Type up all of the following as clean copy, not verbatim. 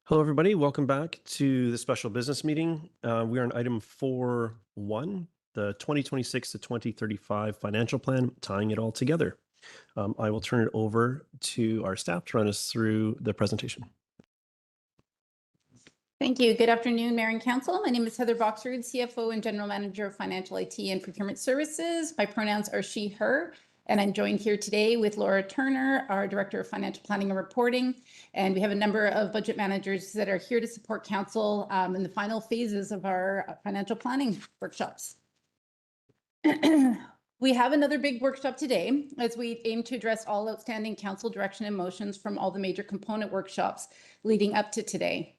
Hello, everybody. Welcome back to the special business meeting. We are on item 4.1, the 2026 to 2035 financial plan, tying it all together. I will turn it over to our staff to run us through the presentation. Thank you. Good afternoon, Mayor and Council. My name is Heather Boxrud, CFO and General Manager of Financial IT and Procurement Services. My pronouns are she, her, and I'm joined here today with Laura Turner, our Director of Financial Planning and Reporting. And we have a number of budget managers that are here to support Council in the final phases of our financial planning workshops. We have another big workshop today as we aim to address all outstanding Council direction and motions from all the major component workshops leading up to today.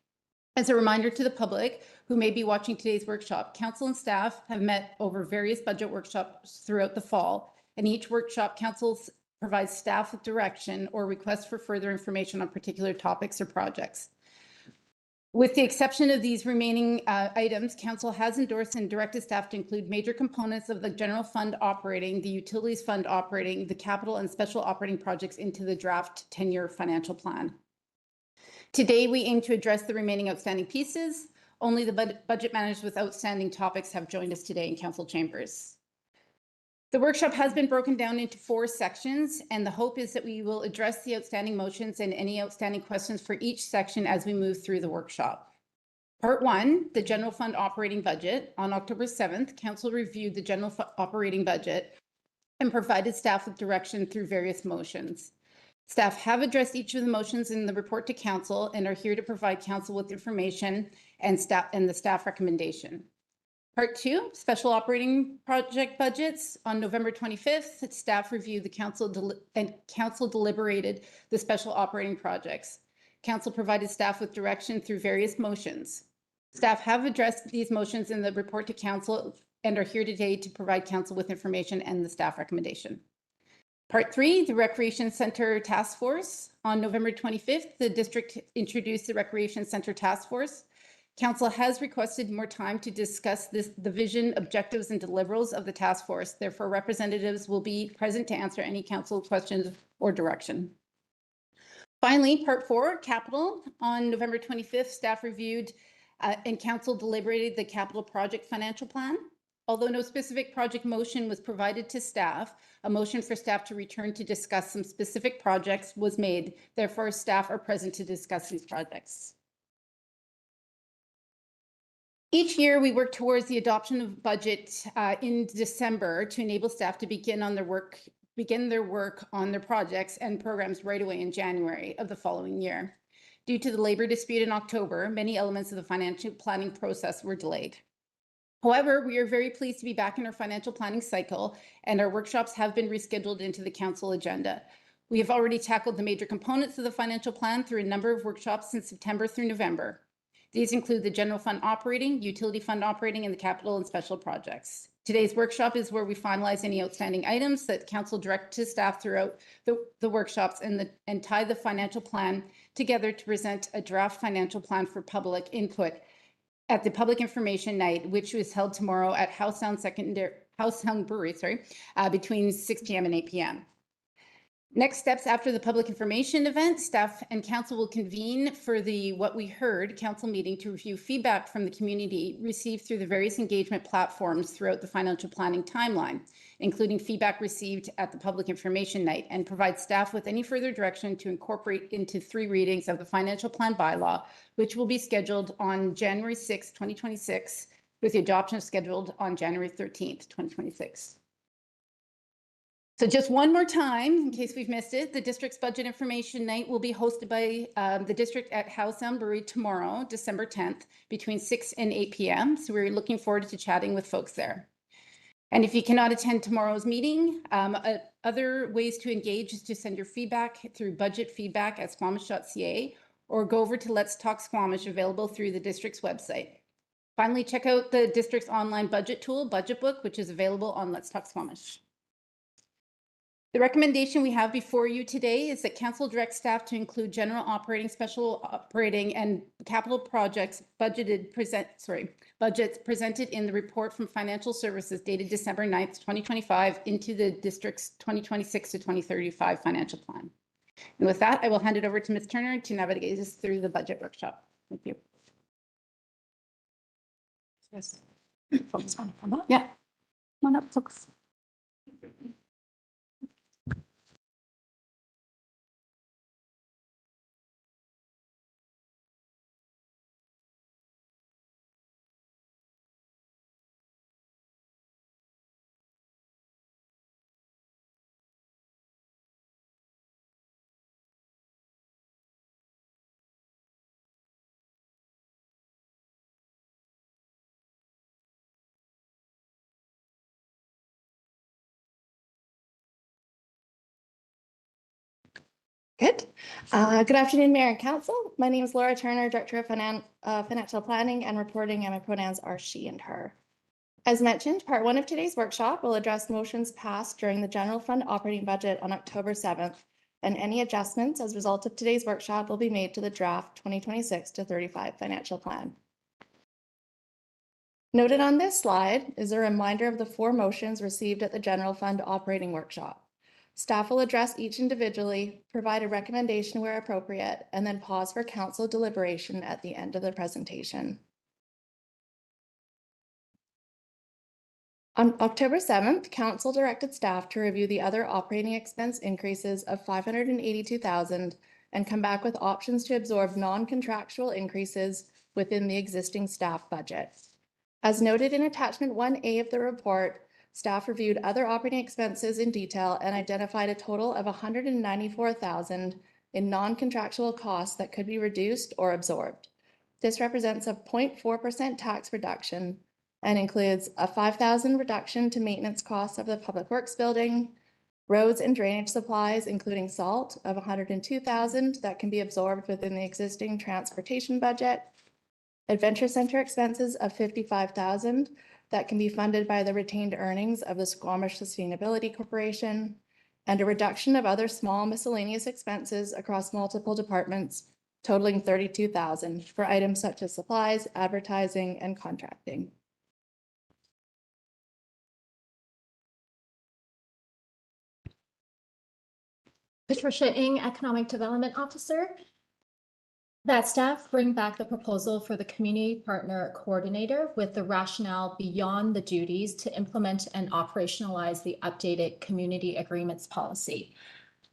As a reminder to the public who may be watching today's workshop, Council and staff have met over various budget workshops throughout the fall, and each workshop Council provides staff with direction or requests for further information on particular topics or projects. With the exception of these remaining items, Council has endorsed and directed staff to include major components of the general fund operating, the utilities fund operating, the capital and special operating projects into the draft 10-year financial plan. Today, we aim to address the remaining outstanding pieces. Only the budget managers with outstanding topics have joined us today in Council chambers. The workshop has been broken down into 4 sections, and the hope is that we will address the outstanding motions and any outstanding questions for each section as we move through the workshop. Part 1, the general fund operating budget. On October 7th, Council reviewed the general operating budget and provided staff with direction through various motions. Staff have addressed each of the motions in the report to Council and are here to provide Council with information and the staff recommendation. Part 2, special operating project budgets. On November 25th, staff reviewed the Council deliberated the special operating projects. Council provided staff with direction through various motions. Staff have addressed these motions in the report to Council and are here today to provide Council with information and the staff recommendation. Part 3, the Recreation Center Task Force. On November 25th, the district introduced the Recreation Center Task Force. Council has requested more time to discuss the vision, objectives, and deliverables of the task force. Therefore, representatives will be present to answer any Council questions or direction. Finally, Part 4, Capital. On November 25th, staff reviewed and Council deliberated the capital project financial plan. Although no specific project motion was provided to staff, a motion for staff to return to discuss some specific projects was made. Therefore, staff are present to discuss these projects. Each year, we work towards the adoption of budget in December to enable staff to begin their work on their projects and programs right away in January of the following year. Due to the labor dispute in October, many elements of the financial planning process were delayed. However, we are very pleased to be back in our financial planning cycle, and our workshops have been rescheduled into the Council agenda. We have already tackled the major components of the financial plan through a number of workshops since September through November. These include the general fund operating, utility fund operating, and the capital and special projects. Today's workshop is where we finalize any outstanding items that Council direct to staff throughout the workshops and tie the financial plan together to present a draft financial plan for public input at the Public Information Night, which was held tomorrow at House Sound Brewery, between 6 p.m. and 8 p.m. Next steps after the public information event, staff and Council will convene for the What We Heard Council meeting to review feedback from the community received through the various engagement platforms throughout the financial planning timeline, including feedback received at the Public Information Night, and provide staff with any further direction to incorporate into 3 readings of the financial plan bylaw, which will be scheduled on January 6, 2026, with the adoption scheduled on January 13th, 2026. So just one more time, in case we've missed it, the district's budget information night will be hosted by the district at House Sound Brewery tomorrow, December 10th, between 6 and 8 p.m. So we're looking forward to chatting with folks there. And if you cannot attend tomorrow's meeting, other ways to engage is to send your feedback through budgetfeedback@squamish.ca or go over to Let's Talk Squamish, available through the district's website. Finally, check out the district's online budget tool, Budget Book, which is available on Let's Talk Squamish. The recommendation we have before you today is that Council direct staff to include general operating, special operating, and capital projects budgets presented in the report from Financial Services dated December 9th, 2025 into the district's 2026 to 2035 financial plan. And with that, I will hand it over to Ms. Turner to navigate us through the budget workshop. Thank you. Yes. Focus on that. Yeah. Come on up, folks. Good. Good afternoon, Mayor and Council. My name is Laura Turner, Director of Financial Planning and Reporting, and my pronouns are she and her. As mentioned, part one of today's workshop will address motions passed during the general fund operating budget on October 7th, and any adjustments as a result of today's workshop will be made to the draft 2026 to 35 financial plan. Noted on this slide is a reminder of the 4 motions received at the general fund operating workshop. Staff will address each individually, provide a recommendation where appropriate, and then pause for council deliberation at the end of the presentation. On October 7th, council directed staff to review the other operating expense increases of $582,000 and come back with options to absorb non-contractual increases within the existing staff budget. As noted in attachment 1A of the report, staff reviewed other operating expenses in detail and identified a total of $194,000 in non-contractual costs that could be reduced or absorbed. This represents a 0.4% tax reduction and includes a $5,000 reduction to maintenance costs of the Public Works building, roads and drainage supplies, including salt, of $102,000 that can be absorbed within the existing transportation budget, Adventure Center expenses of $55,000 that can be funded by the retained earnings of the Squamish Sustainability Corporation, and a reduction of other small miscellaneous expenses across multiple departments totaling $32,000 for items such as supplies, advertising, and contracting. Patricia Ng, Economic Development Officer. That staff bring back the proposal for the Community Partner Coordinator with the rationale beyond the duties to implement and operationalize the updated Community Agreements Policy.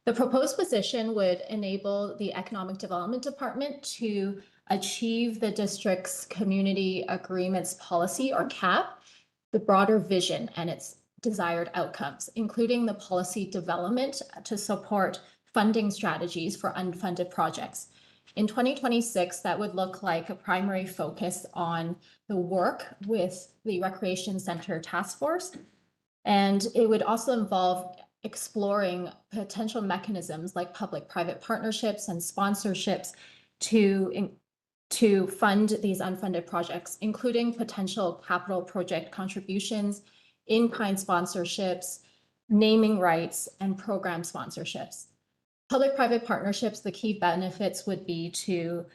The proposed position would enable the Economic Development Department to achieve the district's Community Agreements Policy, or CAP, the broader vision and its desired outcomes, including the policy development to support funding strategies for unfunded projects. In 2026, that would look like a primary focus on the work with the Recreation Center Task Force. And it would also involve exploring potential mechanisms like public-private partnerships and sponsorships to fund these unfunded projects, including potential capital project contributions, in-kind sponsorships, naming rights, and program sponsorships. Public-private partnerships, the key benefits would be to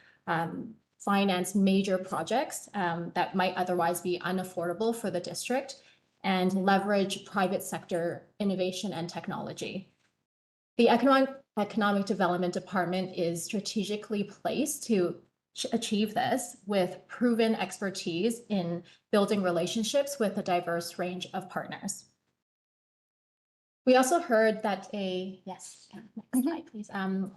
finance major projects that might otherwise be unaffordable for the district and leverage private sector innovation and technology. The Economic Development Department is strategically placed to achieve this with proven expertise in building relationships with a diverse range of partners. We also heard that next slide, please.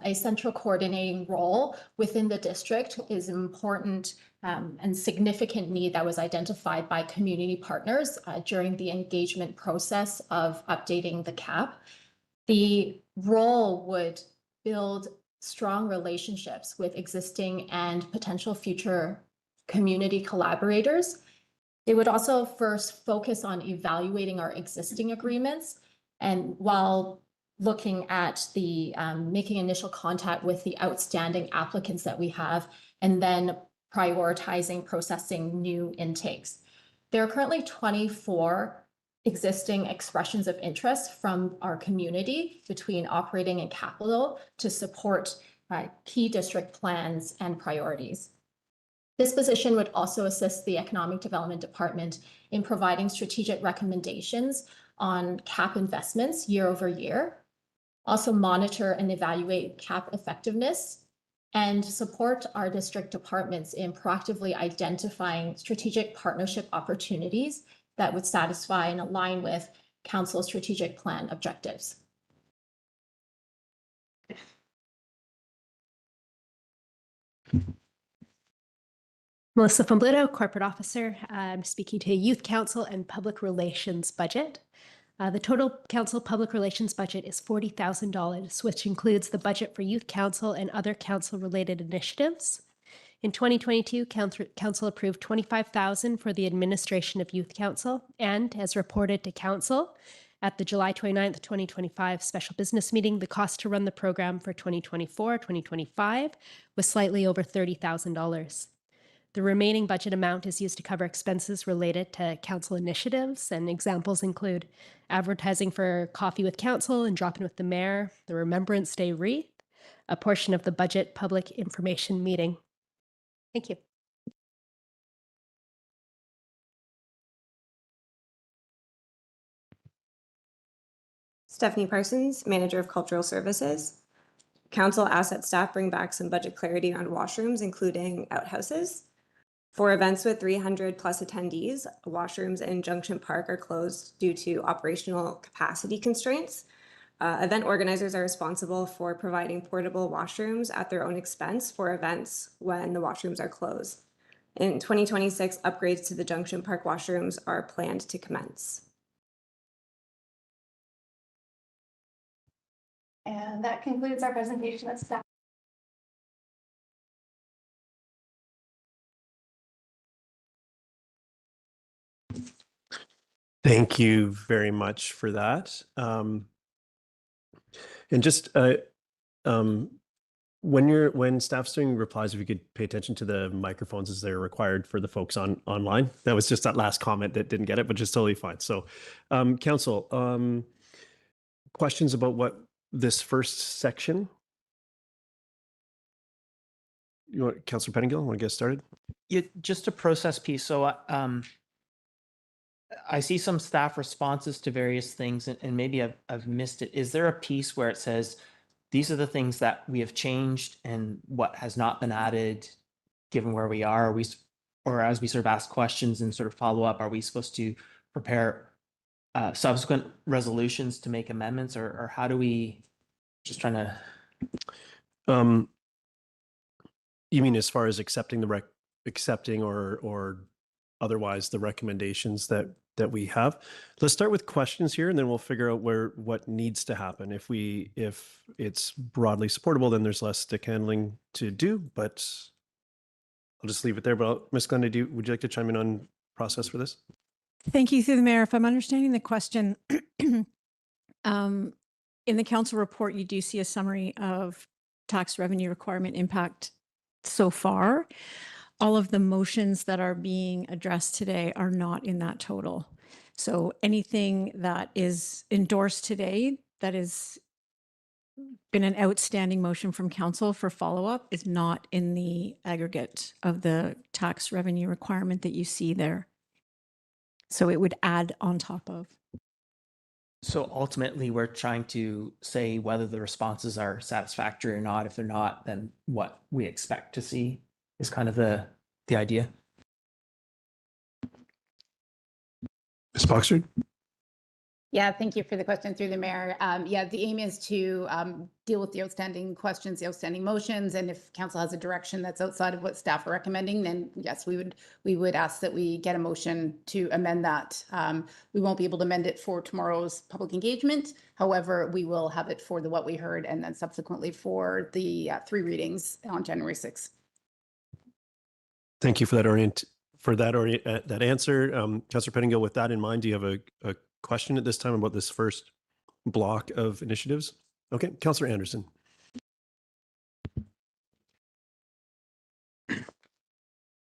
A central coordinating role within the district is an important and significant need that was identified by community partners during the engagement process of updating the CAP. The role would build strong relationships with existing and potential future community collaborators. It would also first focus on evaluating our existing agreements, and while looking at the making initial contact with the outstanding applicants that we have, and then prioritizing processing new intakes. There are currently 24 existing expressions of interest from our community between operating and capital to support key district plans and priorities. This position would also assist the Economic Development Department in providing strategic recommendations on CAP investments year over year, also monitor and evaluate CAP effectiveness and support our district departments in proactively identifying strategic partnership opportunities that would satisfy and align with council's strategic plan objectives. Melissa Fomblito, Corporate Officer. I'm speaking to Youth Council and Public Relations Budget. The total council public relations budget is $40,000, which includes the budget for Youth Council and other council-related initiatives. In 2022, council approved $25,000 for the administration of Youth Council, and as reported to council at the July 29th, 2025 special business meeting, the cost to run the program for 2024-2025 was slightly over $30,000. The remaining budget amount is used to cover expenses related to council initiatives, and examples include advertising for Coffee with Council and Drop-In with the Mayor, the Remembrance Day wreath, a portion of the budget public information meeting. Thank you. Stephanie Parsons, Manager of Cultural Services. Council asked that staff bring back some budget clarity on washrooms, including outhouses. For events with 300 plus attendees, washrooms in Junction Park are closed due to operational capacity constraints. Event organizers are responsible for providing portable washrooms at their own expense for events when the washrooms are closed. In 2026, upgrades to the Junction Park washrooms are planned to commence. And that concludes our presentation of staff. Thank you very much for that. And just when staff's doing replies, if you could pay attention to the microphones as they're required for the folks online. That was just that last comment that didn't get it, but just totally fine. So, council, questions about what this first section? You want Councillor Pettingill, want to get started? Yeah, just a process piece. So I see some staff responses to various things, and maybe I've missed it. Is there a piece where it says these are the things that we have changed and what has not been added, given where we are? Or as we sort of ask questions and sort of follow up, are we supposed to prepare subsequent resolutions to make amendments, or how do we? Just trying to. You mean as far as accepting or otherwise the recommendations that we have? Let's start with questions here, and then we'll figure out what needs to happen. If it's broadly supportable, then there's less stick handling to do, but I'll just leave it there. But Ms. Glenda, would you like to chime in on process for this? Thank you, through the mayor. If I'm understanding the question, in the council report, you do see a summary of tax revenue requirement impact so far. All of the motions that are being addressed today are not in that total. So anything that is endorsed today that has been an outstanding motion from council for follow-up is not in the aggregate of the tax revenue requirement that you see there. So it would add on top of. So ultimately, we're trying to say whether the responses are satisfactory or not. If they're not, then what we expect to see is kind of the idea. Ms. Boxford? Yeah, thank you for the question through the mayor. Yeah, the aim is to deal with the outstanding questions, the outstanding motions, and if council has a direction that's outside of what staff are recommending, then yes, we would ask that we get a motion to amend that. We won't be able to amend it for tomorrow's public engagement. However, we will have it for the what we heard and then subsequently for the 3 readings on January 6th. Thank you for that that answer. Councillor Pettingill, with that in mind, do you have a question at this time about this first block of initiatives? Okay, Councillor Anderson.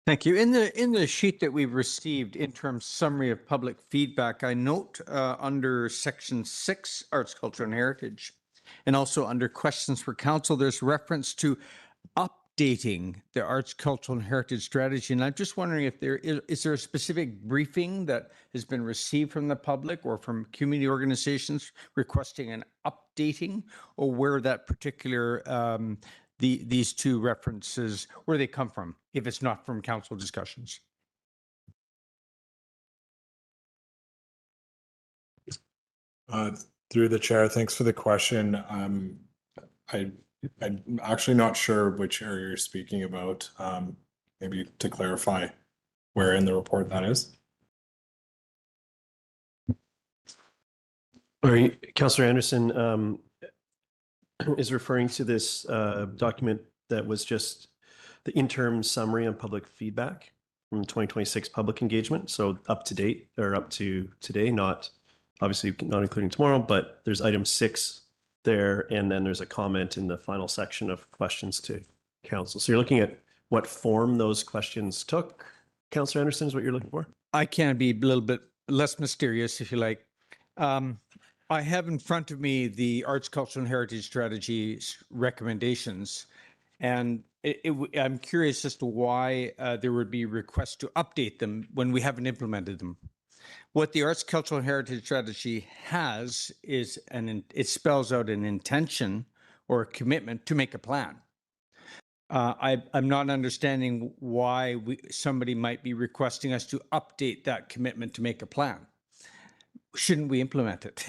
Thank you. In the sheet that we've received, interim summary of public feedback, I note under section 6, arts, culture, and heritage, and also under questions for council, there's reference to updating the arts, cultural, and heritage strategy. And I'm just wondering if is there a specific briefing that has been received from the public or from community organizations requesting an updating, or where that particular these two references, where they come from, if it's not from council discussions. Through the chair, thanks for the question. I'm actually not sure which area you're speaking about. Maybe to clarify where in the report that is. All right, Councillor Anderson is referring to this document that was just the interim summary on public feedback from 2026 public engagement. So up to date, or up to today, not obviously not including tomorrow, but there's item 6 there. And then there's a comment in the final section of questions to council. So you're looking at what form those questions took. Councillor Anderson is what you're looking for? I can be a little bit less mysterious, if you like. I have in front of me the Arts, Culture, and Heritage Strategy's recommendations, and I'm curious as to why there would be requests to update them when we haven't implemented them. What the Arts, Cultural, and Heritage Strategy has is it spells out an intention or a commitment to make a plan. I'm not understanding why somebody might be requesting us to update that commitment to make a plan. Shouldn't we implement it?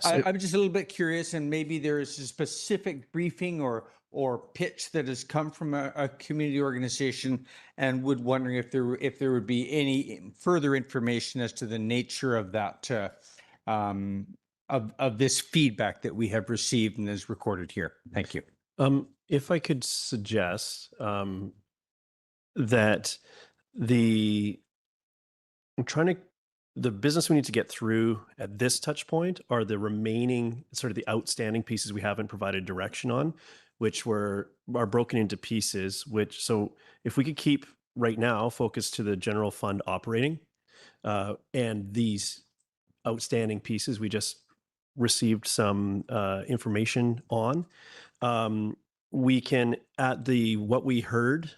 I'm just a little bit curious, and maybe there is a specific briefing or pitch that has come from a community organization, and wondering if there would be any further information as to the nature of that of this feedback that we have received and is recorded here. Thank you. If I could suggest that the business we need to get through at this touch point are the remaining sort of the outstanding pieces we haven't provided direction on, which are broken into pieces, so if we could keep right now focused to the general fund operating and these outstanding pieces we just received some information on, we can, at the what we heard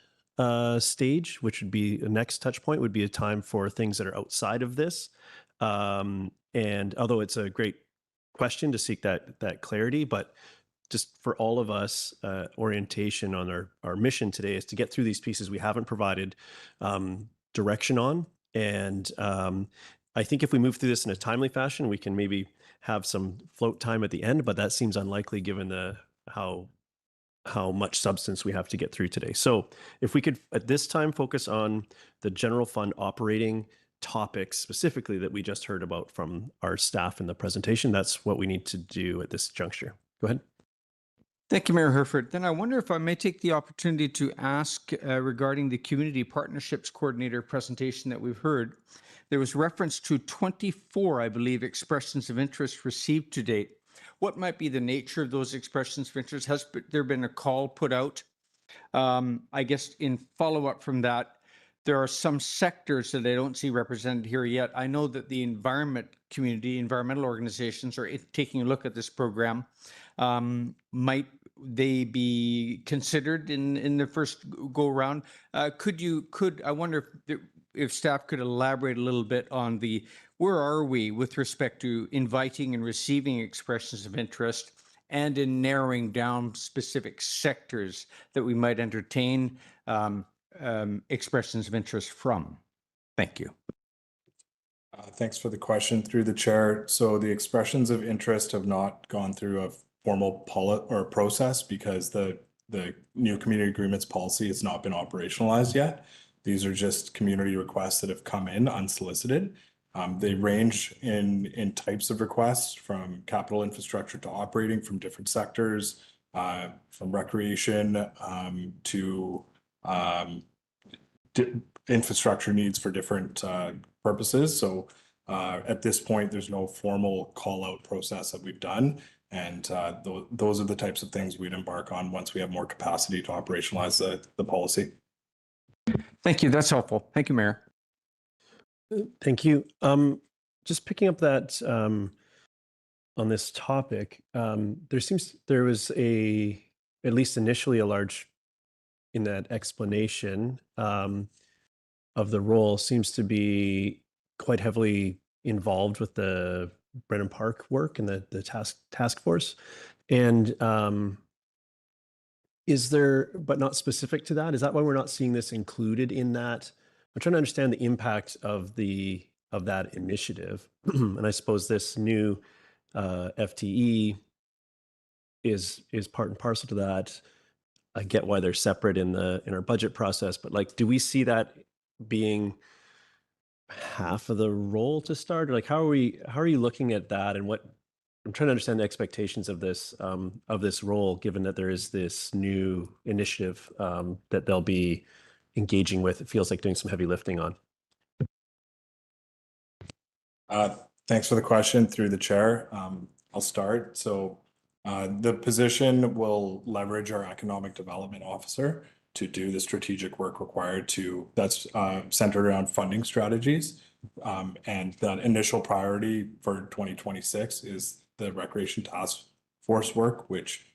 stage, which would be the next touch point, would be a time for things that are outside of this. And although it's a great question to seek that clarity, but just for all of us, orientation on our mission today is to get through these pieces we haven't provided direction on. And I think if we move through this in a timely fashion, we can maybe have some float time at the end, but that seems unlikely given how much substance we have to get through today. So if we could at this time focus on the general fund operating topics specifically that we just heard about from our staff in the presentation, that's what we need to do at this juncture. Go ahead. Thank you, Mayor Herford. Then I wonder if I may take the opportunity to ask regarding the Community Partnerships Coordinator presentation that we've heard. There was reference to 24, I believe, expressions of interest received to date. What might be the nature of those expressions of interest? Has there been a call put out? I guess in follow-up from that, there are some sectors that I don't see represented here yet. I know that the environmental organizations are taking a look at this program. Might they be considered in the first go around? I wonder if staff could elaborate a little bit on where are we with respect to inviting and receiving expressions of interest, and in narrowing down specific sectors that we might entertain expressions of interest from. Thank you. Thanks for the question through the chair. So the expressions of interest have not gone through a formal process because the new community agreements policy has not been operationalized yet. These are just community requests that have come in unsolicited. They range in types of requests, from capital infrastructure to operating, from different sectors, from recreation to infrastructure needs for different purposes. So at this point, there's no formal call out process that we've done. And those are the types of things we'd embark on once we have more capacity to operationalize the policy. Thank you. That's helpful. Thank you, Mayor. Thank you. Just picking up that on this topic, there was at least initially a large, in that explanation of the role, seems to be quite heavily involved with the Brennan Park work and the task force. And Is there, but not specific to that? Is that why we're not seeing this included in that? I'm trying to understand the impact of that initiative. And I suppose this new FTE is part and parcel to that. I get why they're separate in our budget process, but like, do we see that being half of the role to start? Or like, how are you looking at that, and what I'm trying to understand the expectations of this role, given that there is this new initiative that they'll be engaging with. It feels like doing some heavy lifting on. Thanks for the question through the chair. I'll start. So the position will leverage our economic development officer to do the strategic work required that's centered around funding strategies. And that initial priority for 2026 is the Recreation Task Force work, which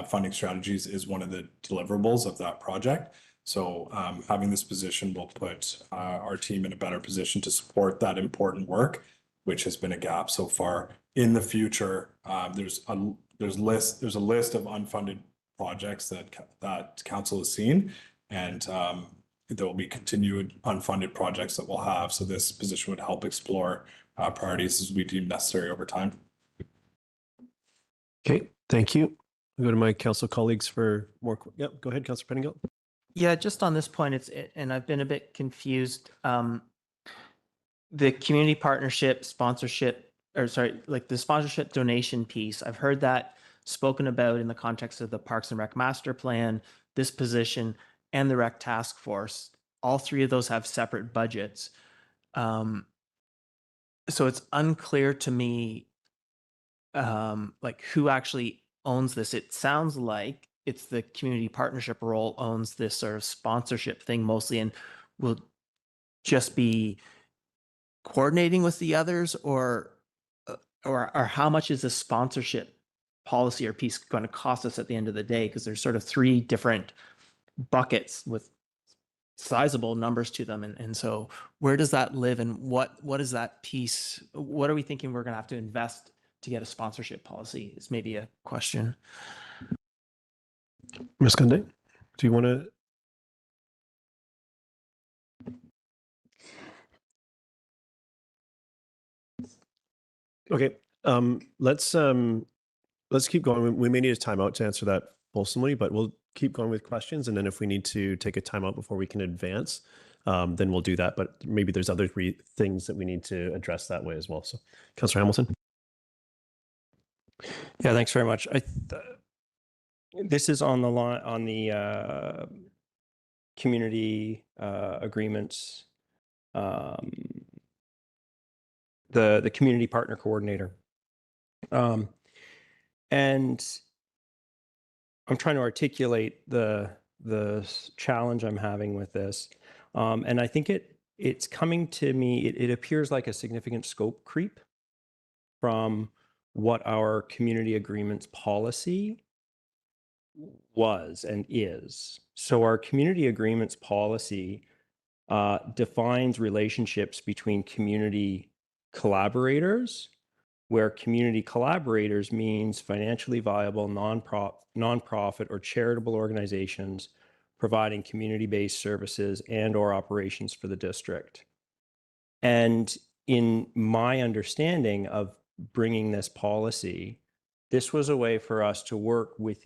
funding strategies is one of the deliverables of that project. So having this position will put our team in a better position to support that important work, which has been a gap so far. In the future, there's a list of unfunded projects that council has seen, and there will be continued unfunded projects that we'll have. So this position would help explore priorities as we deem necessary over time. Okay, thank you. I'll go to my council colleagues for more. Yep, go ahead, Councillor Pettingill. Yeah, just on this point, and I've been a bit confused. The community partnership sponsorship, or sorry, like the sponsorship donation piece, I've heard that spoken about in the context of the Parks and Rec Master Plan, this position, and the Rec Task Force. All three of those have separate budgets. So it's unclear to me like who actually owns this. It sounds like it's the community partnership role owns this sort of sponsorship thing mostly, and will just be coordinating with the others, or how much is the sponsorship policy or piece going to cost us at the end of the day? Because there's sort of three different buckets with sizable numbers to them, and so where does that live, and what is that piece? What are we thinking we're going to have to invest to get a sponsorship policy? Is maybe a question. Ms. Kunde, do you want to? Okay, let's keep going. We may need a timeout to answer that fulsomely, but we'll keep going with questions. And then if we need to take a timeout before we can advance, then we'll do that. But maybe there's other things that we need to address that way as well. So, Councillor Hamilton. Yeah, thanks very much. This is on the line on the community agreements. The community partner coordinator. And I'm trying to articulate the challenge I'm having with this. And I think it's coming to me, it appears like a significant scope creep from what our community agreements policy was and is. So our community agreements policy defines relationships between community collaborators, where community collaborators means financially viable nonprofit or charitable organizations providing community-based services and or operations for the district. And in my understanding of bringing this policy, this was a way for us to work with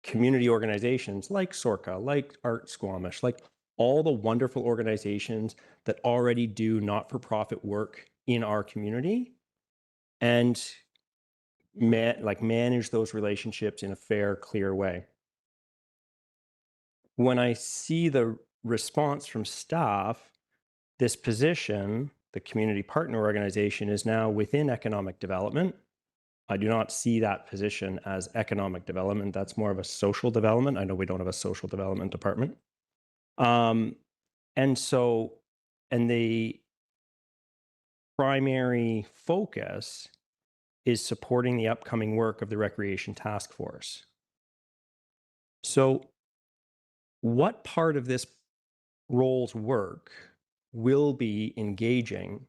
community organizations like SORCA, like Art Squamish, like all the wonderful organizations that already do not-for-profit work in our community, and manage those relationships in a fair, clear way. When I see the response from staff, this position, the community partner organization, is now within economic development. I do not see that position as economic development. That's more of a social development. I know we don't have a social development department. And the primary focus is supporting the upcoming work of the Recreation Task Force. So what part of this role's work will be engaging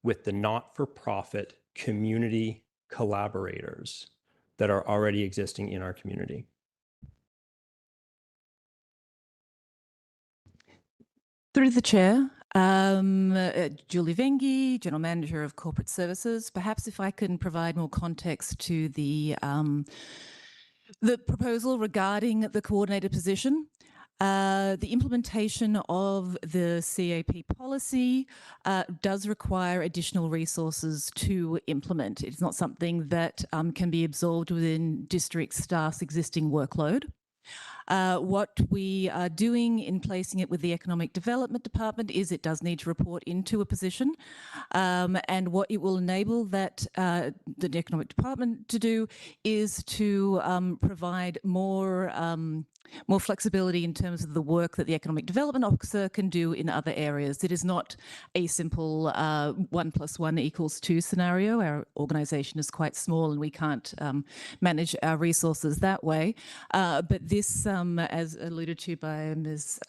with the not-for-profit community collaborators that are already existing in our community. Through the chair, Julie Vengi, General Manager of Corporate Services. Perhaps if I can provide more context to the proposal regarding the coordinator position. The implementation of the CAP policy does require additional resources to implement. It's not something that can be absorbed within district staff's existing workload. What we are doing in placing it with the Economic Development Department is it does need to report into a position, and what it will enable that the Economic Department to do is to provide more flexibility in terms of the work that the Economic Development Officer can do in other areas. It is not a simple 1 + 1 = 2 scenario. Our organisation is quite small and we can't manage our resources that way. But this, as alluded to by Ms.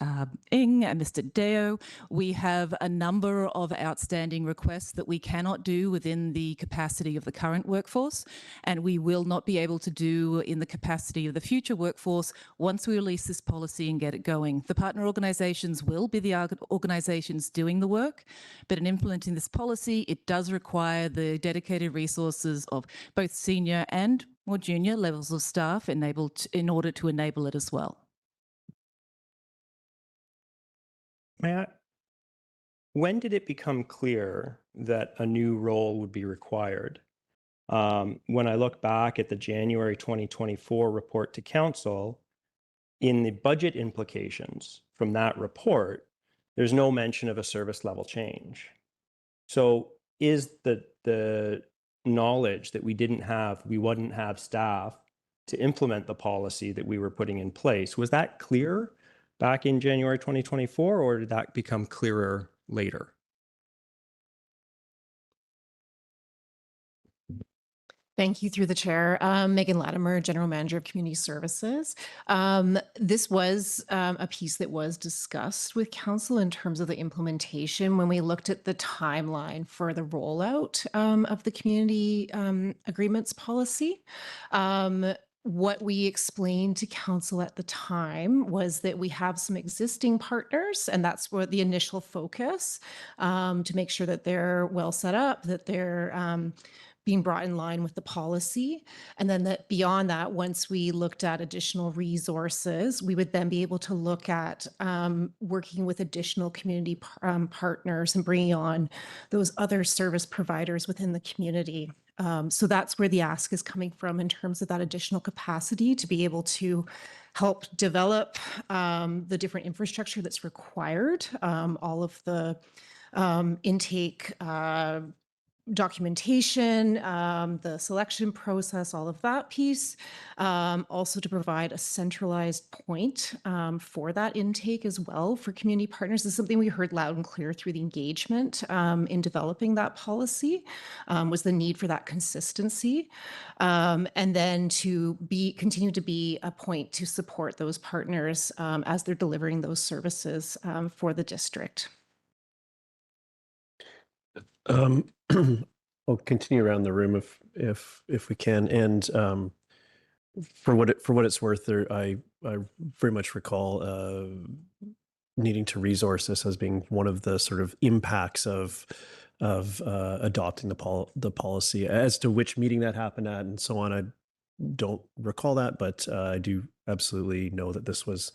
Ng and Mr. Deo, we have a number of outstanding requests that we cannot do within the capacity of the current workforce, and we will not be able to do in the capacity of the future workforce once we release this policy and get it going. The partner organisations will be the organisations doing the work, but in implementing this policy, it does require the dedicated resources of both senior and more junior levels of staff in order to enable it as well. When did it become clear that a new role would be required? When I look back at the January 2024 report to Council, in the budget implications from that report, there's no mention of a service level change. So is the knowledge that we wouldn't have staff to implement the policy that we were putting in place, was that clear back in January 2024, or did that become clearer later? Thank you, through the chair. Megan Latimer, General Manager of Community Services. This was a piece that was discussed with Council in terms of the implementation when we looked at the timeline for the rollout of the community agreements policy. What we explained to Council at the time was that we have some existing partners, and that's where the initial focus to make sure that they're well set up, that they're being brought in line with the policy. And then that beyond that, once we looked at additional resources, we would then be able to look at working with additional community partners and bringing on those other service providers within the community. So that's where the ask is coming from in terms of that additional capacity to be able to help develop the different infrastructure that's required, all of the intake documentation, the selection process, all of that piece. Also to provide a centralized point for that intake as well for community partners is something we heard loud and clear through the engagement in developing that policy, was the need for that consistency. And then to continue to be a point to support those partners as they're delivering those services for the district. I'll continue around the room if we can. And for what it's worth, I very much recall needing to resource this as being one of the sort of impacts of adopting the policy. As to which meeting that happened at and so on, I don't recall that, but I do absolutely know that this was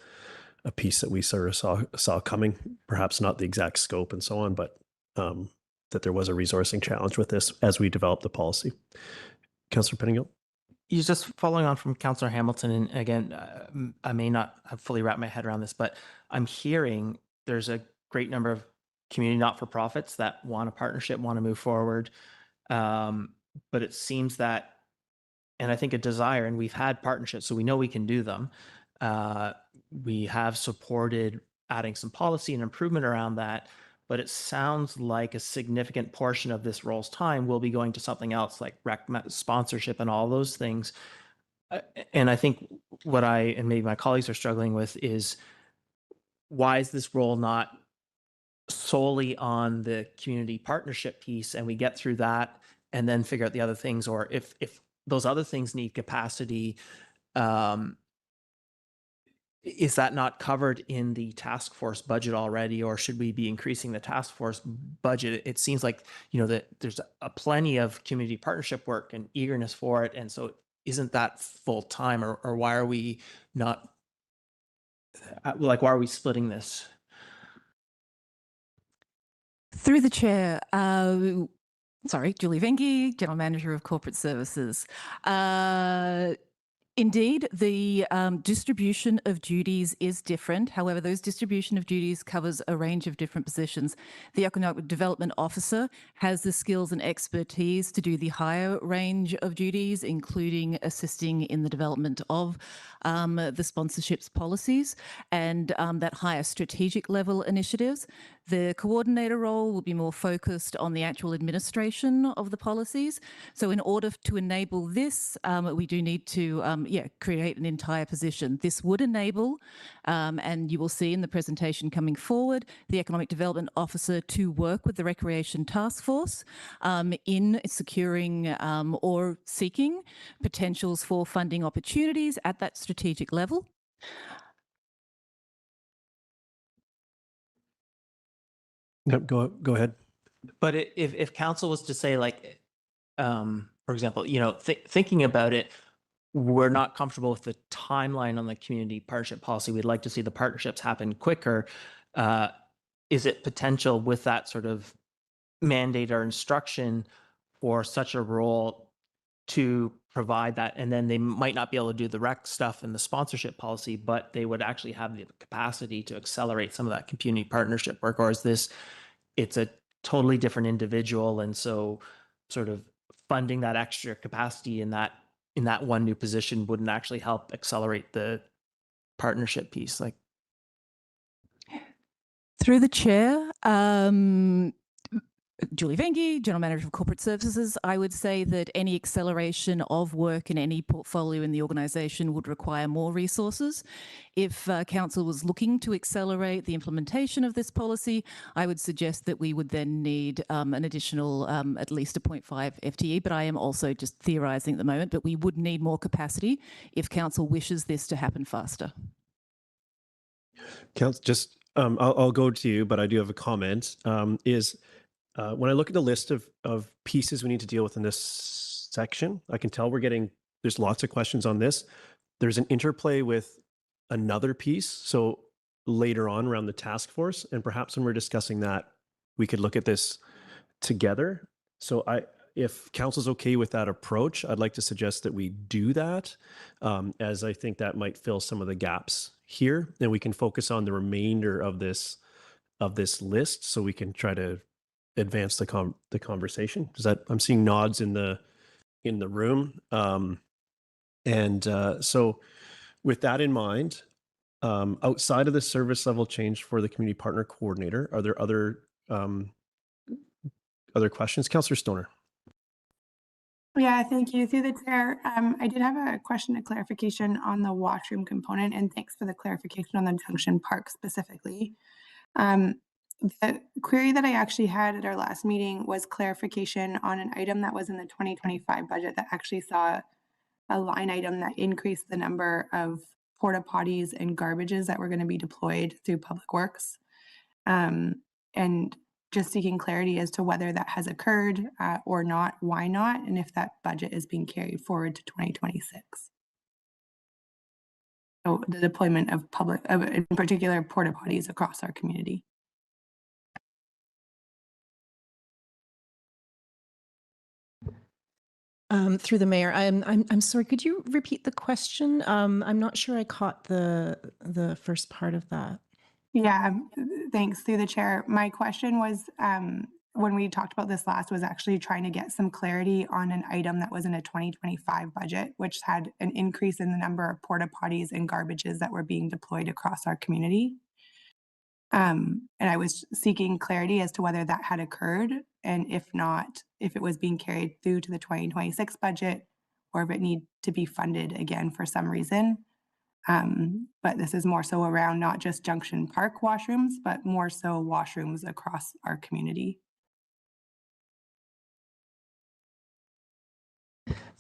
a piece that we sort of saw coming. Perhaps not the exact scope and so on, but that there was a resourcing challenge with this as we developed the policy. Councillor Pettingill? You just following on from Councillor Hamilton, and again, I may not have fully wrapped my head around this, but I'm hearing there's a great number of community not-for-profits that want a partnership, want to move forward. But it seems that, and I think a desire, and we've had partnerships, so we know we can do them. We have supported adding some policy and improvement around that, but it sounds like a significant portion of this role's time will be going to something else like sponsorship and all those things. And I think what I and maybe my colleagues are struggling with is, why is this role not solely on the community partnership piece and we get through that and then figure out the other things? Or if those other things need capacity. Is that not covered in the task force budget already, or should we be increasing the task force budget? It seems like, that there's a plenty of community partnership work and eagerness for it. And so isn't that full time, or why are we not, why are we splitting this? Through the chair, Julie Venke, General Manager of Corporate Services. Indeed, the distribution of duties is different. However, those distribution of duties covers a range of different positions. The Economic Development Officer has the skills and expertise to do the higher range of duties, including assisting in the development of the sponsorships policies and that higher strategic level initiatives. The coordinator role will be more focused on the actual administration of the policies. So in order to enable this, we do need to create an entire position. This would enable, and you will see in the presentation coming forward, the Economic Development Officer to work with the Recreation Task Force in securing or seeking potentials for funding opportunities at that strategic level. Yep, go ahead. But if council was to say, like, for example, thinking about it, we're not comfortable with the timeline on the community partnership policy. We'd like to see the partnerships happen quicker. Is it potential with that sort of mandate or instruction for such a role to provide that? And then they might not be able to do the rec stuff and the sponsorship policy, but they would actually have the capacity to accelerate some of that community partnership work? Or is this, it's a totally different individual, and so sort of funding that extra capacity in that one new position wouldn't actually help accelerate the partnership piece? Like, through the chair, Julie Venke, General Manager of Corporate Services, I would say that any acceleration of work in any portfolio in the organisation would require more resources. If Council was looking to accelerate the implementation of this policy, I would suggest that we would then need an additional at least a 0.5 FTE, but I am also just theorising at the moment, but we would need more capacity if Council wishes this to happen faster. Council, just I'll go to you, but I do have a comment. When I look at the list of pieces we need to deal with in this section, I can tell there's lots of questions on this. There's an interplay with another piece. So later on around the task force, and perhaps when we're discussing that, we could look at this together. So if council's okay with that approach, I'd like to suggest that we do that, as I think that might fill some of the gaps here, and we can focus on the remainder of this list, so we can try to advance the conversation. I'm seeing nods in the room, so with that in mind, outside of the service level change for the community partner coordinator, are there other questions? Councillor Stoner. Yeah, thank you. Through the chair, I did have a question, a clarification on the washroom component, and thanks for the clarification on the Junction Park specifically. The query that I actually had at our last meeting was clarification on an item that was in the 2025 budget that actually saw a line item that increased the number of porta potties and garbages that were going to be deployed through Public Works. And just seeking clarity as to whether that has occurred or not, why not, and if that budget is being carried forward to 2026. So the deployment of in particular, porta potties across our community. Through the mayor, I'm sorry. Could you repeat the question? I'm not sure I caught the first part of that. Yeah, thanks. Through the chair, my question was, when we talked about this last, was actually trying to get some clarity on an item that was in a 2025 budget, which had an increase in the number of porta potties and garbages that were being deployed across our community. And I was seeking clarity as to whether that had occurred, and if not, if it was being carried through to the 2026 budget, or if it needed to be funded again for some reason. But this is more so around not just Junction Park washrooms, but more so washrooms across our community.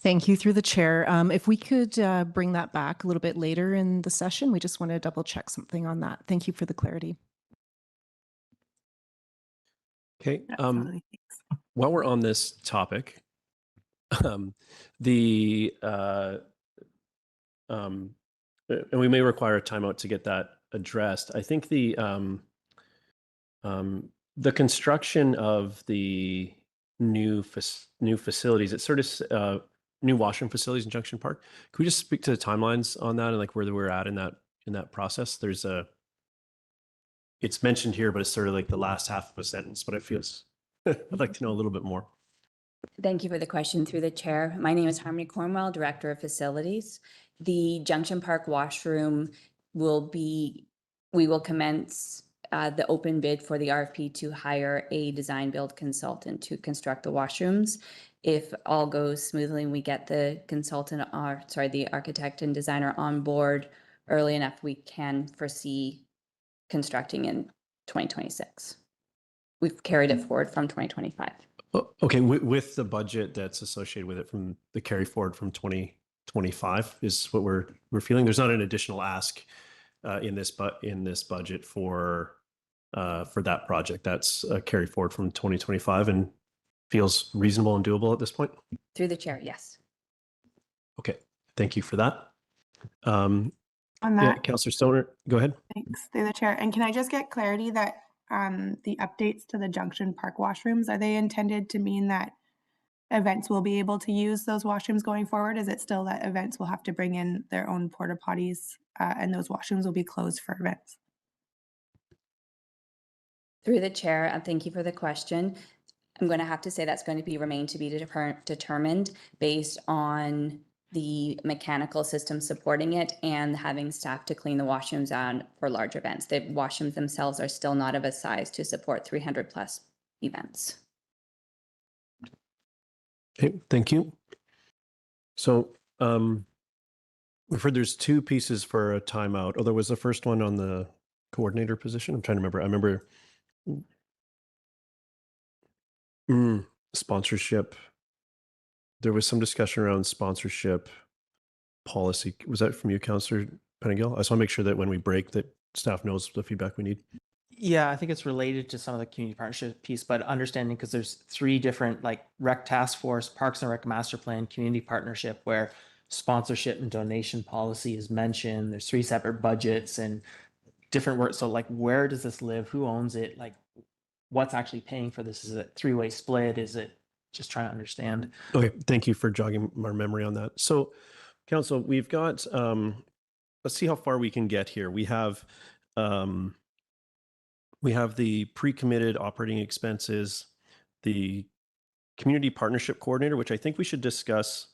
Thank you through the chair. If we could bring that back a little bit later in the session, we just want to double check something on that. Thank you for the clarity. Okay. Absolutely. While we're on this topic, the and we may require a timeout to get that addressed. I think the construction of the new facilities, it's sort of new washroom facilities in Junction Park. Could we just speak to the timelines on that and like where we're at in that process? There's it's mentioned here, but it's sort of like the last half of a sentence, but it feels I'd like to know a little bit more. Thank you for the question through the chair. My name is Harmony Cornwell, Director of Facilities. The Junction Park washroom we will commence the open bid for the RFP to hire a design build consultant to construct the washrooms. If all goes smoothly and we get the the architect and designer on board early enough, we can foresee constructing in 2026. We've carried it forward from 2025. Okay, with the budget that's associated with it from the carry forward from 2025 is what we're feeling. There's not an additional ask in this budget for that project. That's a carry forward from 2025 and feels reasonable and doable at this point. Through the chair, yes. Okay, thank you for that. On that, yeah, Councillor Stoner, go ahead. Thanks, through the chair. And can I just get clarity that the updates to the Junction Park washrooms, are they intended to mean that events will be able to use those washrooms going forward? Is it still that events will have to bring in their own porta potties and those washrooms will be closed for events? Through the chair, and thank you for the question. I'm going to have to say that's going to remain to be determined based on the mechanical system supporting it and having staff to clean the washrooms on for large events. The washrooms themselves are still not of a size to support 300 plus events. Okay, thank you. So we've heard there's two pieces for a timeout. Oh, there was the first one on the coordinator position. I'm trying to remember. I remember sponsorship. There was some discussion around sponsorship policy. Was that from you, Councillor Pettingill? I just want to make sure that when we break that staff knows the feedback we need. Yeah, I think it's related to some of the community partnership piece, but understanding because there's three different like rec task force, parks and rec master plan, community partnership, where sponsorship and donation policy is mentioned. There's three separate budgets and different work. So like, where does this live? Who owns it? Like, what's actually paying for this? Is it three-way split? Is it just trying to understand? Okay, thank you for jogging our memory on that. So, Council, we've got, let's see how far we can get here. We have the pre-committed operating expenses, the community partnership coordinator, which I think we should discuss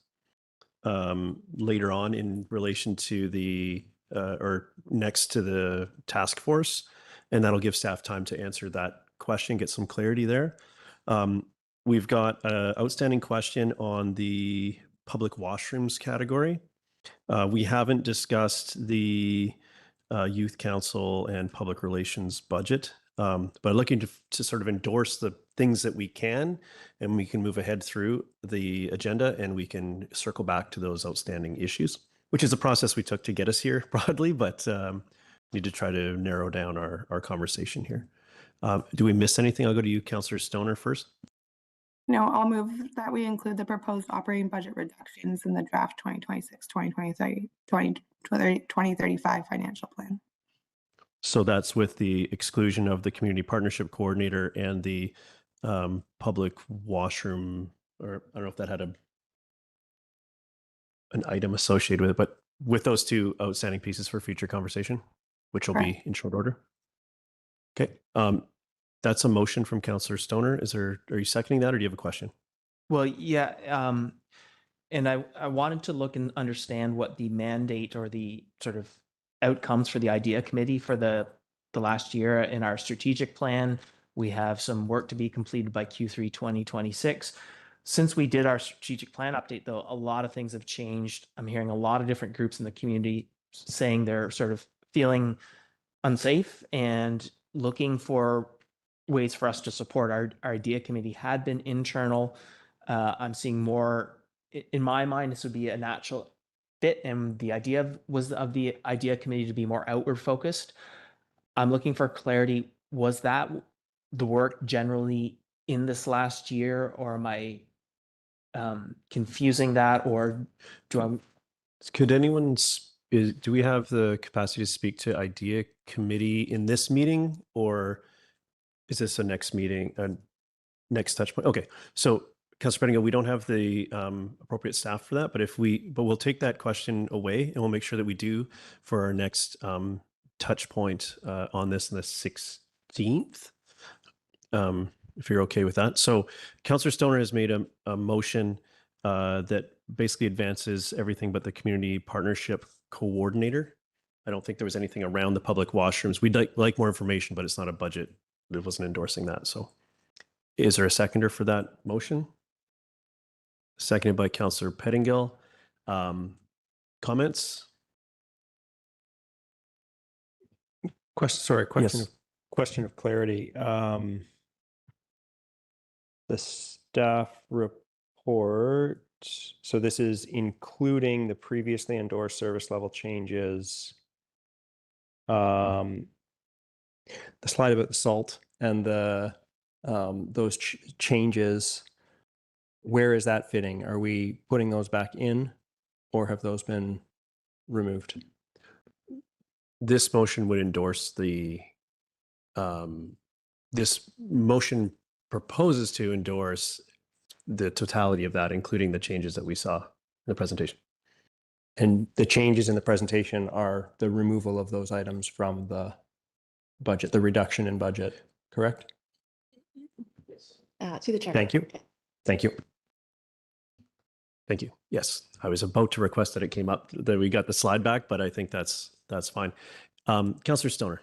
later on in relation to the, or next to the task force. And that'll give staff time to answer that question, get some clarity there. We've got an outstanding question on the public washrooms category. We haven't discussed the youth council and public relations budget, but looking to sort of endorse the things that we can, and we can move ahead through the agenda and we can circle back to those outstanding issues, which is a process we took to get us here broadly, but need to try to narrow down our conversation here. Do we miss anything? I'll go to you, Councillor Stoner, first. No, I'll move that we include the proposed operating budget reductions in the draft 2035 financial plan. So that's with the exclusion of the community partnership coordinator and the public washroom, or I don't know if that had an item associated with it, but with those two outstanding pieces for future conversation, which will be in short order. Okay. That's a motion from Councillor Stoner. Are you seconding that, or do you have a question? Well, yeah. And I wanted to look and understand what the mandate or the sort of outcomes for the IDEA committee for the last year. In our strategic plan, we have some work to be completed by Q3 2026. Since we did our strategic plan update, though, a lot of things have changed. I'm hearing a lot of different groups in the community saying they're sort of feeling unsafe and looking for ways for us to support. Our IDEA committee had been internal. I'm seeing more in my mind, this would be a natural fit. And the idea was of the idea committee to be more outward focused. I'm looking for clarity. Was that the work generally in this last year, or am I confusing that, or do I? Could anyone, do we have the capacity to speak to idea committee in this meeting, or is this a next meeting, next touch point? Okay, so Councilor Pettingill, we don't have the appropriate staff for that, but we'll take that question away and we'll make sure that we do for our next touch point on this on the 16th. If you're okay with that. So Councillor Stoner has made a motion that basically advances everything but the community partnership coordinator. I don't think there was anything around the public washrooms. We'd like more information, but it's not a budget. It wasn't endorsing that. So is there a seconder for that motion? Seconded by Councillor Pettingill. Comments? Question Yes. question of clarity. The staff report, so this is including the previously endorsed service level changes. The slide about the salt and the those changes, where is that fitting? Are we putting those back in, or have those been removed? This motion would endorse this motion proposes to endorse the totality of that, including the changes that we saw in the presentation. And the changes in the presentation are the removal of those items from the budget, the reduction in budget, correct? To the chair. Thank you. Thank you. Thank you. Yes, I was about to request that it came up, that we got the slide back, but I think that's fine. Councillor Stoner.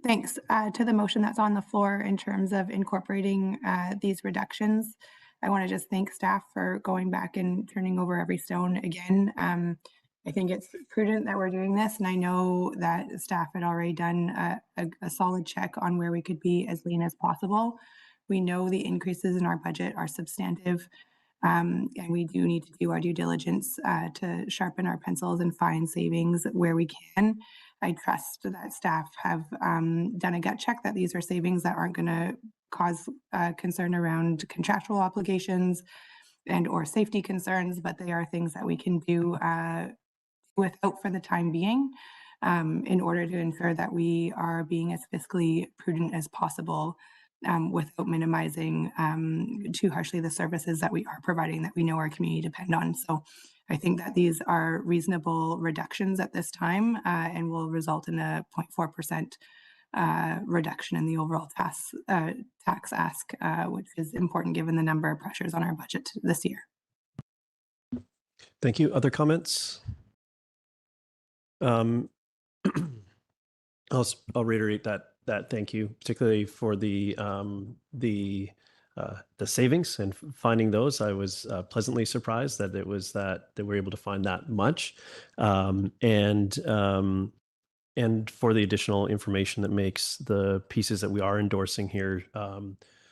Thanks to the motion that's on the floor in terms of incorporating these reductions. I want to just thank staff for going back and turning over every stone again. I think it's prudent that we're doing this, and I know that staff had already done a solid check on where we could be as lean as possible. We know the increases in our budget are substantive, and we do need to do our due diligence to sharpen our pencils and find savings where we can. I trust that staff have done a gut check that these are savings that aren't going to cause concern around contractual obligations and or safety concerns, but they are things that we can do without for the time being in order to ensure that we are being as fiscally prudent as possible without minimizing too harshly the services that we are providing that we know our community depend on. So I think that these are reasonable reductions at this time and will result in a 0.4% reduction in the overall tax ask, which is important given the number of pressures on our budget this year. Thank you. Other comments? I'll reiterate that thank you, particularly for the savings and finding those. I was pleasantly surprised that it was that we're able to find that much, and for the additional information that makes the pieces that we are endorsing here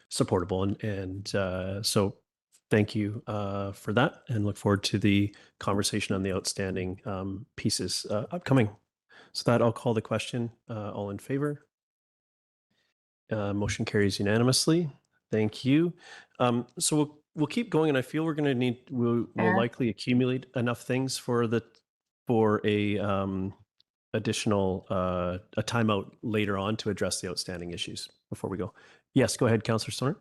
supportable. And so thank you for that, and look forward to the conversation on the outstanding pieces upcoming. So that I'll call the question. All in favor? Motion carries unanimously. Thank you. So we'll keep going, and I feel we're going to we'll likely accumulate enough things for a additional a timeout later on to address the outstanding issues before we go. Yes, go ahead, Councillor Stoner.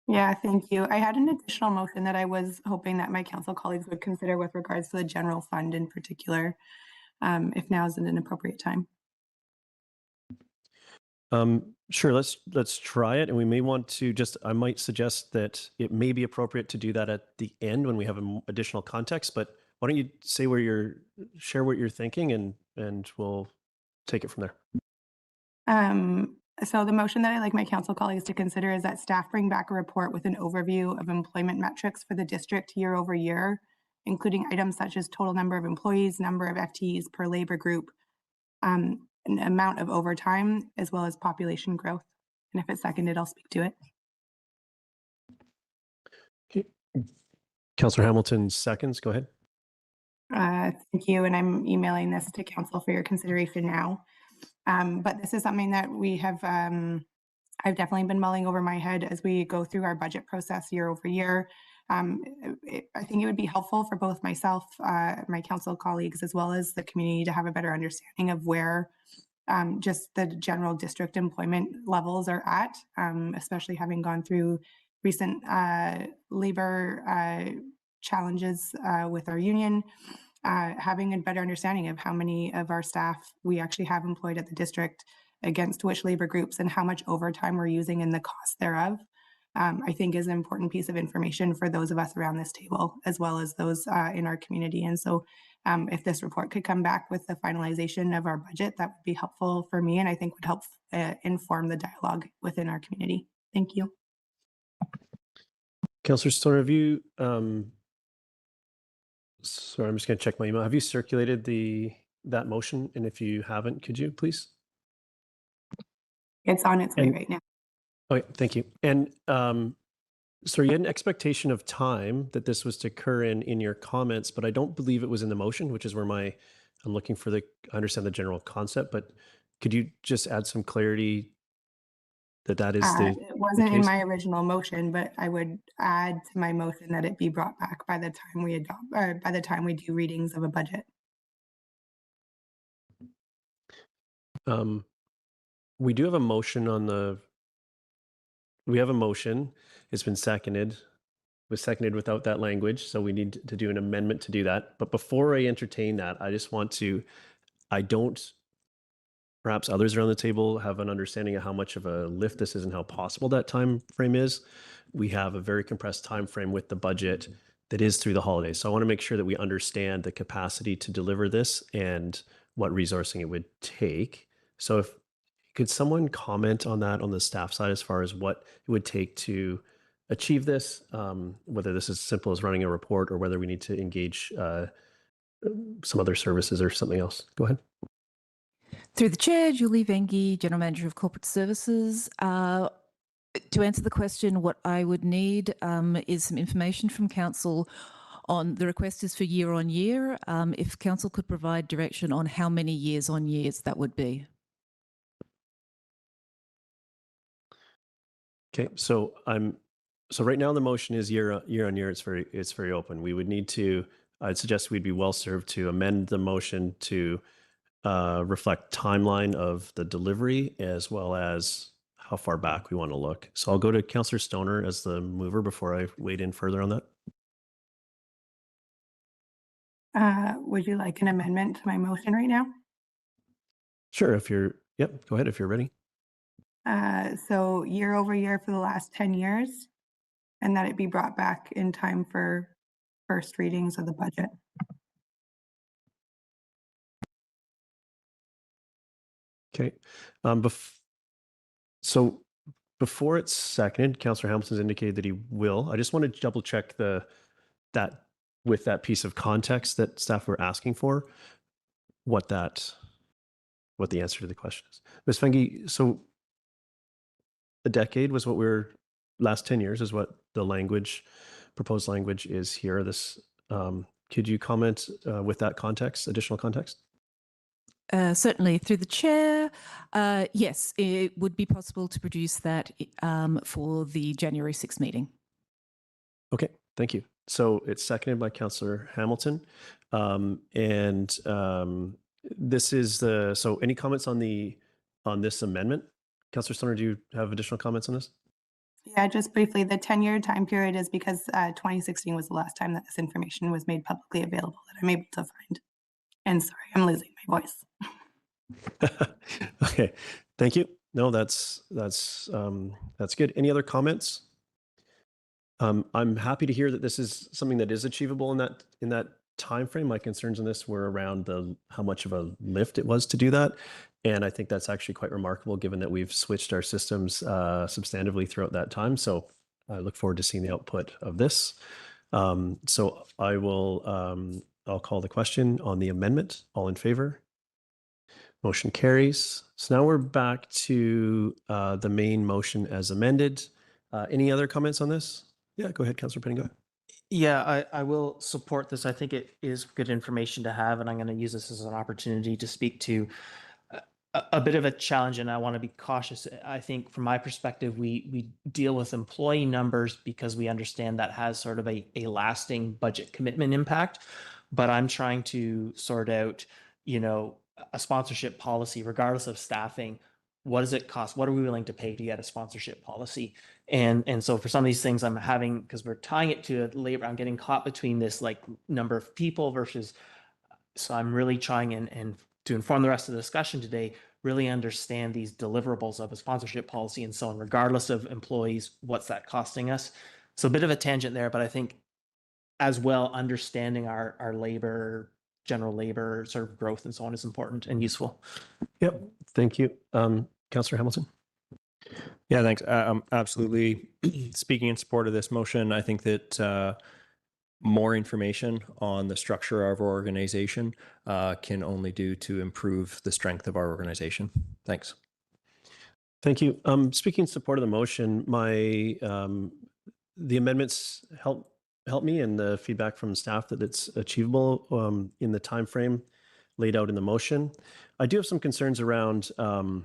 Yeah, thank you. I had an additional motion that I was hoping that my council colleagues would consider with regards to the general fund in particular, if now isn't an appropriate time. Sure, let's try it. And we may want to I might suggest that it may be appropriate to do that at the end when we have additional context, but why don't you say share what you're thinking, and we'll take it from there. So the motion that I'd like my council colleagues to consider is that staff bring back a report with an overview of employment metrics for the district year over year, including items such as total number of employees, number of FTEs per labor group, an amount of overtime as well as population growth. And if it's seconded, I'll speak to it. Okay. Councillor Hamilton seconds. Go ahead. Thank you. And I'm emailing this to council for your consideration now. But this is something that we have, I've definitely been mulling over my head as we go through our budget process year over year. I think it would be helpful for both myself, my council colleagues, as well as the community to have a better understanding of where just the general district employment levels are at, especially having gone through recent labor challenges with our union. Having a better understanding of how many of our staff we actually have employed at the district against which labor groups and how much overtime we're using and the cost thereof, I think is an important piece of information for those of us around this table, as well as those in our community. And so if this report could come back with the finalization of our budget, that would be helpful for me and I think would help inform the dialogue within our community. Thank you. Councillor Stoner, have you, sorry, I'm just going to check my email. Have you circulated that motion? And if you haven't, could you please? It's on its way right now. Okay, thank you. And so you had an expectation of time that this was to occur in your comments, but I don't believe it was in the motion, which is where I'm looking for I understand the general concept, but could you just add some clarity that is the it wasn't in case? my original motion, but I would add to my motion that it be brought back by the time we adopt, or by the time we do readings of a budget. We do have a motion we have a motion. It's been seconded. It was seconded without that language, so we need to do an amendment to do that. But before I entertain that, I just want to, perhaps others around the table have an understanding of how much of a lift this is and how possible that time frame is. We have a very compressed time frame with the budget that is through the holidays. So I want to make sure that we understand the capacity to deliver this and what resourcing it would take. So could someone comment on that on the staff side as far as what it would take to achieve this, whether this is as simple as running a report or whether we need to engage some other services or something else? Go ahead. Through the chair, Julie Vengi, General Manager of Corporate Services. To answer the question, what I would need is some information from council on the request is for year on year. If council could provide direction on how many years on years that would be. Okay, so right now the motion is year on year. It's very open. We would need to. I'd suggest we'd be well served to amend the motion to reflect timeline of the delivery as well as how far back we want to look. So I'll go to Councillor Stoner as the mover before I wade in further on that. Would you like an amendment to my motion right now? Sure, yep, go ahead if you're ready. So year over year for the last 10 years, and that it be brought back in time for first readings of the budget. Okay. So before it's seconded, Councillor Hamilton's indicated that he will. I just want to double check that with that piece of context that staff were asking for, what the answer to the question is. Ms. Fengi, so a decade was what last 10 years is what the proposed language is here. This, could you comment with that context, additional context? Certainly, through the chair, yes, it would be possible to produce that for the January 6th meeting. Okay, thank you. So it's seconded by Councillor Hamilton. This is so any comments on this amendment? Councillor Stoner, do you have additional comments on this? Yeah, just briefly, the 10-year time period is because 2016 was the last time that this information was made publicly available that I'm able to find. And sorry, I'm losing my voice. Okay, thank you. No, that's good. Any other comments? I'm happy to hear that this is something that is achievable in that time frame. My concerns on this were around how much of a lift it was to do that, and I think that's actually quite remarkable given that we've switched our systems substantively throughout that time. So I look forward to seeing the output of this. So I will. I'll call the question on the amendment. All in favor? Motion carries. So now we're back to the main motion as amended. Any other comments on this? Yeah, go ahead, Councillor Penning. Go ahead. Yeah, I will support this. I think it is good information to have, and I'm going to use this as an opportunity to speak to a bit of a challenge, and I want to be cautious. I think from my perspective, we deal with employee numbers because we understand that has sort of a lasting budget commitment impact. But I'm trying to sort out, a sponsorship policy, regardless of staffing. What does it cost? What are we willing to pay to get a sponsorship policy? And so for some of these things I'm having, because we're tying it to labor, I'm getting caught between this like number of people versus, so I'm really trying and to inform the rest of the discussion today, really understand these deliverables of a sponsorship policy and so on, regardless of employees, what's that costing us? So a bit of a tangent there, but I think as well, understanding our labor, general labor sort of growth and so on is important and useful. Yep. Thank you. Councillor Hamilton. Yeah, thanks. Absolutely. Speaking in support of this motion, I think that more information on the structure of our organization can only do to improve the strength of our organization. Thanks. Thank you. Speaking in support of the motion, the amendments help me, and the feedback from staff that it's achievable in the time frame laid out in the motion. I do have some concerns around, and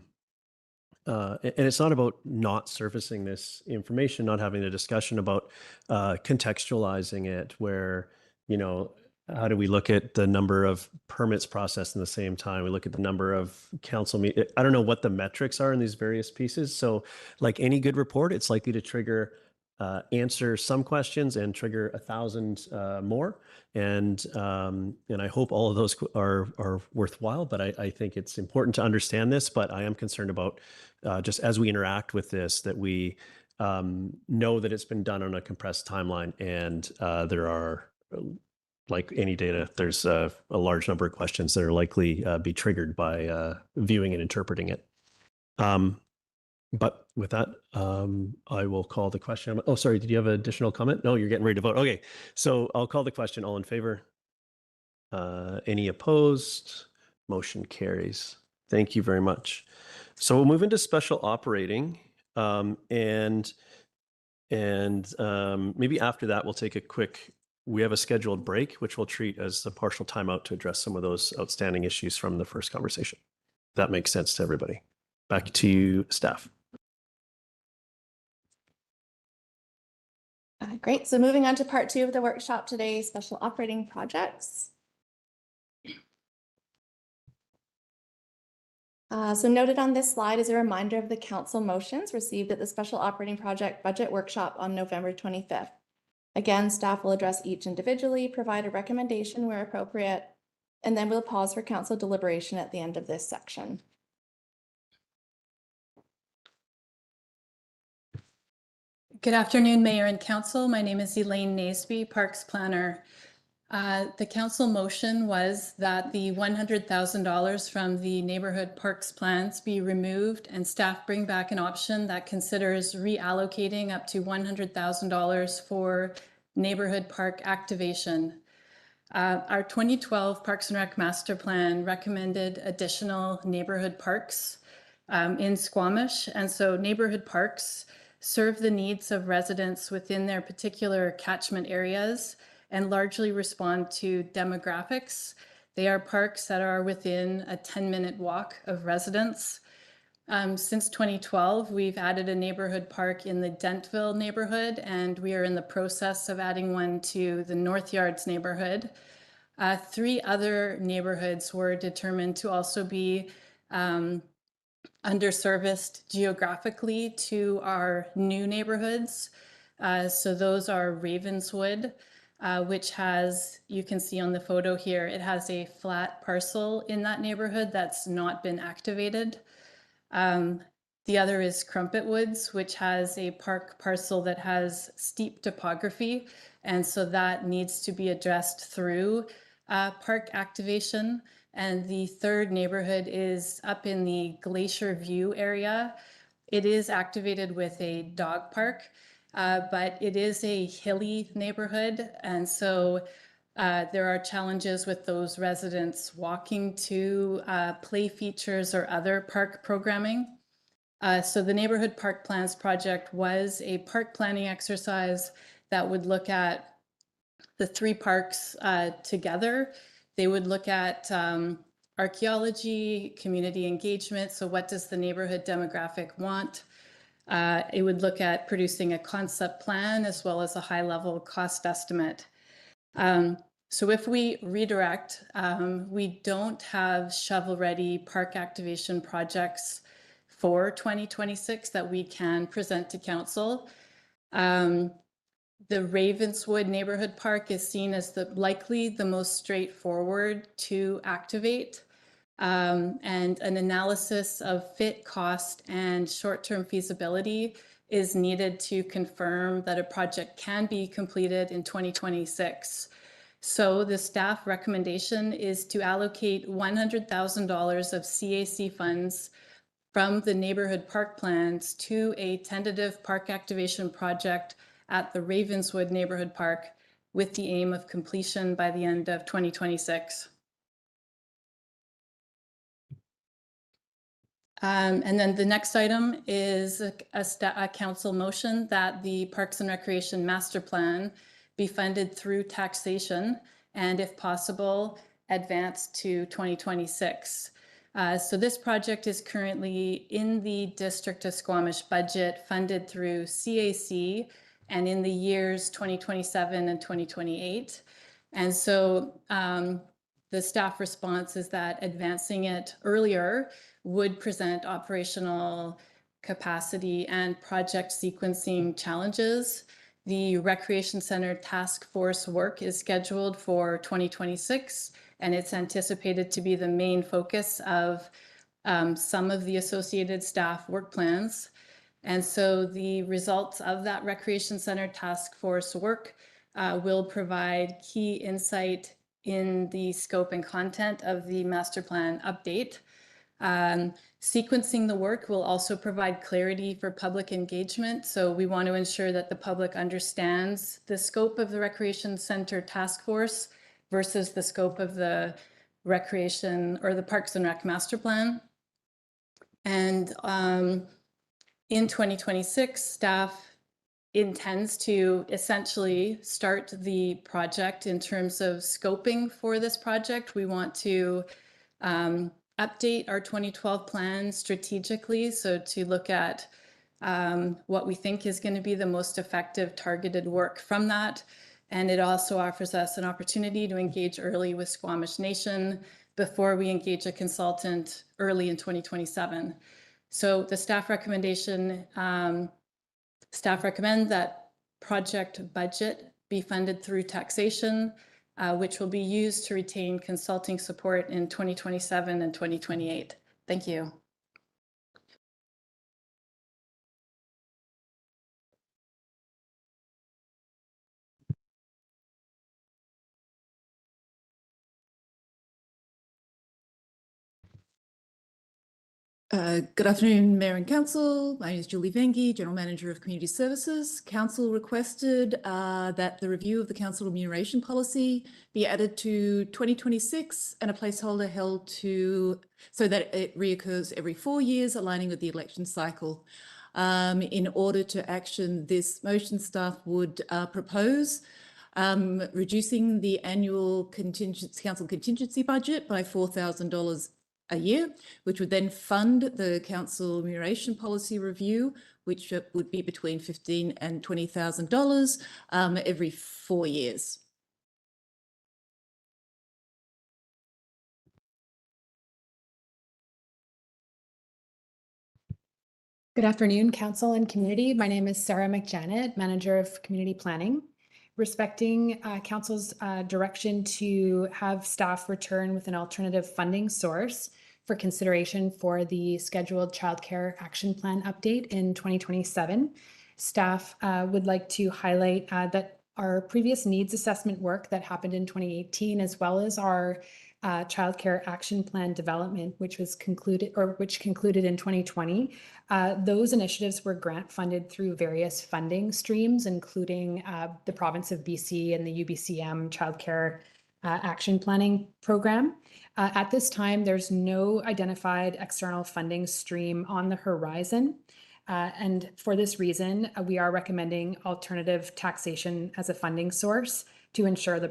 it's not about not surfacing this information, not having a discussion about contextualizing it, where, how do we look at the number of permits processed in the same time? We look at the number of council meetings. I don't know what the metrics are in these various pieces. So like any good report, it's likely to answer some questions and trigger 1,000 more. And I hope all of those are worthwhile, but I think it's important to understand this, but I am concerned about just as we interact with this, that we know that it's been done on a compressed timeline, and there are, like any data, there's a large number of questions that are likely be triggered by viewing and interpreting it. But with that, I will call the question. Oh, sorry, did you have an additional comment? No, you're getting ready to vote. Okay, so I'll call the question. All in favor? Any opposed? Motion carries. Thank you very much. So we'll move into special operating, and maybe after that we'll take a quick. We have a scheduled break, which we'll treat as a partial timeout to address some of those outstanding issues from the first conversation. That makes sense to everybody. Back to you, staff. Great. So moving on to part 2 of the workshop today, special operating projects. So noted on this slide is a reminder of the council motions received at the special operating project budget workshop on November 25th. Again, staff will address each individually, provide a recommendation where appropriate, and then we'll pause for council deliberation at the end of this section. Good afternoon, Mayor and Council. My name is Elaine Naseby, Parks Planner. The council motion was that the $100,000 from the neighborhood parks plans be removed, and staff bring back an option that considers reallocating up to $100,000 for neighborhood park activation. Our 2012 Parks and Rec Master Plan recommended additional neighborhood parks in Squamish, and so neighborhood parks serve the needs of residents within their particular catchment areas and largely respond to demographics. They are parks that are within a 10-minute walk of residents. Since 2012, we've added a neighborhood park in the Dentville neighborhood, and we are in the process of adding one to the North Yards neighborhood. 3 other neighborhoods were determined to also be underserviced geographically to our new neighborhoods. So those are Ravenswood, which has, you can see on the photo here, it has a flat parcel in that neighborhood that's not been activated. The other is Crumpet Woods, which has a park parcel that has steep topography, and so that needs to be addressed through park activation. And the third neighborhood is up in the Glacier View area. It is activated with a dog park, but it is a hilly neighborhood, and so There are challenges with those residents walking to play features or other park programming. So the Neighborhood Park Plans project was a park planning exercise that would look at the three parks together. They would look at archaeology, community engagement. So what does the neighborhood demographic want? It would look at producing a concept plan as well as a high-level cost estimate. So if we redirect, we don't have shovel-ready park activation projects for 2026 that we can present to council. The Ravenswood Neighborhood Park is seen as likely the most straightforward to activate. And an analysis of fit, cost, and short-term feasibility is needed to confirm that a project can be completed in 2026. So the staff recommendation is to allocate $100,000 of CAC funds from the neighborhood park plans to a tentative park activation project at the Ravenswood Neighborhood Park with the aim of completion by the end of 2026. And then the next item is a council motion that the Parks and Recreation Master Plan be funded through taxation and, if possible, advance to 2026. So this project is currently in the District of Squamish budget, funded through CAC, and in the years 2027 and 2028. And so the staff response is that advancing it earlier would present operational capacity and project sequencing challenges. The Recreation Center Task Force work is scheduled for 2026, and it's anticipated to be the main focus of some of the associated staff work plans. And so the results of that Recreation Center Task Force work will provide key insight in the scope and content of the master plan update. Sequencing the work will also provide clarity for public engagement. So we want to ensure that the public understands the scope of the Recreation Center Task Force versus the scope of the Recreation or the Parks and Rec Master Plan. And in 2026, staff intends to essentially start the project in terms of scoping for this project. We want to update our 2012 plan strategically, so to look at what we think is going to be the most effective targeted work from that. And it also offers us an opportunity to engage early with Squamish Nation before we engage a consultant early in 2027. So the staff recommendation, staff recommend that project budget be funded through taxation, which will be used to retain consulting support in 2027 and 2028. Thank you. Good afternoon, Mayor and Council. My name is Julie Vengi, General Manager of Community Services. Council requested that the review of the council remuneration policy be added to 2026 and a placeholder held to so that it reoccurs every 4 years, aligning with the election cycle. In order to action this motion, staff would propose reducing the annual council contingency budget by $4,000 a year, which would then fund the council remuneration policy review, which would be between $15,000 and $20,000 every 4 years. Good afternoon, council and community. My name is Sarah McJanet, Manager of Community Planning. Respecting council's direction to have staff return with an alternative funding source for consideration for the scheduled childcare action plan update in 2027. Staff would like to highlight that our previous needs assessment work that happened in 2018, as well as our childcare action plan development, which concluded in 2020. Those initiatives were grant funded through various funding streams, including the province of BC and the UBCM childcare action planning program. At this time, there's no identified external funding stream on the horizon. And for this reason, we are recommending alternative taxation as a funding source to ensure the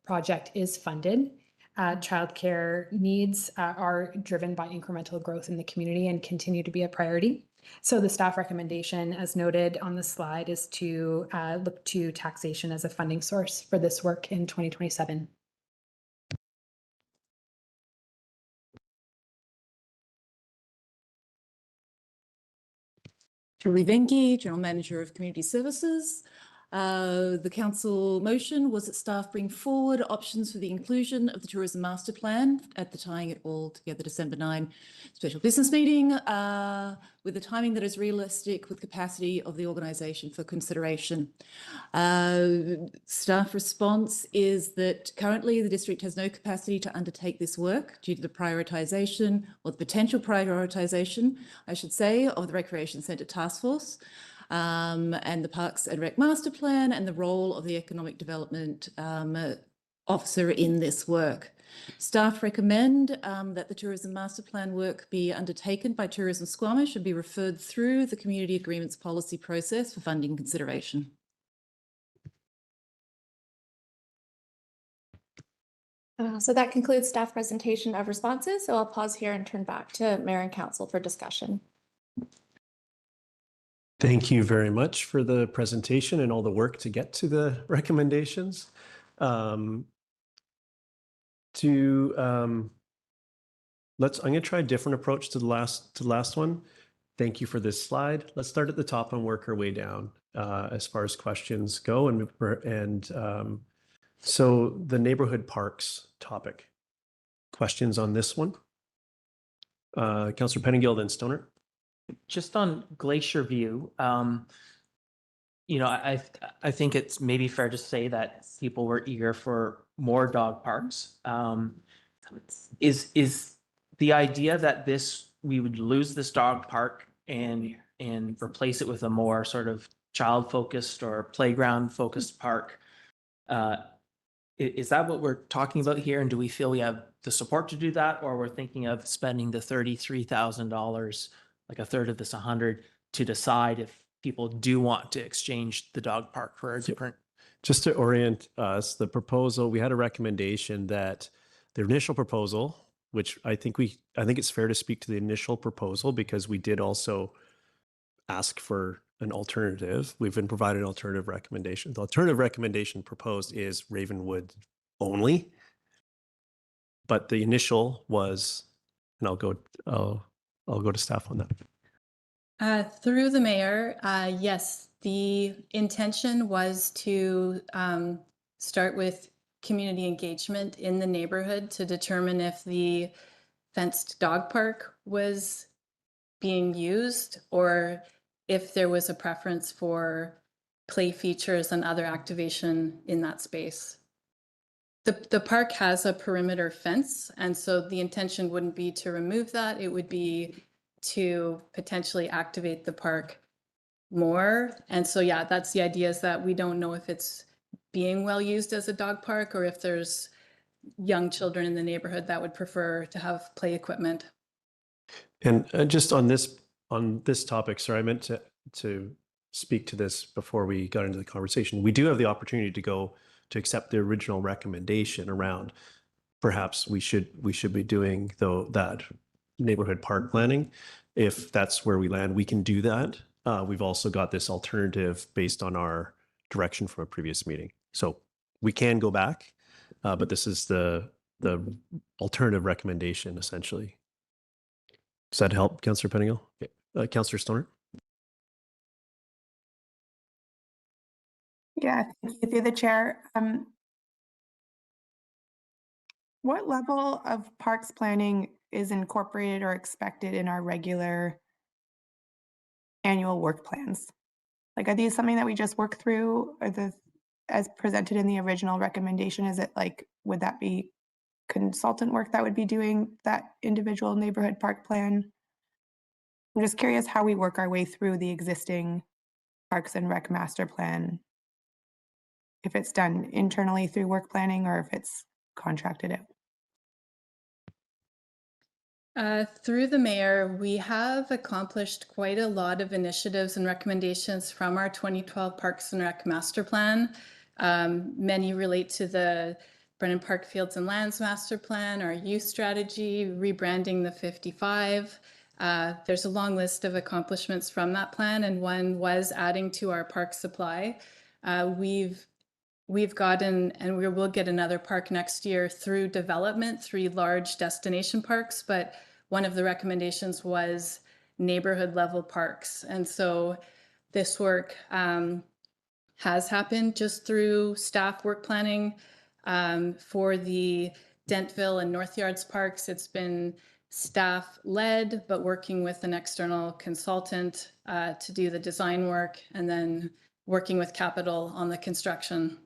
project is funded. Childcare needs are driven by incremental growth in the community and continue to be a priority. So the staff recommendation, as noted on the slide, is to look to taxation as a funding source for this work in 2027. Julie Venke, General Manager of Community Services. The council motion was that staff bring forward options for the inclusion of the Tourism Master Plan at the Tying It All Together December 9 special business meeting with a timing that is realistic with capacity of the organisation for consideration. Staff response is that currently the district has no capacity to undertake this work due to the prioritisation or the potential prioritisation, I should say, of the Recreation Centre Task Force. And the Parks and Rec Master Plan and the role of the Economic Development Officer in this work. Staff recommend that the Tourism Master Plan work be undertaken by Tourism Squamish and be referred through the Community Agreements Policy process for funding consideration. So that concludes staff presentation of responses. So I'll pause here and turn back to Mayor and Council for discussion. Thank you very much for the presentation and all the work to get to the recommendations. I'm going to try a different approach to the last one. Thank you for this slide. Let's start at the top and work our way down as far as questions go. So the neighborhood parks topic. Questions on this one? Councillor Pettingill, then Stoner. Just on Glacier View, you know, I think it's maybe fair to say that people were eager for more dog parks. Is the idea that we would lose this dog park and replace it with a more sort of child-focused or playground-focused park? Is that what we're talking about here? And do we feel we have the support to do that, or we're thinking of spending the $33,000? Like a third of this 100 to decide if people do want to exchange the dog park for a different. Just to orient us, the proposal, we had a recommendation that the initial proposal, which I think it's fair to speak to the initial proposal because we did also ask for an alternative. We've been provided an alternative recommendation. The alternative recommendation proposed is Ravenwood only, but the initial was, and I'll go to staff on that. Through the mayor, yes, the intention was to start with community engagement in the neighborhood to determine if the fenced dog park was being used or if there was a preference for play features and other activation in that space. The park has a perimeter fence, and so the intention wouldn't be to remove that. It would be to potentially activate the park more. And so, yeah, that's the idea, is that we don't know if it's being well used as a dog park or if there's young children in the neighborhood that would prefer to have play equipment. And just on this topic, sorry, I meant to speak to this before we got into the conversation. We do have the opportunity to accept the original recommendation around perhaps we should be doing that neighborhood park planning. If that's where we land, we can do that. We've also got this alternative based on our direction from a previous meeting. So we can go back, but this is the alternative recommendation essentially. Does that help, Councillor Pettingill? Okay. Councillor Stoner? Yeah, thank you through the chair. What level of parks planning is incorporated or expected in our regular annual work plans? Like, are these something that we just work through, or as presented in the original recommendation? Is it like, would that be consultant work that would be doing that individual neighborhood park plan. I'm just curious how we work our way through the existing Parks and Rec master plan. If it's done internally through work planning or if it's contracted out. Through the mayor, we have accomplished quite a lot of initiatives and recommendations from our 2012 Parks and Rec Master Plan. Many relate to the Brennan Park Fields and Lands Master Plan, our youth strategy, rebranding the 55. There's a long list of accomplishments from that plan, and one was adding to our park supply. We've gotten, and we will get another park next year through development, 3 large destination parks, but one of the recommendations was neighborhood level parks. And so this work has happened just through staff work planning. For the Dentville and North Yards parks, it's been staff led, but working with an external consultant to do the design work and then working with capital on the construction.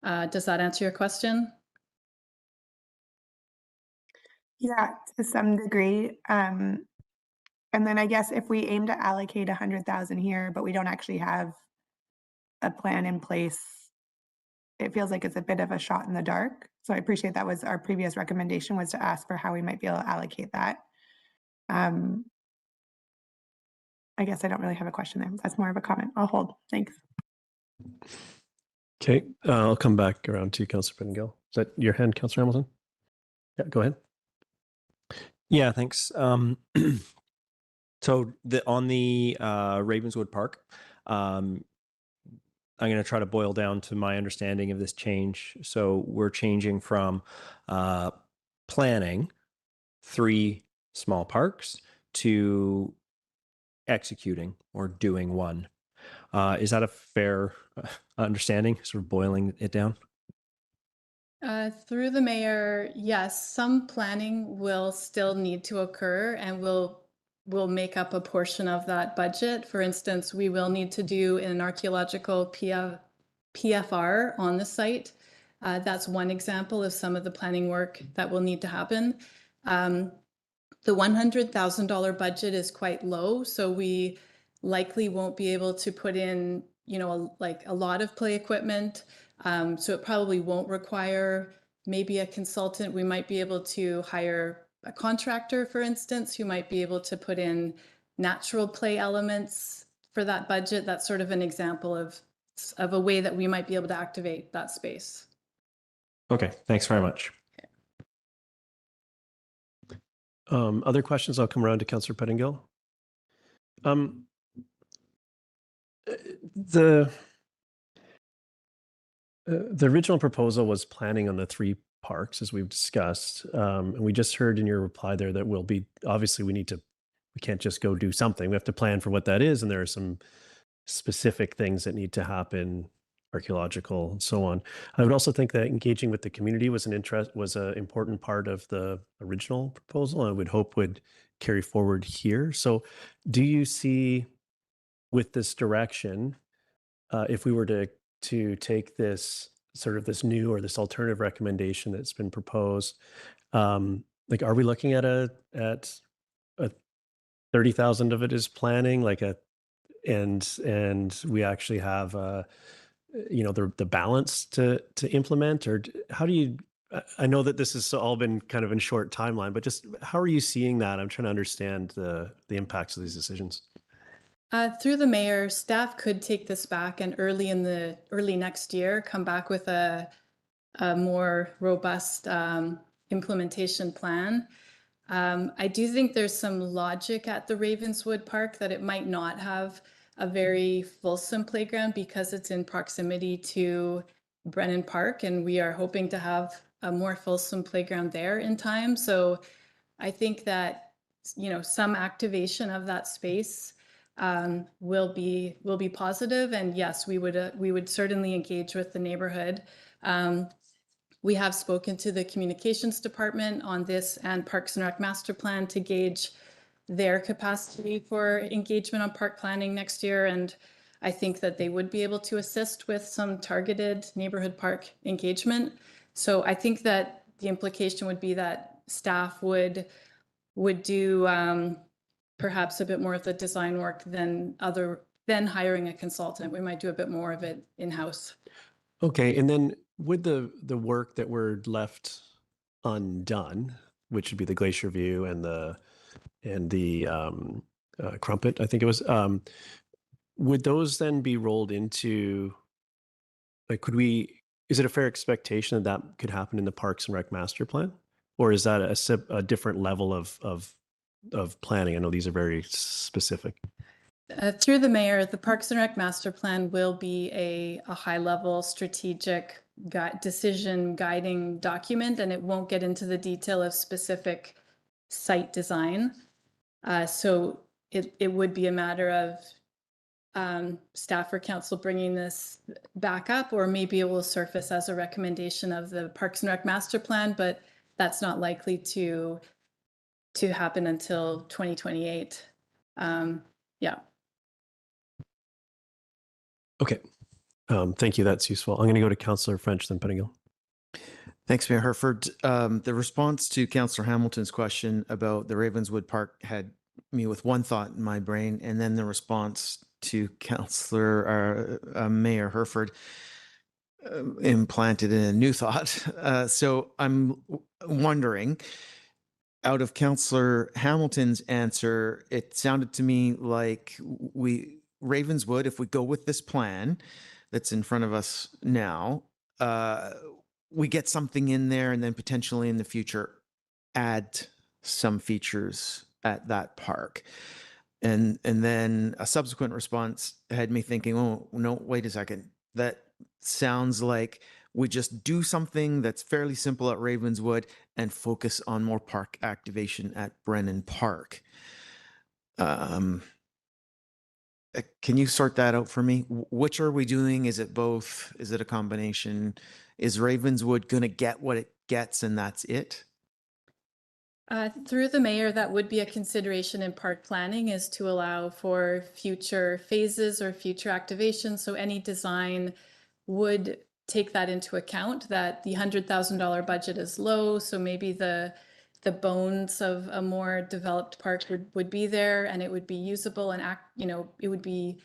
Does that answer your question? Yeah, to some degree. And then I guess if we aim to allocate 100,000 here, but we don't actually have a plan in place, it feels like it's a bit of a shot in the dark. So I appreciate that was our previous recommendation, was to ask for how we might be able to allocate that. I guess I don't really have a question there. That's more of a comment. I'll hold. Thanks. Okay, I'll come back around to Councillor Pettingill. Is that your hand, Councillor Hamilton? Yeah, go ahead. Yeah, thanks. So on the Ravenswood Park, I'm going to try to boil down to my understanding of this change. So we're changing from planning 3 small parks to executing or doing 1. Is that a fair understanding, sort of boiling it down? Through the mayor, yes, some planning will still need to occur and will make up a portion of that budget. For instance, we will need to do an archaeological PFR on the site. That's one example of some of the planning work that will need to happen. The $100,000 budget is quite low, so we likely won't be able to put in, like a lot of play equipment. So it probably won't require maybe a consultant. We might be able to hire a contractor, for instance, who might be able to put in natural play elements for that budget. That's sort of an example of a way that we might be able to activate that space. Okay, thanks very much. Other questions? I'll come around to Councillor Pettingill. The original proposal was planning on the 3 parks, as we've discussed. And we just heard in your reply there that obviously we can't just go do something. We have to plan for what that is. And there are some specific things that need to happen, archaeological and so on. I would also think that engaging with the community was an important part of the original proposal, and I would hope would carry forward here. So do you see with this direction, if we were to take this sort of this new or this alternative recommendation that's been proposed, like, are we looking at a 30,000 of it is planning, and we actually have the balance to implement, or how do you? I know that this has all been kind of in short timeline, but just how are you seeing that? I'm trying to understand the impacts of these decisions. Through the mayor, staff could take this back and early next year come back with a more robust implementation plan. I do think there's some logic at the Ravenswood Park that it might not have a very fulsome playground because it's in proximity to Brennan Park, and we are hoping to have a more fulsome playground there in time. So I think that, some activation of that space will be positive. And yes, we would certainly engage with the neighborhood. We have spoken to the communications department on this and Parks and Rec Master Plan to gauge their capacity for engagement on park planning next year. And I think that they would be able to assist with some targeted neighborhood park engagement. So I think that the implication would be that staff would do perhaps a bit more of the design work than hiring a consultant. We might do a bit more of it in-house. Okay, and then with the work that were left undone, which would be the glacier view and the crumpet, I think it was, would those then be rolled into, like, is it a fair expectation that that could happen in the Parks and Rec master plan? Or is that a different level of planning? I know these are very specific. Through the mayor, the Parks and Rec master plan will be a high-level strategic decision guiding document, and it won't get into the detail of specific site design. So it would be a matter of staff or council bringing this back up, or maybe it will surface as a recommendation of the Parks and Rec master plan, but that's not likely to happen until 2028. Yeah. Okay. Thank you. That's useful. I'm going to go to Councillor French, then Pettingill. Thanks, Mayor Herford. The response to Councillor Hamilton's question about the Ravenswood Park had me with one thought in my brain, and then the response to Councillor Mayor Herford implanted in a new thought. So I'm wondering, out of Councillor Hamilton's answer, it sounded to me like Ravenswood, if we go with this plan that's in front of us now, we get something in there and then potentially in the future add some features at that park. And then a subsequent response had me thinking, oh, no, wait a second. That sounds like we just do something that's fairly simple at Ravenswood and focus on more park activation at Brennan Park. Can you sort that out for me? Which are we doing? Is it both? Is it a combination? Is Ravenswood going to get what it gets and that's it? Through the mayor, that would be a consideration in park planning, is to allow for future phases or future activations. So any design would take that into account, that the $100,000 budget is low. So maybe the bones of a more developed park would be there, and it would be usable and it would be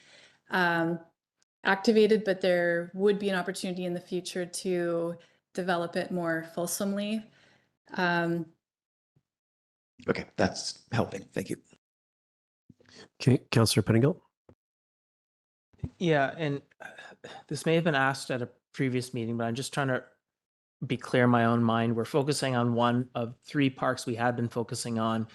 activated, but there would be an opportunity in the future to develop it more fulsomely. Okay, that's helping. Thank you. Okay, Councillor Pettingill. Yeah, and this may have been asked at a previous meeting, but I'm just trying to be clear in my own mind. We're focusing on one of three parks we had been focusing on.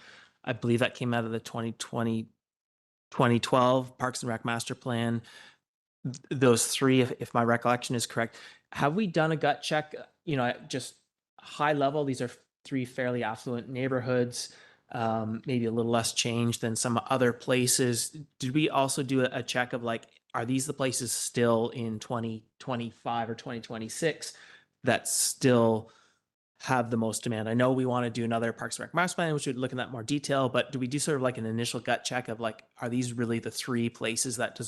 I believe that came out of the 2012 Parks and Rec Master Plan. Those three, if my recollection is correct, have we done a gut check? Just high level, these are three fairly affluent neighborhoods, maybe a little less change than some other places. Did we also do a check of, like, are these the places still in 2025 or 2026 that still have the most demand? I know we want to do another Parks and Rec Master Plan, which would look in that more detail, but do we do sort of like an initial gut check of, like, are these really the three places that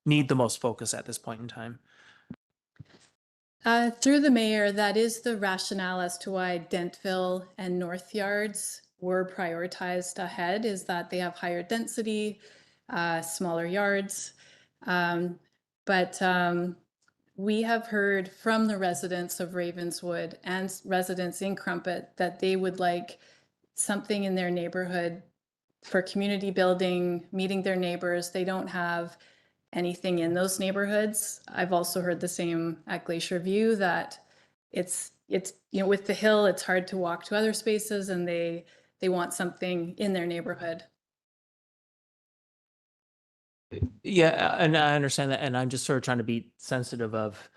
need the most focus at this point in time? Through the mayor, that is the rationale as to why Dentville and North Yards were prioritized ahead, is that they have higher density, smaller yards. But we have heard from the residents of Ravenswood and residents in Crumpet that they would like something in their neighborhood for community building, meeting their neighbors. They don't have anything in those neighborhoods. I've also heard the same at Glacier View, that it's with the hill, it's hard to walk to other spaces, and they want something in their neighborhood. Yeah, and I understand that, and I'm just sort of trying to be sensitive of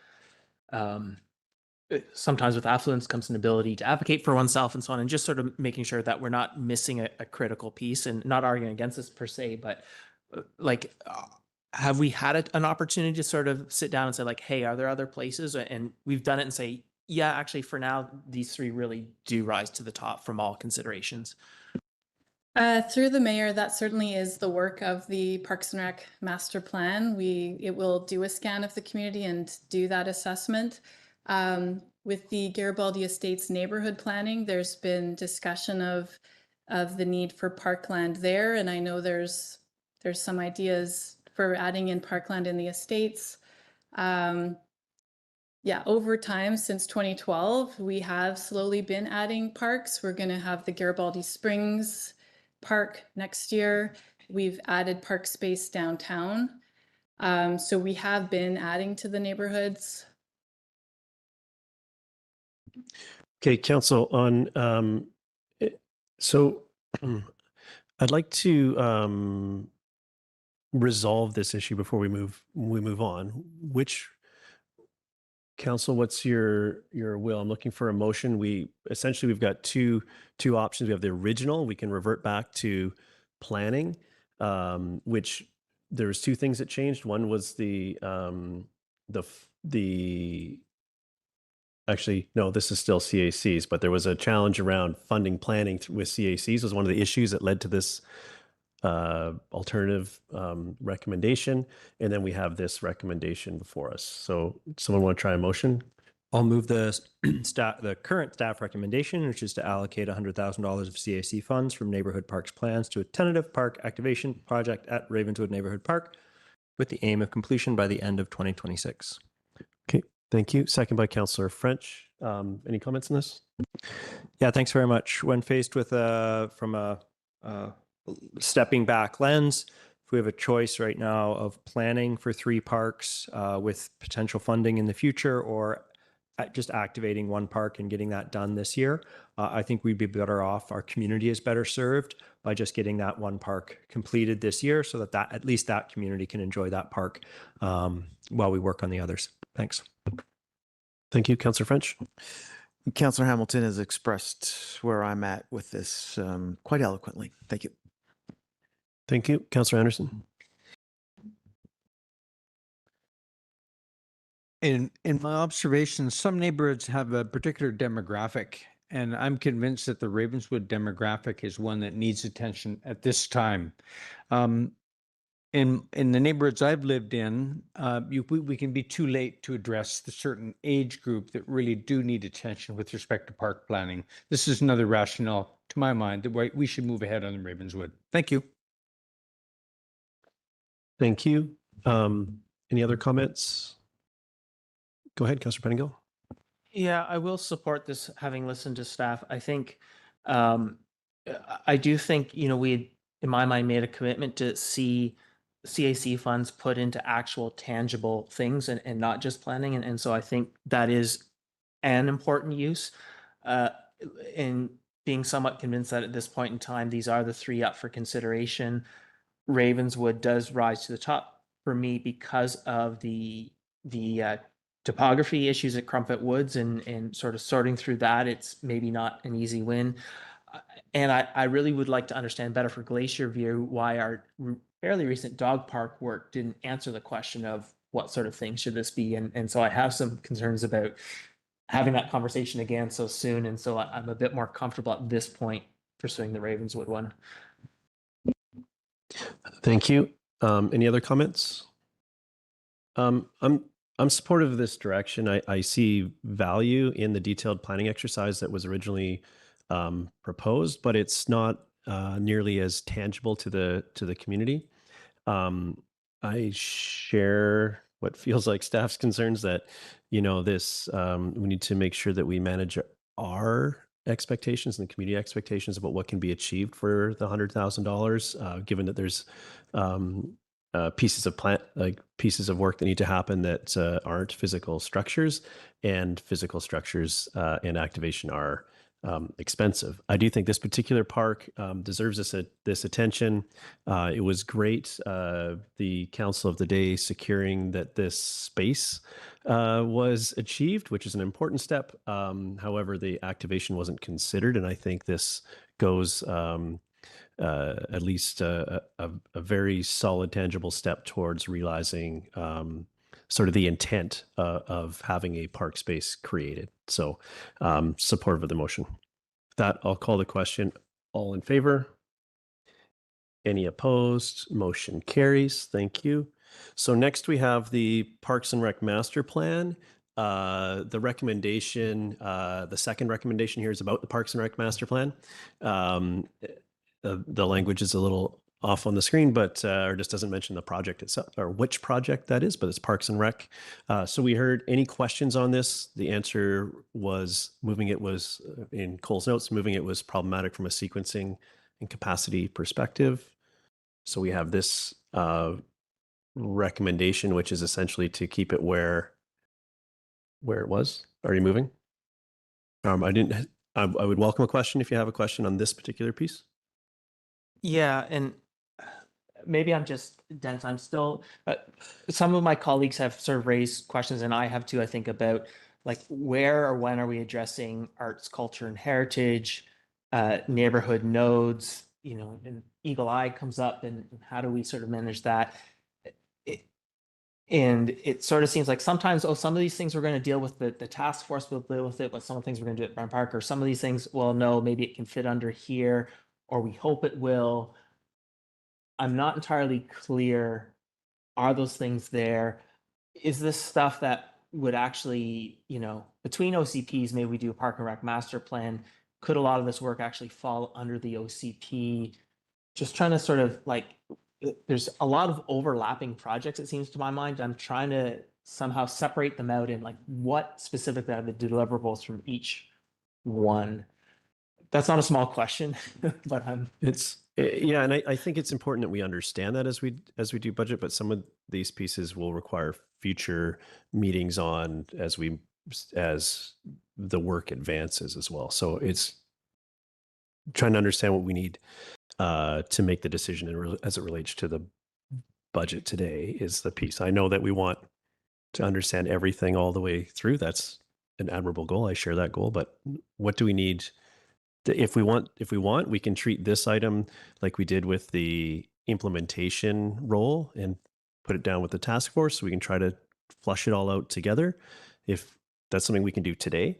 sometimes with affluence comes an ability to advocate for oneself and so on, and just sort of making sure that we're not missing a critical piece, and not arguing against this per se, but have we had an opportunity to sort of sit down and say, like, hey, are there other places? And we've done it and say, yeah, actually, for now, these three really do rise to the top from all considerations. Through the mayor, that certainly is the work of the Parks and Rec Master Plan. It will do a scan of the community and do that assessment. with the Garibaldi Estates neighborhood planning, there's been discussion of the need for parkland there. And I know there's some ideas for adding in parkland in the estates. Yeah, over time since 2012, we have slowly been adding parks. We're going to have the Garibaldi Springs Park next year. We've added park space downtown. So we have been adding to the neighborhoods. Okay, Council, on so I'd like to resolve this issue before we move on. Which Council, what's your will? I'm looking for a motion. We've got two options. We have the original. We can revert back to planning, which there's two things that changed. One was actually, no, this is still CACs, but there was a challenge around funding planning with CACs was one of the issues that led to this alternative recommendation. And then we have this recommendation before us. So someone want to try a motion? I'll move the the current staff recommendation, which is to allocate $100,000 of CAC funds from neighborhood parks plans to a tentative park activation project at Ravenswood Neighborhood Park with the aim of completion by the end of 2026. Okay, thank you. Second by Councillor French. Any comments on this? Yeah, thanks very much. When faced with from a stepping back lens, if we have a choice right now of planning for 3 parks with potential funding in the future, or just activating one park and getting that done this year, I think we'd be better off. Our community is better served by just getting that one park completed this year, so that at least that community can enjoy that park while we work on the others. Thanks. Thank you, Councillor French. Councillor Hamilton has expressed where I'm at with this quite eloquently. Thank you. Thank you, Councillor Anderson. In my observations, some neighborhoods have a particular demographic, and I'm convinced that the Ravenswood demographic is one that needs attention at this time. In the neighborhoods I've lived in, we can be too late to address the certain age group that really do need attention with respect to park planning. This is another rationale, to my mind, that we should move ahead on the Ravenswood. Thank you. Thank you. Any other comments? Go ahead, Councillor Pettingill. Yeah, I will support this, having listened to staff. I think, I do think, we, in my mind, made a commitment to see CAC funds put into actual tangible things and not just planning. And so I think that is an important use. In being somewhat convinced that at this point in time, these are the 3 up for consideration. Ravenswood does rise to the top for me because of the topography issues at Crumpet Woods and sort of sorting through that. It's maybe not an easy win. And I really would like to understand better for Glacier View why our fairly recent dog park work didn't answer the question of what sort of thing should this be. And so I have some concerns about having that conversation again so soon. And so I'm a bit more comfortable at this point pursuing the Ravenswood one. Thank you. Any other comments? I'm supportive of this direction. I see value in the detailed planning exercise that was originally proposed, but it's not nearly as tangible to the community. I share what feels like staff's concerns that this we need to make sure that we manage our expectations and the community expectations about what can be achieved for the $100,000, given that there's pieces of work that need to happen that aren't physical structures, and physical structures and activation are expensive. I do think this particular park deserves this attention. It was great, the council of the day securing that this space was achieved, which is an important step. However, the activation wasn't considered, and I think this goes at least a very solid, tangible step towards realizing sort of the intent of having a park space created. So supportive of the motion. With that, I'll call the question. All in favor? Any opposed? Motion carries. Thank you. So next we have the Parks and Rec Master Plan. The recommendation, the second recommendation here is about the Parks and Rec Master Plan. The language is a little off on the screen, but or just doesn't mention the project itself or which project that is, but it's Parks and Rec. So we heard any questions on this. The answer was moving it was in Cole's notes, moving it was problematic from a sequencing and capacity perspective. So we have this recommendation, which is essentially to keep it where it was. Are you moving? I would welcome a question if you have a question on this particular piece. Yeah, and maybe I'm just dense. I'm still, some of my colleagues have sort of raised questions, and I have too, I think, about like where or when are we addressing arts, culture, and heritage, neighborhood nodes, you know, and Eagle Eye comes up, and how do we sort of manage that? And it sort of seems like sometimes, oh, some of these things we're going to deal with, the task force will deal with it, but some of the things we're going to do at Brown Park, or some of these things, well, no, maybe it can fit under here, or we hope it will. I'm not entirely clear. Are those things there? Is this stuff that would actually, you know, between OCPs, maybe we do a Park and Rec master plan. Could a lot of this work actually fall under the OCP? Just trying to sort of like, there's a lot of overlapping projects, it seems to my mind. I'm trying to somehow separate them out in like what specifically are the deliverables from each one. That's not a small question, but yeah, and I think it's important that we understand that as we do budget, but some of these pieces will require future meetings on as the work advances as well. So it's trying to understand what we need to make the decision as it relates to the budget today is the piece. I know that we want to understand everything all the way through. That's an admirable goal. I share that goal, but what do we need? If we want, we can treat this item like we did with the implementation role and put it down with the task force. So we can try to flush it all out together. If that's something we can do today,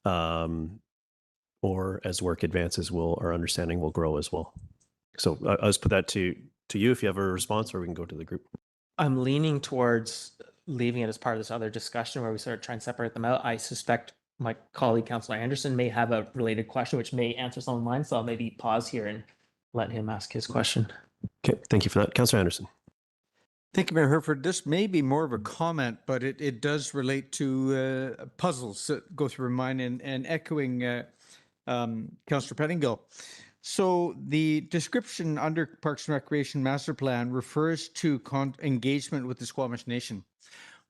or as work advances, our understanding will grow as well. So I'll just put that to you if you have a response, or we can go to the group. I'm leaning towards leaving it as part of this other discussion where we sort of try and separate them out. I suspect my colleague, Councillor Anderson, may have a related question, which may answer some of mine. So I'll maybe pause here and let him ask his question. Okay, thank you for that. Councillor Anderson. Thank you, Mayor Herford. This may be more of a comment, but it does relate to puzzles that go through my mind and echoing Councillor Pettingill. So the description under Parks and Recreation Master Plan refers to engagement with the Squamish Nation.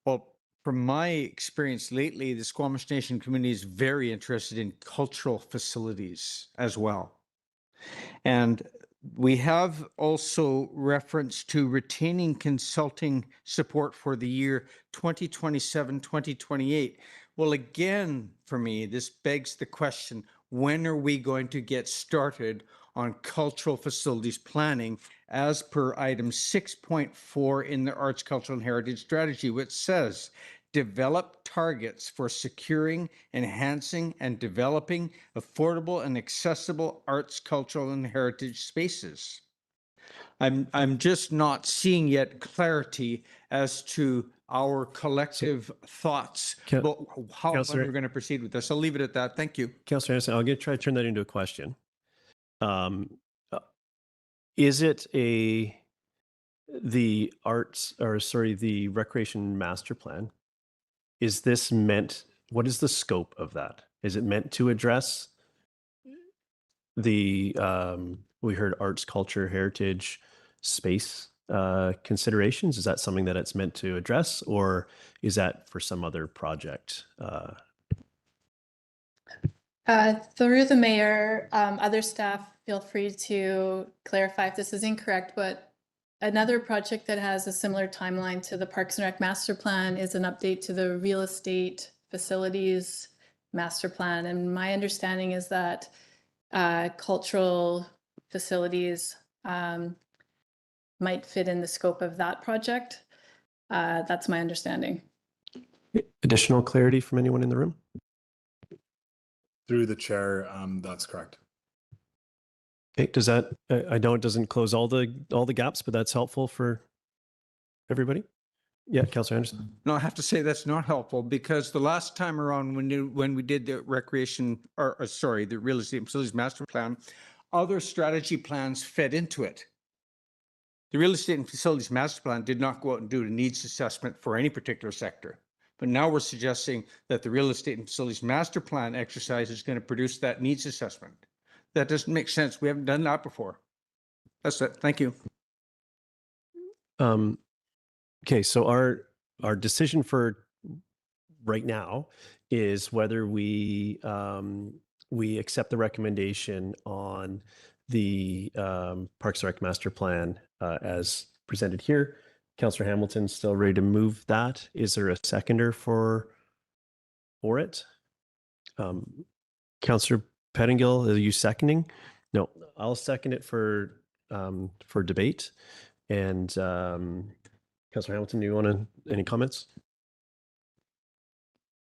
Well, from my experience lately, the Squamish Nation community is very interested in cultural facilities as well. And we have also reference to retaining consulting support for the year 2027, 2028. Well, again, for me, this begs the question, when are we going to get started on cultural facilities planning as per item 6.4 in the Arts, Cultural and Heritage Strategy, which says, develop targets for securing, enhancing, and developing affordable and accessible arts, cultural, and heritage spaces. I'm just not seeing yet clarity as to our collective thoughts about how we're going to proceed with this. I'll leave it at that. Thank you. Councillor Anderson, I'll try to turn that into a question. Is it the recreation master plan? Is this meant, what is the scope of that? Is it meant to address the, we heard arts, culture, heritage, space considerations? Is that something that it's meant to address, or is that for some other project? Through the mayor, other staff, feel free to clarify if this is incorrect, but another project that has a similar timeline to the Parks and Rec master plan is an update to the real estate facilities master plan. And my understanding is that cultural facilities might fit in the scope of that project. That's my understanding. Additional clarity from anyone in the room? Through the chair, that's correct. Okay, does that, I know it doesn't close all the gaps, but that's helpful for everybody? Yeah, Councillor Anderson. No, I have to say that's not helpful because the last time around when we did the the real estate and facilities master plan, other strategy plans fed into it. The real estate and facilities master plan did not go out and do a needs assessment for any particular sector. But now we're suggesting that the real estate and facilities master plan exercise is going to produce that needs assessment. That doesn't make sense. We haven't done that before. That's it. Thank you. Okay, so our decision for right now is whether we accept the recommendation on the Parks and Rec master plan as presented here. Councillor Hamilton still ready to move that. Is there a seconder for it? Councillor Pettingill, are you seconding? No, I'll second it for debate. And Councillor Hamilton, do you want any comments?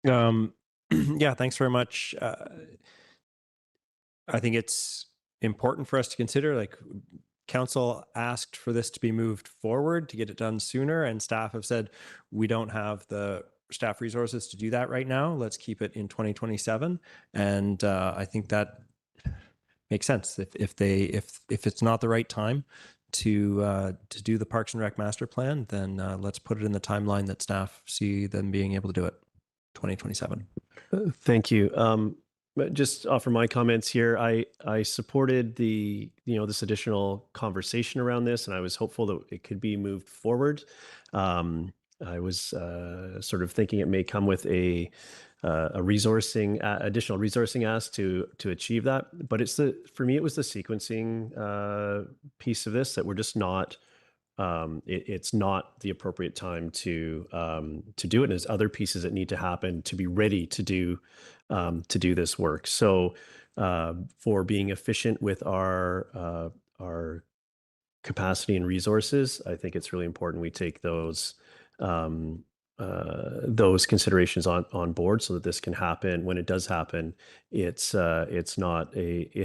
Yeah, thanks very much. I think it's important for us to consider, like, council asked for this to be moved forward to get it done sooner, and staff have said we don't have the staff resources to do that right now. Let's keep it in 2027. And I think that makes sense. If it's not the right time to do the Parks and Rec master plan, then let's put it in the timeline that staff see them being able to do it, 2027. Thank you. But just offer my comments here. I supported this additional conversation around this, and I was hopeful that it could be moved forward. I was sort of thinking it may come with a additional resourcing ask to achieve that. But for me, it was the sequencing piece of this that we're just not. It's not the appropriate time to do it. And there's other pieces that need to happen to be ready to do this work. So for being efficient with our capacity and resources, I think it's really important we take those considerations on board so that this can happen. When it does happen, it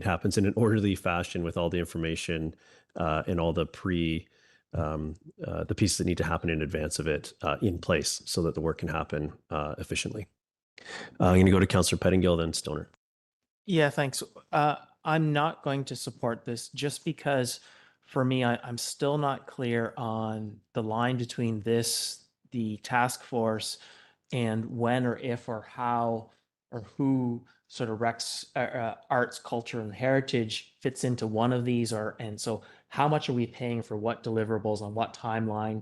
happens in an orderly fashion with all the information and all the the pieces that need to happen in advance of it in place so that the work can happen efficiently. I'm going to go to Councillor Pettingill, then Stoner. Yeah, thanks. I'm not going to support this just because for me, I'm still not clear on the line between this, the task force, and when or if or how or who sort of arts, culture, and heritage fits into one of these, and so how much are we paying for what deliverables on what timeline?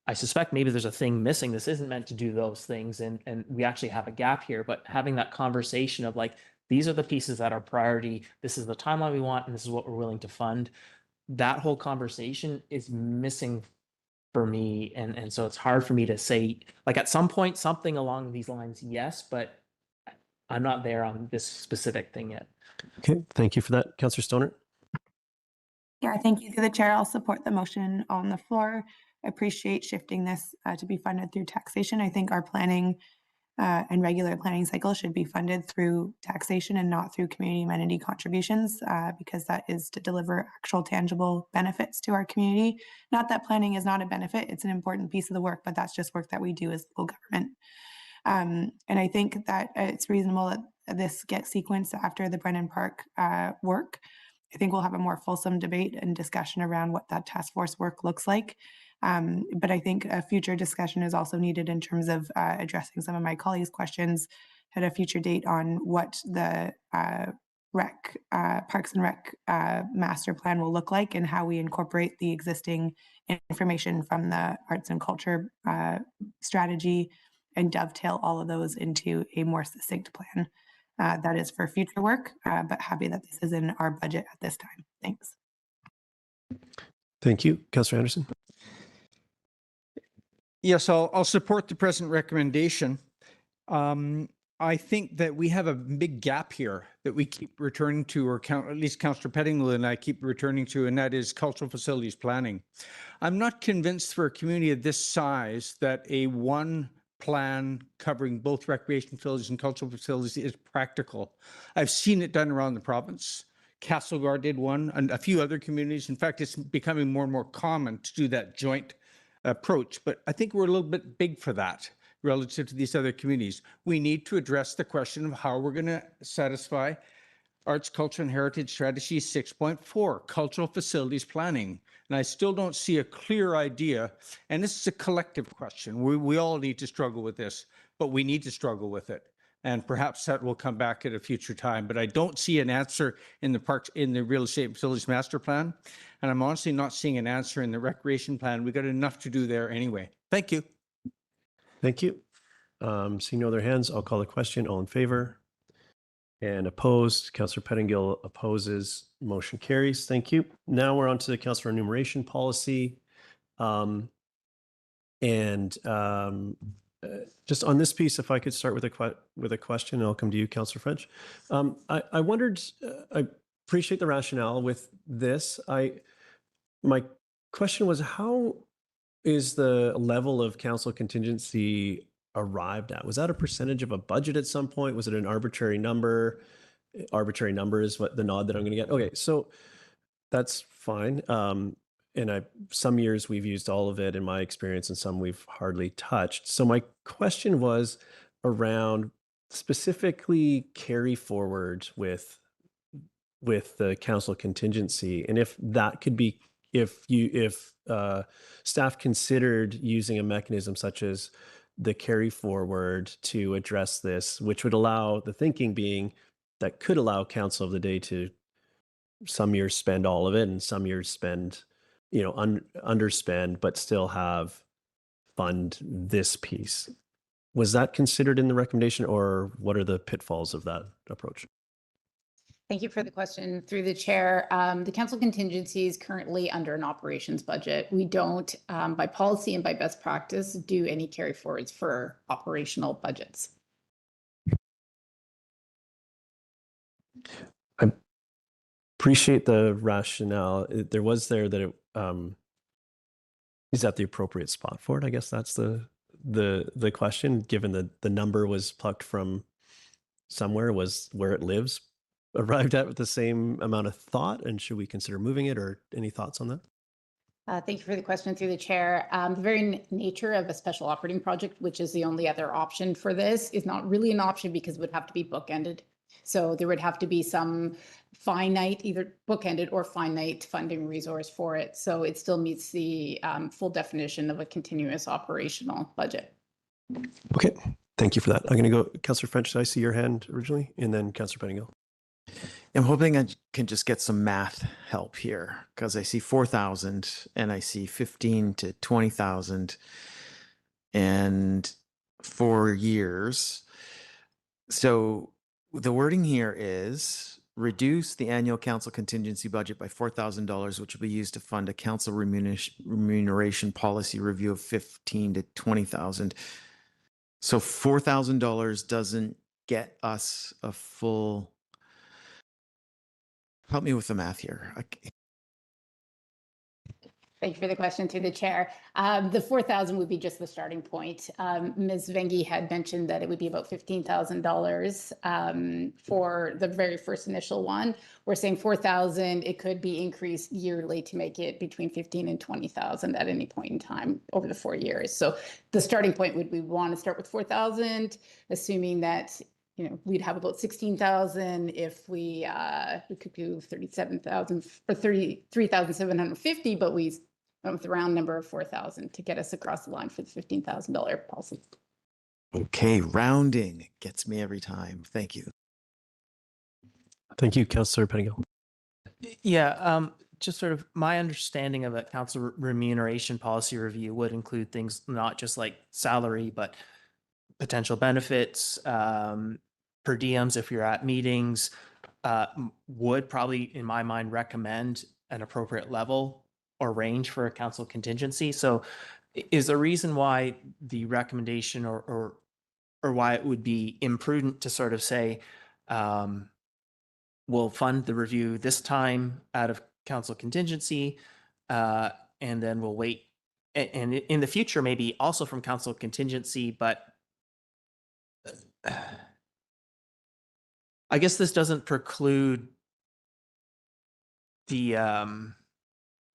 I suspect maybe there's a thing missing. This isn't meant to do those things, and we actually have a gap here. But having that conversation of like, these are the pieces that are priority, this is the timeline we want, and this is what we're willing to fund. That whole conversation is missing for me, and so it's hard for me to say, like, at some point something along these lines, yes, but I'm not there on this specific thing yet. Okay, thank you for that. Councillor Stoner. Yeah, thank you through the chair. I'll support the motion on the floor. I appreciate shifting this to be funded through taxation. I think our planning and regular planning cycle should be funded through taxation and not through community amenity contributions, because that is to deliver actual tangible benefits to our community. Not that planning is not a benefit, it's an important piece of the work, but that's just work that we do as local government. And I think that it's reasonable that this gets sequenced after the Brennan Park work. I think we'll have a more fulsome debate and discussion around what that task force work looks like. But I think a future discussion is also needed in terms of addressing some of my colleagues' questions at a future date on what the Parks and Rec master plan will look like and how we incorporate the existing information from the arts and culture strategy and dovetail all of those into a more succinct plan. That is for future work, but happy that this is in our budget at this time. Thanks. Thank you. Councillor Anderson. Yes, I'll support the present recommendation. I think that we have a big gap here that we keep returning to, or at least Councillor Pettingill and I keep returning to, and that is cultural facilities planning. I'm not convinced for a community of this size that a one plan covering both recreation facilities and cultural facilities is practical. I've seen it done around the province. Castlegar did one, and a few other communities. In fact, it's becoming more and more common to do that joint approach, but I think we're a little bit big for that relative to these other communities. We need to address the question of how we're going to satisfy Arts, Culture, and Heritage Strategy 6.4, Cultural Facilities Planning. And I still don't see a clear idea. And this is a collective question. We all need to struggle with this, but we need to struggle with it. And perhaps that will come back at a future time. But I don't see an answer in the parks, in the real estate facilities master plan. And I'm honestly not seeing an answer in the recreation plan. We've got enough to do there anyway. Thank you. Thank you. Seeing no other hands, I'll call the question. All in favor? And opposed? Councillor Pettingill opposes. Motion carries. Thank you. Now we're on to the councillor enumeration policy. Just on this piece, if I could start with a question, and I'll come to you, Councillor French. I wondered, I appreciate the rationale with this. My question was, how is the level of council contingency arrived at? Was that a percentage of a budget at some point? Was it an arbitrary number? Arbitrary number is what the nod that I'm going to get. Okay, so that's fine. And some years we've used all of it in my experience, and some we've hardly touched. So my question was around specifically carry forward with the council contingency, and if that could be, if staff considered using a mechanism such as the carry forward to address this, which would allow, the thinking being that could allow council of the day to some years spend all of it and some years spend, underspend, but still have fund this piece. Was that considered in the recommendation, or what are the pitfalls of that approach? Thank you for the question through the chair. The council contingency is currently under an operations budget. We don't, by policy and by best practice, do any carry forwards for operational budgets. I appreciate the rationale. There was there that it is that the appropriate spot for it. I guess that's the question, given that the number was plucked from somewhere, was where it lives arrived at with the same amount of thought, and should we consider moving it, or any thoughts on that? Thank you for the question through the chair. The very nature of a special operating project, which is the only other option for this, is not really an option because it would have to be bookended. So there would have to be some finite, either bookended or finite funding resource for it. So it still meets the full definition of a continuous operational budget. Okay, thank you for that. I'm going to go, Councillor French, did I see your hand originally? And then Councillor Pettingill. I'm hoping I can just get some math help here, because I see 4,000 and I see 15 to 20,000 and 4 years. So the wording here is reduce the annual council contingency budget by $4,000, which will be used to fund a council remuneration policy review of 15 to 20,000. So $4,000 doesn't get us a full. Help me with the math here. Thank you for the question through the chair. The 4,000 would be just the starting point. Ms. Vengi had mentioned that it would be about $15,000 for the very first initial one. We're saying 4,000, it could be increased yearly to make it between 15 and 20,000 at any point in time over the 4 years. So the starting point would, we want to start with 4,000, assuming that we'd have about 16,000 if we could do 37,000 or 33,750, but we went with the round number of 4,000 to get us across the line for the $15,000 policy. Okay, rounding gets me every time. Thank you. Thank you, Councillor Pettingill. Yeah, just sort of my understanding of a council remuneration policy review would include things not just like salary, but potential benefits, per diems if you're at meetings, would probably, in my mind, recommend an appropriate level or range for a council contingency. So is the reason why the recommendation or why it would be imprudent to sort of say, we'll fund the review this time out of council contingency, and then we'll wait, and in the future, maybe also from council contingency, but I guess this doesn't preclude the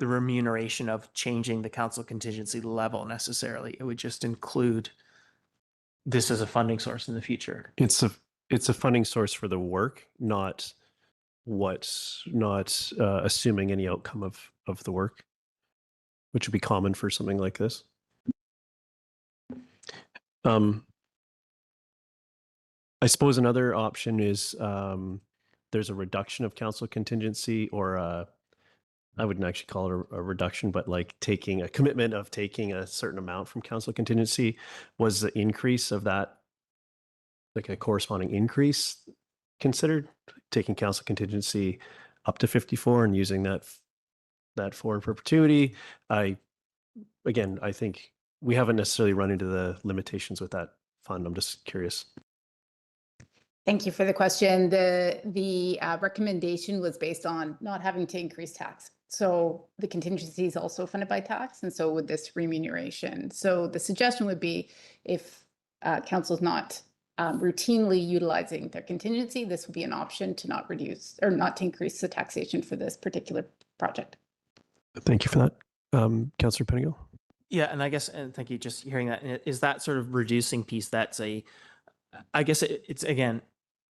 the remuneration of changing the council contingency level necessarily. It would just include this as a funding source in the future. It's a funding source for the work, not assuming any outcome of the work, which would be common for something like this. I suppose another option is there's a reduction of council contingency, or I wouldn't actually call it a reduction, but like taking a commitment of taking a certain amount from council contingency. Was the increase of that, like a corresponding increase, considered? Taking council contingency up to 54 and using that for in perpetuity. I think we haven't necessarily run into the limitations with that fund. I'm just curious. Thank you for the question. The recommendation was based on not having to increase tax. So the contingency is also funded by tax, and so would this remuneration. So the suggestion would be, if council's not routinely utilizing their contingency, this would be an option to not reduce or not to increase the taxation for this particular project. Thank you for that. Councillor Penigo. Yeah, and I guess, and thank you, just hearing that, is that sort of reducing piece, that's I guess it's again,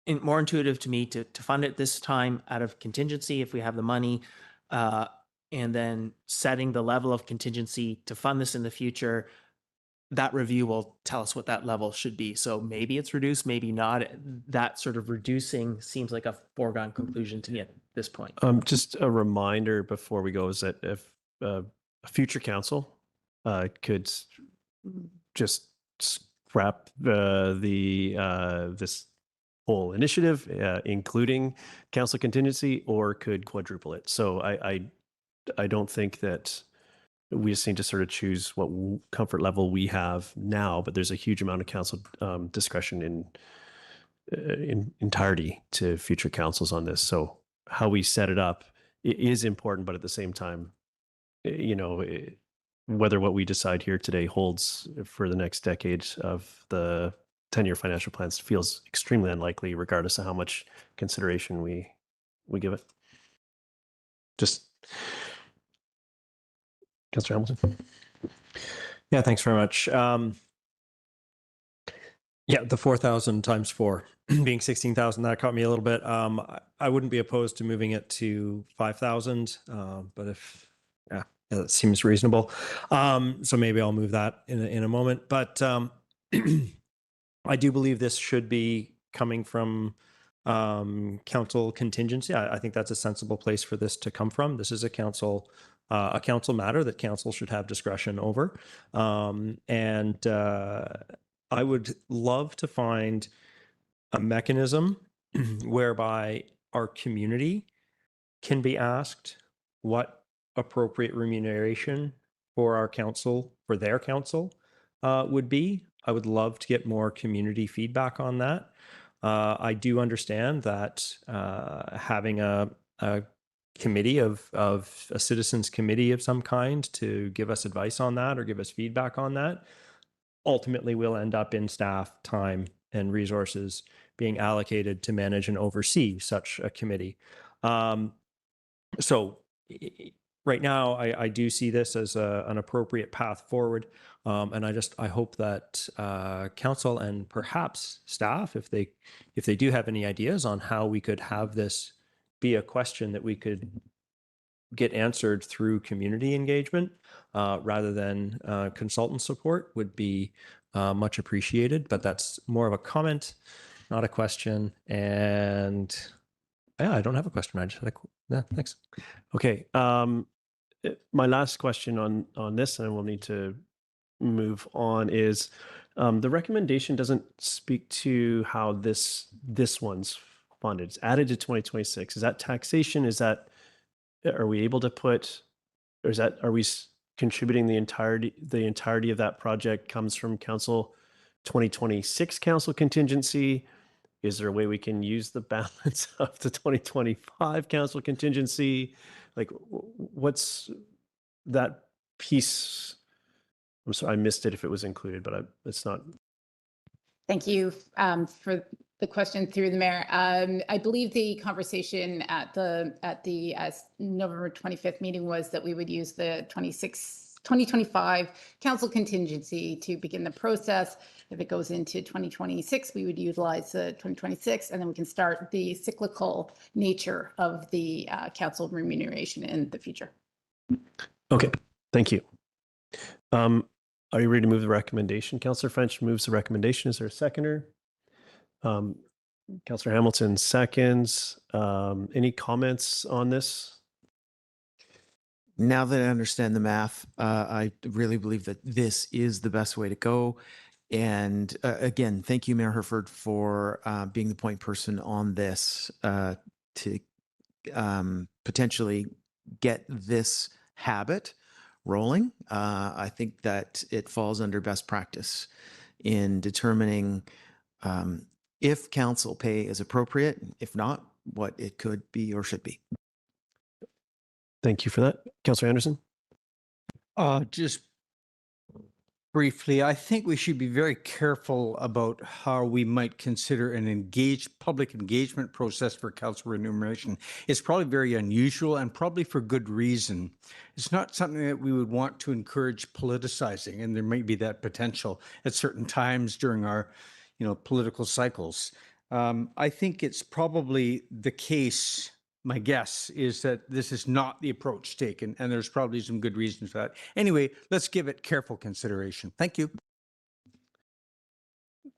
more intuitive to me to fund it this time out of contingency if we have the money, and then setting the level of contingency to fund this in the future. That review will tell us what that level should be. So maybe it's reduced, maybe not. That sort of reducing seems like a foregone conclusion to me at this point. Just a reminder before we go is that if a future council could just scrap this whole initiative, including council contingency, or could quadruple it. So I don't think that we just need to sort of choose what comfort level we have now, but there's a huge amount of council discretion in entirety to future councils on this. So how we set it up is important, but at the same time, whether what we decide here today holds for the next decade of the 10-year financial plans feels extremely unlikely, regardless of how much consideration we give it. Just Councillor Hamilton. Yeah, thanks very much. Yeah, the 4,000 times 4 being 16,000, that caught me a little bit. I wouldn't be opposed to moving it to 5,000, but if, yeah, that seems reasonable. So maybe I'll move that in a moment. But I do believe this should be coming from council contingency. I think that's a sensible place for this to come from. This is a council matter that council should have discretion over. I would love to find a mechanism whereby our community can be asked what appropriate remuneration for our council, for their council, would be. I would love to get more community feedback on that. I do understand that having a committee of a citizens committee of some kind to give us advice on that or give us feedback on that ultimately will end up in staff time and resources being allocated to manage and oversee such a committee. So right now, I do see this as an appropriate path forward. And I hope that council and perhaps staff, if they do have any ideas on how we could have this be a question that we could get answered through community engagement rather than consultant support, would be much appreciated. But that's more of a comment, not a question. And yeah, I don't have a question. I just had thanks. Okay. My last question on this, and we'll need to move on, is the recommendation doesn't speak to how this one's funded. It's added to 2026. Is that taxation? Are we able to put, or are we contributing the entirety of that project comes from council 2026 council contingency? Is there a way we can use the balance of the 2025 council contingency? Like, what's that piece? I'm sorry, I missed it if it was included, but it's not. Thank you for the question through the mayor. I believe the conversation at the November 25th meeting was that we would use the 2025 council contingency to begin the process. If it goes into 2026, we would utilize the 2026, and then we can start the cyclical nature of the council remuneration in the future. Okay, thank you. Are you ready to move the recommendation? Councillor French moves the recommendation. Is there a seconder? Councillor Hamilton seconds. Any comments on this? Now that I understand the math, I really believe that this is the best way to go. And again, thank you, Mayor Herford, for being the point person on this to potentially get this habit rolling. I think that it falls under best practice in determining if council pay is appropriate, if not, what it could be or should be. Thank you for that. Councillor Anderson? Just briefly, I think we should be very careful about how we might consider an public engagement process for council remuneration. It's probably very unusual and probably for good reason. It's not something that we would want to encourage politicizing, and there might be that potential at certain times during our, political cycles. I think it's probably the case. My guess is that this is not the approach taken, and there's probably some good reasons for that. Anyway, let's give it careful consideration. Thank you.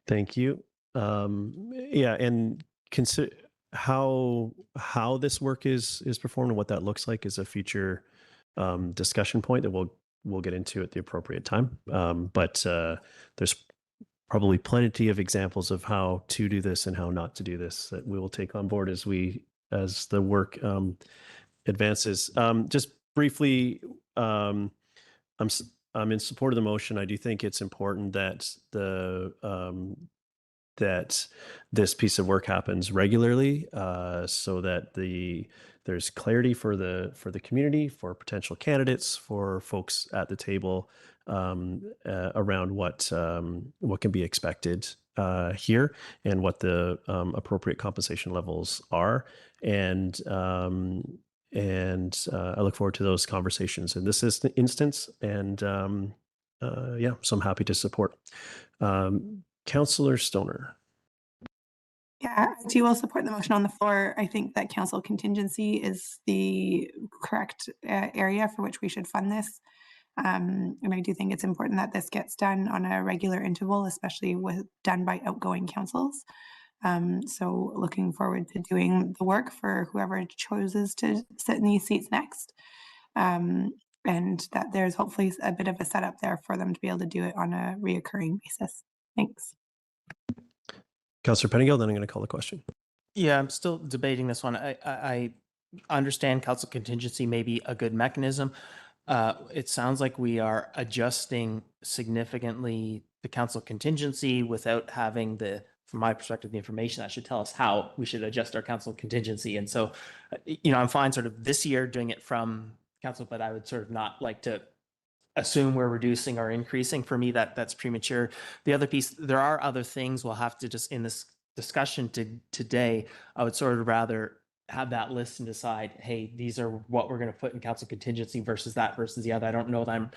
Thank you. Yeah, and consider how this work is performed and what that looks like is a future discussion point that we'll get into at the appropriate time. But there's probably plenty of examples of how to do this and how not to do this that we will take on board as the work advances. Just briefly, I'm in support of the motion. I do think it's important that that this piece of work happens regularly, so that there's clarity for the community, for potential candidates, for folks at the table around what can be expected here and what the appropriate compensation levels are. And I look forward to those conversations in this instance. And yeah, so I'm happy to support. Councillor Stoner. Yeah, I too will support the motion on the floor. I think that council contingency is the correct area for which we should fund this. And I do think it's important that this gets done on a regular interval, especially done by outgoing councils. So looking forward to doing the work for whoever chooses to sit in these seats next. And that there's hopefully a bit of a setup there for them to be able to do it on a reoccurring basis. Thanks. Councillor Pettingill, then I'm going to call the question. Yeah, I'm still debating this one. I understand council contingency may be a good mechanism. It sounds like we are adjusting significantly the council contingency without having from my perspective, the information that should tell us how we should adjust our council contingency. And so, I'm fine sort of this year doing it from council, but I would sort of not like to assume we're reducing or increasing. For me, that's premature. The other piece, there are other things we'll have to just in this discussion today, I would sort of rather have that list and decide, hey, these are what we're going to put in council contingency versus that versus the other. I don't know that I'm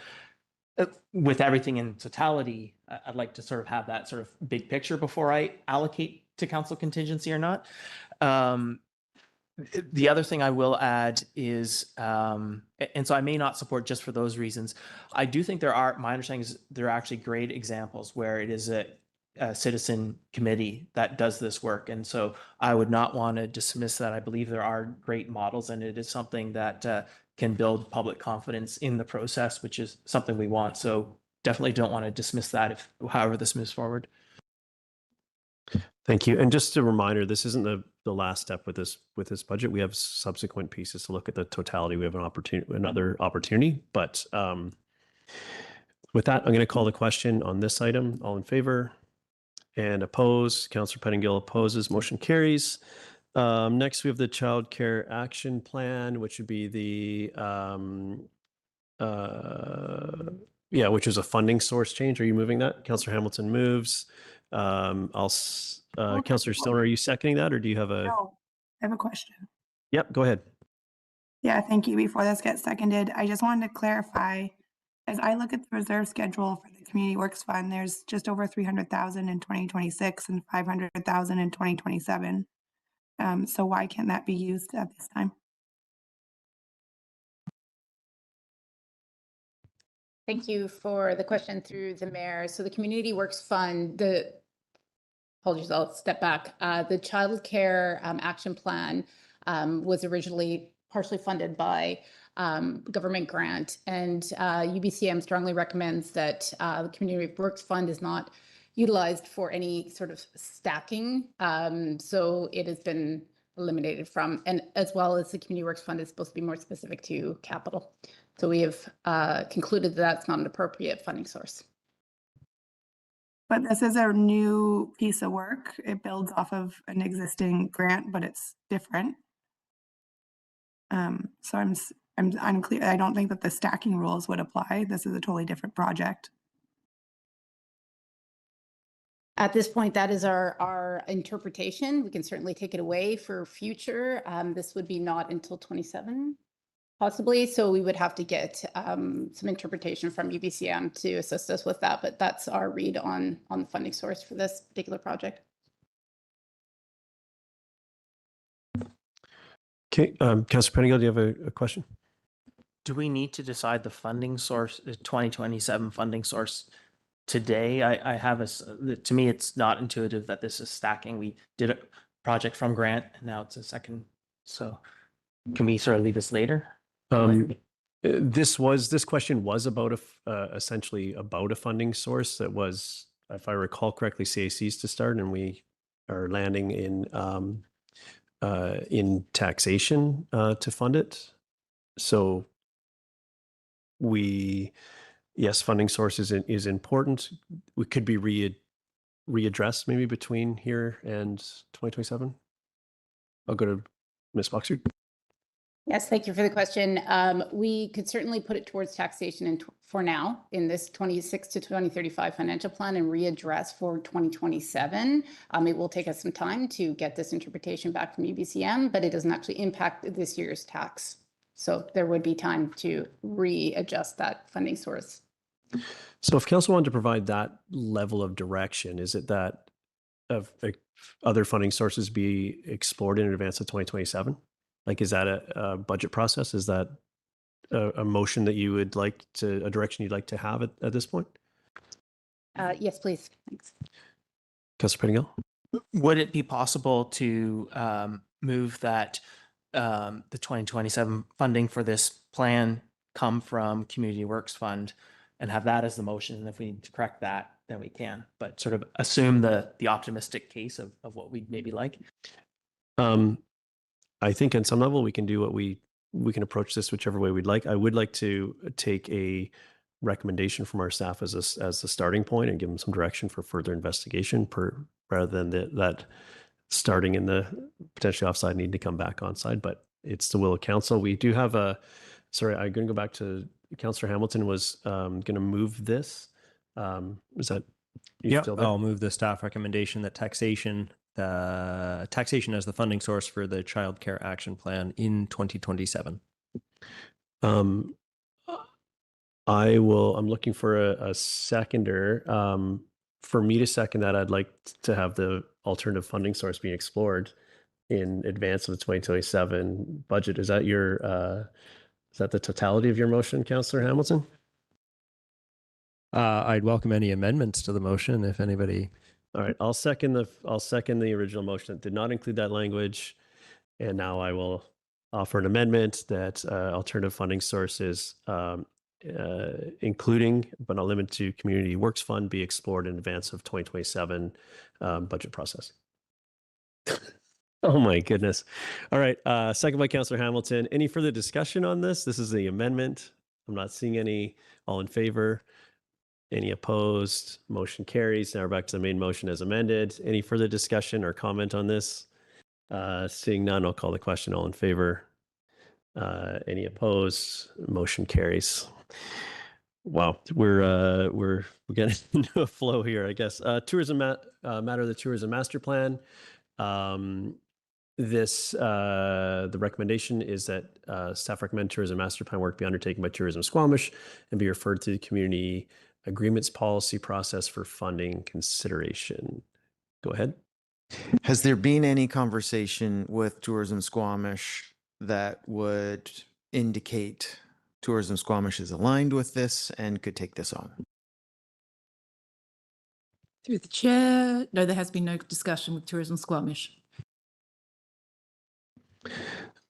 with everything in totality. I'd like to sort of have that sort of big picture before I allocate to council contingency or not. The other thing I will add is, and so I may not support just for those reasons. I do think my understanding is there are actually great examples where it is a citizen committee that does this work. And so I would not want to dismiss that. I believe there are great models, and it is something that can build public confidence in the process, which is something we want. So definitely don't want to dismiss that however this moves forward. Thank you. And just a reminder, this isn't the last step with this budget. We have subsequent pieces to look at the totality. We have another opportunity. But with that, I'm going to call the question on this item. All in favor and opposed? Councillor Pettingill opposes. Motion carries. Next, we have the Child Care Action Plan, which would be which is a funding source change. Are you moving that? Councillor Hamilton moves. Councillor Stoner, are you seconding that, or do you have a? No, I have a question. Yep, go ahead. Yeah, thank you. Before this gets seconded, I just wanted to clarify, as I look at the reserve schedule for the Community Works Fund, there's just over 300,000 in 2026 and 500,000 in 2027. So why can't that be used at this time? Thank you for the question through the mayor. So the Community Works Fund, apologies, I'll step back. The Child Care Action Plan was originally partially funded by government grant, and UBCM strongly recommends that the Community Works Fund is not utilized for any sort of stacking. So it has been eliminated from, and as well as the Community Works Fund is supposed to be more specific to capital. So we have concluded that that's not an appropriate funding source. But this is a new piece of work. It builds off of an existing grant, but it's different. So I'm unclear. I don't think that the stacking rules would apply. This is a totally different project. At this point, that is our interpretation. We can certainly take it away for future. This would be not until 27, possibly. So we would have to get some interpretation from UBCM to assist us with that. But that's our read on the funding source for this particular project. Okay, Councillor Penigal, do you have a question? Do we need to decide the funding source, the 2027 funding source today? I have to me, it's not intuitive that this is stacking. We did a project from grant and now it's a second. So can we sort of leave this later? This question was about essentially about a funding source that was, if I recall correctly, CAC's to start, and we are landing in taxation to fund it. So yes, funding source is important. We could be readdressed maybe between here and 2027. I'll go to Ms. Boxer. Yes, thank you for the question. We could certainly put it towards taxation for now in this 26 to 2035 financial plan and readdress for 2027. It will take us some time to get this interpretation back from UBCM, but it doesn't actually impact this year's tax. So there would be time to readjust that funding source. So if council wanted to provide that level of direction, is it that other funding sources be explored in advance of 2027? Like, is that a budget process? Is that a motion that you would like to, a direction you'd like to have at this point? Yes, please. Thanks. Councillor Penigal? Would it be possible to move that the 2027 funding for this plan come from Community Works Fund and have that as the motion? And if we need to correct that, then we can, but sort of assume the optimistic case of what we'd maybe like. I think on some level we can do what we can approach this whichever way we'd like. I would like to take a recommendation from our staff as the starting point and give them some direction for further investigation rather than that starting in the potentially offside need to come back onside, but it's the will of council. We do have sorry, I'm going to go back to Councillor Hamilton was going to move this. Is that? Yeah, I'll move the staff recommendation that taxation as the funding source for the Child Care Action Plan in 2027. I'm looking for a seconder. For me to second that, I'd like to have the alternative funding source being explored in advance of the 2027 budget. Is that is that the totality of your motion, Councillor Hamilton? I'd welcome any amendments to the motion if anybody. All right, I'll second the original motion that did not include that language, and now I will offer an amendment that alternative funding sources, including but not limited to Community Works Fund, be explored in advance of 2027 budget process. Oh my goodness! All right, second by Councillor Hamilton. Any further discussion on this? This is the amendment. I'm not seeing any. All in favor? Any opposed? Motion carries. Now we're back to the main motion as amended. Any further discussion or comment on this? Seeing none, I'll call the question. All in favor? Any opposed? Motion carries. Wow, we're getting into a flow here, I guess. Matter of the tourism master plan. The recommendation is that staff recommend tourism master plan work be undertaken by Tourism Squamish and be referred to the community agreements policy process for funding consideration. Go ahead. Has there been any conversation with Tourism Squamish that would indicate Tourism Squamish is aligned with this and could take this on? Through the chair, no, there has been no discussion with Tourism Squamish.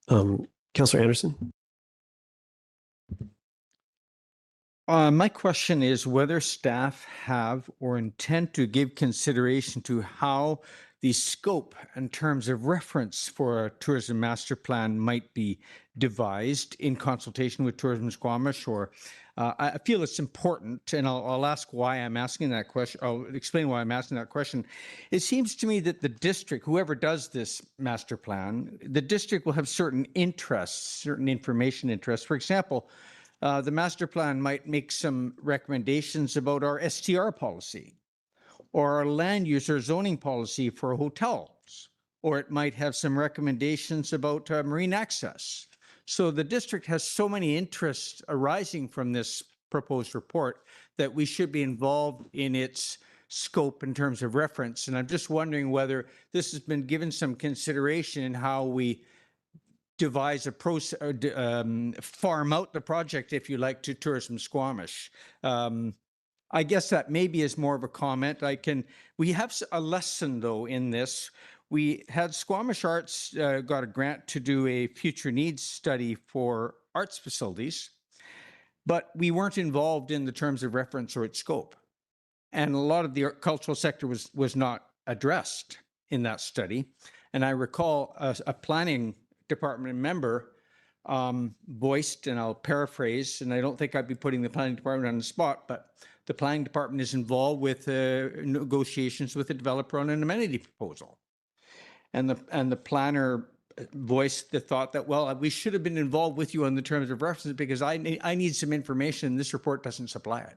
Councillor Anderson. My question is whether staff have or intend to give consideration to how the scope in terms of reference for a tourism master plan might be devised in consultation with Tourism Squamish, or I feel it's important, and I'll ask why I'm asking that question. I'll explain why I'm asking that question. It seems to me that the district, whoever does this master plan, the district will have certain interests, certain information interests. For example, the master plan might make some recommendations about our STR policy or our land use or zoning policy for hotels, or it might have some recommendations about marine access. So the district has so many interests arising from this proposed report that we should be involved in its scope in terms of reference. And I'm just wondering whether this has been given some consideration in how we devise a process, farm out the project, if you like, to Tourism Squamish. I guess that maybe is more of a comment. We have a lesson though in this. We had Squamish Arts got a grant to do a future needs study for arts facilities, but we weren't involved in the terms of reference or its scope. And a lot of the cultural sector was not addressed in that study. And I recall a planning department member voiced, and I'll paraphrase, and I don't think I'd be putting the planning department on the spot, but the planning department is involved with negotiations with the developer on an amenity proposal. And the planner voiced the thought that, well, we should have been involved with you on the terms of reference because I need some information. This report doesn't supply it.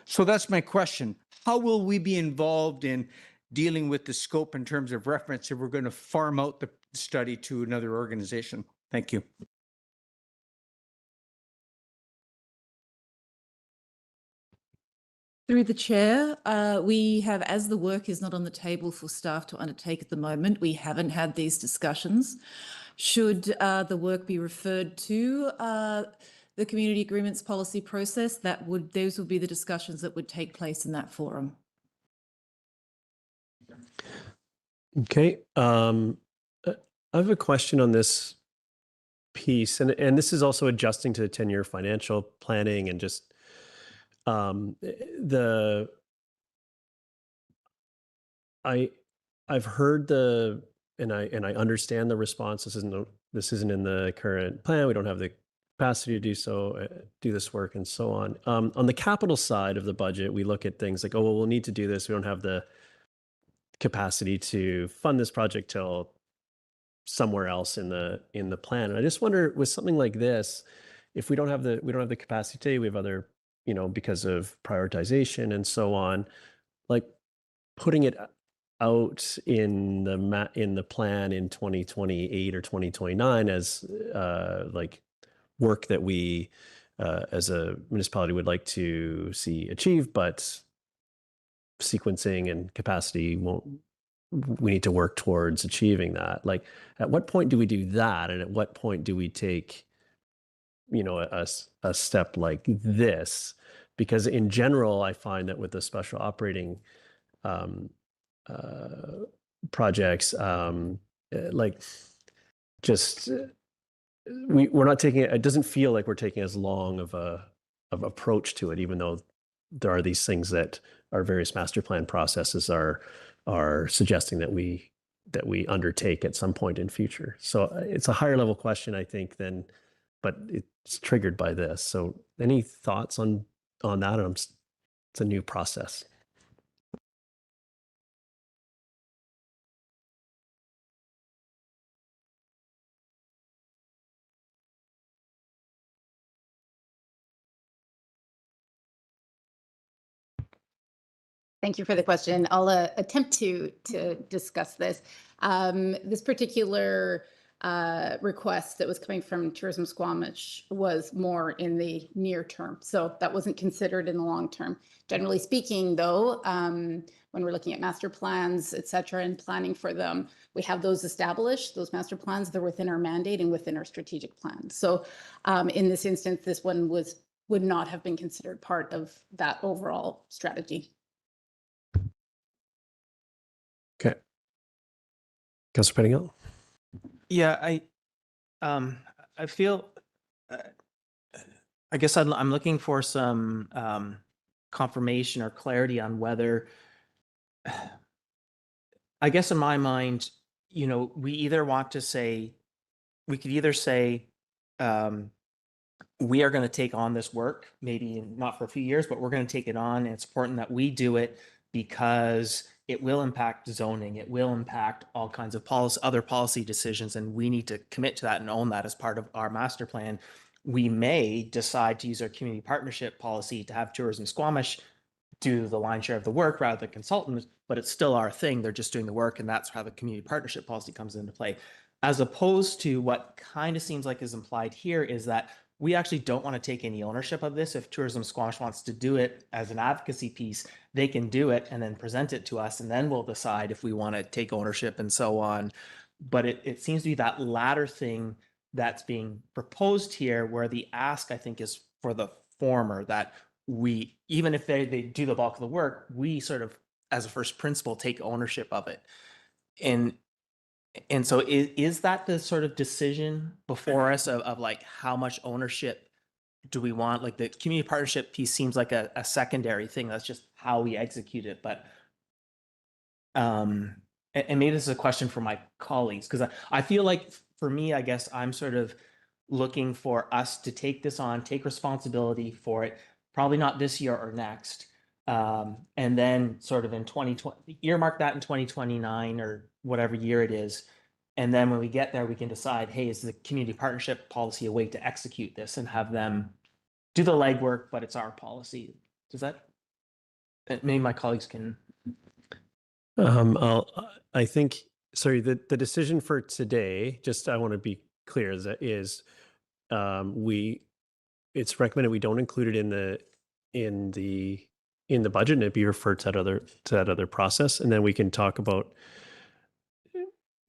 So that's my question. How will we be involved in dealing with the scope in terms of reference if we're going to farm out the study to another organization? Thank you. Through the chair, we have, as the work is not on the table for staff to undertake at the moment, we haven't had these discussions. Should the work be referred to the community agreements policy process, those would be the discussions that would take place in that forum. Okay. I have a question on this piece, and this is also adjusting to the 10-year financial planning and just I've heard and I understand the response. This isn't in the current plan. We don't have the capacity to do this work and so on. On the capital side of the budget, we look at things like, oh, well, we'll need to do this. We don't have the capacity to fund this project till somewhere else in the plan. And I just wonder, with something like this, if we don't have the capacity today, we have other, because of prioritization and so on, like putting it out in the plan in 2028 or 2029 as like work that we as a municipality would like to see achieved, but sequencing and capacity we need to work towards achieving that. Like, at what point do we do that? And at what point do we take, a step like this? Because in general, I find that with the special operating projects, like just we're not taking it doesn't feel like we're taking as long of approach to it, even though there are these things that our various master plan processes are suggesting that we undertake at some point in future. So it's a higher level question, I think, but it's triggered by this. So any thoughts on that? It's a new process. Thank you for the question. I'll attempt to discuss this. This particular request that was coming from Tourism Squamish was more in the near term, so that wasn't considered in the long term. Generally speaking, though, when we're looking at master plans, et cetera, and planning for them, we have those established, those master plans. They're within our mandate and within our strategic plan. So in this instance, this one would not have been considered part of that overall strategy. Okay. Councillor Pettingill? Yeah, I feel, I guess I'm looking for some confirmation or clarity on whether, I guess in my mind, you know, we either want to say, we could either say, we are going to take on this work, maybe not for a few years, but we're going to take it on. And it's important that we do it because it will impact zoning. It will impact all kinds of policy, other policy decisions, and we need to commit to that and own that as part of our master plan. We may decide to use our community partnership policy to have Tourism Squamish do the lion's share of the work rather than consultants, but it's still our thing. They're just doing the work, and that's how the community partnership policy comes into play. As opposed to what kind of seems like is implied here is that we actually don't want to take any ownership of this. If Tourism Squamish wants to do it as an advocacy piece, they can do it and then present it to us, and then we'll decide if we want to take ownership and so on. But it seems to be that latter thing that's being proposed here, where the ask, I think, is for the former, that we, even if they do the bulk of the work, we sort of, as a first principle, take ownership of it. And so is that the sort of decision before us of like how much ownership do we want? Like the community partnership piece seems like a secondary thing. That's just how we execute it. But and maybe this is a question for my colleagues, because I feel like for me, I guess I'm sort of looking for us to take this on, take responsibility for it, probably not this year or next. And then sort of in 2020, earmark that in 2029 or whatever year it is. And then when we get there, we can decide, hey, is the community partnership policy a way to execute this and have them do the legwork, but it's our policy. Does that, maybe my colleagues can. I think, sorry, the decision for today, just I want to be clear, is it's recommended we don't include it in the budget, and it be referred to that other process, and then we can talk about.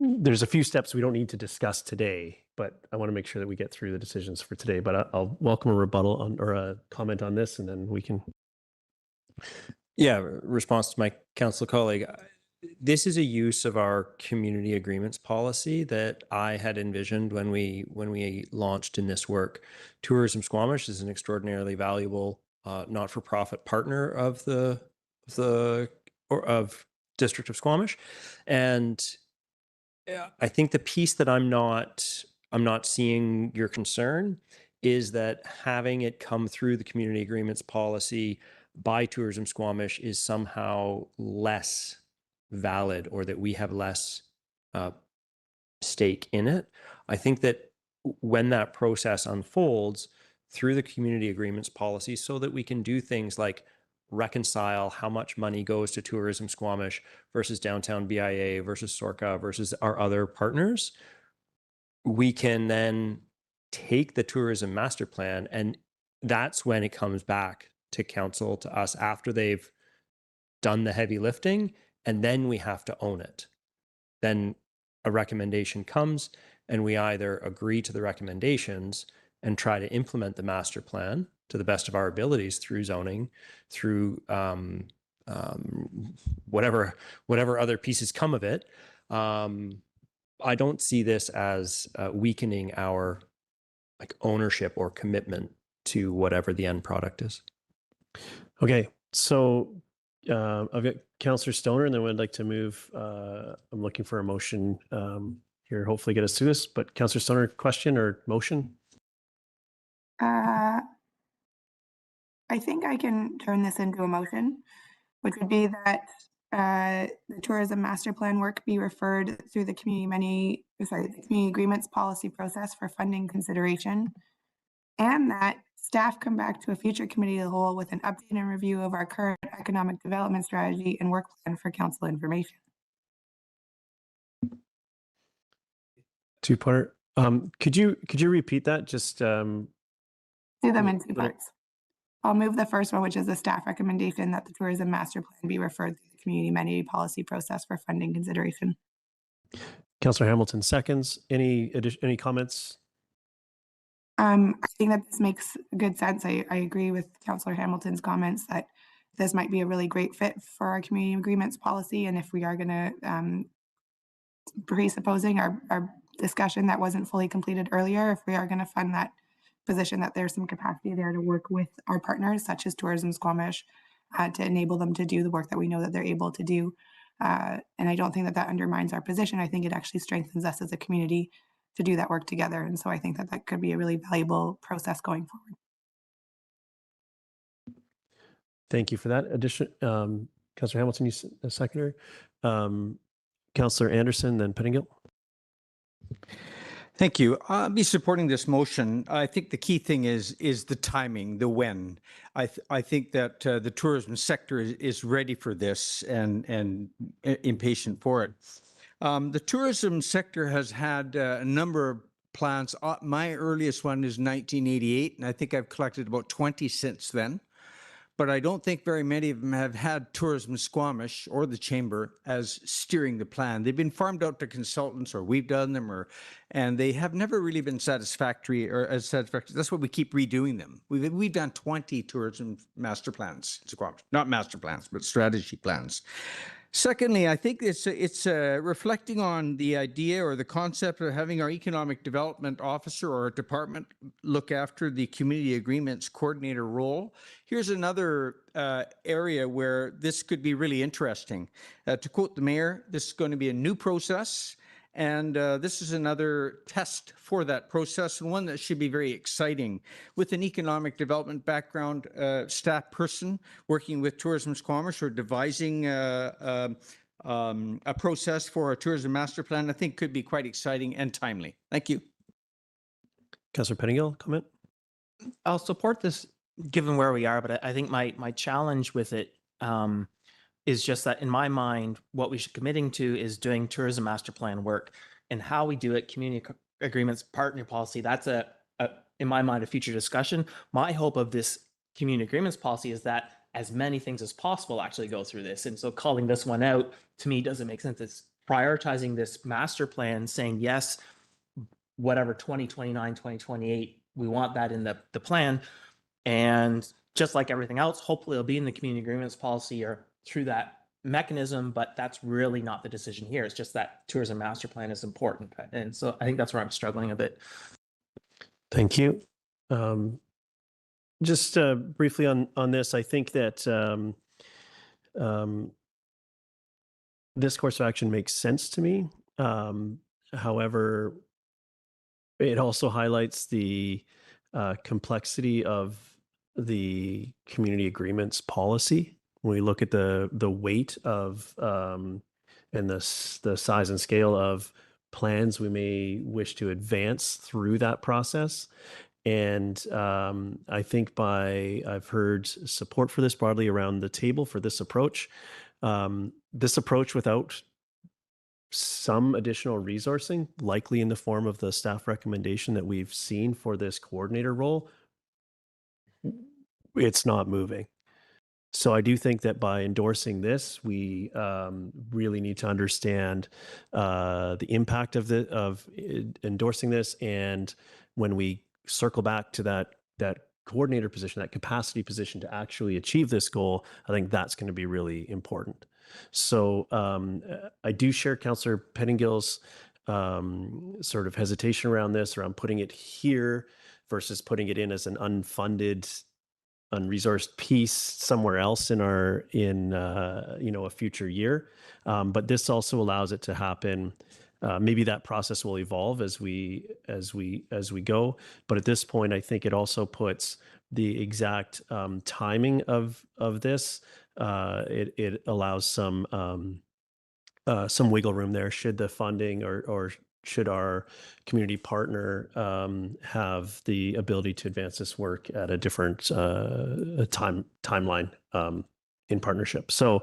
There's a few steps we don't need to discuss today, but I want to make sure that we get through the decisions for today. But I'll welcome a rebuttal on or a comment on this, and then we can. Yeah, response to my council colleague. This is a use of our community agreements policy that I had envisioned when we launched in this work. Tourism Squamish is an extraordinarily valuable not-for-profit partner of of District of Squamish, and I think the piece that I'm not seeing your concern is that having it come through the community agreements policy by Tourism Squamish is somehow less valid, or that we have less stake in it. I think that when that process unfolds through the community agreements policy, so that we can do things like reconcile how much money goes to Tourism Squamish versus Downtown BIA versus SORCA versus our other partners, we can then take the tourism master plan, and that's when it comes back to council, to us, after they've done the heavy lifting, and then we have to own it. Then a recommendation comes, and we either agree to the recommendations and try to implement the master plan to the best of our abilities through zoning, through whatever other pieces come of it. I don't see this as weakening our ownership or commitment to whatever the end product is. Okay, so I've got Councillor Stoner, and then I'd like to move. I'm looking for a motion here, hopefully get us through this. But Councillor Stoner, question or motion? I think I can turn this into a motion, which would be that the tourism master plan work be referred through the community agreements policy process for funding consideration, and that staff come back to a future committee of the whole with an update and review of our current economic development strategy and work plan for council information. Two-part. Could you repeat that? Just Do them in two parts. I'll move the first one, which is a staff recommendation that the tourism master plan be referred through the community amenity policy process for funding consideration. Councillor Hamilton seconds. Any comments? I think that this makes good sense. I agree with Councillor Hamilton's comments that this might be a really great fit for our community agreements policy. And if we are going to, presupposing our discussion that wasn't fully completed earlier, if we are going to fund that position, that there's some capacity there to work with our partners, such as Tourism Squamish, to enable them to do the work that we know that they're able to do. And I don't think that that undermines our position. I think it actually strengthens us as a community to do that work together. And so I think that that could be a really valuable process going forward. Thank you for that addition. Councillor Hamilton, you seconder. Councillor Anderson, then Pettingill. Thank you. I'll be supporting this motion. I think the key thing is the timing, the when. I think that the tourism sector is ready for this and impatient for it. The tourism sector has had a number of plans. My earliest one is 1988, and I think I've collected about 20 since then. But I don't think very many of them have had Tourism Squamish or the Chamber as steering the plan. They've been farmed out to consultants, or we've done them, and they have never really been satisfactory or as satisfactory. That's why we keep redoing them. We've done 20 tourism master plans in Squamish, not master plans, but strategy plans. Secondly, I think it's reflecting on the idea or the concept of having our economic development officer or a department look after the community agreements coordinator role. Here's another area where this could be really interesting. To quote the mayor, this is going to be a new process, and this is another test for that process, and one that should be very exciting. With an economic development background staff person working with Tourism Squamish or devising a process for a tourism master plan, I think could be quite exciting and timely. Thank you. Councillor Pettingill, comment? I'll support this given where we are, but I think my challenge with it is just that in my mind, what we should be committing to is doing tourism master plan work, and how we do it, community agreements, partner policy. That's in my mind, a future discussion. My hope of this community agreements policy is that as many things as possible actually go through this. And so calling this one out to me doesn't make sense. It's prioritizing this master plan, saying, yes, whatever 2029, 2028, we want that in the plan. And just like everything else, hopefully it'll be in the community agreements policy or through that mechanism, but that's really not the decision here. It's just that tourism master plan is important. And so I think that's where I'm struggling a bit. Thank you. Just briefly on this, I think that this course of action makes sense to me. However, it also highlights the complexity of the community agreements policy. When we look at the weight of and the size and scale of plans we may wish to advance through that process. And I think I've heard support for this broadly around the table for this approach. This approach without some additional resourcing, likely in the form of the staff recommendation that we've seen for this coordinator role, it's not moving. So I do think that by endorsing this, we really need to understand the impact of endorsing this. And when we circle back to that coordinator position, that capacity position to actually achieve this goal, I think that's going to be really important. So I do share Councillor Pettingill's sort of hesitation around this, around putting it here versus putting it in as an unfunded, unresourced piece somewhere else in a future year. But this also allows it to happen. Maybe that process will evolve as we go. But at this point, I think it also puts the exact timing of this. It allows some wiggle room there should the funding or should our community partner have the ability to advance this work at a different timeline in partnership. So,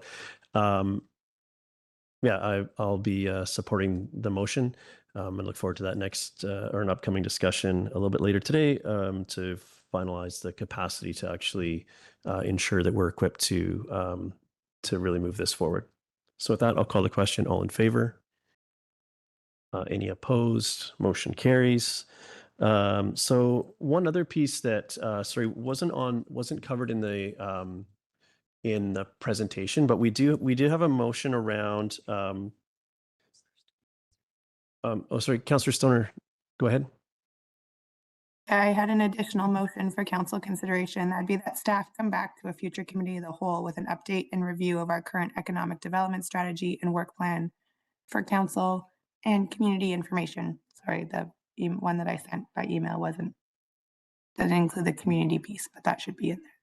yeah, I'll be supporting the motion and look forward to that next or an upcoming discussion a little bit later today to finalize the capacity to actually ensure that we're equipped to really move this forward. So with that, I'll call the question. All in favor? Any opposed? Motion carries. So one other piece that wasn't covered in the presentation, but we do have a motion around. Councillor Stoner, go ahead. I had an additional motion for council consideration. That'd be that staff come back to a future committee of the whole with an update and review of our current economic development strategy and work plan for council and community information. Sorry, the one that I sent by email doesn't include the community piece, but that should be in there.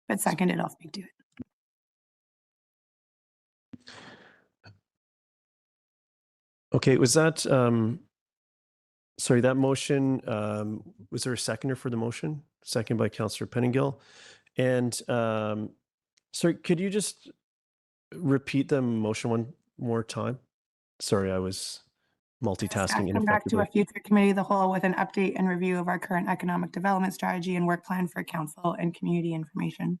But seconded, I'll speak to it. Okay, was that sorry, that motion, was there a seconder for the motion? Second by Councillor Penningill. And sorry, could you just repeat the motion one more time? Sorry, I was multitasking Come back to ineffectively. a future committee of the whole with an update and review of our current economic development strategy and work plan for council and community information.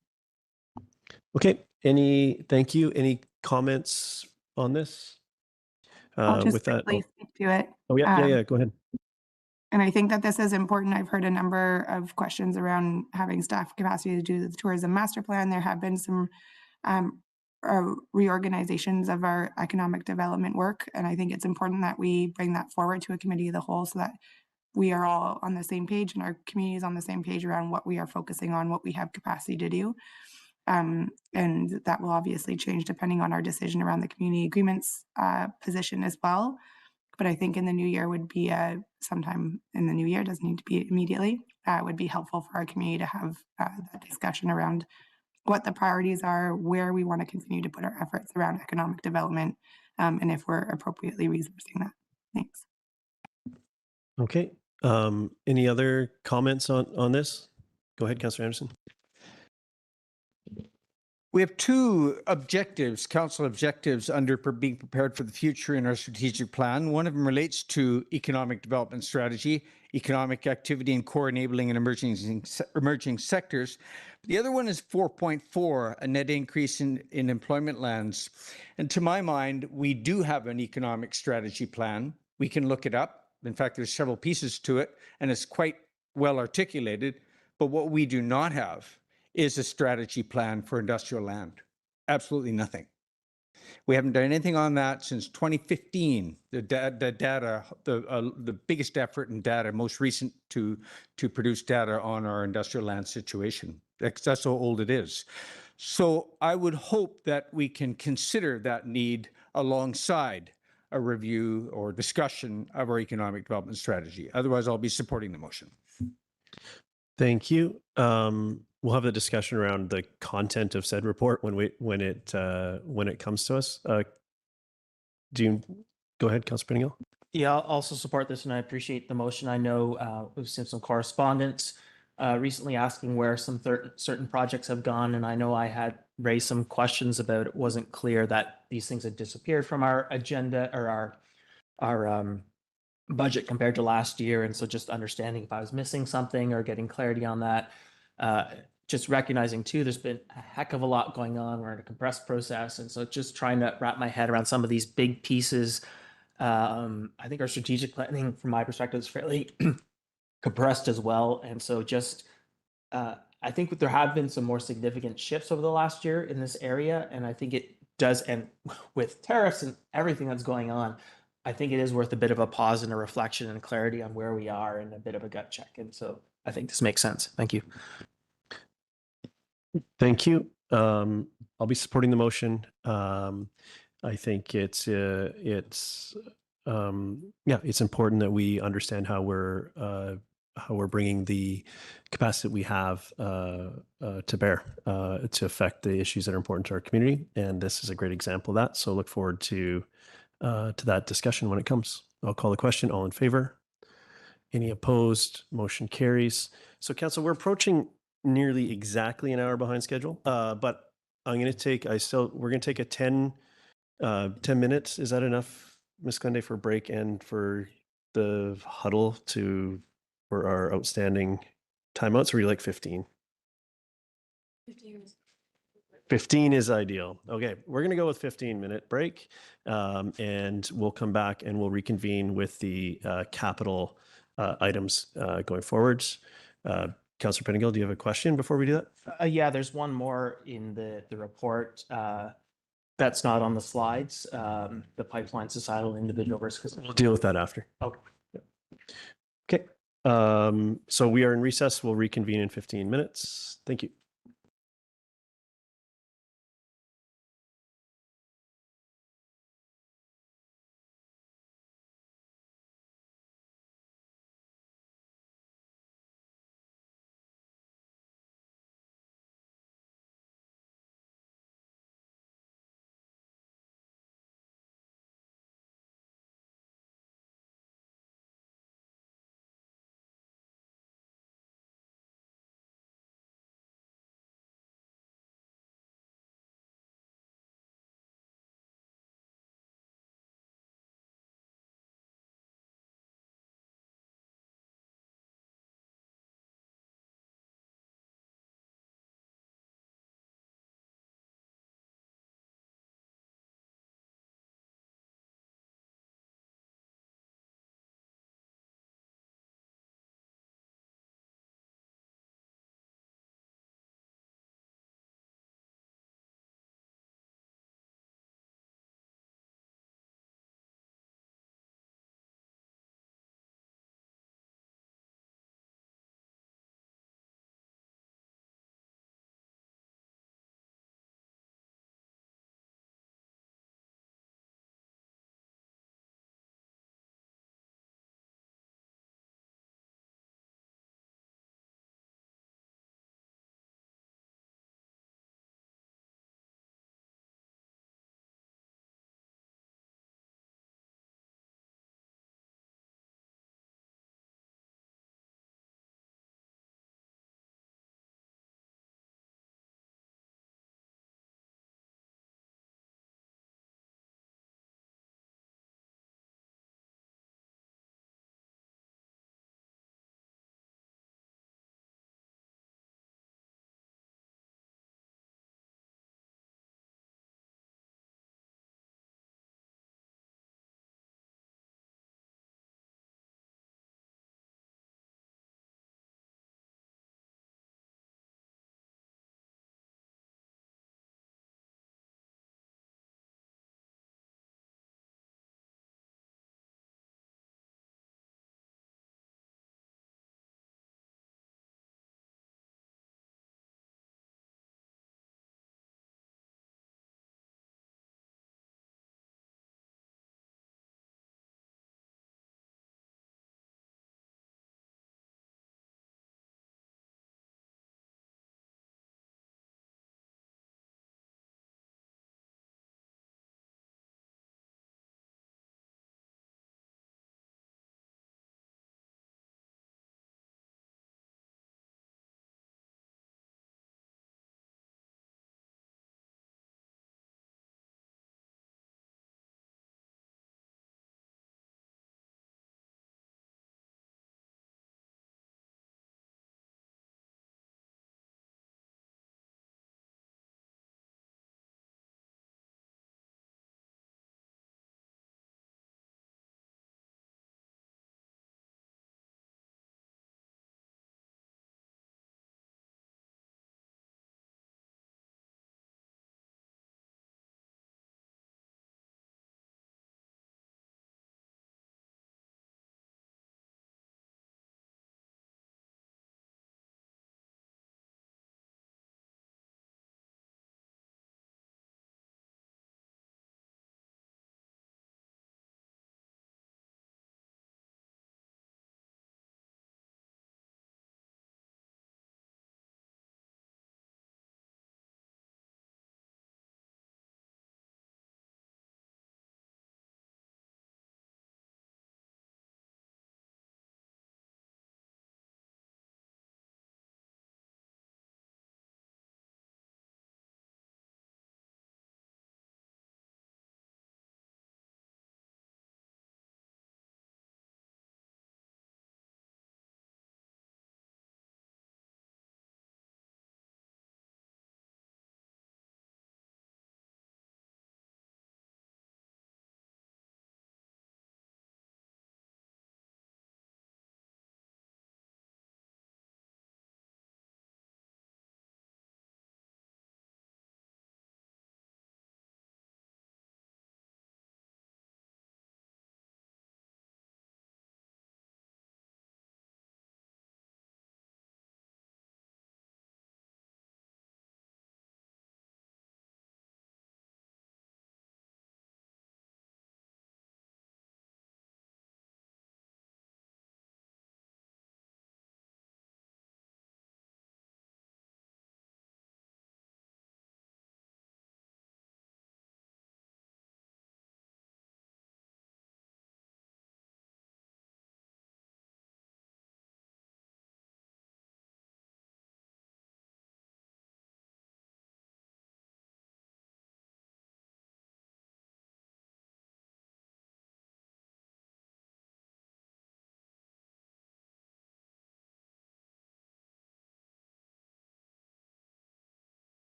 Okay, thank you. Any comments on this? I'll just With that, quickly speak to it. oh yeah, go ahead. And I think that this is important. I've heard a number of questions around having staff capacity to do the tourism master plan. There have been some reorganizations of our economic development work. And I think it's important that we bring that forward to a committee of the whole so that we are all on the same page and our community is on the same page around what we are focusing on, what we have capacity to do. And that will obviously change depending on our decision around the community agreements position as well. But I think in the new year would be sometime in the new year, doesn't need to be immediately, would be helpful for our community to have that discussion around what the priorities are, where we want to continue to put our efforts around economic development, and if we're appropriately resourcing that. Thanks. Okay. Any other comments on this? Go ahead, Councillor Anderson. We have two objectives, council objectives under being prepared for the future in our strategic plan. One of them relates to economic development strategy, economic activity and core enabling and emerging sectors. The other one is 4.4, a net increase in employment lands. And to my mind, we do have an economic strategy plan. We can look it up. In fact, there's several pieces to it, and it's quite well articulated. But what we do not have is a strategy plan for industrial land. Absolutely nothing. We haven't done anything on that since 2015. The biggest effort in data, most recent to produce data on our industrial land situation. That's how old it is. So I would hope that we can consider that need alongside a review or discussion of our economic development strategy. Otherwise, I'll be supporting the motion. Thank you. We'll have the discussion around the content of said report when it comes to us. Do you go ahead, Councillor Penningill? Yeah, I'll also support this, and I appreciate the motion. I know we've seen some correspondence recently asking where some certain projects have gone, and I know I had raised some questions about it wasn't clear that these things had disappeared from our agenda or our budget compared to last year, and so just understanding if I was missing something or getting clarity on that. Just recognizing too, there's been a heck of a lot going on. We're in a compressed process, and so just trying to wrap my head around some of these big pieces. I think our strategic planning, from my perspective, is fairly compressed as well, and so just I think there have been some more significant shifts over the last year in this area, and I think it does. And with tariffs and everything that's going on, I think it is worth a bit of a pause and a reflection and clarity on where we are and a bit of a gut check. And so I think this makes sense. Thank you. Thank you. I'll be supporting the motion. I think it's important that we understand how we're bringing the capacity that we have to bear to affect the issues that are important to our community. And this is a great example of that. So look forward to that discussion when it comes. I'll call the question. All in favor? Any opposed? Motion carries. So council, we're approaching nearly exactly an hour behind schedule, but I'm going to take, we're going to take a 10 minutes. Is that enough, Ms. Conde, for break and for the huddle for our outstanding timeouts? Or you like 15? 15 is ideal. Okay, we're going to go with 15-minute break, and we'll come back and we'll reconvene with the capital items going forwards. Councillor Pettingill, do you have a question before we do that? Yeah, there's one more in the report that's not on the slides. The pipeline societal individual risk. We'll deal with that after. Okay. Okay. So we are in recess. We'll reconvene in 15 minutes. Thank you.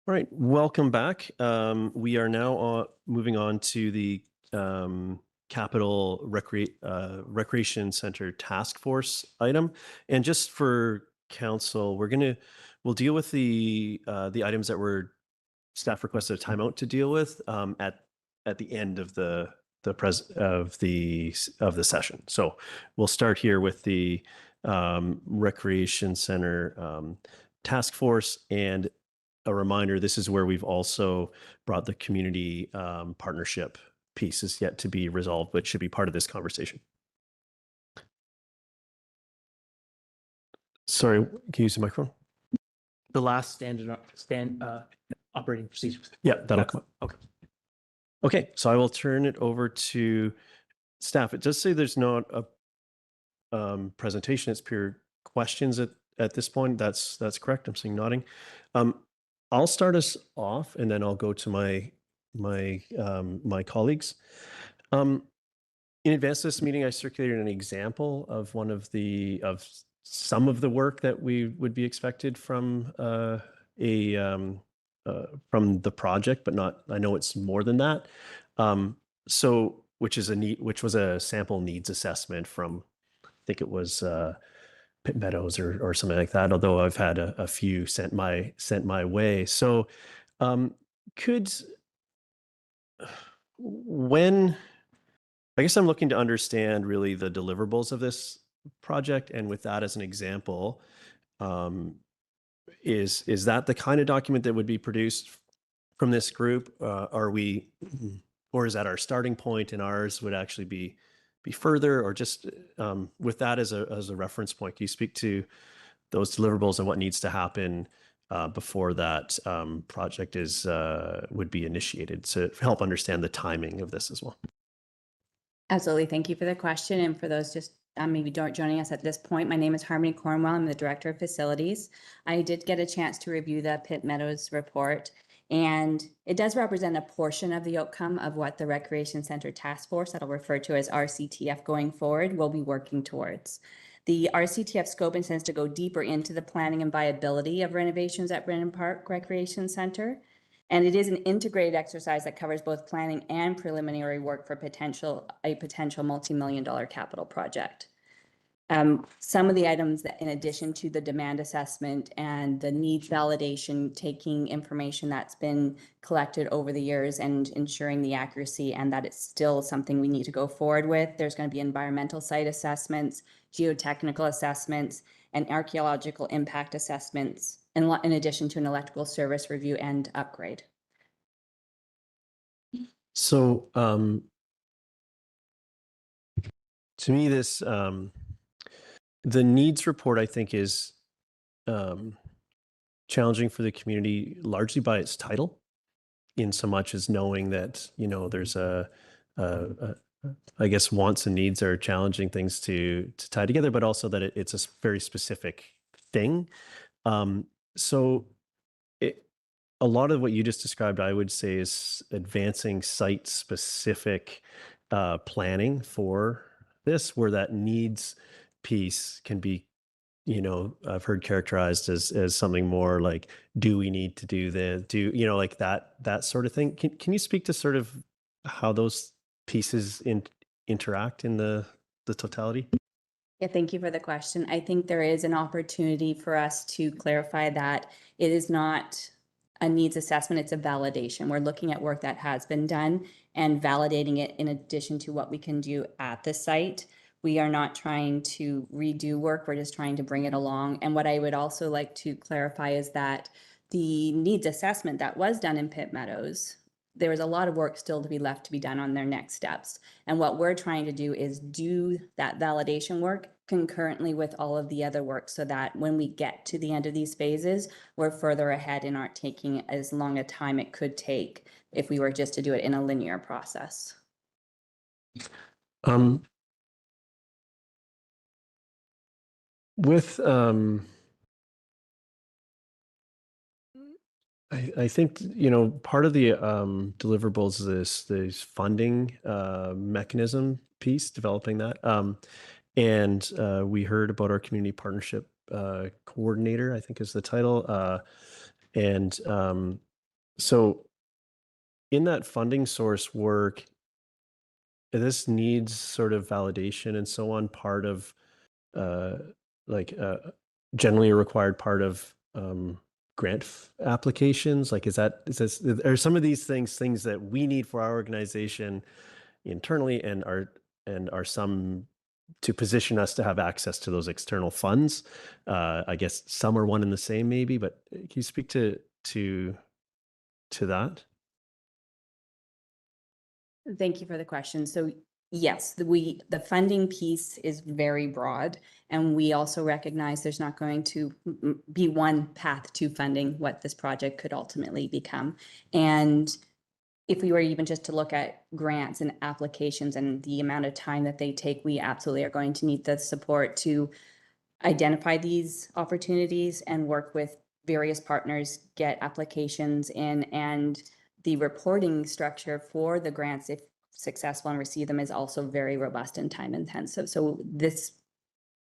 All right, welcome back. We are now moving on to the Capital Recreation Center Task Force item. And just for council, we'll deal with the items that were staff requested a timeout to deal with at the end of the session. So we'll start here with the Recreation Center Task Force. And a reminder, this is where we've also brought the community partnership piece is yet to be resolved, but should be part of this conversation. Sorry, can you use the microphone? The last operating procedures. Yeah, that'll come up. Okay. Okay, so I will turn it over to staff. It does say there's not a presentation, it's pure questions at this point. That's correct. I'm seeing nodding. I'll start us off and then I'll go to my colleagues. In advance of this meeting, I circulated an example of some of the work that we would be expected from from the project, but not. I know it's more than that. Which was a sample needs assessment from, I think it was Pitt Meadows or something like that. Although I've had a few sent my way. So, I guess I'm looking to understand really the deliverables of this project, and with that as an example, is that the kind of document that would be produced from this group? Or is that our starting point, and ours would actually be further, or just with that as a reference point? Can you speak to those deliverables and what needs to happen before that project would be initiated, to help understand the timing of this as well? Absolutely. Thank you for the question. And for those just maybe joining us at this point, my name is Harmony Cornwell. I'm the Director of Facilities. I did get a chance to review the Pitt Meadows report, and it does represent a portion of the outcome of what the Recreation Center Task Force, that I'll refer to as RCTF going forward, will be working towards. The RCTF scope intends to go deeper into the planning and viability of renovations at Brennan Park Recreation Center. And it is an integrated exercise that covers both planning and preliminary work for a potential multi-million-dollar capital project. Some of the items that, in addition to the demand assessment and the needs validation, taking information that's been collected over the years and ensuring the accuracy and that it's still something we need to go forward with. There's going to be environmental site assessments, geotechnical assessments, and archaeological impact assessments, in addition to an electrical service review and upgrade. So to me, this the needs report, I think, is challenging for the community, largely by its title, in so much as knowing that, there's I guess wants and needs are challenging things to tie together, but also that it's a very specific thing. So a lot of what you just described, I would say, is advancing site-specific planning for this, where that needs piece can be, I've heard characterized as something more like, do we need to do this? Like that sort of thing. Can you speak to sort of how those pieces interact in the totality? Yeah, thank you for the question. I think there is an opportunity for us to clarify that it is not a needs assessment, it's a validation. We're looking at work that has been done and validating it in addition to what we can do at the site. We are not trying to redo work, we're just trying to bring it along. And what I would also like to clarify is that the needs assessment that was done in Pitt Meadows, there was a lot of work still to be left to be done on their next steps. And what we're trying to do is do that validation work concurrently with all of the other work, so that when we get to the end of these phases, we're further ahead and aren't taking as long a time it could take if we were just to do it in a linear process. With I think, part of the deliverables is this funding mechanism piece, developing that. And we heard about our community partnership coordinator, I think is the title. And So in that funding source work, this needs sort of validation and so on, part of uh, like generally a required part of grant applications. Like, is this, are some of these things that we need for our organization internally, and are some to position us to have access to those external funds? I guess some are one and the same maybe, but can you speak to that? Thank you for the question. So yes, the funding piece is very broad, and we also recognize there's not going to be one path to funding what this project could ultimately become. And if we were even just to look at grants and applications and the amount of time that they take, we absolutely are going to need the support to identify these opportunities and work with various partners, get applications in, and the reporting structure for the grants, if successful and receive them, is also very robust and time intensive. So this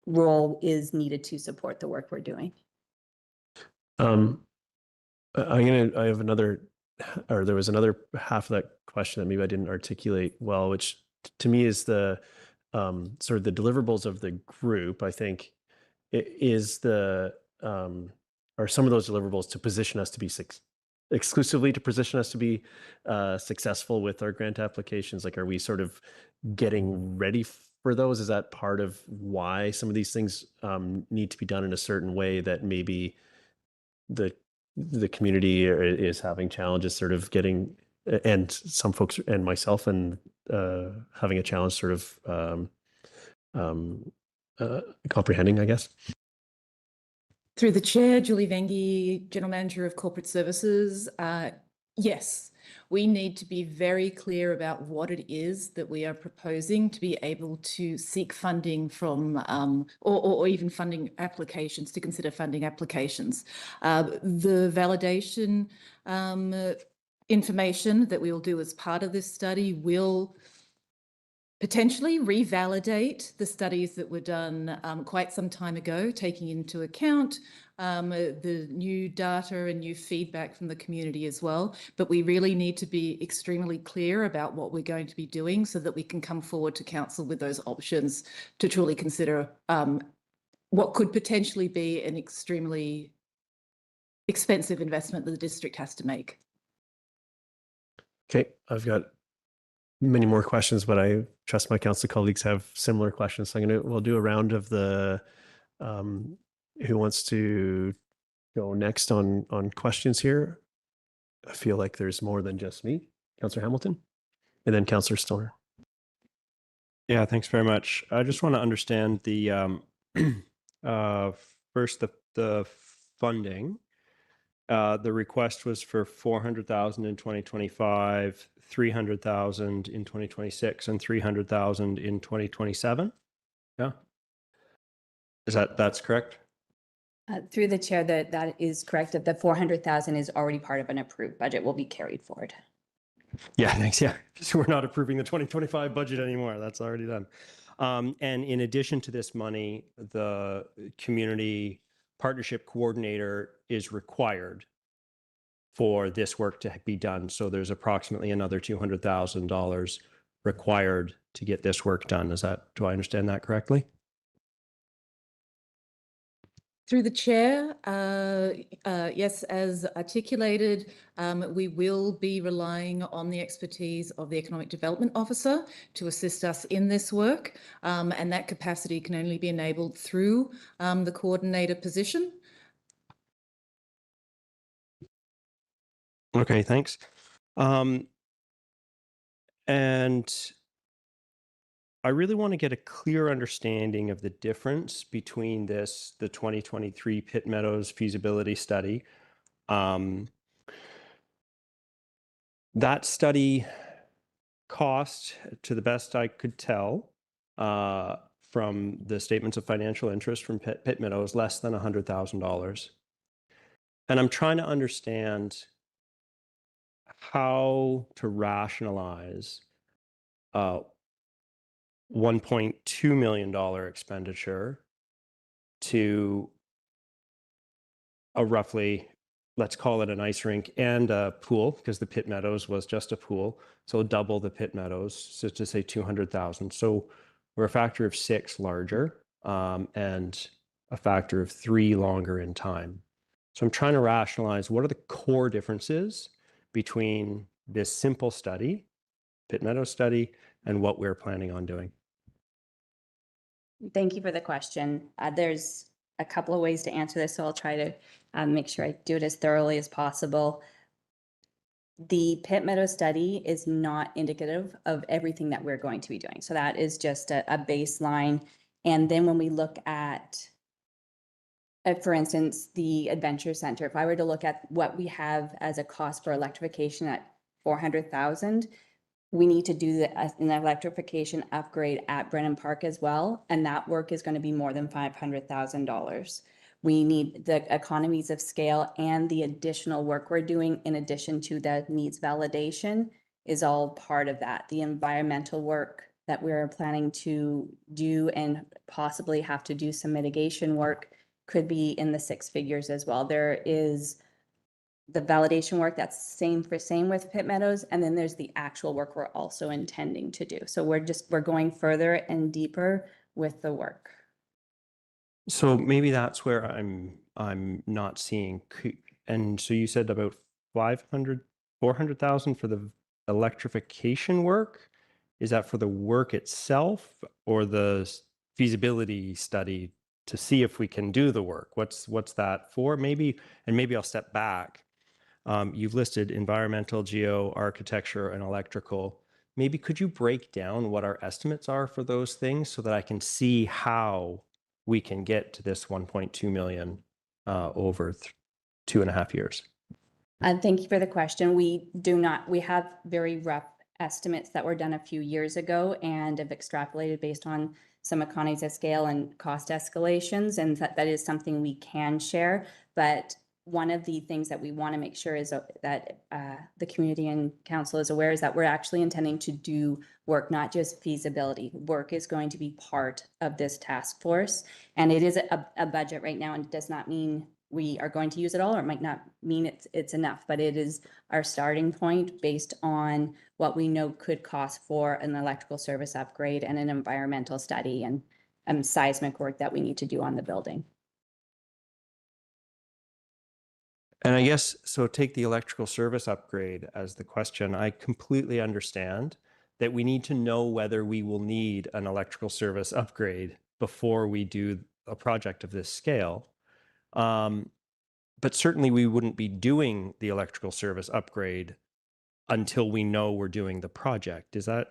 role is needed to support the work we're doing. I have another, or there was another half of that question that maybe I didn't articulate well, which to me is the sort of the deliverables of the group. I think is are some of those deliverables to position us to be exclusively to position us to be successful with our grant applications. Like, are we sort of getting ready for those? Is that part of why some of these things need to be done in a certain way that maybe the community is having challenges sort of getting, and some folks and myself, and having a challenge sort of comprehending, I guess? Through the chair, Julie Vengi, General Manager of Corporate Services. Yes, we need to be very clear about what it is that we are proposing to be able to seek funding from, or even funding applications, to consider funding applications. The validation information that we will do as part of this study will potentially revalidate the studies that were done quite some time ago, taking into account the new data and new feedback from the community as well. But we really need to be extremely clear about what we're going to be doing so that we can come forward to council with those options to truly consider what could potentially be an extremely expensive investment that the district has to make. Okay, I've got many more questions, but I trust my council colleagues have similar questions. So we'll do a round of the who wants to go next on questions here. I feel like there's more than just me. Councillor Hamilton, and then Councillor Stoner. Yeah, thanks very much. I just want to understand the first the funding. The request was for 400,000 in 2025, 300,000 in 2026, and 300,000 in 2027. Yeah, that's correct? Through the chair, that is correct. That the 400,000 is already part of an approved budget, will be carried forward. Yeah, thanks. Yeah, so we're not approving the 2025 budget anymore. That's already done. And in addition to this money, the community partnership coordinator is required for this work to be done. So there's approximately another $200,000 required to get this work done. Do I understand that correctly? Through the chair, yes, as articulated, we will be relying on the expertise of the Economic Development Officer to assist us in this work, and that capacity can only be enabled through the coordinator position. Okay, thanks. And I really want to get a clear understanding of the difference between the 2023 Pitt Meadows feasibility study. That study cost, to the best I could tell, from the statements of financial interest from Pitt Meadows, less than $100,000. And I'm trying to understand how to rationalize $1.2 million expenditure to a roughly let's call it an ice rink and a pool, because the Pit Meadows was just a pool. So double the Pit Meadows, so to say 200,000. So we're a factor of 6 larger and a factor of 3 longer in time. So I'm trying to rationalize what are the core differences between this simple study, Pit Meadows study, and what we're planning on doing. Thank you for the question. There's a couple of ways to answer this, so I'll try to make sure I do it as thoroughly as possible. The Pit Meadow study is not indicative of everything that we're going to be doing. So that is just a baseline. And then when we look at, for instance, the Adventure Center, if I were to look at what we have as a cost for electrification at 400,000, we need to do an electrification upgrade at Brennan Park as well, and that work is going to be more than $500,000. We need the economies of scale, and the additional work we're doing in addition to the needs validation is all part of that. The environmental work that we're planning to do and possibly have to do some mitigation work could be in the 6 figures as well. There is the validation work that's same with Pit Meadows, and then there's the actual work we're also intending to do. So we're going further and deeper with the work. So maybe that's where I'm not seeing. And so you said about 400,000 for the electrification work. Is that for the work itself or the feasibility study to see if we can do the work? What's that for? Maybe I'll step back. You've listed environmental, geo, architecture, and electrical. Maybe could you break down what our estimates are for those things so that I can see how we can get to this 1.2 million over 2.5 years? Thank you for the question. We have very rough estimates that were done a few years ago and have extrapolated based on some economies of scale and cost escalations, and that is something we can share. But one of the things that we want to make sure is that the community and council is aware is that we're actually intending to do work, not just feasibility. Work is going to be part of this task force, and it is a budget right now, and it does not mean we are going to use it all, or it might not mean it's enough, but it is our starting point based on what we know could cost for an electrical service upgrade and an environmental study and seismic work that we need to do on the building. And I guess, so take the electrical service upgrade as the question. I completely understand that we need to know whether we will need an electrical service upgrade before we do a project of this scale. But certainly we wouldn't be doing the electrical service upgrade until we know we're doing the project. Is that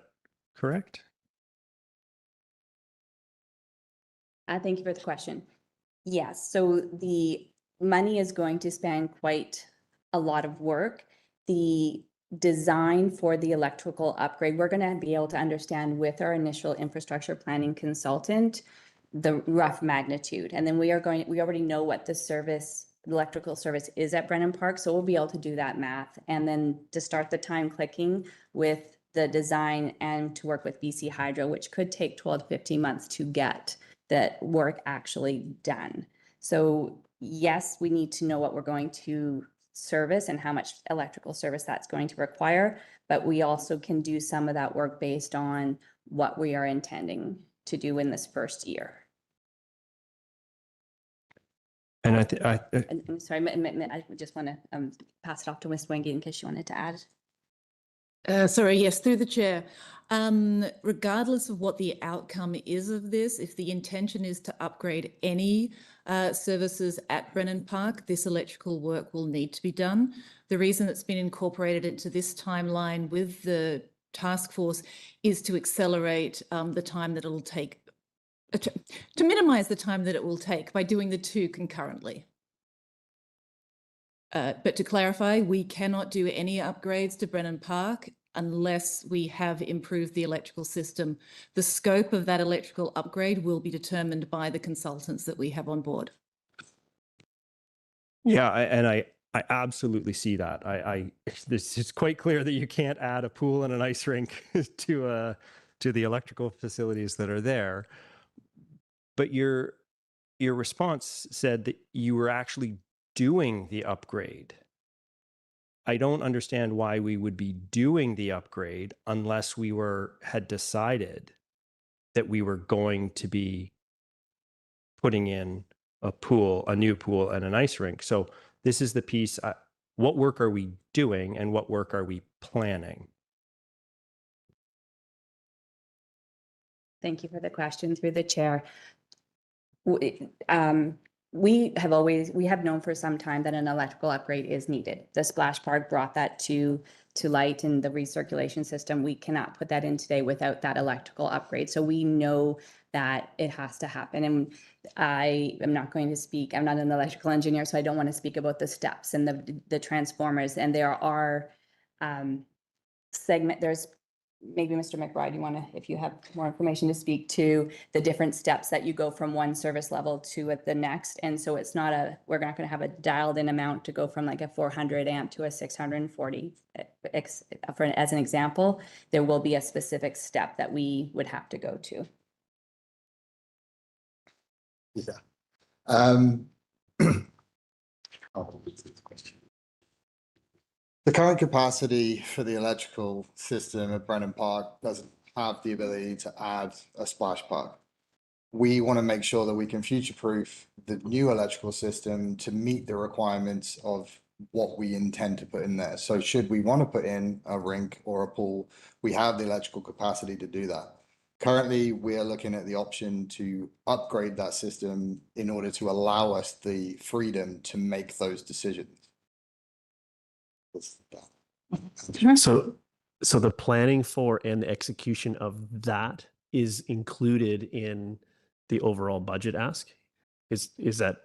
correct? Thank you for the question. Yes, so the money is going to spend quite a lot of work. The design for the electrical upgrade, we're going to be able to understand with our initial infrastructure planning consultant the rough magnitude, and then we already know what the electrical service is at Brennan Park, so we'll be able to do that math and then to start the time clicking with the design and to work with BC Hydro, which could take 12 to 15 months to get that work actually done. So yes, we need to know what we're going to service and how much electrical service that's going to require, but we also can do some of that work based on what we are intending to do in this first year. And I'm sorry, I just want to pass it off to Ms. Wenge in case she wanted to add. Sorry, yes, through the chair. Regardless of what the outcome is of this, if the intention is to upgrade any services at Brennan Park, this electrical work will need to be done. The reason it's been incorporated into this timeline with the task force is to accelerate the time that it'll take, to minimize the time that it will take by doing the two concurrently. But to clarify, we cannot do any upgrades to Brennan Park unless we have improved the electrical system. The scope of that electrical upgrade will be determined by the consultants that we have on board. Yeah, and I absolutely see that. It's quite clear that you can't add a pool and an ice rink to the electrical facilities that are there. But your response said that you were actually doing the upgrade. I don't understand why we would be doing the upgrade unless we had decided that we were going to be putting in a new pool and an ice rink. So this is the piece, what work are we doing and what work are we planning? Thank you for the question through the chair. We have known for some time that an electrical upgrade is needed. The splash park brought that to light in the recirculation system. We cannot put that in today without that electrical upgrade. So we know that it has to happen. And I am not going to speak, I'm not an electrical engineer, so I don't want to speak about the steps and the transformers. And there are there's maybe Mr. McBride, you want to, if you have more information to speak to the different steps that you go from one service level to the next. And so it's not we're not going to have a dialed in amount to go from like a 400 amp to a 640. As an example, there will be a specific step that we would have to go to. Yeah. The current capacity for the electrical system at Brennan Park doesn't have the ability to add a splash park. We want to make sure that we can future-proof the new electrical system to meet the requirements of what we intend to put in there. So should we want to put in a rink or a pool, we have the electrical capacity to do that. Currently, we are looking at the option to upgrade that system in order to allow us the freedom to make those decisions. So the planning for and the execution of that is included in the overall budget ask? Is that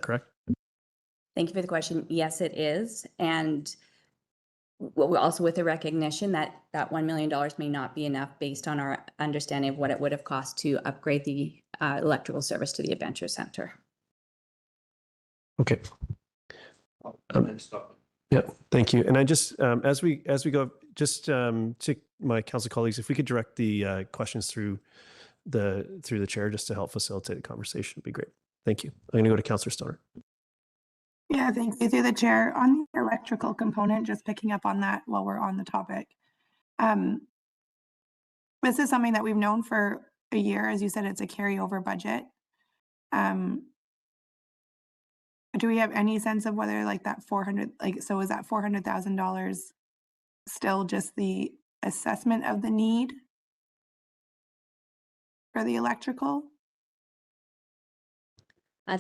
correct? Thank you for the question. Yes, it is. And we're also with the recognition that that $1 million may not be enough based on our understanding of what it would have cost to upgrade the electrical service to the Adventure Center. Okay. Yeah, thank you. And I just, as we go, just to my council colleagues, if we could direct the questions through the chair just to help facilitate the conversation, would be great. Thank you. I'm going to go to Councillor Stoner. Yeah, thank you through the chair. On the electrical component, just picking up on that while we're on the topic. This is something that we've known for a year. As you said, it's a carryover budget. Do we have any sense of whether like that 400, so is that $400,000 still just the assessment of the need for the electrical?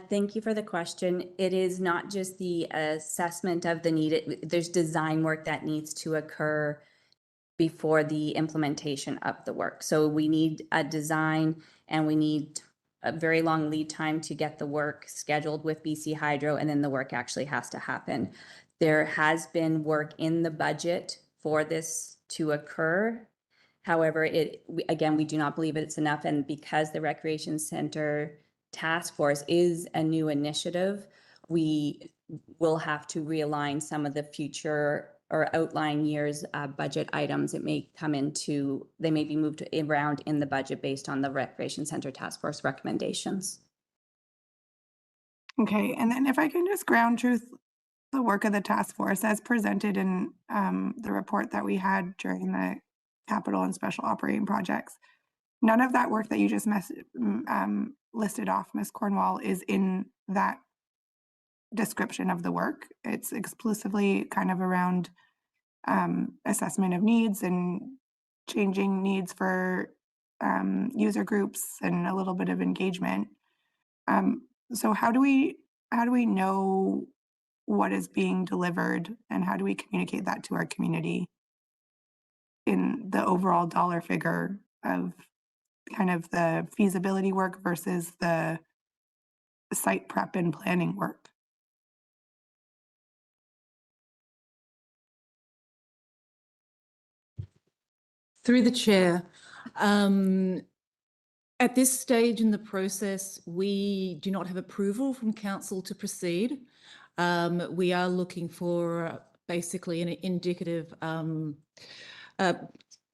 Thank you for the question. It is not just the assessment of the need. There's design work that needs to occur before the implementation of the work. So we need a design and we need a very long lead time to get the work scheduled with BC Hydro, and then the work actually has to happen. There has been work in the budget for this to occur. However, again, we do not believe it's enough. And because the Recreation Center Task Force is a new initiative, we will have to realign some of the future or outline years budget items. They may be moved around in the budget based on the Recreation Center Task Force recommendations. Okay, and then if I can just ground truth the work of the task force as presented in the report that we had during the capital and special operating projects. None of that work that you just listed off, Ms. Cornwall, is in that description of the work. It's exclusively kind of around assessment of needs and changing needs for user groups and a little bit of engagement. So how do we know what is being delivered and how do we communicate that to our community in the overall dollar figure of kind of the feasibility work versus the site prep and planning work? Through the chair, at this stage in the process, we do not have approval from council to proceed. We are looking for basically an indicative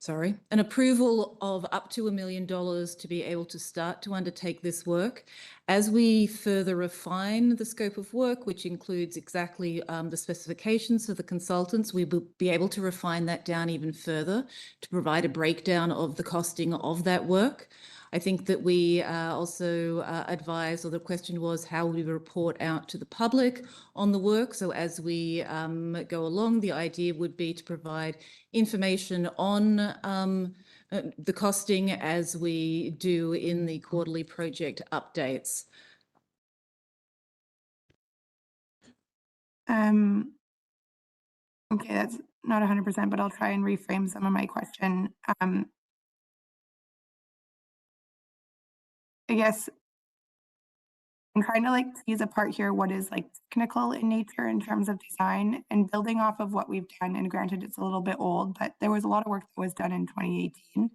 an approval of up to $1 million to be able to start to undertake this work. As we further refine the scope of work, which includes exactly the specifications of the consultants, we will be able to refine that down even further to provide a breakdown of the costing of that work. I think that we also advised, or the question was, how we report out to the public on the work. So as we go along, the idea would be to provide information on the costing as we do in the quarterly project updates. Okay, that's not 100%, but I'll try and reframe some of my question. I guess I'm trying to like tease apart here what is like technical in nature in terms of design and building off of what we've done. And granted, it's a little bit old, but there was a lot of work that was done in 2018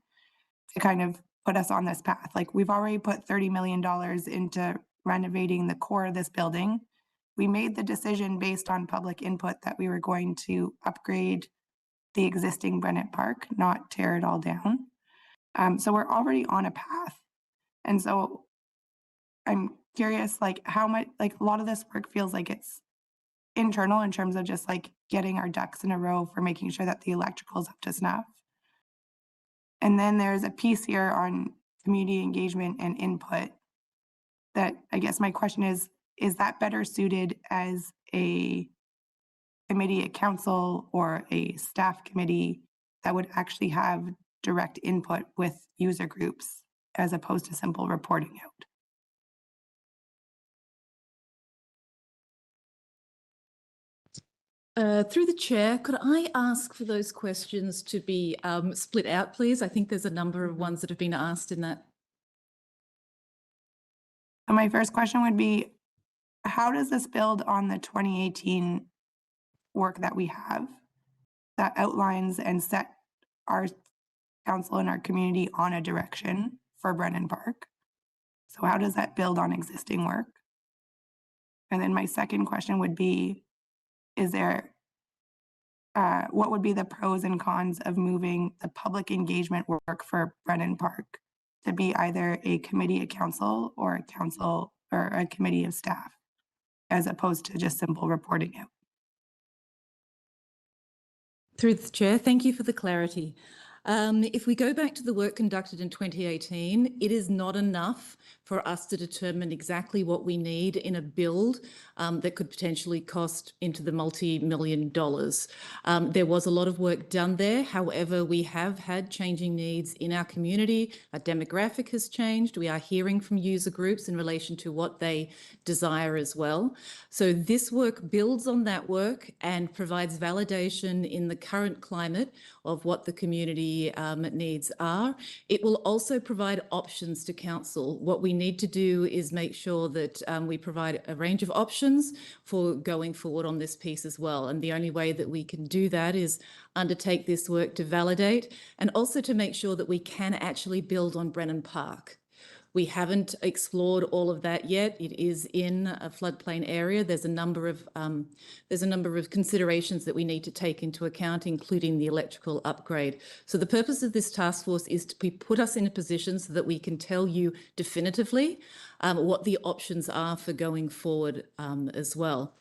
to kind of put us on this path. Like we've already put $30 million into renovating the core of this building. We made the decision based on public input that we were going to upgrade the existing Brennan Park, not tear it all down. So we're already on a path. And so I'm curious, like how much, like a lot of this work feels like it's internal in terms of just like getting our ducks in a row for making sure that the electrical is up to snuff. And then there's a piece here on community engagement and input that I guess my question is that better suited as a committee at council or a staff committee that would actually have direct input with user groups as opposed to simple reporting out? Through the chair, could I ask for those questions to be split out, please? I think there's a number of ones that have been asked in that. My first question would be, how does this build on the 2018 work that we have that outlines and set our council and our community on a direction for Brennan Park? So how does that build on existing work? And then my second question would be, is there, what would be the pros and cons of moving the public engagement work for Brennan Park to be either a committee of council or a council or a committee of staff, as opposed to just simple reporting out? Through the chair, thank you for the clarity. If we go back to the work conducted in 2018, it is not enough for us to determine exactly what we need in a build that could potentially cost into the multi-million dollars. There was a lot of work done there. However, we have had changing needs in our community. Our demographic has changed. We are hearing from user groups in relation to what they desire as well. So this work builds on that work and provides validation in the current climate of what the community needs are. It will also provide options to council. What we need to do is make sure that we provide a range of options for going forward on this piece as well. And the only way that we can do that is undertake this work to validate and also to make sure that we can actually build on Brennan Park. We haven't explored all of that yet. It is in a floodplain area. There's a number of considerations that we need to take into account, including the electrical upgrade. So the purpose of this task force is to put us in a position so that we can tell you definitively what the options are for going forward as well.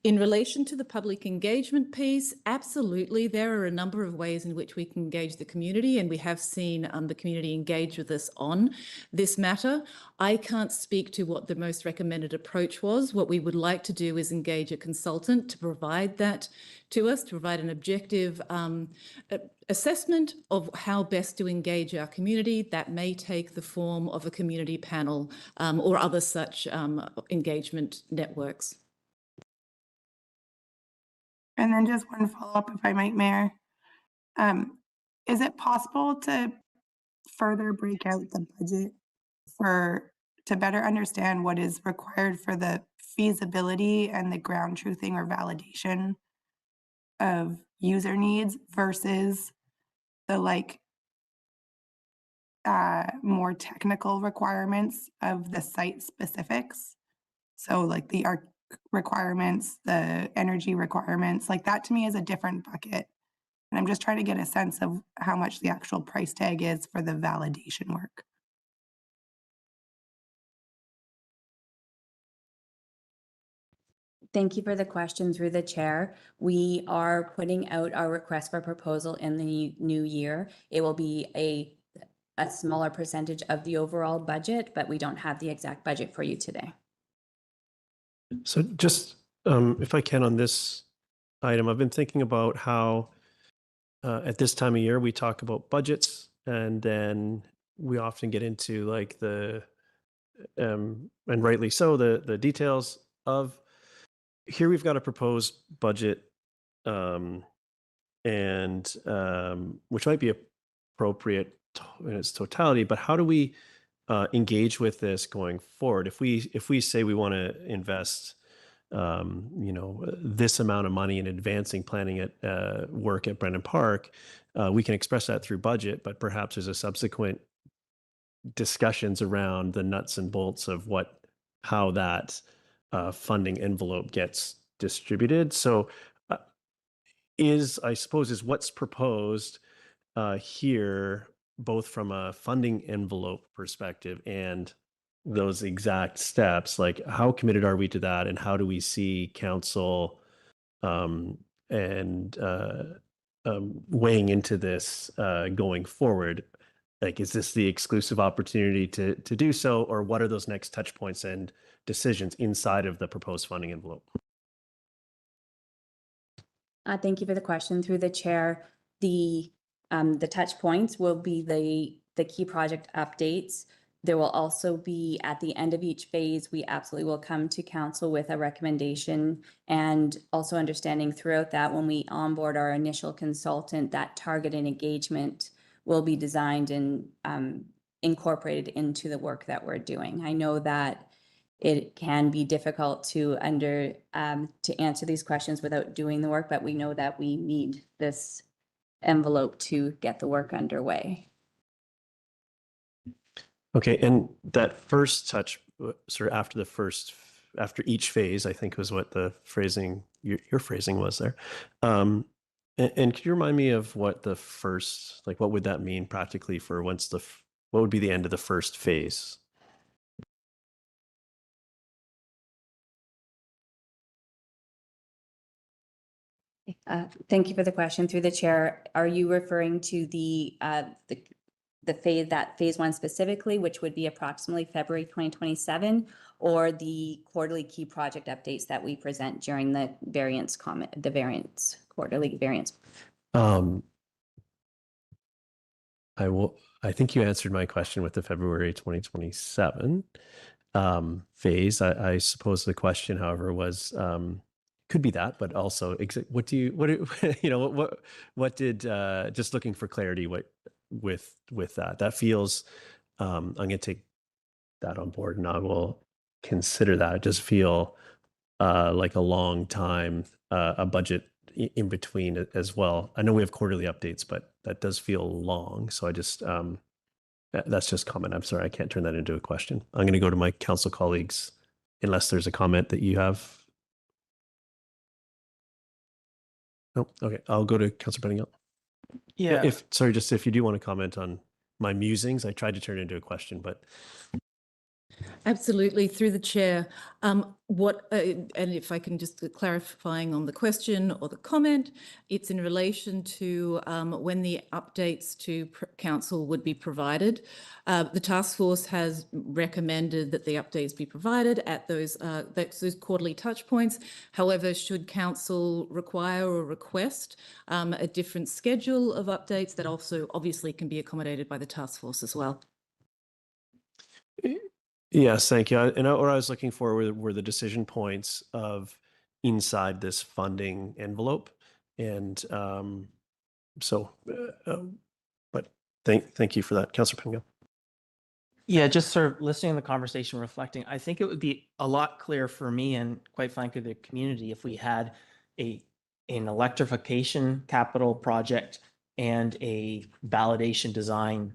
In relation to the public engagement piece, absolutely, there are a number of ways in which we can engage the community, and we have seen the community engage with us on this matter. I can't speak to what the most recommended approach was. What we would like to do is engage a consultant to provide that to us, to provide an objective assessment of how best to engage our community. That may take the form of a community panel or other such engagement networks. And then just one follow-up, if I might, Mayor. Is it possible to further break out the budget to better understand what is required for the feasibility and the ground truthing or validation of user needs versus the more technical requirements of the site specifics? So like the arc requirements, the energy requirements, like that to me is a different bucket And I'm just trying to get a sense of how much the actual price tag is for the validation work. Thank you for the question through the chair. We are putting out our request for proposal in the new year. It will be a smaller percentage of the overall budget, but we don't have the exact budget for you today. So just if I can on this item, I've been thinking about how at this time of year we talk about budgets, and then we often get into like the and rightly so, the details of here we've got a proposed budget, um, and which might be appropriate in its totality, but how do we engage with this going forward? If we say we want to invest, this amount of money in advancing planning at work at Brennan Park, we can express that through budget, but perhaps there's a subsequent discussions around the nuts and bolts of how that funding envelope gets distributed. So I suppose is what's proposed here, both from a funding envelope perspective and those exact steps, like how committed are we to that, and how do we see council and weighing into this going forward? Like, is this the exclusive opportunity to do so, or what are those next touch points and decisions inside of the proposed funding envelope? Thank you for the question through the chair. The touch points will be the key project updates. There will also be, at the end of each phase, we absolutely will come to council with a recommendation, and also understanding throughout that when we onboard our initial consultant, that target and engagement will be designed and incorporated into the work that we're doing. I know that it can be difficult to answer these questions without doing the work, but we know that we need this envelope to get the work underway. Okay, and that first touch, sort of after each phase, I think was what the phrasing, your phrasing was there. And could you remind me of what the first, like, what would that mean practically for what would be the end of the first phase? Thank you for the question through the chair. Are you referring to the phase one specifically, which would be approximately February 2027, or the quarterly key project updates that we present during the quarterly variance? I think you answered my question with the February 2027 phase. I suppose the question, however, was could be that, but also what did just looking for clarity with that feels I'm going to take that on board and I will consider that. It does feel like a long time, a budget in between as well. I know we have quarterly updates, but that does feel long. So I just, that's just comment. I'm sorry, I can't turn that into a question. I'm going to go to my council colleagues unless there's a comment that you have. No, okay, I'll go to Councillor Benningham. Yeah. If you do want to comment on my musings, I tried to turn it into a question, but. Absolutely, through the chair. And if I can just clarifying on the question or the comment, it's in relation to when the updates to council would be provided. The task force has recommended that the updates be provided at those quarterly touch points. However, should council require or request a different schedule of updates, that also obviously can be accommodated by the task force as well. Yes, thank you. And what I was looking for were the decision points of inside this funding envelope. And but thank you for that. Councillor Pingo. Yeah, just sort of listening to the conversation, reflecting, I think it would be a lot clearer for me and quite frankly, the community, if we had an electrification capital project and a validation design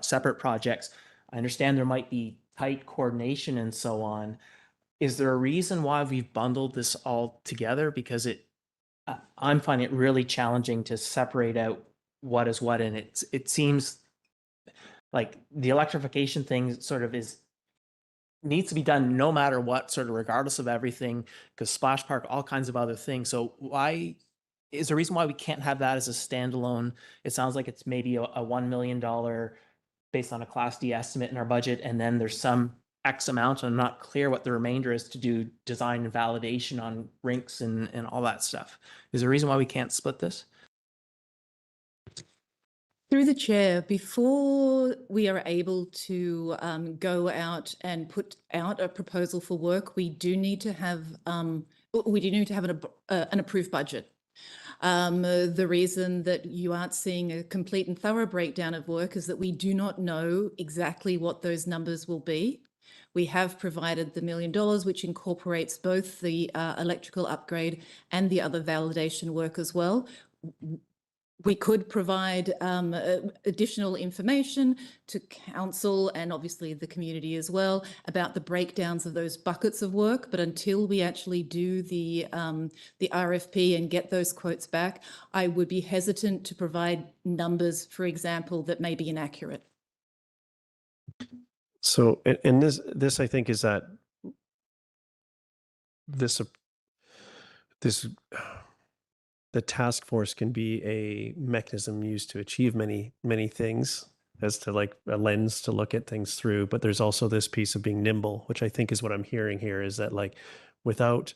separate projects. I understand there might be tight coordination and so on. Is there a reason why we've bundled this all together? Because I'm finding it really challenging to separate out what is what, and it seems like the electrification thing sort of needs to be done no matter what, sort of regardless of everything, because Splash Park, all kinds of other things. So why is there a reason why we can't have that as a standalone? It sounds like it's maybe a $1 million based on a Class D estimate in our budget, and then there's some X amount, and I'm not clear what the remainder is to do design and validation on rinks and all that stuff. Is there a reason why we can't split this? Through the chair, before we are able to go out and put out a proposal for work, we do need to have an approved budget. The reason that you aren't seeing a complete and thorough breakdown of work is that we do not know exactly what those numbers will be. We have provided the $1 million, which incorporates both the electrical upgrade and the other validation work as well. We could provide additional information to council and obviously the community as well about the breakdowns of those buckets of work. But until we actually do the RFP and get those quotes back, I would be hesitant to provide numbers, for example, that may be inaccurate. So, and this I think is that the task force can be a mechanism used to achieve many things, as to like a lens to look at things through. But there's also this piece of being nimble, which I think is what I'm hearing here, is that like without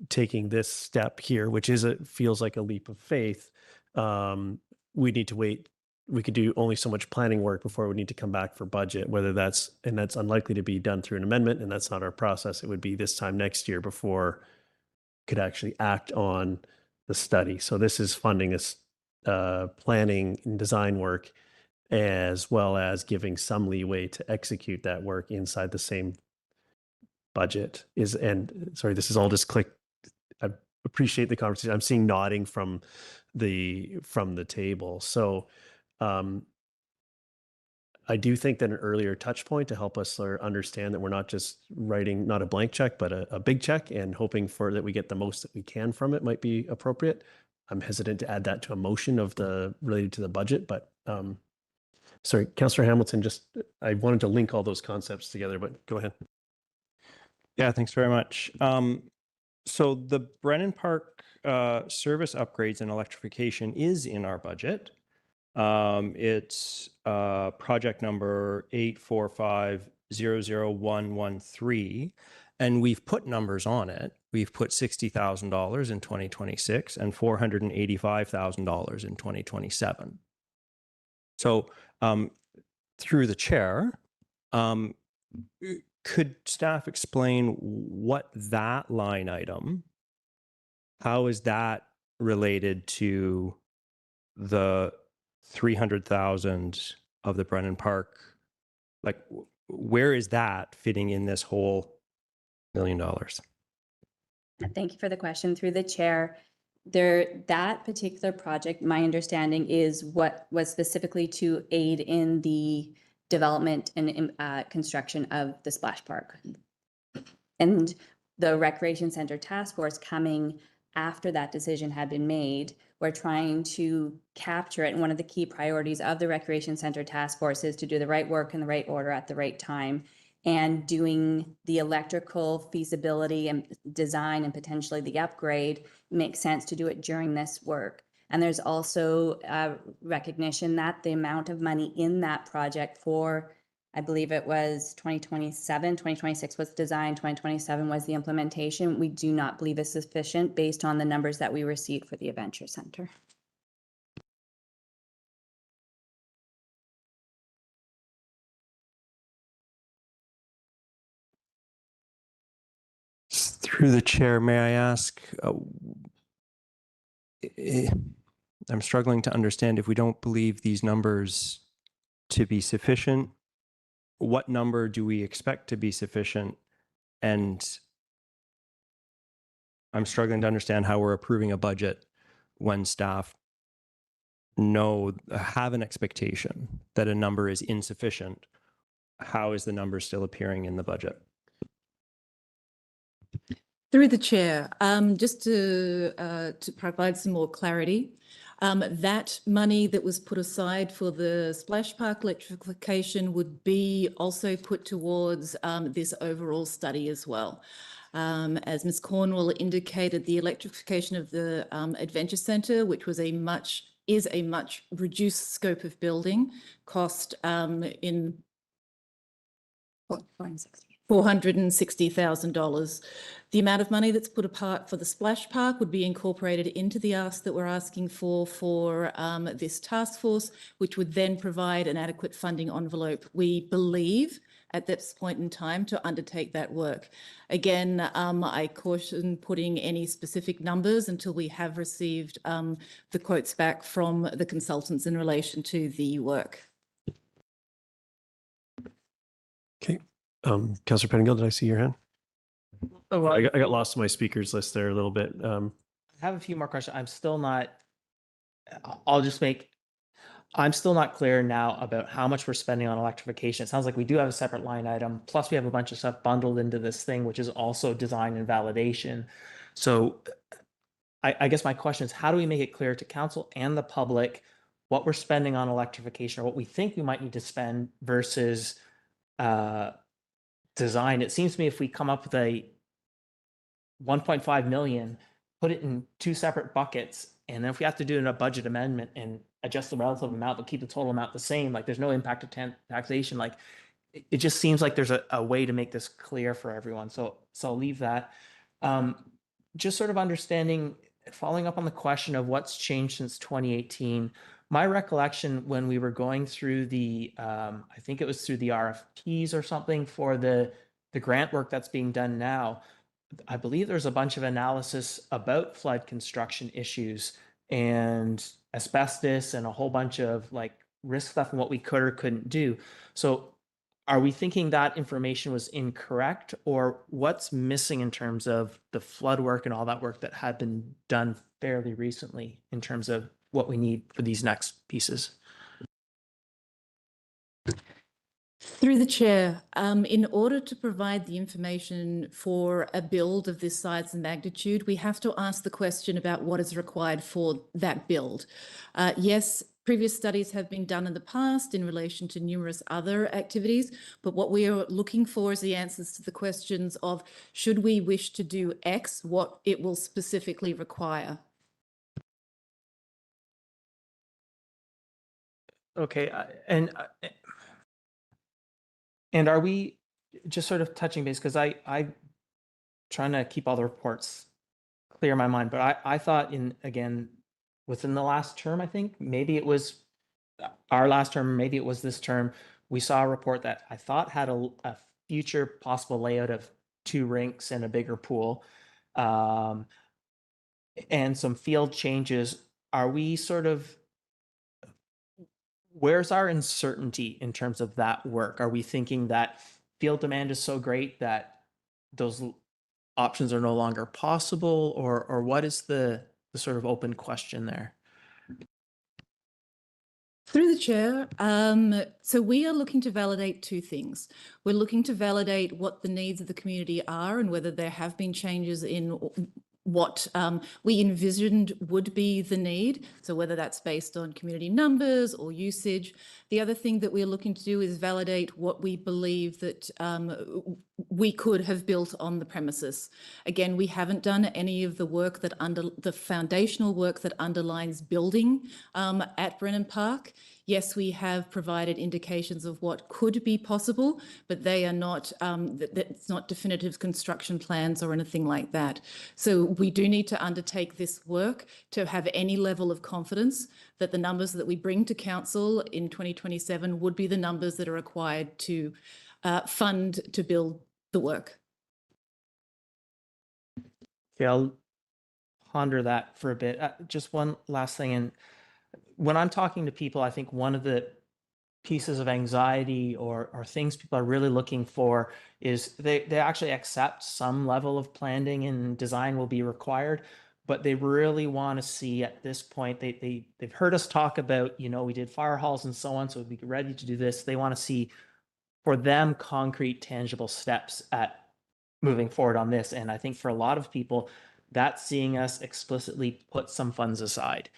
taking this step here, which feels like a leap of faith, we need to wait. We could do only so much planning work before we need to come back for budget, that's unlikely to be done through an amendment, and that's not our process. It would be this time next year before could actually act on the study. So this is funding this planning and design work, as well as giving some leeway to execute that work inside the same budget. Sorry, this is all just click. I appreciate the conversation. I'm seeing nodding from the table. So I do think that an earlier touch point to help us understand that we're not just writing not a blank check, but a big check, and hoping for that we get the most that we can from it might be appropriate. I'm hesitant to add that to a motion related to the budget, but sorry, Councillor Hamilton, I wanted to link all those concepts together, but go ahead. Yeah, thanks very much. So the Brennan Park service upgrades and electrification is in our budget. It's project number 845-00113, and we've put numbers on it. We've put $60,000 in 2026 and $485,000 in 2027. So through the chair, could staff explain what that line item, how is that related to the 300,000 of the Brennan Park? Like, where is that fitting in this whole $1 million? Thank you for the question. Through the chair, that particular project, my understanding is what was specifically to aid in the development and construction of the splash park. And the Recreation Center Task Force coming after that decision had been made, we're trying to capture it. And one of the key priorities of the Recreation Center Task Force is to do the right work in the right order at the right time. And doing the electrical feasibility and design and potentially the upgrade makes sense to do it during this work. And there's also a recognition that the amount of money in that project for, I believe it was 2026 was design, 2027 was the implementation. We do not believe is sufficient based on the numbers that we received for the Adventure Center. Through the chair, may I ask, I'm struggling to understand, if we don't believe these numbers to be sufficient, what number do we expect to be sufficient? And I'm struggling to understand how we're approving a budget when staff have an expectation that a number is insufficient. How is the number still appearing in the budget? Through the chair, just to provide some more clarity, that money that was put aside for the splash park electrification would be also put towards this overall study as well. As Ms. Cornwall indicated, the electrification of the Adventure Centre, which was is a much reduced scope of building, cost in $460,000. The amount of money that's put apart for the splash park would be incorporated into the ask that we're asking for this task force, which would then provide an adequate funding envelope, we believe, at this point in time to undertake that work. Again, I caution putting any specific numbers until we have received the quotes back from the consultants in relation to the work. Okay. Councillor Pettingill, did I see your hand? Oh, well, I got lost in my speakers list there a little bit. I have a few more questions. I'm still not clear now about how much we're spending on electrification. It sounds like we do have a separate line item, plus we have a bunch of stuff bundled into this thing, which is also design and validation. So I guess my question is, how do we make it clear to council and the public what we're spending on electrification or what we think we might need to spend versus design? It seems to me if we come up with a 1.5 million, put it in two separate buckets, and then if we have to do a budget amendment and adjust the relative amount but keep the total amount the same, like there's no impact of taxation, like it just seems like there's a way to make this clear for everyone. So I'll leave that. Just sort of understanding, following up on the question of what's changed since 2018, my recollection when we were going through the, I think it was through the RFPs or something for the grant work that's being done now, I believe there's a bunch of analysis about flood construction issues and asbestos and a whole bunch of like risk stuff and what we could or couldn't do. So are we thinking that information was incorrect, or what's missing in terms of the flood work and all that work that had been done fairly recently in terms of what we need for these next pieces? Through the chair, in order to provide the information for a build of this size and magnitude, we have to ask the question about what is required for that build. Yes, previous studies have been done in the past in relation to numerous other activities, but what we are looking for is the answers to the questions of, should we wish to do X, what it will specifically require. Okay, and are we just sort of touching base, because I'm trying to keep all the reports clear in my mind, but I thought within the last term, I think maybe it was our last term, maybe it was this term, we saw a report that I thought had a future possible layout of 2 rinks and a bigger pool, and some field changes. Are we sort of, where's our uncertainty in terms of that work? Are we thinking that field demand is so great that those options are no longer possible, or what is the sort of open question there? Through the chair, so we are looking to validate 2 things. We're looking to validate what the needs of the community are and whether there have been changes in what we envisioned would be the need. So whether that's based on community numbers or usage. The other thing that we're looking to do is validate what we believe that we could have built on the premises. Again, we haven't done any of the work that the foundational work that underlines building at Brennan Park. Yes, we have provided indications of what could be possible, but they are not, it's not definitive construction plans or anything like that. So we do need to undertake this work to have any level of confidence that the numbers that we bring to council in 2027 would be the numbers that are required to fund to build the work. Okay, I'll ponder that for a bit. Just one last thing, and when I'm talking to people, I think one of the pieces of anxiety or things people are really looking for is they actually accept some level of planning and design will be required, but they really want to see at this point, they've heard us talk about, we did fire halls and so on, so we'd be ready to do this. They want to see, for them, concrete, tangible steps at moving forward on this. And I think for a lot of people, that's seeing us explicitly put some funds aside.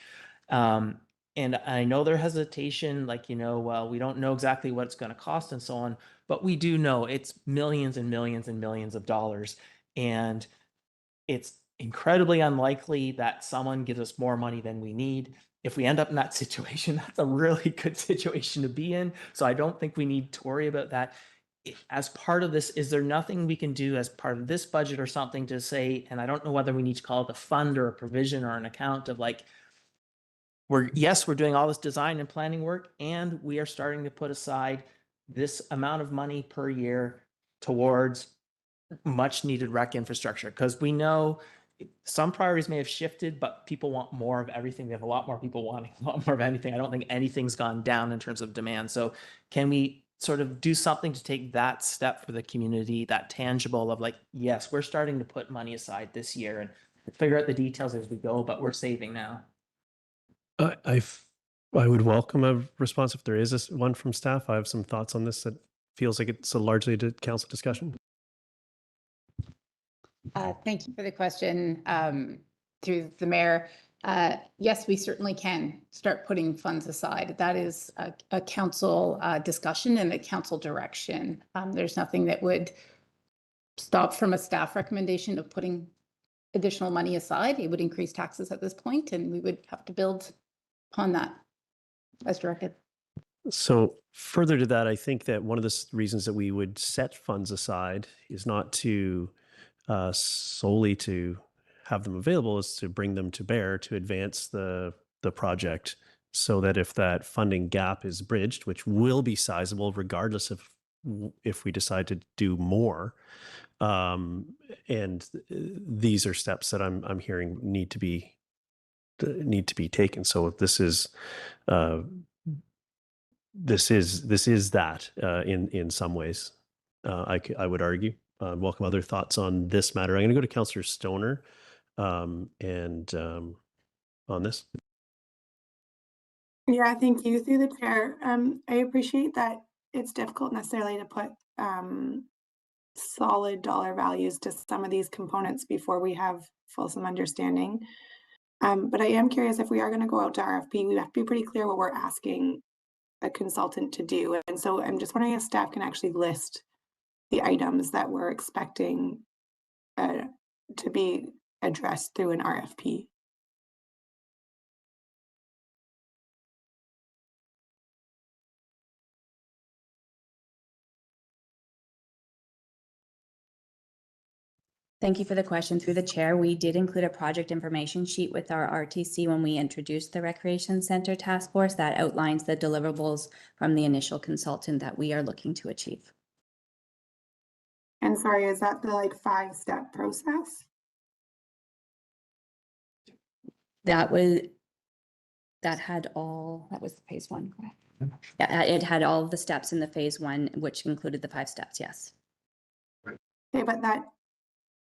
And I know their hesitation, like, well, we don't know exactly what it's going to cost and so on, but we do know it's millions and millions and millions of dollars. And it's incredibly unlikely that someone gives us more money than we need. If we end up in that situation, that's a really good situation to be in. So I don't think we need to worry about that. As part of this, is there nothing we can do as part of this budget or something to say, and I don't know whether we need to call it a fund or a provision or an account of like, we're doing all this design and planning work, and we are starting to put aside this amount of money per year towards much needed rec infrastructure, because we know some priorities may have shifted, but people want more of everything. We have a lot more people wanting a lot more of anything. I don't think anything's gone down in terms of demand. So can we sort of do something to take that step for the community, that tangible of like, yes, we're starting to put money aside this year and figure out the details as we go, but we're saving now. I would welcome a response if there is one from staff. I have some thoughts on this that feels like it's a largely a council discussion. Thank you for the question. Through the mayor, yes, we certainly can start putting funds aside. That is a council discussion and a council direction. There's nothing that would stop from a staff recommendation of putting additional money aside. It would increase taxes at this point, and we would have to build upon that as directed. So further to that, I think that one of the reasons that we would set funds aside is not to solely to have them available, is to bring them to bear to advance the project, so that if that funding gap is bridged, which will be sizable regardless of if we decide to do more, and these are steps that I'm hearing need to be taken. So this is that in some ways. I would argue. Welcome other thoughts on this matter. I'm going to go to Councillor Stoner and on this. Yeah, thank you. Through the chair, I appreciate that it's difficult necessarily to put solid dollar values to some of these components before we have fulsome understanding. But I am curious, if we are going to go out to RFP, we have to be pretty clear what we're asking a consultant to do. And so I'm just wondering if staff can actually list the items that we're expecting to be addressed through an RFP. Thank you for the question. Through the chair, we did include a project information sheet with our RTC when we introduced the Recreation Center Task Force that outlines the deliverables from the initial consultant that we are looking to achieve. And sorry, is that the 5-step process? That was phase one, correct? Yeah, it had all of the steps in the phase one, which included the 5 steps, yes. Okay, but that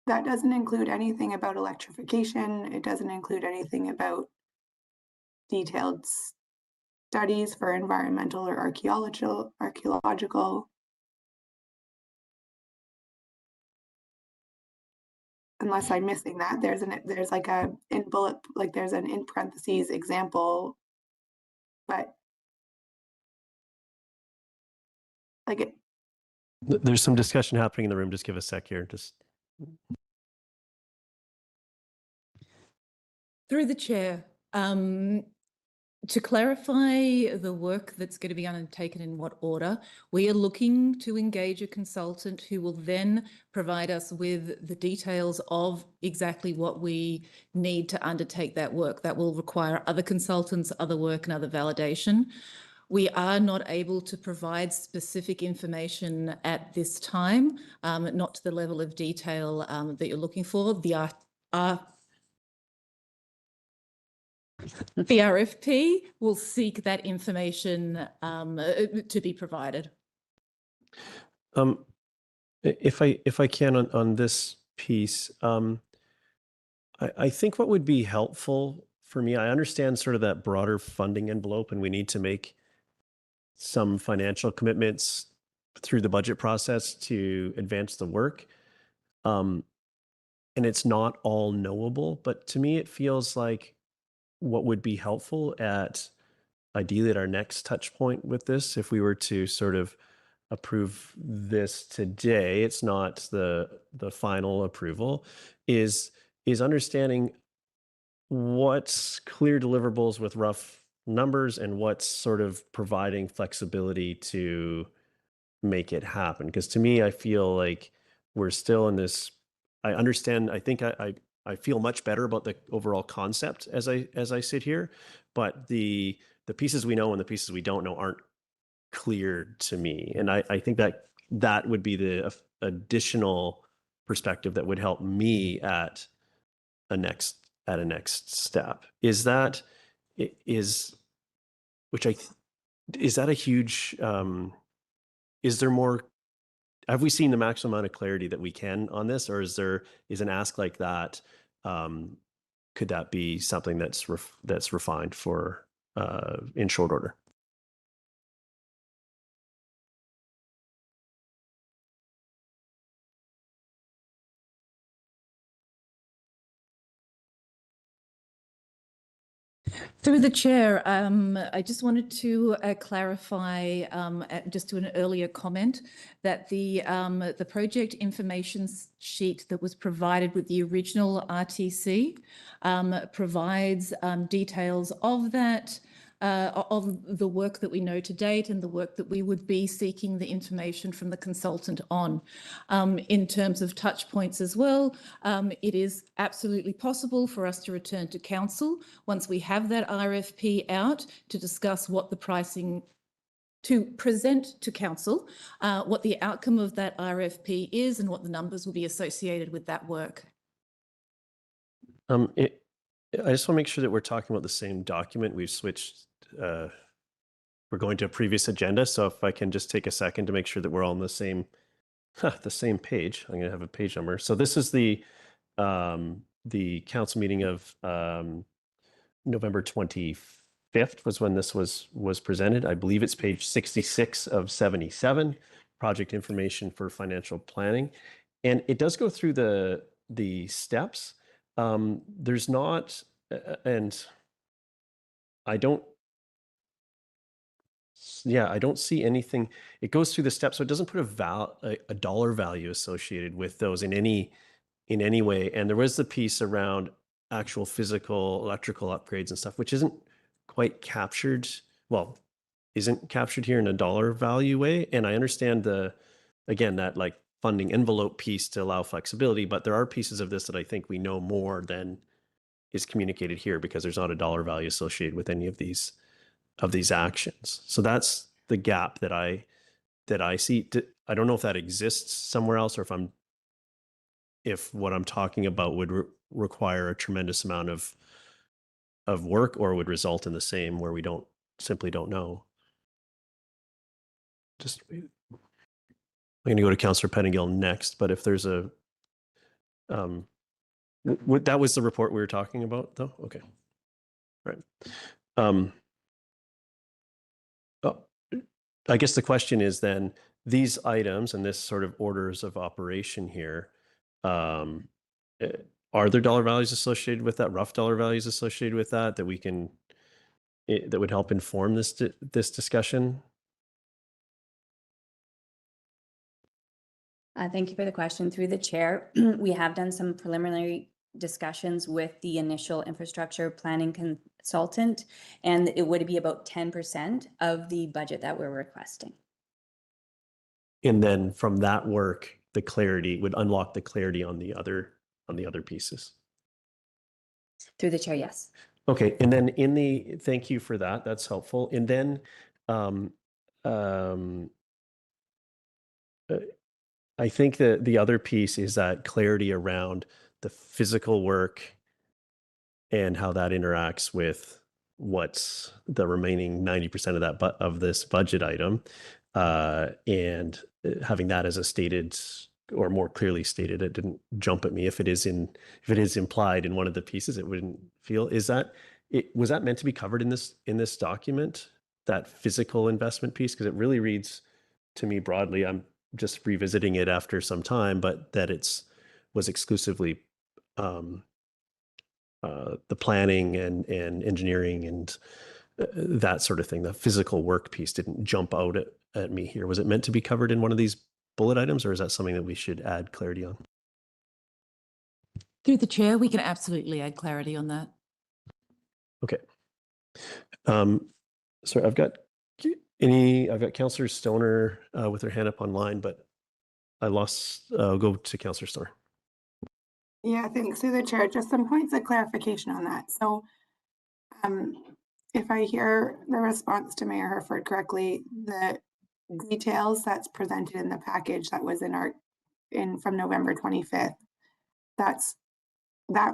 doesn't include anything about electrification. It doesn't include anything about detailed studies for environmental or archaeological. Unless I'm missing that, there's an in parentheses example, but There's some discussion happening in the room. Just give a sec here. Through the chair, to clarify the work that's going to be undertaken in what order, we are looking to engage a consultant who will then provide us with the details of exactly what we need to undertake that work. That will require other consultants, other work, and other validation. We are not able to provide specific information at this time, not to the level of detail that you're looking for. The RFP will seek that information to be provided. If I can on this piece, I think what would be helpful for me, I understand sort of that broader funding envelope, and we need to make some financial commitments through the budget process to advance the work. And it's not all knowable, but to me, it feels like what would be helpful ideally at our next touch point with this, if we were to sort of approve this today, it's not the final approval, is understanding what's clear deliverables with rough numbers and what's sort of providing flexibility to make it happen. Because to me, I feel like we're still in this. I understand. I think I feel much better about the overall concept as I sit here, but the pieces we know and the pieces we don't know aren't clear to me. And I think that would be the additional perspective that would help me at a next step. Is that which is that a huge is there more, have we seen the maximum amount of clarity that we can on this, or is an ask like that, could that be something that's refined for in short order? Through the chair, I just wanted to clarify, just to an earlier comment, that the project information sheet that was provided with the original RTC provides details of that, of the work that we know to date and the work that we would be seeking the information from the consultant on. In terms of touch points as well, it is absolutely possible for us to return to council once we have that RFP out to discuss what the pricing, to present to council what the outcome of that RFP is and what the numbers will be associated with that work. I just want to make sure that we're talking about the same document. We've switched, we're going to a previous agenda. So if I can just take a second to make sure that we're all on the same page, I'm going to have a page number. So this is the council meeting of November 25th was when this was presented. I believe it's page 66 of 77, project information for financial planning. And it does go through the steps. There's not, and I don't see anything. It goes through the steps, so it doesn't put a dollar value associated with those in any way. And there was the piece around actual physical electrical upgrades and stuff, which isn't quite captured. Well, isn't captured here in a dollar value way. And I understand again, that like funding envelope piece to allow flexibility, but there are pieces of this that I think we know more than is communicated here because there's not a dollar value associated with any of these actions. So that's the gap that I see. I don't know if that exists somewhere else or if what I'm talking about would require a tremendous amount of work or would result in the same where we simply don't know. I'm going to go to Councillor Pettingill next, but if there's that was the report we were talking about though? Okay. All right. I guess the question is then, these items and this sort of orders of operation here, are there dollar values associated with that, rough dollar values associated with that we can, that would help inform this discussion? Thank you for the question. Through the chair, we have done some preliminary discussions with the initial infrastructure planning consultant, and it would be about 10% of the budget that we're requesting. And then from that work, the clarity would unlock the clarity on the other pieces. Through the chair, yes. Okay, and then thank you for that. That's helpful. And then I think that the other piece is that clarity around the physical work and how that interacts with what's the remaining 90% of this budget item, and having that as a stated or more clearly stated. It didn't jump at me if it is implied in one of the pieces. It wouldn't feel. Was that meant to be covered in this document, that physical investment piece? Because it really reads to me broadly. I'm just revisiting it after some time, but that it's was exclusively the planning and engineering and that sort of thing. The physical work piece didn't jump out at me here. Was it meant to be covered in one of these bullet items, or is that something that we should add clarity on? Through the chair, we can absolutely add clarity on that. Okay. So I've got Councillor Stoner with her hand up online, but I lost. I'll go to Councillor Stoner. Yeah, thanks through the chair. Just some points of clarification on that. So if I hear the response to Mayor Herford correctly, the details that's presented in the package that was from November 25th, that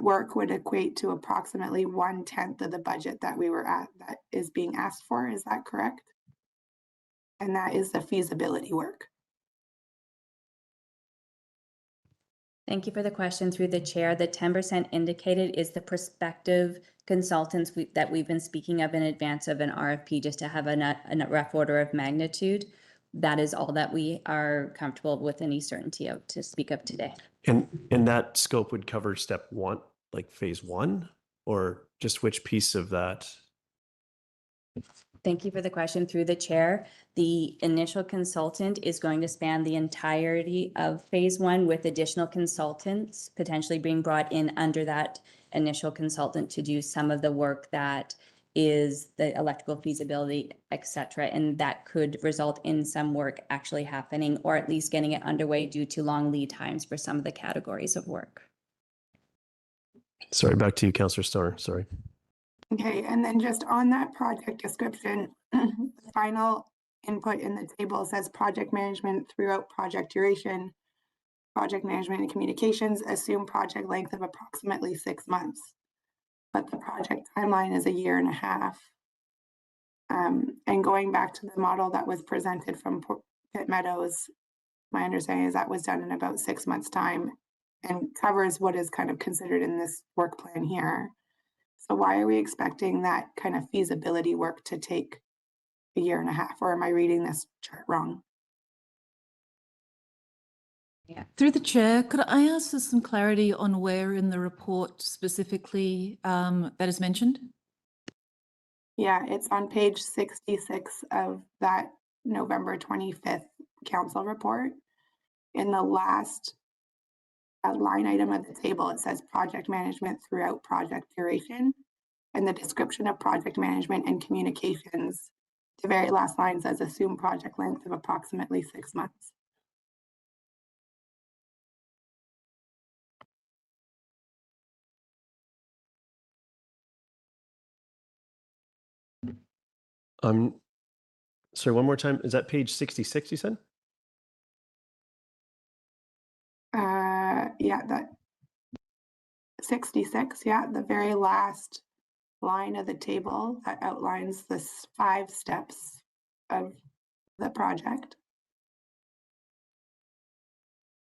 work would equate to approximately 1/10 of the budget that we were at that is being asked for. Is that correct? And that is the feasibility work. Thank you for the question through the chair. The 10% indicated is the prospective consultants that we've been speaking of in advance of an RFP, just to have a rough order of magnitude. That is all that we are comfortable with any certainty of to speak of today. And that scope would cover step one, like phase one, or just which piece of that? Thank you for the question through the chair. The initial consultant is going to span the entirety of phase one, with additional consultants potentially being brought in under that initial consultant to do some of the work that is the electrical feasibility, et cetera. And that could result in some work actually happening, or at least getting it underway due to long lead times for some of the categories of work. Sorry, back to you, Councillor Stoner. Sorry. Okay, and then just on that project description, the final input in the table says project management throughout project duration, project management and communications, assume project length of approximately 6 months. But the project timeline is 1.5 years. And going back to the model that was presented from Pitt Meadows, my understanding is that was done in about 6 months' time and covers what is kind of considered in this work plan here. So why are we expecting that kind of feasibility work to take 1.5 years, or am I reading this chart wrong? Yeah. Through the chair, could I ask for some clarity on where in the report specifically that is mentioned? Yeah, it's on page 66 of that November 25th council report. In the last line item of the table, it says project management throughout project duration. And the description of project management and communications, the very last line says assume project length of approximately 6 months. Sorry, one more time. Is that page 66 you said? Yeah, that 66, yeah, the very last line of the table that outlines the 5 steps of the project.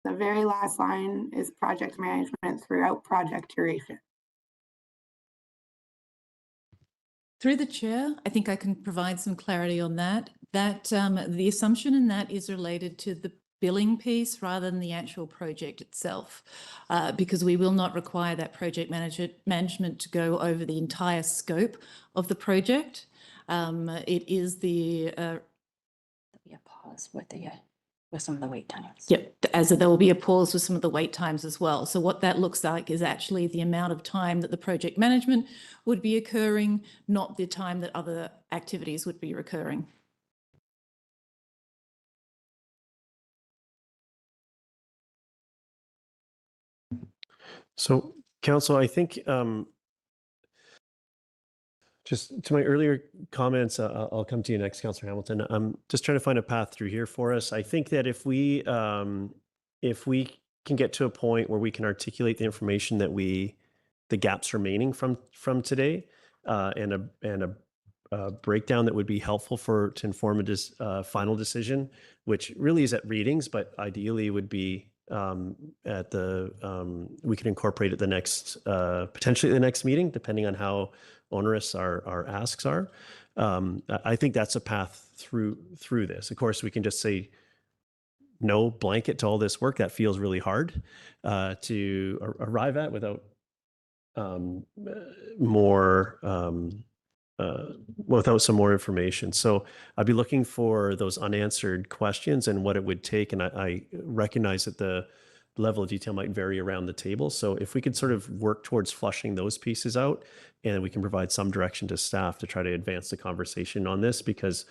The very last line is project management throughout project duration. Through the chair, I think I can provide some clarity on that. That the assumption in that is related to the billing piece rather than the actual project itself, because we will not require that project management to go over the entire scope of the project. It is the Yeah, pause with some of the wait times. Yep, as there will be a pause with some of the wait times as well. So what that looks like is actually the amount of time that the project management would be occurring, not the time that other activities would be recurring. So, Council, I think just to my earlier comments, I'll come to you next, Councillor Hamilton. I'm just trying to find a path through here for us. I think that if we can get to a point where we can articulate the information that the gaps remaining from today, and a breakdown that would be helpful to inform a final decision, which really is at readings, but ideally would be at we can incorporate it potentially at the next meeting, depending on how onerous our asks are. I think that's a path through this. Of course, we can just say no blanket to all this work. That feels really hard to arrive at without more without some more information. So I'd be looking for those unanswered questions and what it would take. And I recognize that the level of detail might vary around the table. So if we could sort of work towards flushing those pieces out, and we can provide some direction to staff to try to advance the conversation on this, because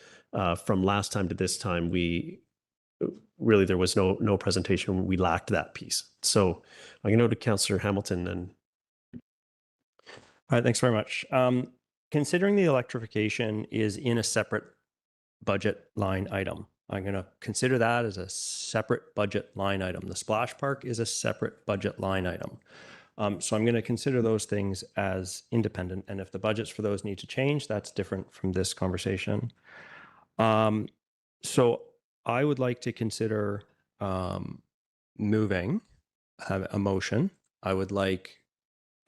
from last time to this time, there was no presentation. We lacked that piece. So I'm going to go to Councillor Hamilton and. All right, thanks very much. Considering the electrification is in a separate budget line item, I'm going to consider that as a separate budget line item. The splash park is a separate budget line item. So I'm going to consider those things as independent. And if the budgets for those need to change, that's different from this conversation. So I would like to consider moving a motion. I would like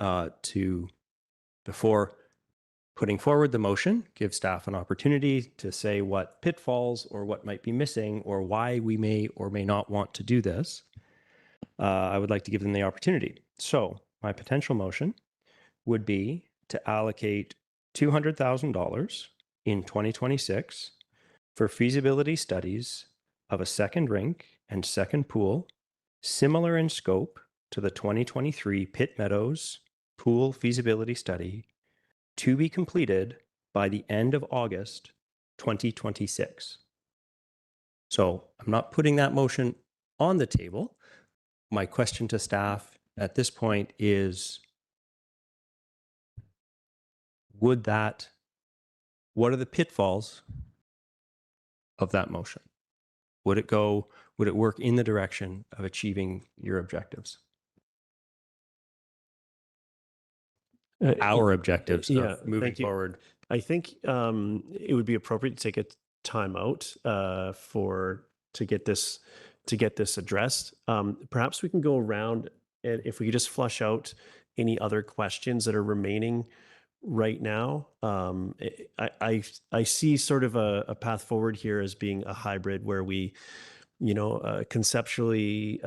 to, before putting forward the motion, give staff an opportunity to say what pitfalls or what might be missing or why we may or may not want to do this. I would like to give them the opportunity. So my potential motion would be to allocate $200,000 in 2026 for feasibility studies of a second rink and second pool, similar in scope to the 2023 Pitt Meadows pool feasibility study, to be completed by the end of August 2026. So I'm not putting that motion on the table. My question to staff at this point is, what are the pitfalls of that motion? Would it work in the direction of achieving your objectives? Our objectives of moving forward. I think it would be appropriate to take a time out to get this addressed. Perhaps we can go around, and if we could just flush out any other questions that are remaining right now. I see sort of a path forward here as being a hybrid where we, conceptually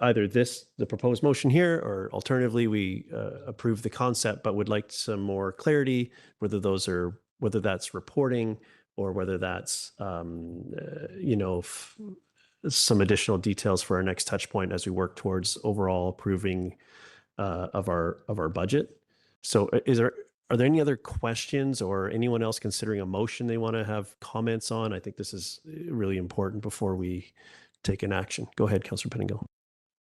either the proposed motion here, or alternatively we approve the concept, but would like some more clarity, whether that's reporting or whether that's some additional details for our next touch point as we work towards overall approving of our budget. So are there any other questions or anyone else considering a motion they want to have comments on? I think this is really important before we take an action. Go ahead, Councillor Pettingill.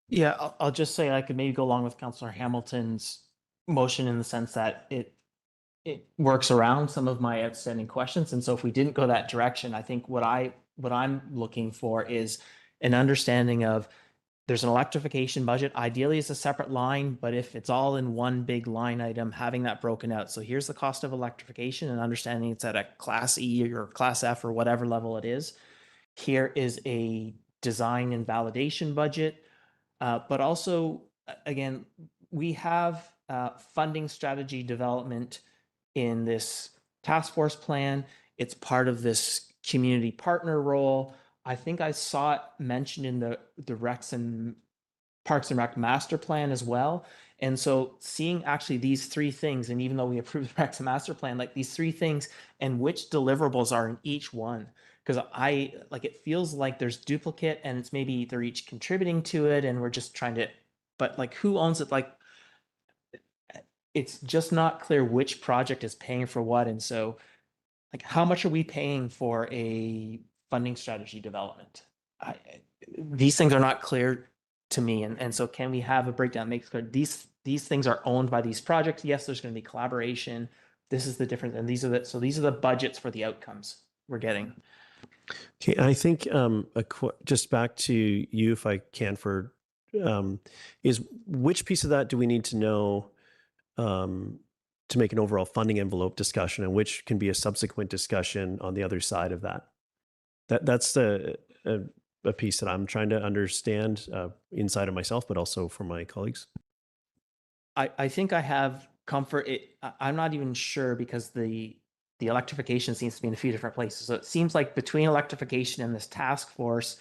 Yeah, I'll just say I could maybe go along with Councillor Hamilton's motion in the sense that it works around some of my outstanding questions. And so if we didn't go that direction, I think what I'm looking for is an understanding of, there's an electrification budget. Ideally, it's a separate line, but if it's all in one big line item, having that broken out. So here's the cost of electrification and understanding it's at a class E or class F or whatever level it is. Here is a design and validation budget. But also, again, we have funding strategy development in this task force plan. It's part of this community partner role. I think I saw it mentioned in the Recs and Parks and Rec master plan as well. And so seeing actually these three things, and even though we approved the Recs and master plan, like these three things and which deliverables are in each one, because it feels like there's duplicate and it's maybe they're each contributing to it and we're just trying to, but like who owns it? Like it's just not clear which project is paying for what. And so like how much are we paying for a funding strategy development? These things are not clear to me. And so can we have a breakdown that makes clear these things are owned by these projects? Yes, there's going to be collaboration. This is the difference. And these are the budgets for the outcomes we're getting. Okay, I think just back to you, if I can, for is which piece of that do we need to know to make an overall funding envelope discussion, and which can be a subsequent discussion on the other side of that? That's a piece that I'm trying to understand inside of myself, but also for my colleagues. I think I have comfort. I'm not even sure because the the electrification seems to be in a few different places. So it seems like between electrification and this task force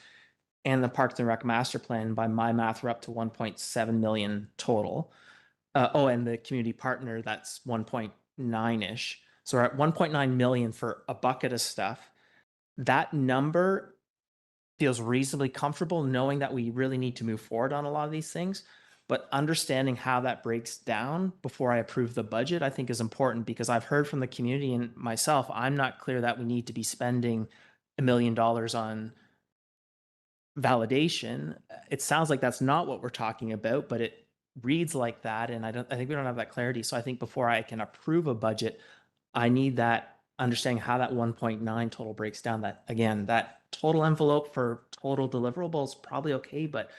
and the Parks and Rec master plan, by my math, we're up to 1.7 million total. And the community partner, that's 1.9-ish. So we're at 1.9 million for a bucket of stuff. That number feels reasonably comfortable knowing that we really need to move forward on a lot of these things. But understanding how that breaks down before I approve the budget, I think is important, because I've heard from the community and myself, I'm not clear that we need to be spending $1 million on validation. It sounds like that's not what we're talking about, but it reads like that. And I think we don't have that clarity. So I think before I can approve a budget, I need that understanding how that 1.9 total breaks down. That, again, that total envelope for total deliverables is probably okay, but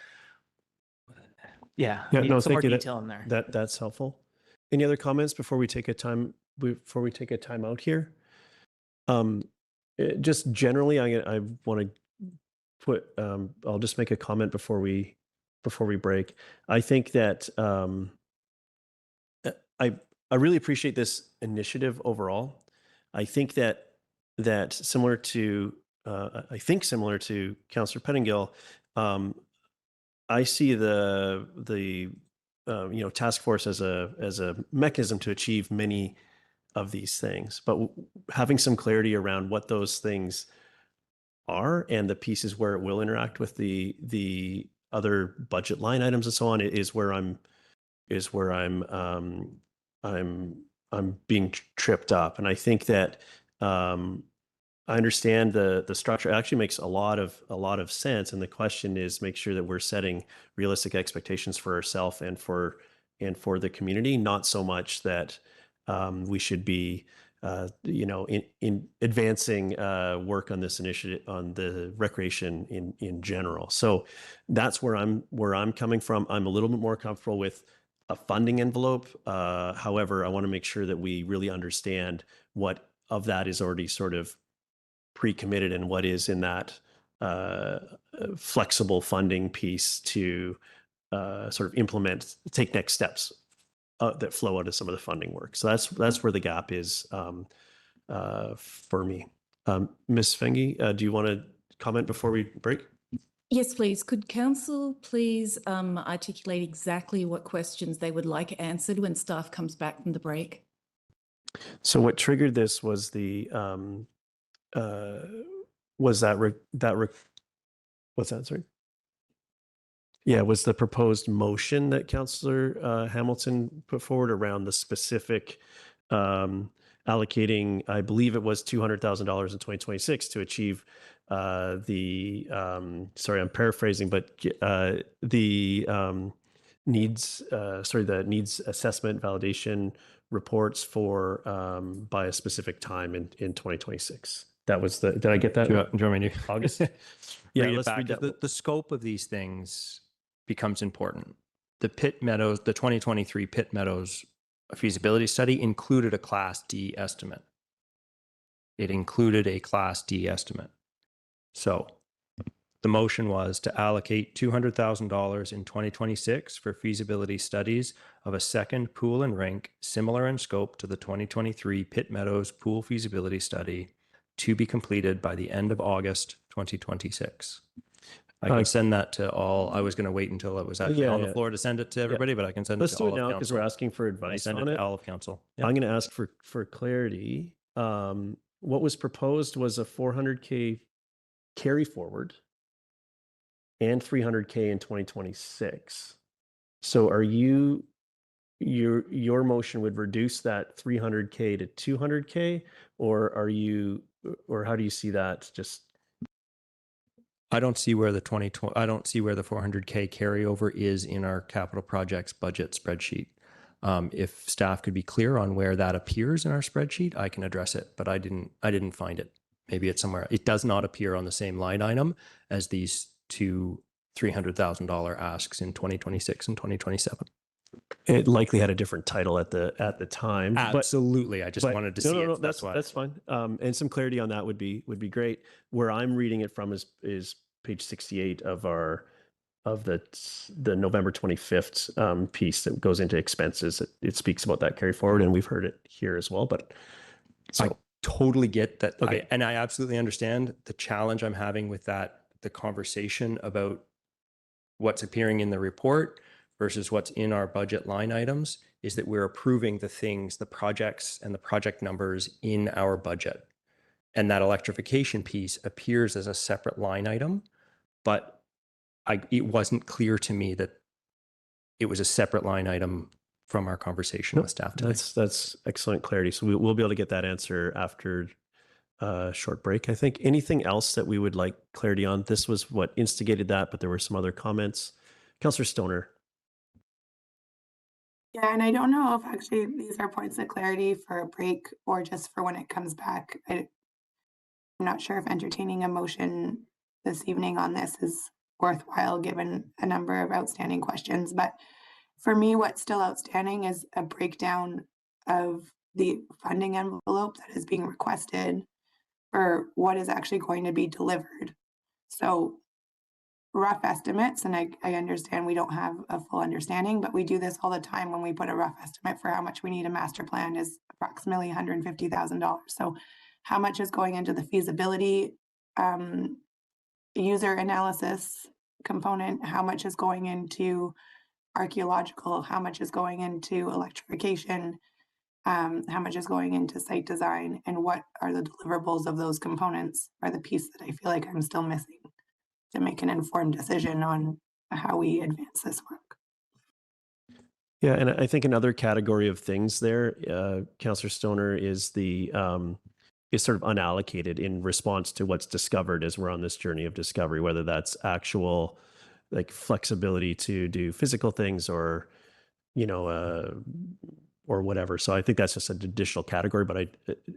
yeah, Yeah, no, some more thank you. detail in there. That's helpful. Any other comments before we take a time out here? Just generally, I want to put. I'll just make a comment before we break. I think that I really appreciate this initiative overall. I think that similar to Councillor Pettingill, I see the task force as a mechanism to achieve many of these things, but having some clarity around what those things are and the pieces where it will interact with the other budget line items and so on is where I'm being tripped up. And I think that I understand the structure. It actually makes a lot of sense. And the question is, make sure that we're setting realistic expectations for ourselves and for the community, not so much that we should be in advancing work on this initiative on the recreation in general. So that's where I'm coming from. I'm a little bit more comfortable with a funding envelope. However, I want to make sure that we really understand what of that is already sort of pre-committed and what is in that flexible funding piece to sort of take next steps that flow out of some of the funding work. So that's where the gap is for me. Ms. Fengi, do you want to comment before we break? Yes, please. Could council please articulate exactly what questions they would like answered when staff comes back from the break? So what triggered this was what's that, sorry? Yeah, was the proposed motion that Councillor Hamilton put forward around the specific allocating, I believe it was $200,000 in 2026 to achieve sorry, I'm paraphrasing, but the needs assessment validation reports for by a specific time in 2026. That was did I get that? Do you want me to? August? Yeah, let's read that. The scope of these things becomes important. The Pitt Meadows, the 2023 Pitt Meadows feasibility study included a Class D estimate. It included a Class D estimate. So the motion was to allocate $200,000 in 2026 for feasibility studies of a second pool and rink similar in scope to the 2023 Pitt Meadows pool feasibility study to be completed by the end of August 2026. I can send that to all. I was going to wait until it was actually on the floor to send it to everybody, but I can send it to all of council. Let's do it now because we're asking for advice send on it it. to all of council. Yep. I'm going to ask for clarity. What was proposed was a $400K carry forward and $300K in 2026. So are your motion would reduce that $300K to $200K, or how do you see that? Just I don't see where the 400K carryover is in our capital projects budget spreadsheet. If staff could be clear on where that appears in our spreadsheet, I can address it, but I didn't find it. Maybe it's somewhere. It does not appear on the same line item as these two $300,000 asks in 2026 and 2027. It likely had a different title at the time. Absolutely. I just wanted to see it. That's fine. And some clarity on that would be great. Where I'm reading it from is page 68 of the November 25th piece that goes into expenses. It speaks about that carry forward, and we've heard it here as well. But so totally get that. Okay. And I absolutely understand the challenge I'm having with that, the conversation about what's appearing in the report versus what's in our budget line items is that we're approving the things, the projects and the project numbers in our budget. And that electrification piece appears as a separate line item, but it wasn't clear to me that it was a separate line item from our conversation Nope, with staff today. That's excellent clarity. So we'll be able to get that answer after a short break, I think. Anything else that we would like clarity on? This was what instigated that, but there were some other comments. Councillor Stoner. Yeah, and I don't know if actually these are points of clarity for a break or just for when it comes back. I'm not sure if entertaining a motion this evening on this is worthwhile given a number of outstanding questions. But for me, what's still outstanding is a breakdown of the funding envelope that is being requested for what is actually going to be delivered. So rough estimates, and I understand we don't have a full understanding, but we do this all the time when we put a rough estimate for how much we need a master plan is approximately $150,000. So how much is going into the feasibility user analysis component? How much is going into archaeological? How much is going into electrification? How much is going into site design? And what are the deliverables of those components are the piece that I feel like I'm still missing to make an informed decision on how we advance this work. Yeah, and I think another category of things there, Councillor Stoner, is is sort of unallocated in response to what's discovered as we're on this journey of discovery, whether that's actual like flexibility to do physical things or, you know, or whatever. So I think that's just an additional category, but I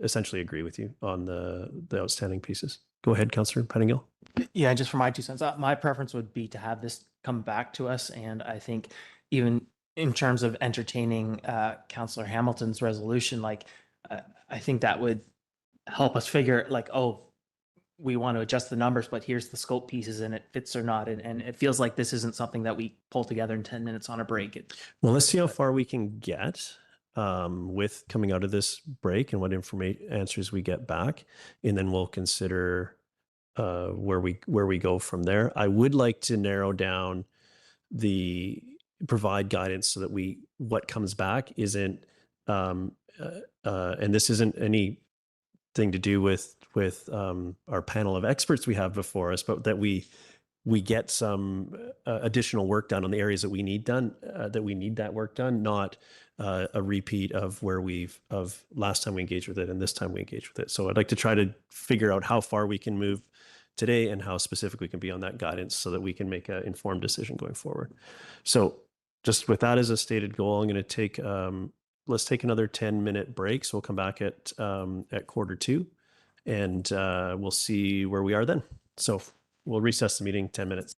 essentially agree with you on the outstanding pieces. Go ahead, Councillor Pettingill. Yeah, just for my 2 cents, my preference would be to have this come back to us. And I think even in terms of entertaining Councillor Hamilton's resolution, like I think that would help us figure like, oh, we want to adjust the numbers, but here's the scope pieces and it fits or not. And it feels like this isn't something that we pull together in 10 minutes on a break. Well, let's see how far we can get with coming out of this break and what answers we get back. And then we'll consider where we go from there. I would like to narrow down provide guidance so that what comes back isn't and this isn't anything to do with our panel of experts we have before us, but that we get some additional work done on the areas that we need that work done, not a repeat of last time we engaged with it and this time we engaged with it. So I'd like to try to figure out how far we can move today and how specific we can be on that guidance so that we can make an informed decision going forward. So just with that as a stated goal, I'm going to take, let's take another 10-minute break. So we'll come back at 1:45 and we'll see where we are then. So we'll recess the meeting 10 minutes.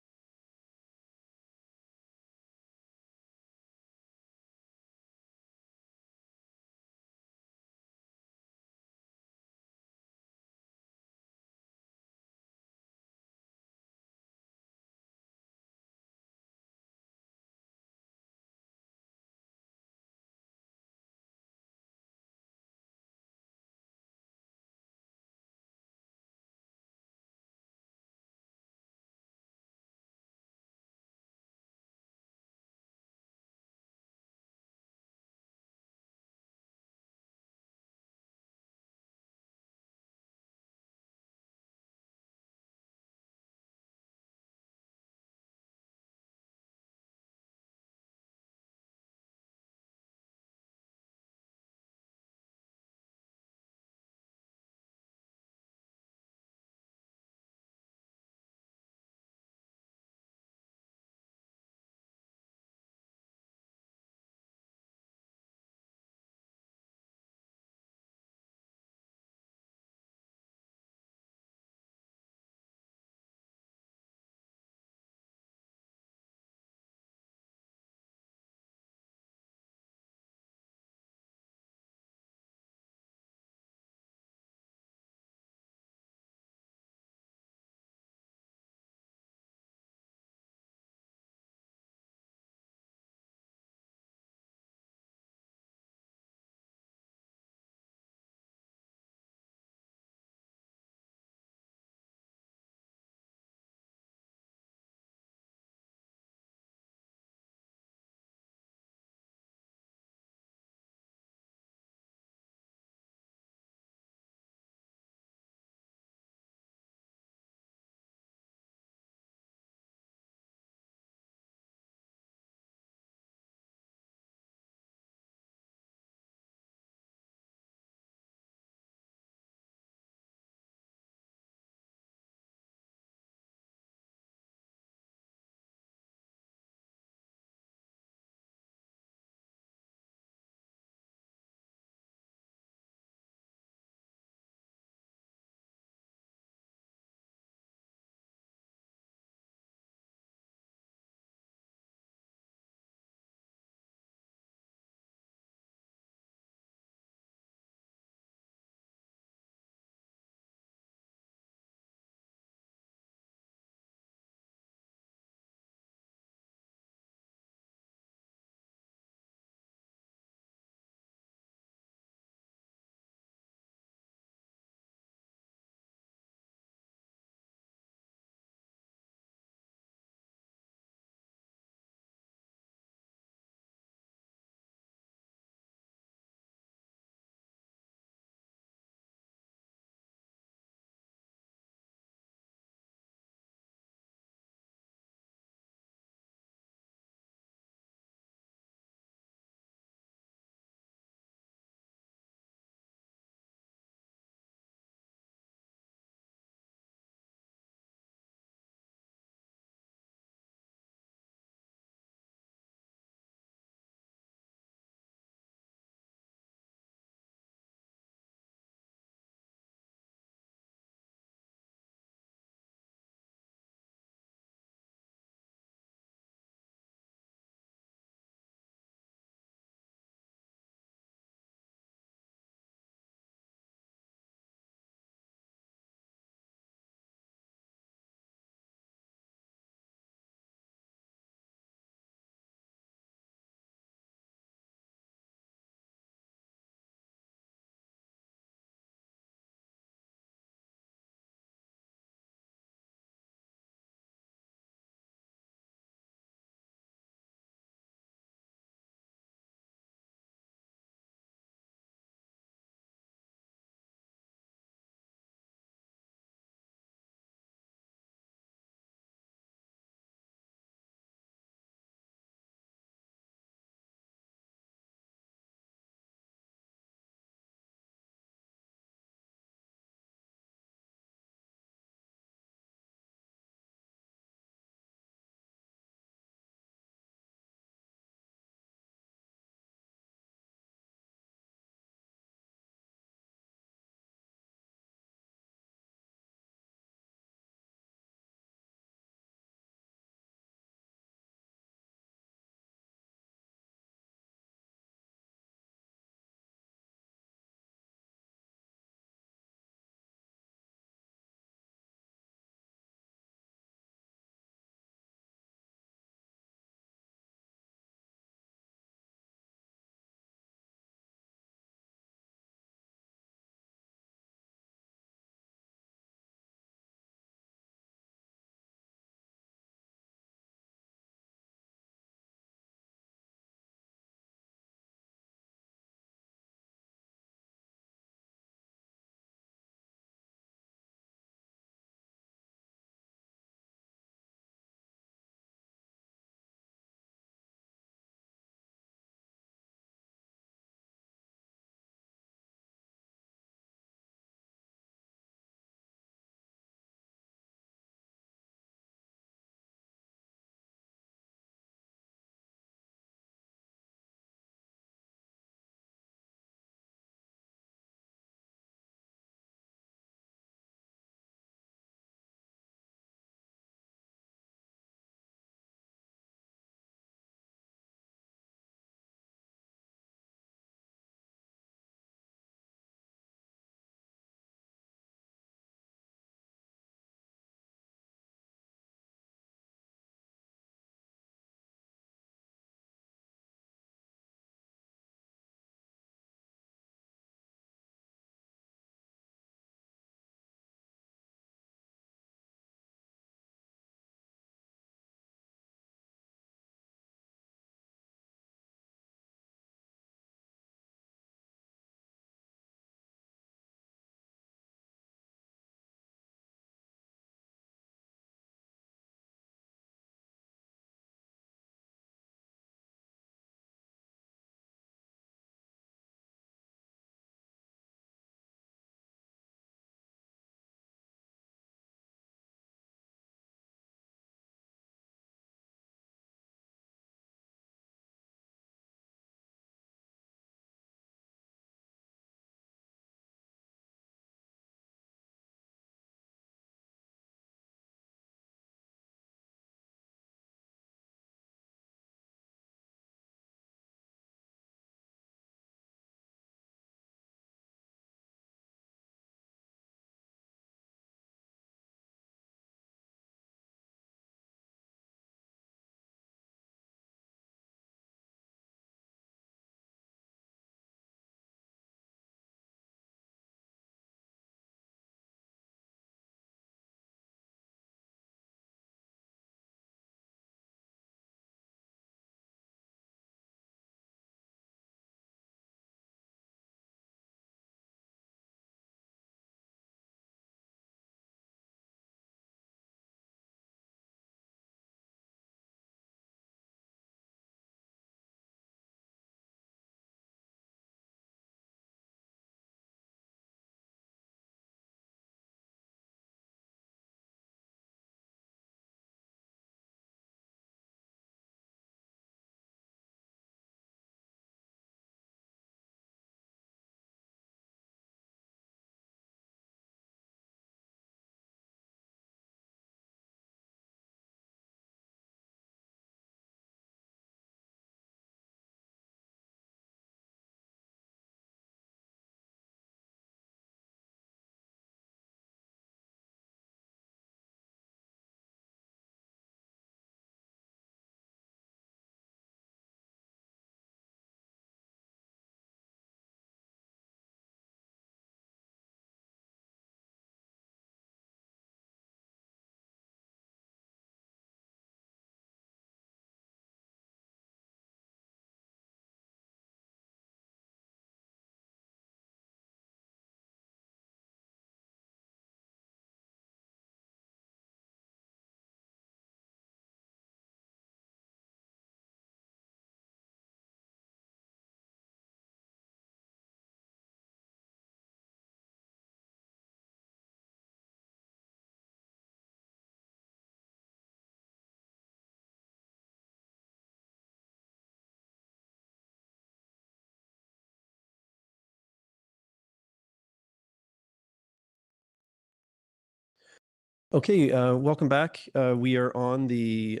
Okay, welcome back. We are on the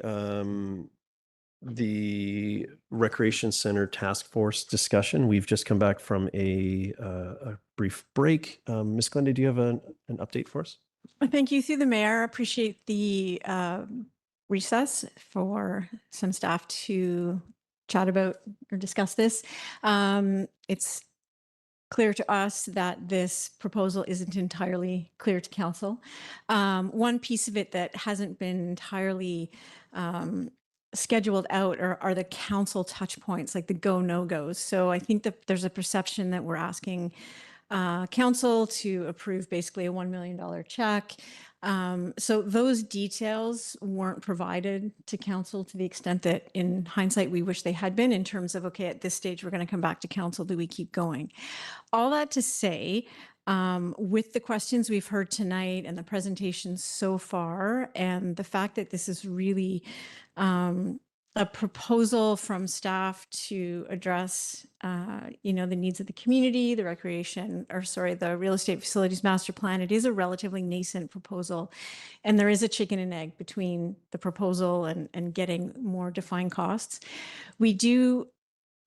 Recreation Center Task Force discussion. We've just come back from a brief break. Ms. Glenda, do you have an update for us? Thank you. Through the mayor, appreciate the recess for some staff to chat about or discuss this. It's clear to us that this proposal isn't entirely clear to council. One piece of it that hasn't been entirely scheduled out are the council touch points, like the go, no goes. So I think that there's a perception that we're asking council to approve basically a $1 million check. So those details weren't provided to council to the extent that in hindsight, we wish they had been in terms of, okay, at this stage, we're going to come back to council. Do we keep going? All that to say, with the questions we've heard tonight and the presentations so far, and the fact that this is really a proposal from staff to address, the needs of the community, the the real estate facilities master plan. It is a relatively nascent proposal, and there is a chicken and egg between the proposal and getting more defined costs. We do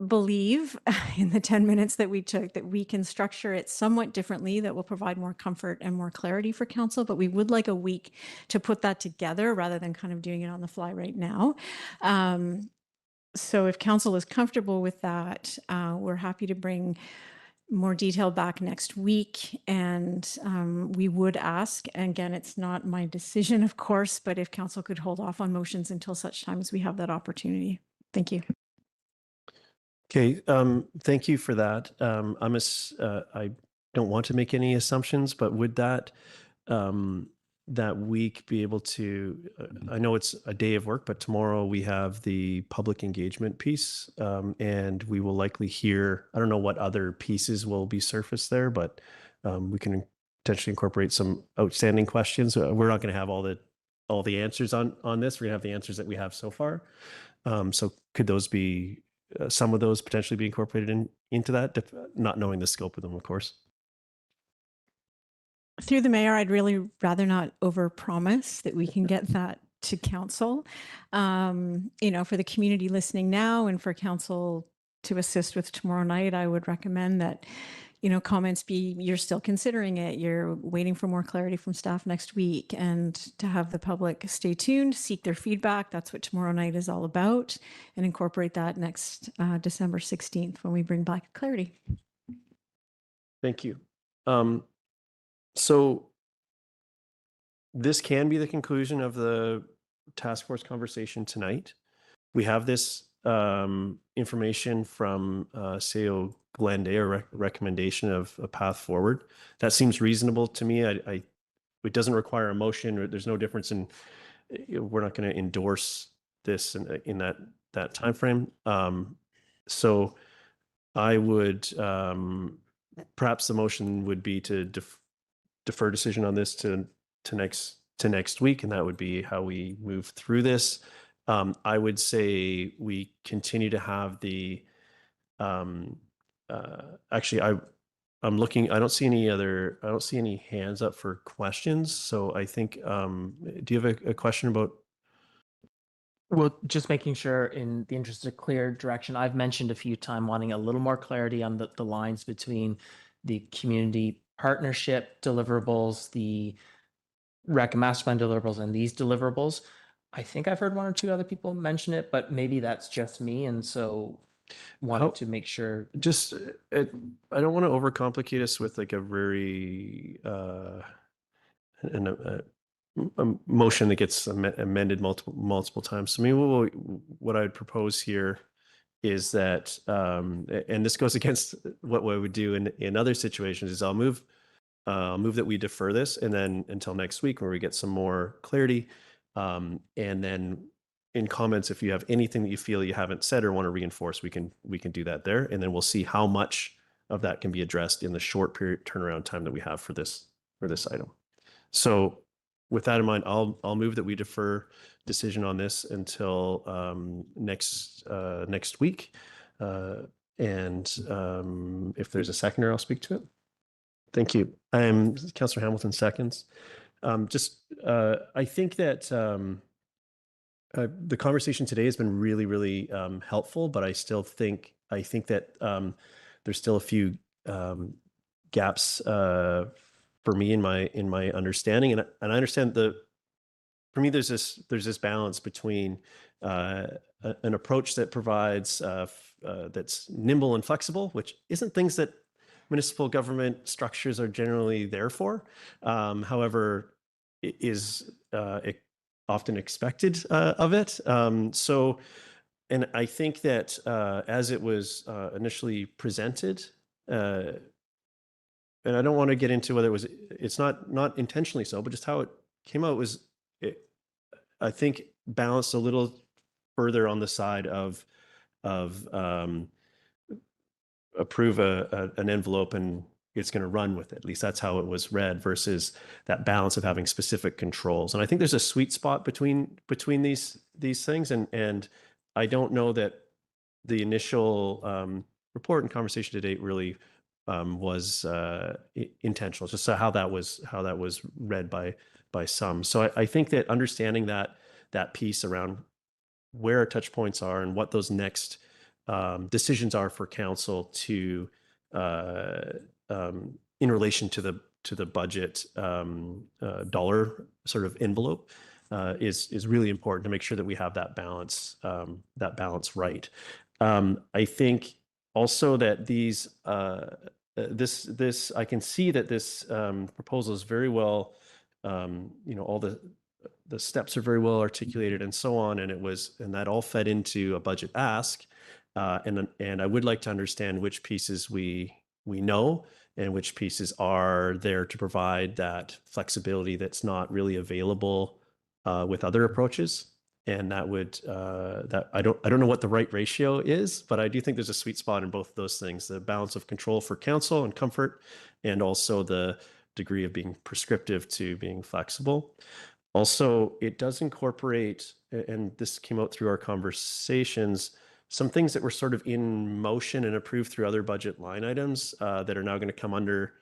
believe in the 10 minutes that we took that we can structure it somewhat differently that will provide more comfort and more clarity for council, but we would like a week to put that together rather than kind of doing it on the fly right now. So if council is comfortable with that, we're happy to bring more detail back next week. And we would ask, and again, it's not my decision, of course, but if council could hold off on motions until such time as we have that opportunity. Thank you. Okay, thank you for that. I don't want to make any assumptions, but would that that week be able to, I know it's a day of work, but tomorrow we have the public engagement piece, and we will likely hear, I don't know what other pieces will be surfaced there, but we can potentially incorporate some outstanding questions. We're not going to have all the answers on this. We're going to have the answers that we have so far. So could those be some of those potentially be incorporated into that, not knowing the scope of them, of course? Through the mayor, I'd really rather not overpromise that we can get that to council. For the community listening now and for council to assist with tomorrow night, I would recommend that, comments be, you're still considering it, you're waiting for more clarity from staff next week, and to have the public stay tuned, seek their feedback. That's what tomorrow night is all about, and incorporate that next December 16th when we bring back clarity. Thank you. So this can be the conclusion of the task force conversation tonight. We have this information from CEO Glenda, a recommendation of a path forward. That seems reasonable to me. It doesn't require a motion. There's no difference in, we're not going to endorse this in that time frame. So I would, perhaps the motion would be to defer decision on this to next week, and that would be how we move through this. I would say we continue to have the actually I'm looking, I don't see any hands up for questions. So I think do you have a question about? Well, just making sure in the interest of clear direction, I've mentioned a few times wanting a little more clarity on the lines between the community partnership deliverables, the rec master plan deliverables, and these deliverables. I think I've heard one or two other people mention it, but maybe that's just me. And so wanted to make sure. Just, I don't want to overcomplicate us with like a very, a motion that gets amended multiple times. So maybe what I'd propose here is that, and this goes against what we would do in other situations, is I'll move that we defer this, and then until next week where we get some more clarity. And then in comments, if you have anything that you feel you haven't said or want to reinforce, we can do that there. And then we'll see how much of that can be addressed in the short period turnaround time that we have for this item. So with that in mind, I'll move that we defer decision on this until next week. And if there's a seconder, I'll speak to it. Thank you. Councillor Hamilton seconds. I think that the conversation today has been really, really helpful, but I think that there's still a few gaps for me in my understanding, and I understand for me there's this balance between an approach that provides that's nimble and flexible, which isn't things that municipal government structures are generally there for. However, it is often expected of it. And I think that as it was initially presented, and I don't want to get into whether it's not intentionally so, but just how it came out I think, balanced a little further on the side of approve an envelope and it's going to run with it. At least that's how it was read, versus that balance of having specific controls. And I think there's a sweet spot between these things. And I don't know that the initial report and conversation to date really was intentional. Just how that was read by some. So I think that understanding that piece around where our touch points are and what those next decisions are for council to in relation to the budget dollar sort of envelope is really important to make sure that we have that balance right. I think also that this I can see that this proposal is very well, all the steps are very well articulated and so on, and that all fed into a budget ask, and I would like to understand which pieces we know and which pieces are there to provide that flexibility that's not really available with other approaches. And that I don't know what the right ratio is, but I do think there's a sweet spot in both of those things: the balance of control for council and comfort, and also the degree of being prescriptive to being flexible. Also, it does incorporate, and this came out through our conversations, some things that were sort of in motion and approved through other budget line items that are now going to come under,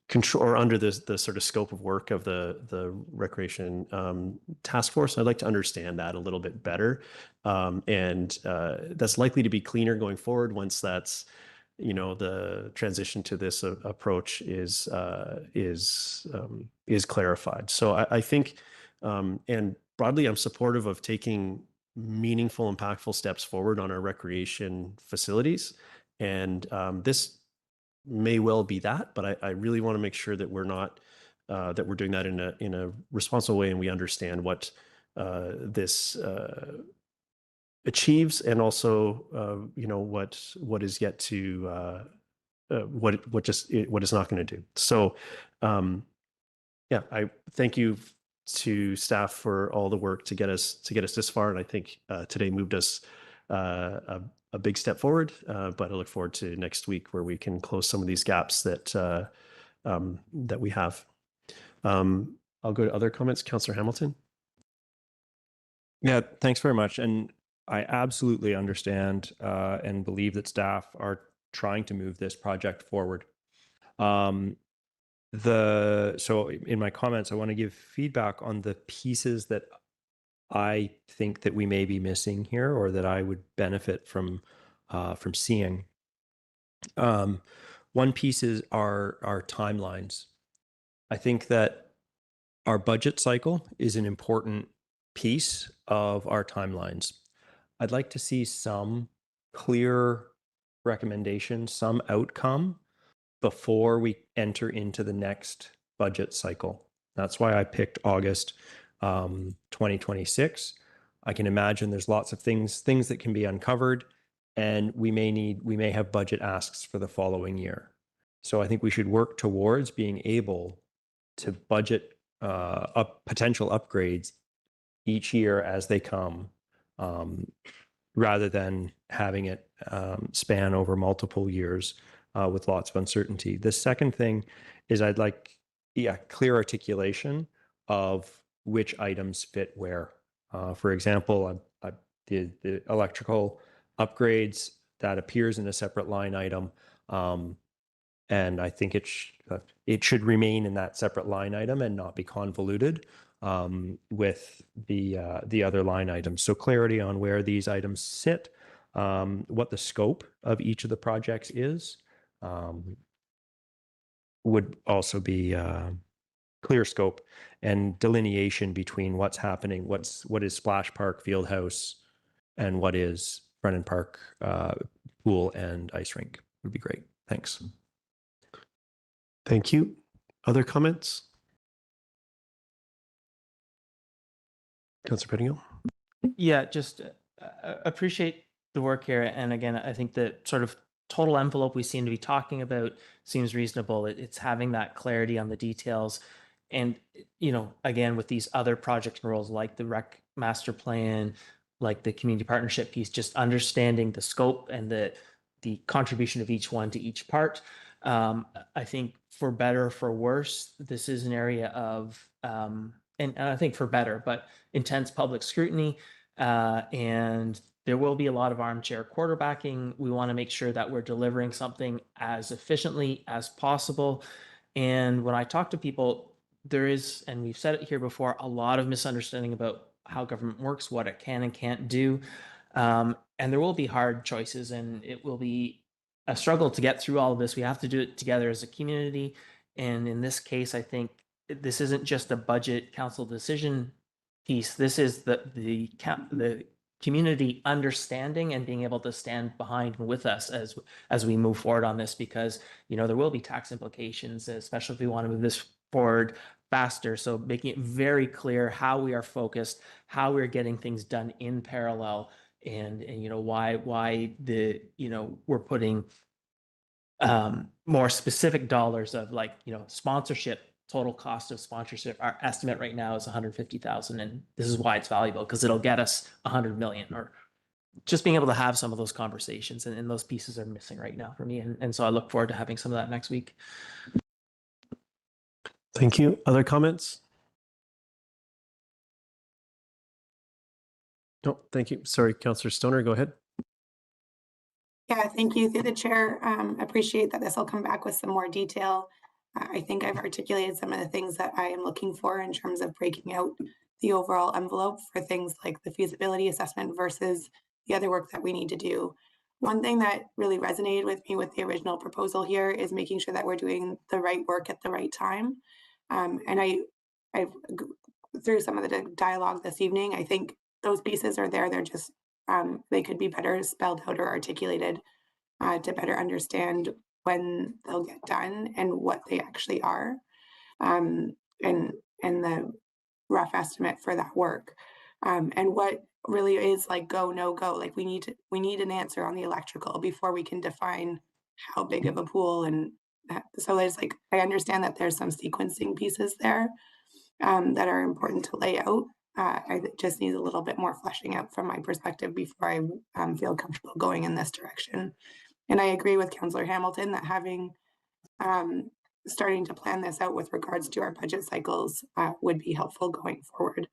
control, or under the sort of scope of work of the recreation task force. I'd like to understand that a little bit better, and that's likely to be cleaner going forward once that's, the transition to this approach is clarified. So I think, and broadly, I'm supportive of taking meaningful, impactful steps forward on our recreation facilities, and this may well be that, but I really want to make sure that we're not that we're doing that in a responsible way, and we understand what this achieves, and also what is yet to what is not going to do. So yeah, I thank you to staff for all the work to get us this far, and I think today moved us a big step forward, but I look forward to next week where we can close some of these gaps that we have. I'll go to other comments. Councillor Hamilton. Yeah, thanks very much. And I absolutely understand and believe that staff are trying to move this project forward. So in my comments, I want to give feedback on the pieces that I think that we may be missing here, or that I would benefit from seeing. One piece is our timelines. I think that our budget cycle is an important piece of our timelines. I'd like to see some clear recommendation, some outcome before we enter into the next budget cycle. That's why I picked August 2026. I can imagine there's lots of things that can be uncovered, and we may have budget asks for the following year. So I think we should work towards being able to budget potential upgrades each year as they come, rather than having it span over multiple years with lots of uncertainty. The second thing is I'd like, clear articulation of which items fit where. For example, the electrical upgrades, that appears in a separate line item. And I think it should remain in that separate line item and not be convoluted with the other line items. So clarity on where these items sit, what the scope of each of the projects is, would also be clear scope and delineation between what's happening, what is Splash Park Fieldhouse and what is Brennan Park pool and ice rink would be great. Thanks. Thank you. Other comments? Councillor Pettingill? Yeah, just appreciate the work here. And again, I think the sort of total envelope we seem to be talking about seems reasonable. It's having that clarity on the details. And, you know, again, with these other project roles like the rec master plan, like the community partnership piece, just understanding the scope and the contribution of each one to each part. I think for better or for worse, this is an area of, and I think for better, but intense public scrutiny. And there will be a lot of armchair quarterbacking. We want to make sure that we're delivering something as efficiently as possible. And when I talk to people, there is, and we've said it here before, a lot of misunderstanding about how government works, what it can and can't do. And there will be hard choices, and it will be a struggle to get through all of this. We have to do it together as a community. And in this case, I think this isn't just a budget council decision piece. This is the community understanding and being able to stand behind and with us as we move forward on this, because, you know, there will be tax implications, especially if we want to move this forward faster. So making it very clear how we are focused, how we're getting things done in parallel, and you know, why the, you know, we're putting more specific dollars of, like, you know, sponsorship. Total cost of sponsorship, our estimate right now is 150,000, and this is why it's valuable, because it'll get us 100 million. Or just being able to have some of those conversations, and those pieces are missing right now for me, and so I look forward to having some of that next week. Thank you. Other comments? No, thank you. Sorry, Councillor Stoner, go ahead. Yeah, thank you through the chair. Appreciate that this will come back with some more detail. I think I've articulated some of the things that I am looking for in terms of breaking out the overall envelope for things like the feasibility assessment versus the other work that we need to do. One thing that really resonated with me with the original proposal here is making sure that we're doing the right work at the right time. And I've through some of the dialogue this evening, I think those pieces are there. They're just, they could be better spelled out or articulated to better understand when they'll get done and what they actually are, and the rough estimate for that work, and what really is like go, no go. Like we need an answer on the electrical before we can define how big of a pool. And so there's like, I understand that there's some sequencing pieces there that are important to lay out. I just need a little bit more fleshing out from my perspective before I feel comfortable going in this direction. And I agree with Councillor Hamilton that having starting to plan this out with regards to our budget cycles would be helpful going forward,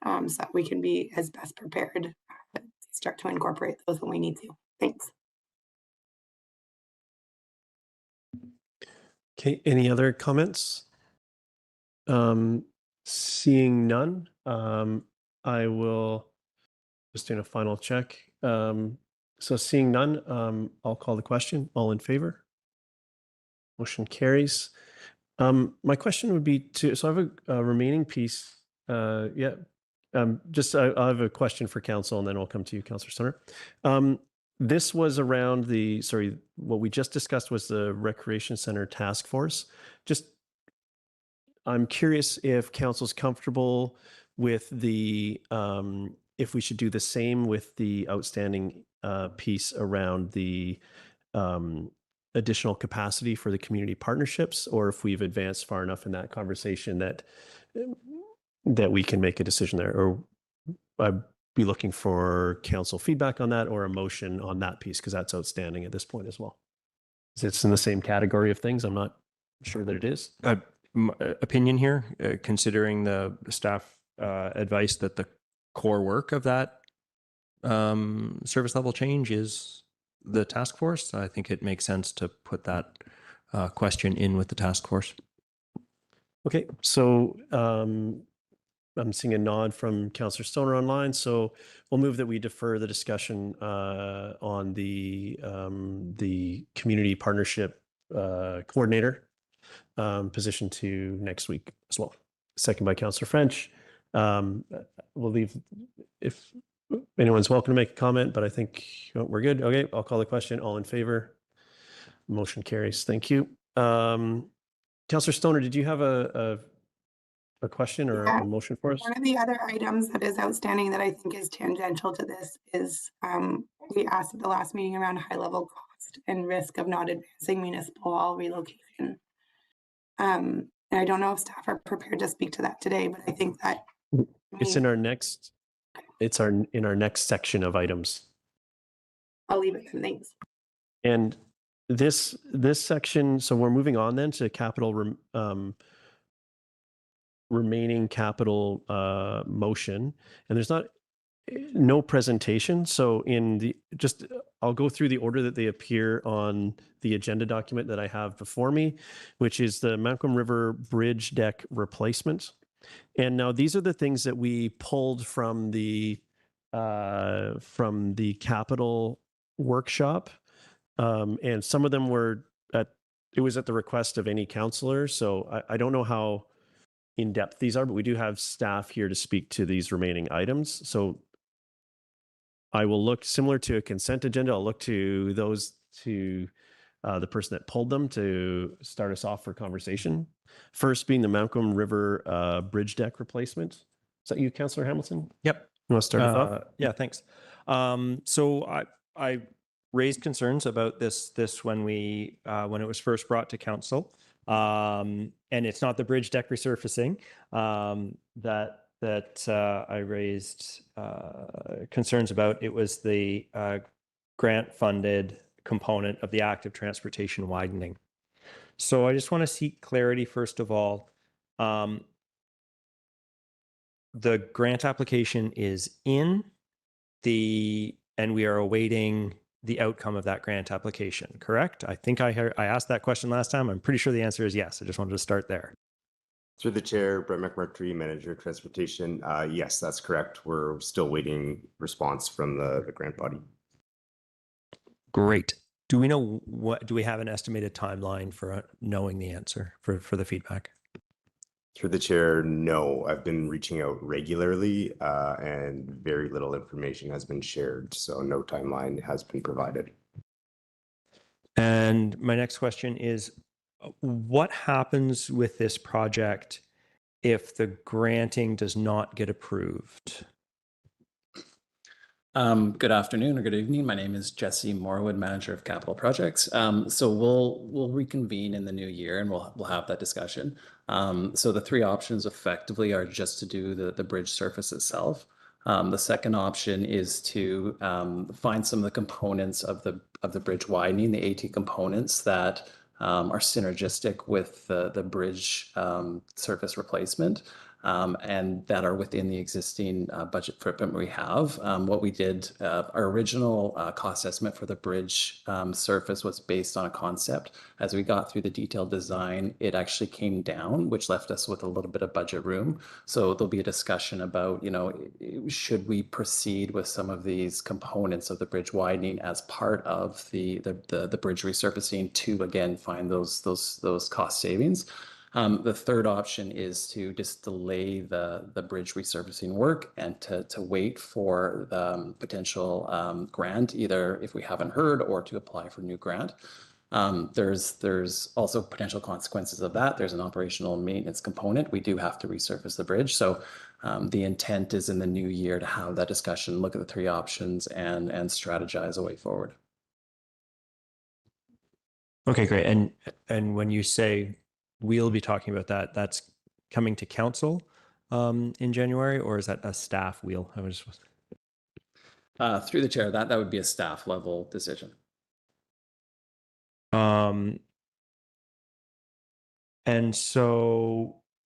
so that we can be as best prepared to start to incorporate those when we need to. Thanks. Okay, any other comments? Seeing none, I will just do a final check. So seeing none, I'll call the question. All in favor? Motion carries. My question would be so I have a remaining piece. I have a question for council, and then I'll come to you, Councillor Stoner. This was around what we just discussed was the Recreation Center Task Force. I'm curious if council's comfortable with if we should do the same with the outstanding piece around the additional capacity for the community partnerships, or if we've advanced far enough in that conversation that we can make a decision there. Or I'd be looking for council feedback on that, or a motion on that piece, because that's outstanding at this point as well. It's in the same category of things. I'm not sure that it is. Opinion here, considering the staff advice that the core work of that service level change is the task force, I think it makes sense to put that question in with the task force. Okay, so I'm seeing a nod from Councillor Stoner online, so we'll move that we defer the discussion on the community partnership coordinator position to next week as well. Second by Councillor French. We'll leave if anyone's welcome to make a comment, but I think we're good. Okay, I'll call the question. All in favor? Motion carries. Thank you. Councillor Stoner, did you have a question or a motion for us? One of the other items that is outstanding that I think is tangential to this is we asked at the last meeting around high level cost and risk of not advancing municipal hall relocation. And I don't know if staff are prepared to speak to that today, but I think that it's in our next, in our next section of items. I'll leave it then. Thanks. And this section, so we're moving on then to capital remaining capital motion, and there's no presentation. So I'll go through the order that they appear on the agenda document that I have before me, which is the Malcolm River Bridge deck replacement. And now these are the things that we pulled from the capital workshop. And some of them were it was at the request of any councillor. So I don't know how in depth these are, but we do have staff here to speak to these remaining items. So I will look similar to a consent agenda. I'll look to the person that pulled them to start us off for conversation. First being the Malcolm River Bridge deck replacement. Is that you, Councillor Hamilton? Yep. You want to start us off? Yeah, thanks. So I raised concerns about this when it was first brought to council. And it's not the bridge deck resurfacing that I raised concerns about. It was the grant-funded component of the active transportation widening. So I just want to seek clarity, first of all. The grant application is in and we are awaiting the outcome of that grant application, correct? I think I asked that question last time. I'm pretty sure the answer is yes. I just wanted to start there. Through the chair, Brett McMurtry, Manager of Transportation. Yes, that's correct. We're still waiting response from the grant body. Great. Do we have an estimated timeline for knowing the answer for the feedback? Through the chair, no. I've been reaching out regularly and very little information has been shared. So no timeline has been provided. And my next question is, what happens with this project if the granting does not get approved? Good afternoon or good evening. My name is Jesse Morwood, Manager of Capital Projects. So we'll reconvene in the new year and we'll have that discussion. So the three options effectively are just to do the bridge surface itself. The second option is to find some of the components of the bridge widening, the AT components that are synergistic with the bridge surface replacement. And that are within the existing budget footprint we have. What we did, our original cost estimate for the bridge surface was based on a concept. As we got through the detailed design, it actually came down, which left us with a little bit of budget room. So there'll be a discussion about, should we proceed with some of these components of the bridge widening as part of the bridge resurfacing to, again, find those cost savings. The third option is to just delay the bridge resurfacing work and to wait for the potential grant, either if we haven't heard or to apply for new grant. There's also potential consequences of that. There's an operational maintenance component. We do have to resurface the bridge. So the intent is in the new year to have that discussion, look at the three options and strategize a way forward. Okay, great. And when you say we'll be talking about that, that's coming to council in January, or is that a staff wheel? Through the chair, that would be a staff level decision. And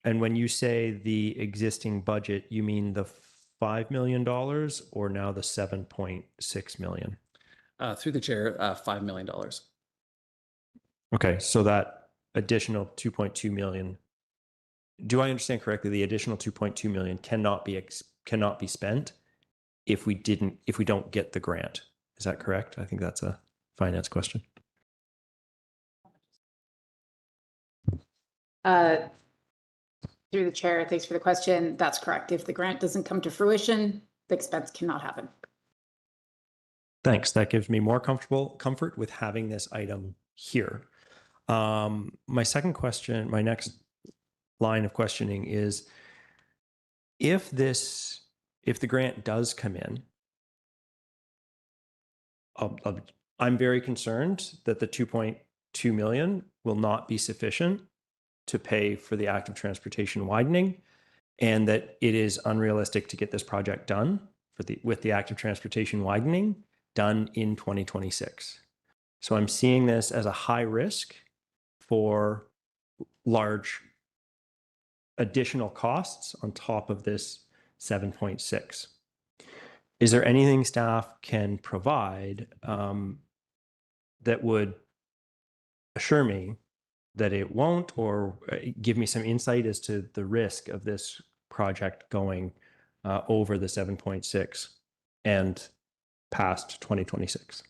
when you say the existing budget, you mean the $5 million or now the 7.6 million? Through the chair, $5 million. Okay, so that additional 2.2 million, do I understand correctly? The additional 2.2 million cannot be spent if we don't get the grant. Is that correct? I think that's a finance question. Through the chair, thanks for the question. That's correct. If the grant doesn't come to fruition, the expense cannot happen. Thanks. That gives me more comfort with having this item here. My second question, my next line of questioning is, if the grant does come in, I'm very concerned that the 2.2 million will not be sufficient to pay for the active transportation widening, and that it is unrealistic to get this project done with the active transportation widening done in 2026. So I'm seeing this as a high risk for large additional costs on top of this 7.6. Is there anything staff can provide that would assure me that it won't, or give me some insight as to the risk of this project going over the 7.6 and past 2026?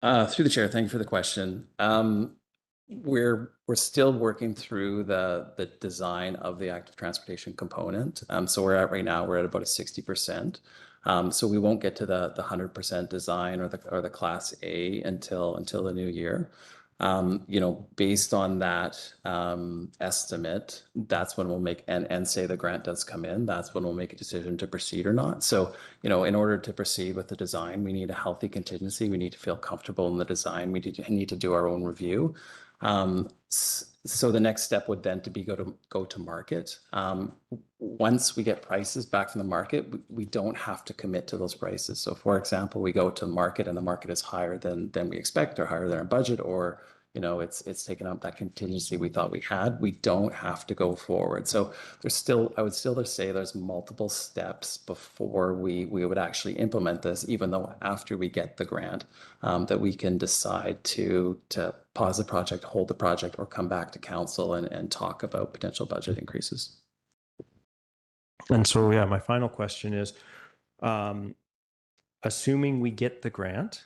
Through the chair, thank you for the question. We're still working through the design of the active transportation component. So we're at about a 60%. So we won't get to the 100% design or the Class A until the new year. Based on that estimate, that's when we'll make, and say the grant does come in, that's when we'll make a decision to proceed or not. So, in order to proceed with the design, we need a healthy contingency. We need to feel comfortable in the design. We need to do our own review. So the next step would then be go to market. Once we get prices back from the market, we don't have to commit to those prices. So for example, we go to market and the market is higher than we expect, or higher than our budget, or it's taken up that contingency we thought we had. We don't have to go forward. So I would still say there's multiple steps before we would actually implement this, even though after we get the grant, that we can decide to pause the project, hold the project, or come back to council and talk about potential budget increases. And so, yeah, my final question is, assuming we get the grant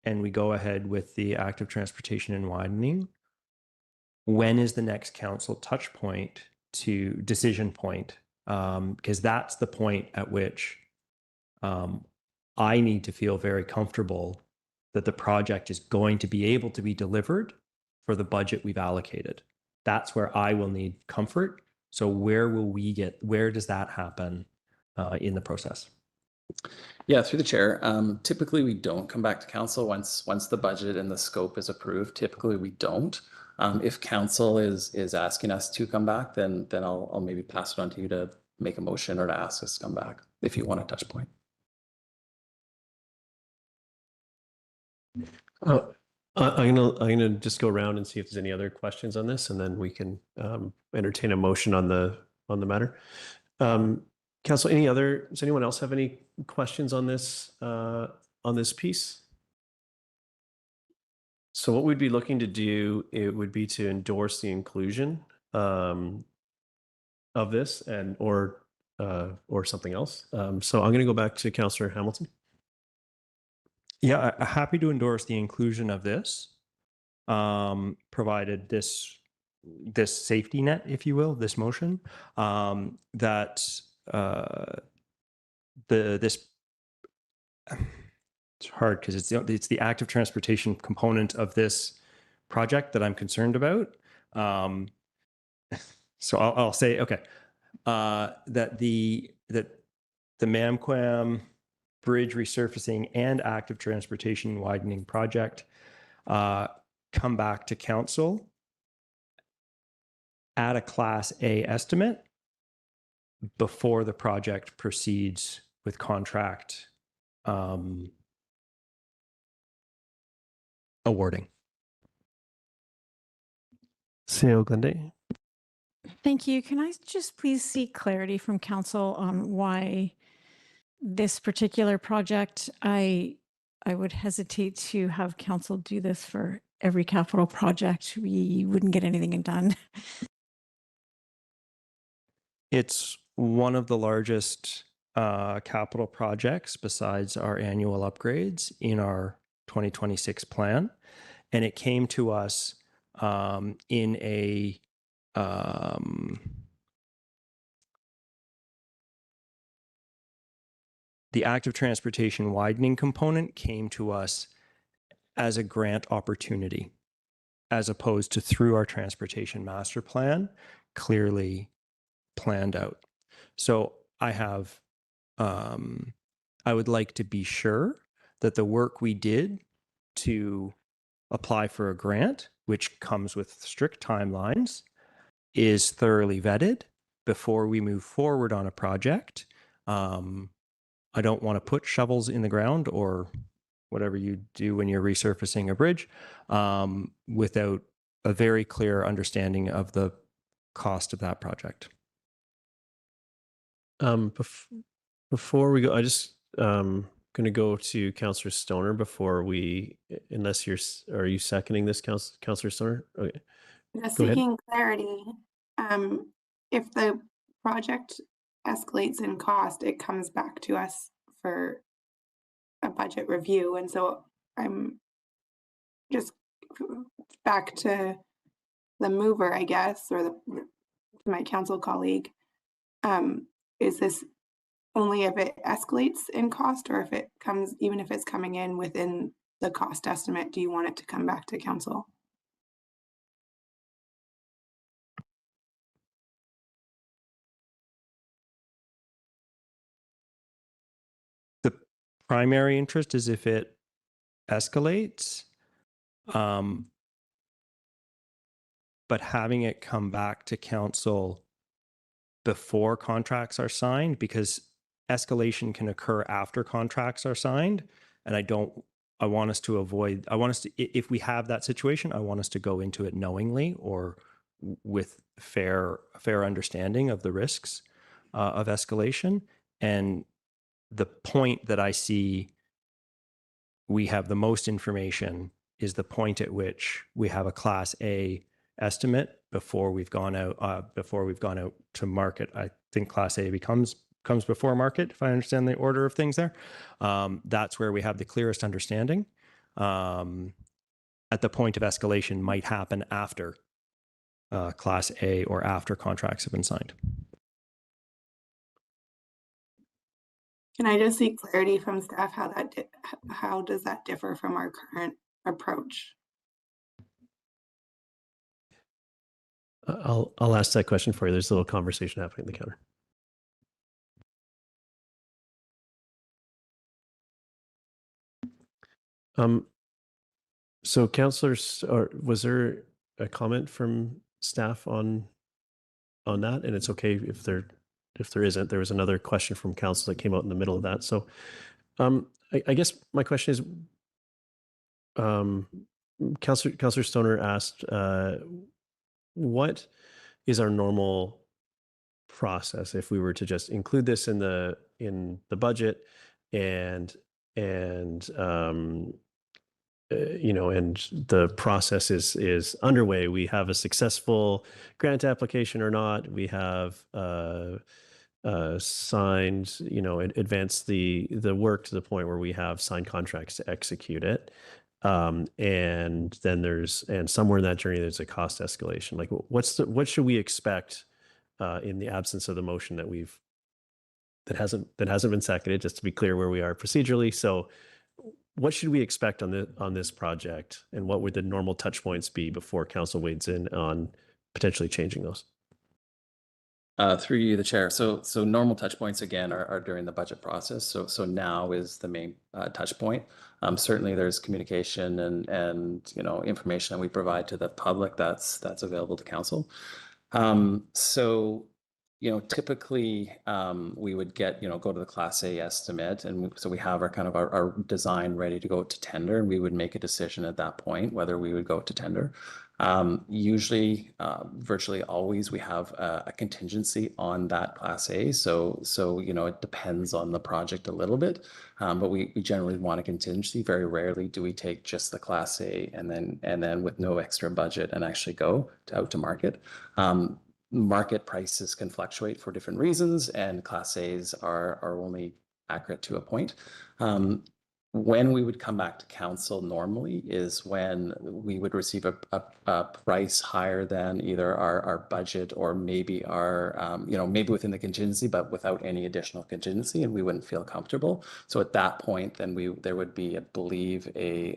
and we go ahead with the active transportation and widening, when is the next council touch point to decision point? Because that's the point at which I need to feel very comfortable that the project is going to be able to be delivered for the budget we've allocated. That's where I will need comfort. So where does that happen in the process? Yeah, through the chair. Typically, we don't come back to council once the budget and the scope is approved. Typically, we don't. If council is asking us to come back, then I'll maybe pass it on to you to make a motion or to ask us to come back if you want a touch point. I'm gonna just go around and see if there's any other questions on this, and then we can entertain a motion on the matter. Council, does anyone else have any questions on this piece? So what we'd be looking to do, it would be to endorse the inclusion of this or something else. So I'm going to go back to Councillor Hamilton. Yeah, happy to endorse the inclusion of this, provided this safety net, if you will, this motion, that it's hard because it's the active transportation component of this project that I'm concerned about. So I'll say, okay, that the Mamquam bridge resurfacing and active transportation widening project come back to council at a Class A estimate before the project proceeds with contract awarding. CEO Glende. Thank you. Can I just please seek clarity from council on why this particular project? I I would hesitate to have council do this for every capital project. We wouldn't get anything done. It's one of the largest capital projects besides our annual upgrades in our 2026 plan. And it came to us in a the active transportation widening component came to us as a grant opportunity, as opposed to through our transportation master plan, clearly planned out. So I have, I would like to be sure that the work we did to apply for a grant, which comes with strict timelines, is thoroughly vetted before we move forward on a project. I don't want to put shovels in the ground or whatever you do when you're resurfacing a bridge without a very clear understanding of the cost of that project. Before we go, I just going to go to Councillor Stoner before we, unless are you seconding this, Councillor Stoner? Okay. Just Go ahead. seeking clarity. If the project escalates in cost, it comes back to us for a budget review. And so I'm just back to the mover, I guess, or to my council colleague. Is this only if it escalates in cost, or if it comes, even if it's coming in within the cost estimate, do you want it to come back to council? The primary interest is if it escalates, but having it come back to council before contracts are signed, because escalation can occur after contracts are signed. And I want us to avoid, if we have that situation, I want us to go into it knowingly or with fair understanding of the risks of escalation. And the point that I see we have the most information is the point at which we have a Class A estimate before we've gone out to market. I think Class A comes before market, if I understand the order of things there. That's where we have the clearest understanding. At the point of escalation might happen after Class A or after contracts have been signed. Can I just seek clarity from staff how does that differ from our current approach? I'll ask that question for you. There's a little conversation happening at the counter. So councillors, was there a comment from staff on that? And it's okay if there isn't. There was another question from council that came out in the middle of that. So I guess my question is, Councillor Stoner asked, what is our normal process if we were to just include this in the budget and the process is underway. We have a successful grant application or not. We have signed, advanced the work to the point where we have signed contracts to execute it. And then somewhere in that journey, there's a cost escalation. Like what should we expect in the absence of the motion that hasn't been seconded, just to be clear where we are procedurally. So what should we expect on this project, and what would the normal touch points be before council wades in on potentially changing those? Through you, the chair. So normal touch points again are during the budget process. So now is the main touch point. Certainly there's communication and information that we provide to the public that's available to council. So typically we would get, go to the Class A estimate. And so we have our design ready to go to tender, and we would make a decision at that point whether we would go to tender. Usually, virtually always, we have a contingency on that Class A. So it depends on the project a little bit, but we generally want a contingency. Very rarely do we take just the Class A and then with no extra budget and actually go out to market. Market prices can fluctuate for different reasons, and Class A's are only accurate to a point. When we would come back to council normally is when we would receive a price higher than either our budget or maybe maybe within the contingency, but without any additional contingency, and we wouldn't feel comfortable. So at that point, then there would be, I believe, a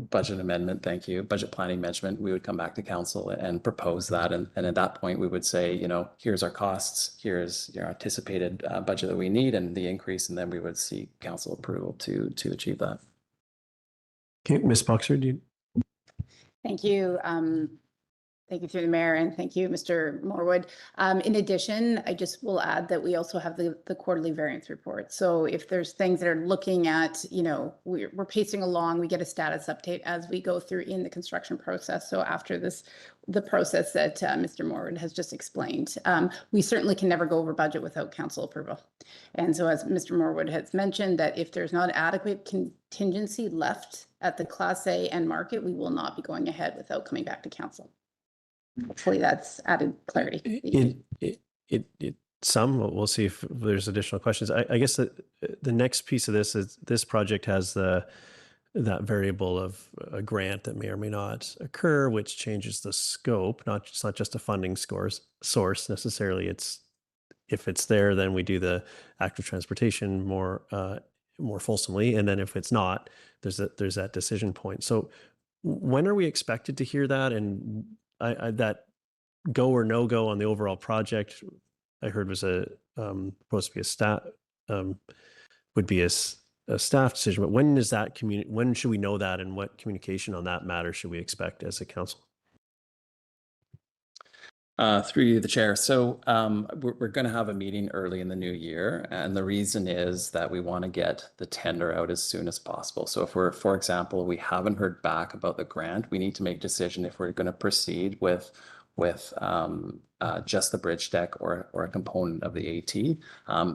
budget amendment, thank you, budget planning amendment. We would come back to council and propose that. And at that point, we would say, here's our costs, here's your anticipated budget that we need and the increase. And then we would seek council approval to achieve that. Okay, Ms. Boxer, Thank you. Thank you through the mayor, and thank you, Mr. Morwood. In addition, I just will add that we also have the quarterly variance report. So if there's things that are looking at, we're pacing along, we get a status update as we go through in the construction process. So after the process that Mr. Morwood has just explained, we certainly can never go over budget without council approval. And so as Mr. Morwood has mentioned, that if there's not adequate contingency left at the Class A and market, we will not be going ahead without coming back to council. Hopefully that's added clarity. We'll see if there's additional questions. I guess the next piece of this is this project has that variable of a grant that may or may not occur, which changes the scope. It's not just a funding source necessarily. If it's there, then we do the active transportation more fulsomely, and then if it's not, there's that decision point. So when are we expected to hear that? And that go or no go on the overall project, I heard was supposed to be a staff decision. But when is that when should we know that, and what communication on that matter should we expect as a council? Through the chair. So we're going to have a meeting early in the new year. And the reason is that we want to get the tender out as soon as possible. So if for example, we haven't heard back about the grant, we need to make a decision if we're going to proceed with just the bridge deck or a component of the AT,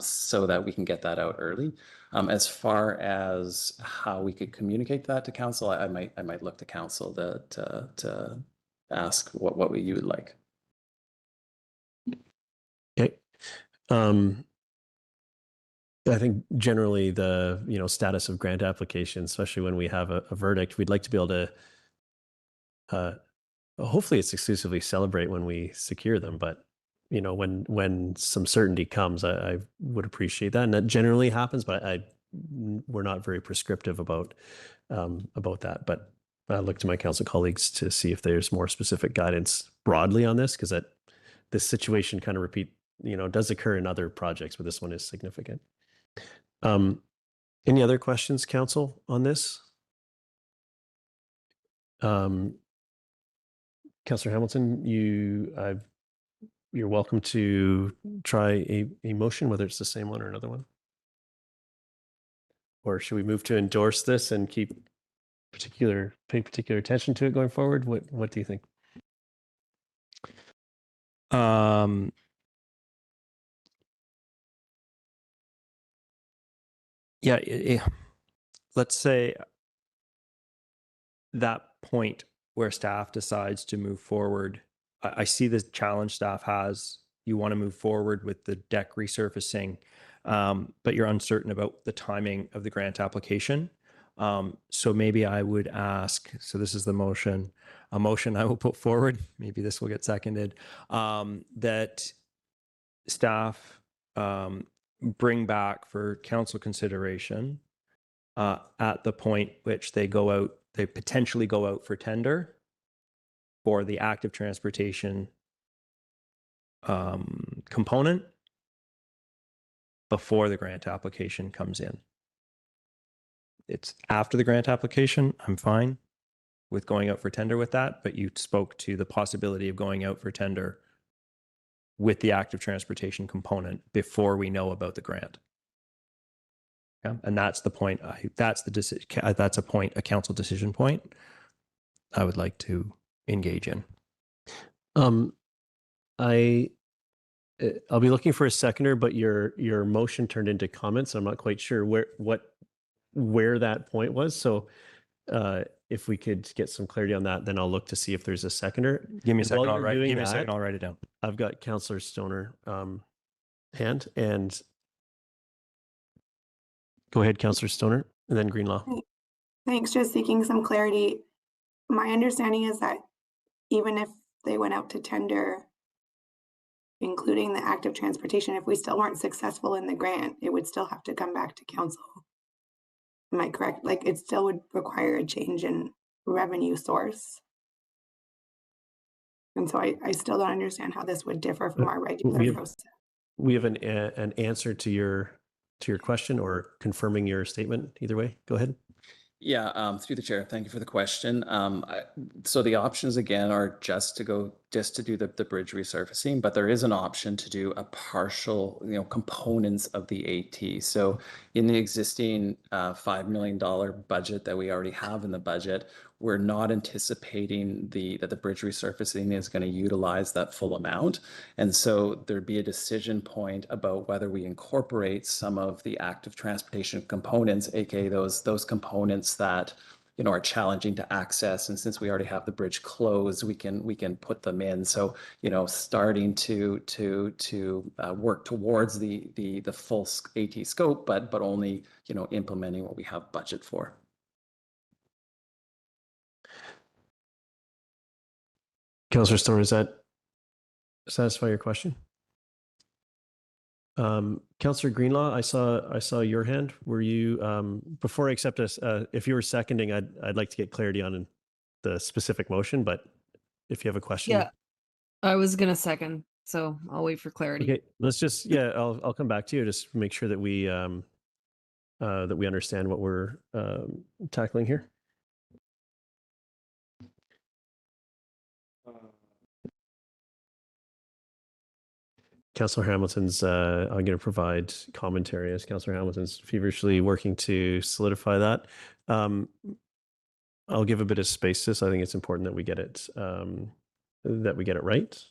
so that we can get that out early. As far as how we could communicate that to council, I might look to council to ask what you would like. Okay. I think generally the status of grant applications, especially when we have a verdict, we'd like to be able to hopefully it's exclusively celebrate when we secure them. But when some certainty comes, I would appreciate that, and that generally happens. But we're not very prescriptive about that. But I look to my council colleagues to see if there's more specific guidance broadly on this, because this situation kind of does occur in other projects, but this one is significant. Any other questions, council, on this? Councillor Hamilton, you're welcome to try a motion, whether it's the same one or another one. Or should we move to endorse this and pay particular attention to it going forward? What do you think? Yeah, let's say that point where staff decides to move forward. I see the challenge staff has. You want to move forward with the deck resurfacing, but you're uncertain about the timing of the grant application. So maybe I would ask, so this is a motion I will put forward, maybe this will get seconded, that staff bring back for council consideration at the point which they potentially go out for tender for the active transportation component before the grant application comes in. It's after the grant application, I'm fine. with going out for tender with that, but you spoke to the possibility of going out for tender with the active transportation component before we know about the grant. Yeah, and that's the point. That's the decision. That's a council decision point I would like to engage in. I'll be looking for a seconder, but your motion turned into comments. I'm not quite sure where that point was. So if we could get some clarity on that, then I'll look to see if there's a seconder. Give me a And second. while I'll you're write. doing Give me a second. that, I'll write it down. I've got Councillor Stoner hand, and go ahead, Councillor Stoner, and then Greenlaw. Thanks. Just seeking some clarity. My understanding is that even if they went out to tender, including the active transportation, if we still weren't successful in the grant, it would still have to come back to council. Am I correct? Like, it still would require a change in revenue source. And so I still don't understand how this would differ from our regular process. We have an answer to your question, or confirming your statement. Either way, go ahead. Yeah, through the chair, thank you for the question. So the options again are just to do the bridge resurfacing, but there is an option to do a partial, components of the AT. So in the existing $5 million budget that we already have in the budget, we're not anticipating that the bridge resurfacing is going to utilize that full amount. And so there'd be a decision point about whether we incorporate some of the active transportation components, aka those components that are challenging to access. And since we already have the bridge closed, we can put them in. So starting to work towards the full AT scope, but only implementing what we have budget for. Councillor Stoner, does that satisfy your question? Councillor Greenlaw, I saw your hand. Were you before I accept us? If you were seconding, I'd like to get clarity on the specific motion. But if you have a question, yeah, I was gonna second, so I'll wait for clarity. Okay, let's just I'll come back to you. Just make sure that we understand what we're tackling here. Councillor Hamilton's, I'm going to provide commentary as Councillor Hamilton's feverishly working to solidify that. I'll give a bit of space to this. I think it's important that we get it right.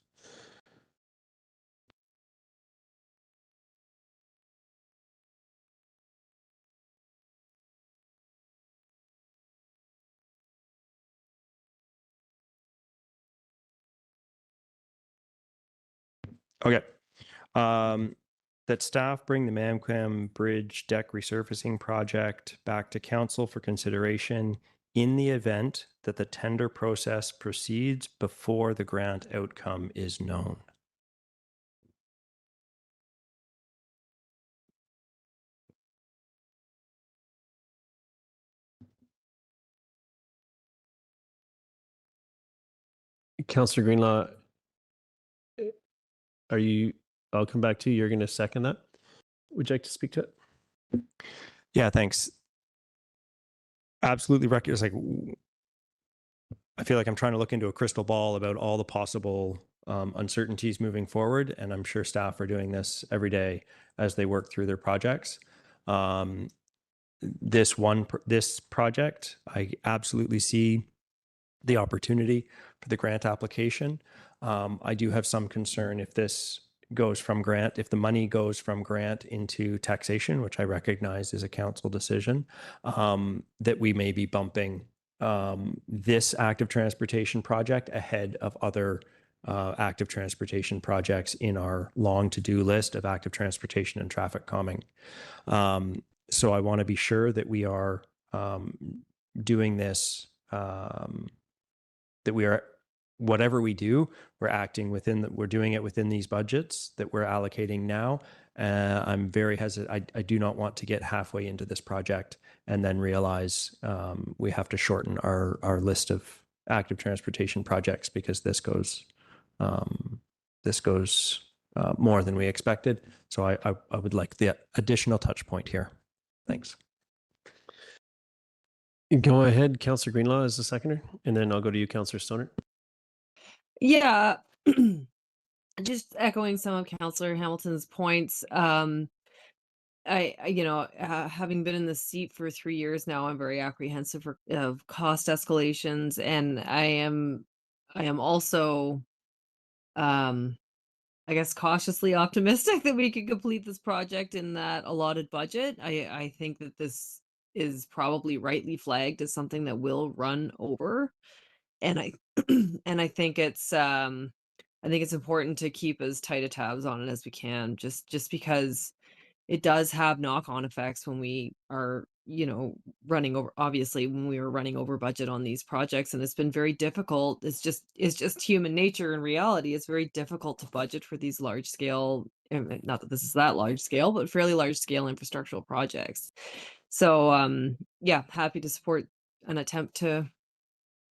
Okay. That staff bring the Mamquam Bridge deck resurfacing project back to council for consideration in the event that the tender process proceeds before the grant outcome is known. Councillor Greenlaw, I'll come back to you. You're going to second that. Would you like to speak to it? Yeah, thanks. Absolutely. It's like, I feel like I'm trying to look into a crystal ball about all the possible uncertainties moving forward. And I'm sure staff are doing this every day as they work through their projects. This project, I absolutely see the opportunity for the grant application. I do have some concern if this goes from grant, if the money goes from grant into taxation, which I recognize is a council decision, that we may be bumping this active transportation project ahead of other active transportation projects in our long to-do list of active transportation and traffic calming. So I want to be sure that we are doing this, that we are, whatever we do, we're doing it within these budgets that we're allocating now. I'm very hesitant. I do not want to get halfway into this project and then realize we have to shorten our list of active transportation projects because this goes more than we expected. So I would like the additional touch point here. Thanks. Go ahead, Councillor Greenlaw as the seconder, and then I'll go to you, Councillor Stoner. Yeah, just echoing some of Councillor Hamilton's points. Having been in the seat for 3 years now, I'm very apprehensive of cost escalations, and I am also, I guess, cautiously optimistic that we can complete this project in that allotted budget. I think that this is probably rightly flagged as something that will run over, and I and I think it's important to keep as tight a tabs on it as we can, just because it does have knock-on effects when we are, running over, obviously, when we were running over budget on these projects, and it's been very difficult. It's just human nature and reality. It's very difficult to budget for these large scale, not that this is that large scale, but fairly large scale infrastructural projects. So, yeah, happy to support an attempt to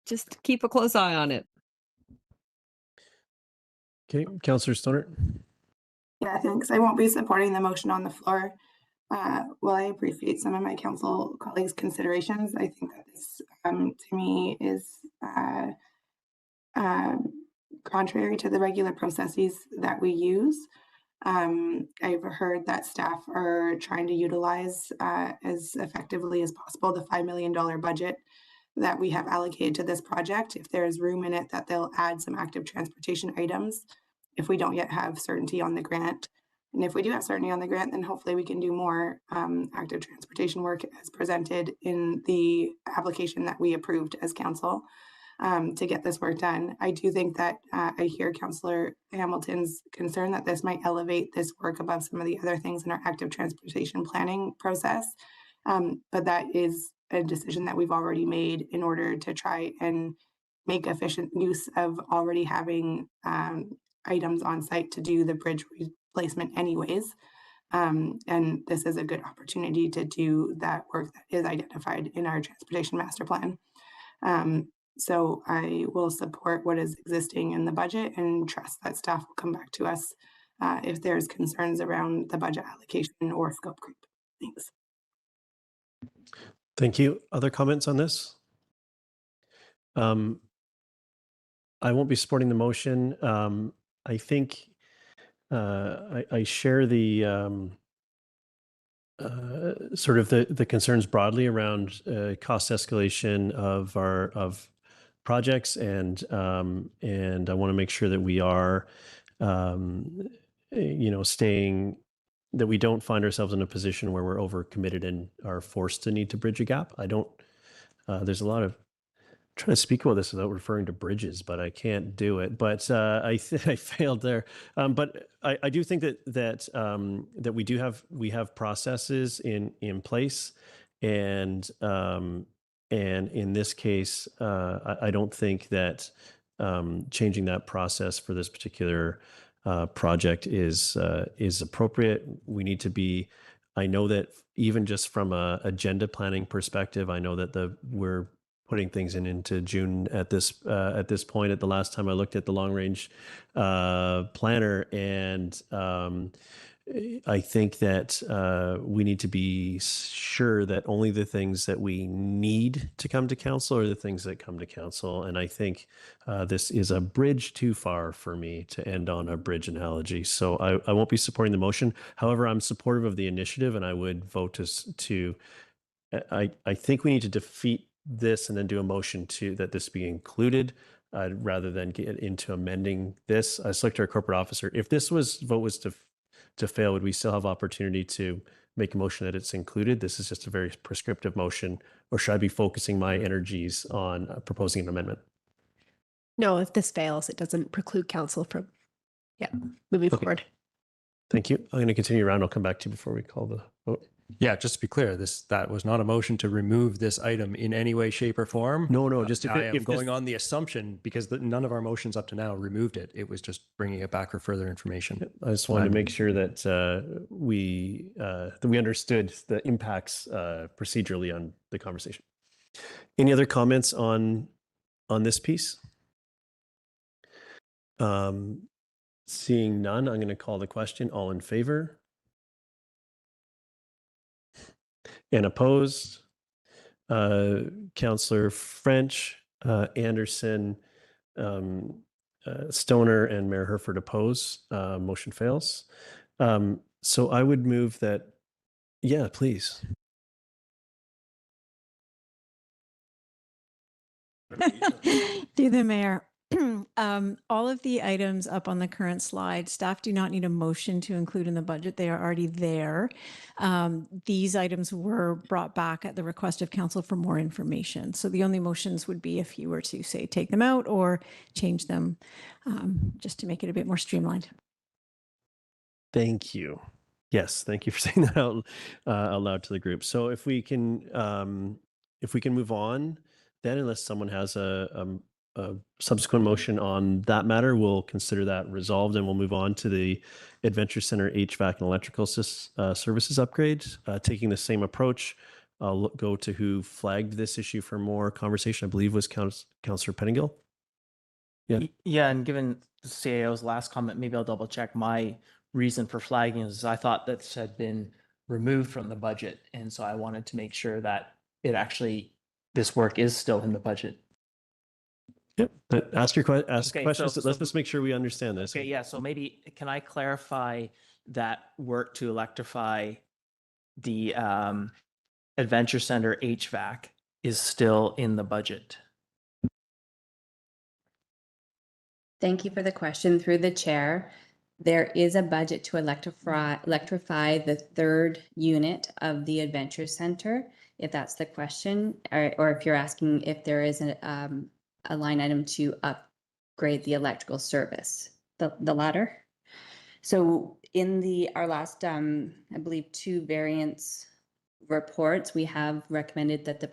just keep a close eye on it. Okay, Councillor Stoner. Yeah, thanks. I won't be supporting the motion on the floor. While I appreciate some of my council colleagues' considerations, I think that this, to me, is contrary to the regular processes that we use. I've heard that staff are trying to utilize as effectively as possible the $5 million budget that we have allocated to this project. If there's room in it, that they'll add some active transportation items if we don't yet have certainty on the grant. And if we do have certainty on the grant, then hopefully we can do more active transportation work as presented in the application that we approved as council to get this work done. I do think that I hear Councillor Hamilton's concern that this might elevate this work above some of the other things in our active transportation planning process. But that is a decision that we've already made in order to try and make efficient use of already having items on site to do the bridge replacement anyways. And this is a good opportunity to do that work that is identified in our transportation master plan. So I will support what is existing in the budget and trust that staff will come back to us if there's concerns around the budget allocation or scope creep. Thanks. Thank you. Other comments on this? I won't be supporting the motion. I think I share the sort of the concerns broadly around cost escalation of projects, and I want to make sure that we are staying, that we don't find ourselves in a position where we're overcommitted and are forced to need to bridge a gap. There's a lot of trying to speak about this without referring to bridges, but I can't do it. But I failed there. But I do think that we have processes in place, and in this case, I don't think that changing that process for this particular project is appropriate. We need to be. I know that even just from a agenda planning perspective, I know that we're putting things into June at this point. At the last time I looked at the long range planner, and I think that we need to be sure that only the things that we need to come to council are the things that come to council. And I think this is a bridge too far for me to end on a bridge analogy. So I won't be supporting the motion. However, I'm supportive of the initiative, and I would vote to I think we need to defeat this and then do a motion that this be included rather than get into amending this. I select our corporate officer. If this vote was to fail, would we still have opportunity to make a motion that it's included? This is just a very prescriptive motion, or should I be focusing my energies on proposing an amendment? No, if this fails, it doesn't preclude council from, moving forward. Thank you. I'm going to continue around. I'll come back to you before we call the vote. Yeah, just to be clear, that was not a motion to remove this item in any way, shape, or form. No, just I am going on the assumption, because none of our motions up to now removed it. It was just bringing it back for further information. I just wanted to make sure that we understood the impacts procedurally on the conversation. Any other comments on this piece? Seeing none, I'm going to call the question. All in favor? And opposed? Councillor French, Anderson, Stoner, and Mayor Herford oppose. Motion fails. So I would move that, yeah, please. Through the mayor. All of the items up on the current slide, staff do not need a motion to include in the budget. They are already there. These items were brought back at the request of council for more information. So the only motions would be if you were to say take them out or change them, just to make it a bit more streamlined. Thank you. Yes, thank you for saying that out loud to the group. So if we can move on, then unless someone has a subsequent motion on that matter, we'll consider that resolved, and we'll move on to the Adventure Center HVAC and electrical services upgrade. Taking the same approach, I'll go to who flagged this issue for more conversation. I believe was Councillor Pettingill. Yeah. Yeah, and given the CAO's last comment, maybe I'll double check. My reason for flagging is I thought this had been removed from the budget, and so I wanted to make sure that it actually, this work is still in the budget. Yep. But ask Okay, questions. so- Let's just make sure we understand this. Okay, yeah, so maybe can I clarify that work to electrify the Adventure Center HVAC is still in the budget? Thank you for the question through the chair. There is a budget to electrify the third unit of the Adventure Center, if that's the question, or if you're asking if there is a line item to upgrade the electrical service, the latter. So in our last, I believe, 2 variance reports, we have recommended that the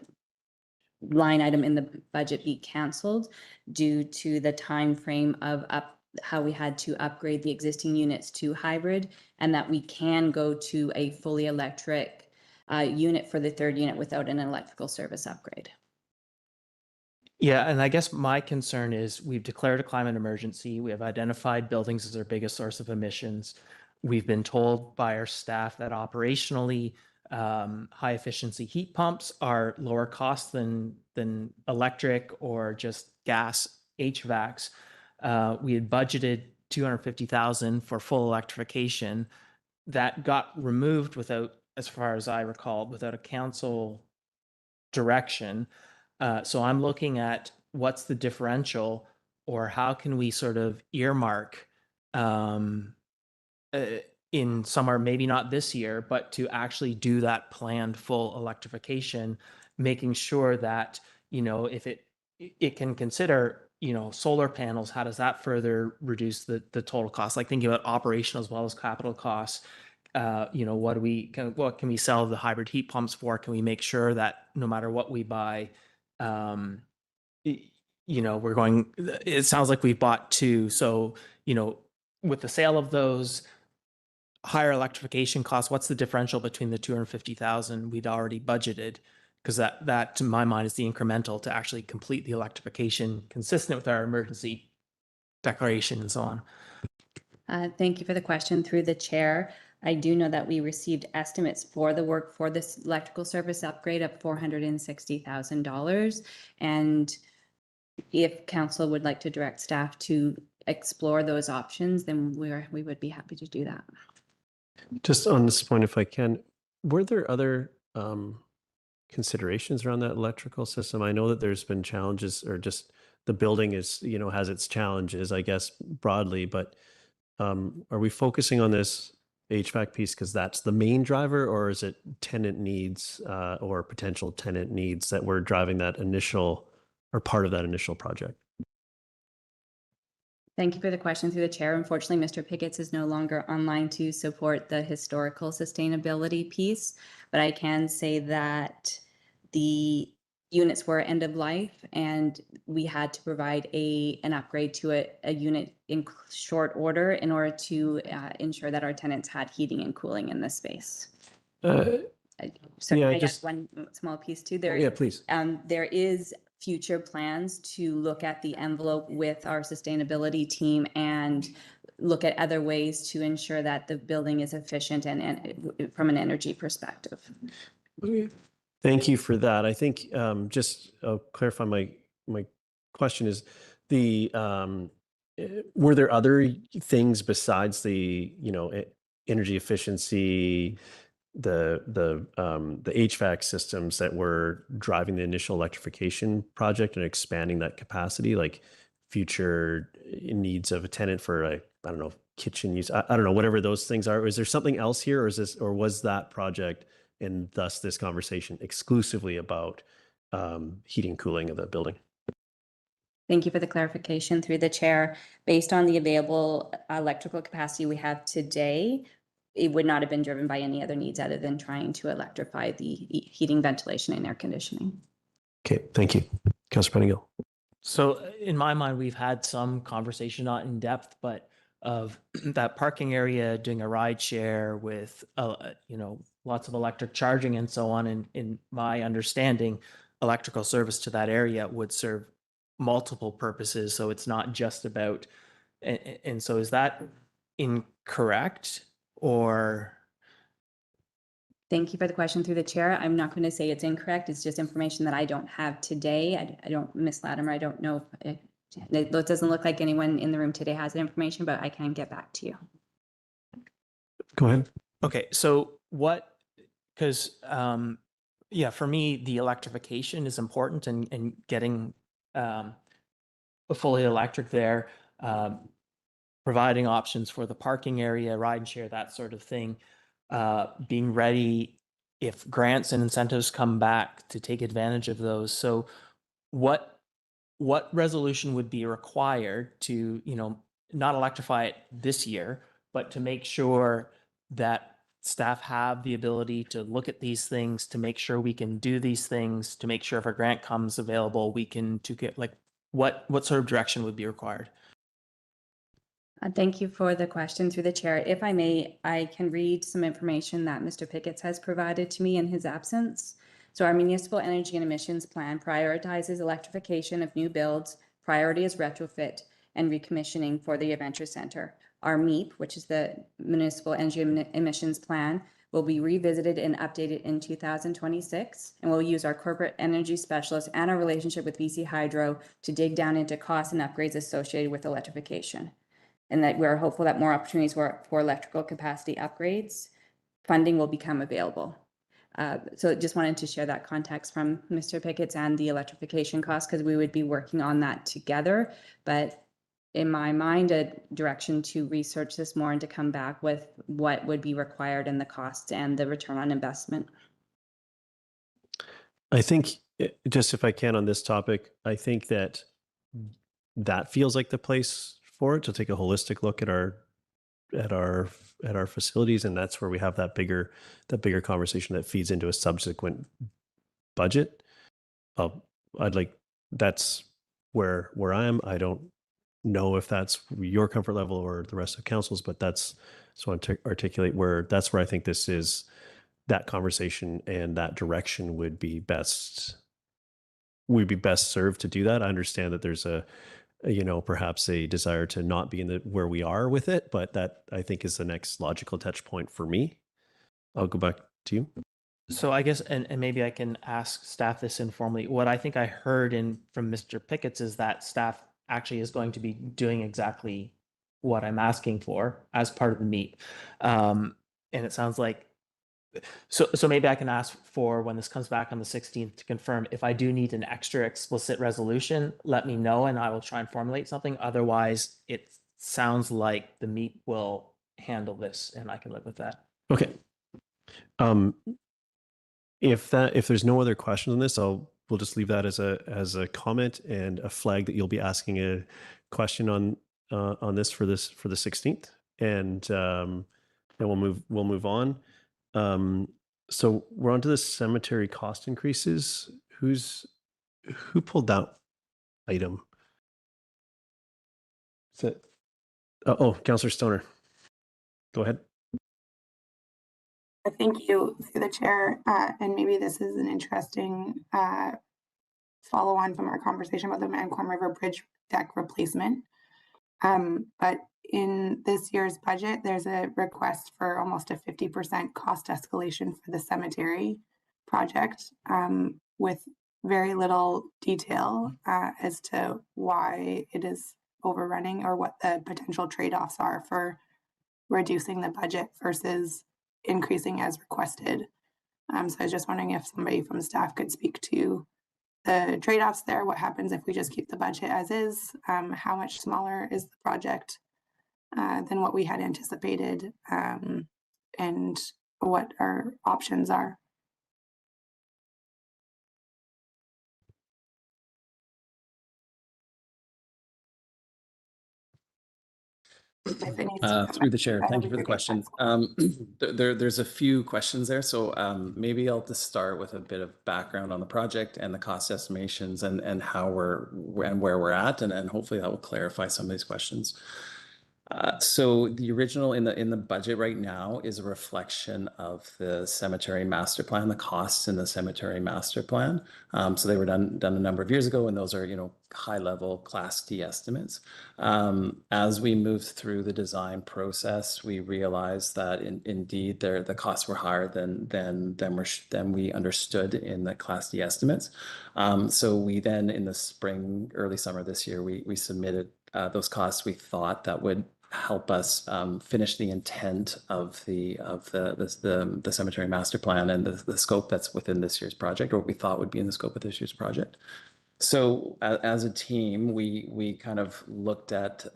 line item in the budget be canceled due to the time frame of how we had to upgrade the existing units to hybrid, and that we can go to a fully electric unit for the third unit without an electrical service upgrade. Yeah, and I guess my concern is we've declared a climate emergency. We have identified buildings as our biggest source of emissions. We've been told by our staff that operationally, high efficiency heat pumps are lower cost than electric or just gas HVACs. We had budgeted $250,000 for full electrification. That got removed without, as far as I recall, without a council direction. So I'm looking at what's the differential, or how can we sort of earmark in somewhere, maybe not this year, but to actually do that planned full electrification, making sure that, if it can consider, solar panels, how does that further reduce the total cost? Like thinking about operational as well as capital costs. What can we sell the hybrid heat pumps for? Can we make sure that no matter what we buy, it sounds like we've bought 2. So, with the sale of those, higher electrification costs, what's the differential between the $250,000 we'd already budgeted? Because that to my mind is the incremental to actually complete the electrification consistent with our emergency declaration and so on. Thank you for the question through the chair. I do know that we received estimates for the work for this electrical service upgrade of $460,000. And if council would like to direct staff to explore those options, then we would be happy to do that. Just on this point, if I can, were there other considerations around that electrical system? I know that there's been challenges, or just the building is, has its challenges, I guess, broadly, but are we focusing on this HVAC piece because that's the main driver, or is it tenant needs or potential tenant needs that were driving that initial, or part of that initial project? Thank you for the question through the chair. Unfortunately, Mr. Pickett's is no longer online to support the historical sustainability piece, but I can say that the units were end of life, and we had to provide an upgrade to a unit in short order in order to ensure that our tenants had heating and cooling in the space. So yeah, I guess one small piece too. Yeah, please. There is future plans to look at the envelope with our sustainability team and look at other ways to ensure that the building is efficient and from an energy perspective. Thank you for that. I think just clarify my question is were there other things besides the energy efficiency, the HVAC systems that were driving the initial electrification project and expanding that capacity, like future needs of a tenant for I don't know, kitchen use, I don't know, whatever those things are? Is there something else here, or was that project and thus this conversation exclusively about heating and cooling of the building? Thank you for the clarification through the chair. Based on the available electrical capacity we have today, it would not have been driven by any other needs other than trying to electrify the heating, ventilation, and air conditioning. Okay, thank you. Councilor Pettingill. So in my mind, we've had some conversation, not in depth, but of that parking area, doing a ride share with, lots of electric charging and so on. And in my understanding, electrical service to that area would serve multiple purposes. So it's not just about, and so is that incorrect or? Thank you for the question through the chair. I'm not going to say it's incorrect. It's just information that I don't have today. I don't, Ms. Latimer, I don't know if it doesn't look like anyone in the room today has that information, but I can get back to you. Go ahead. Okay, so because for me, the electrification is important and getting a fully electric there, providing options for the parking area, ride and share, that sort of thing, being ready if grants and incentives come back to take advantage of those. So what resolution would be required to, not electrify it this year, but to make sure that staff have the ability to look at these things, to make sure we can do these things, to make sure if a grant comes available, we can what sort of direction would be required? Thank you for the question through the chair. If I may, I can read some information that Mr. Pickett has provided to me in his absence. So our municipal energy and emissions plan prioritizes electrification of new builds, priority is retrofit and recommissioning for the Adventure Center. Our MEEP, which is the municipal energy and emissions plan, will be revisited and updated in 2026, and we'll use our corporate energy specialists and our relationship with BC Hydro to dig down into costs and upgrades associated with electrification. And that we're hopeful that more opportunities for electrical capacity upgrades, funding will become available. So just wanted to share that context from Mr. Pickett's and the electrification costs, because we would be working on that together. But in my mind, a direction to research this more and to come back with what would be required and the costs and the return on investment. I think, just if I can on this topic, I think that feels like the place for it to take a holistic look at our facilities, and that's where we have that bigger conversation that feeds into a subsequent budget. That's where I am. I don't know if that's your comfort level or the rest of council's, but just want to articulate that's where I think that conversation and that direction would be best served to do that. I understand that there's perhaps a desire to not be where we are with it, but that I think is the next logical touch point for me. I'll go back to you. So I guess, and maybe I can ask staff this informally. What I think I heard from Mr. Pickett's is that staff actually is going to be doing exactly what I'm asking for as part of the MEEP. And it sounds like, so maybe I can ask for when this comes back on the 16th to confirm if I do need an extra explicit resolution, let me know and I will try and formulate something. Otherwise, it sounds like the MEEP will handle this and I can live with that. Okay. If there's no other questions on this, we'll just leave that as a comment and a flag that you'll be asking a question on this for the 16th, and then we'll move on. So we're on to the cemetery cost increases. Who pulled that item? Is it? Councillor Stoner. Go ahead. Thank you through the chair. And maybe this is an interesting follow on from our conversation about the Mancom River Bridge deck replacement. But in this year's budget, there's a request for almost a 50% cost escalation for the cemetery project with very little detail as to why it is overrunning or what the potential trade-offs are for reducing the budget versus increasing as requested. So I was just wondering if somebody from staff could speak to the trade-offs there. What happens if we just keep the budget as is? How much smaller is the project than what we had anticipated? And what our options are? Through the chair, thank you for the question. There's a few questions there, so maybe I'll just start with a bit of background on the project and the cost estimations and how and where we're at, and hopefully that will clarify some of these questions. So the original in the budget right now is a reflection of the cemetery master plan, the costs in the cemetery master plan. So they were done a number of years ago, and those are, you know, high level Class D estimates. As we moved through the design process, we realized that indeed the costs were higher than we understood in the Class D estimates. So we then in the spring, early summer this year, we submitted those costs we thought that would help us finish the intent of the cemetery master plan and the scope that's within this year's project, or what we thought would be in the scope of this year's project. So as a team, we kind of looked at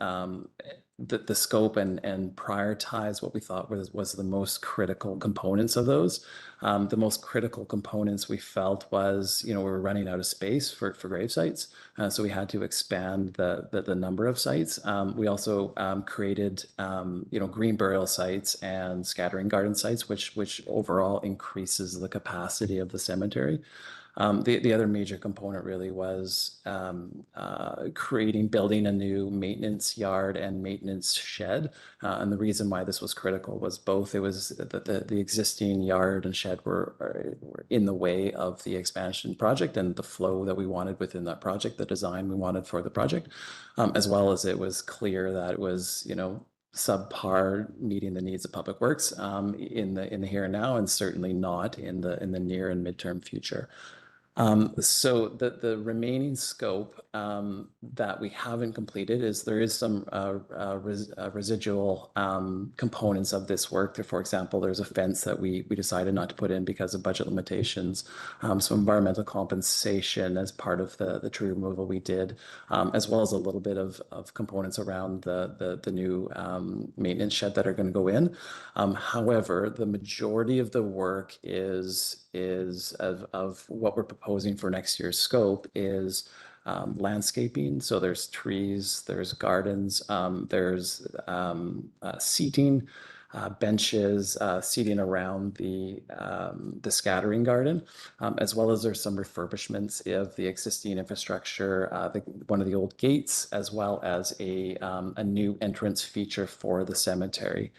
the scope and prioritize what we thought was the most critical components of those. The most critical components we felt was, you know, we were running out of space for grave sites. So we had to expand the number of sites. We also created, you know, green burial sites and scattering garden sites, which overall increases the capacity of the cemetery. The other major component really was building a new maintenance yard and maintenance shed. And the reason why this was critical was both it was the existing yard and shed were in the way of the expansion project and the flow that we wanted within that project, the design we wanted for the project, as well as it was clear that it was, you know, subpar meeting the needs of public works in the here and now, and certainly not in the near and midterm future. So the remaining scope that we haven't completed is there is some residual components of this work. For example, there's a fence that we decided not to put in because of budget limitations. Some environmental compensation as part of the tree removal we did, as well as a little bit of components around the new maintenance shed that are going to go in. However, the majority of the work is of what we're proposing for next year's scope is landscaping. So there's trees, there's gardens, there's seating, benches, seating around the scattering garden, as well as there's some refurbishments of the existing infrastructure, one of the old gates, as well as a new entrance feature for the cemetery.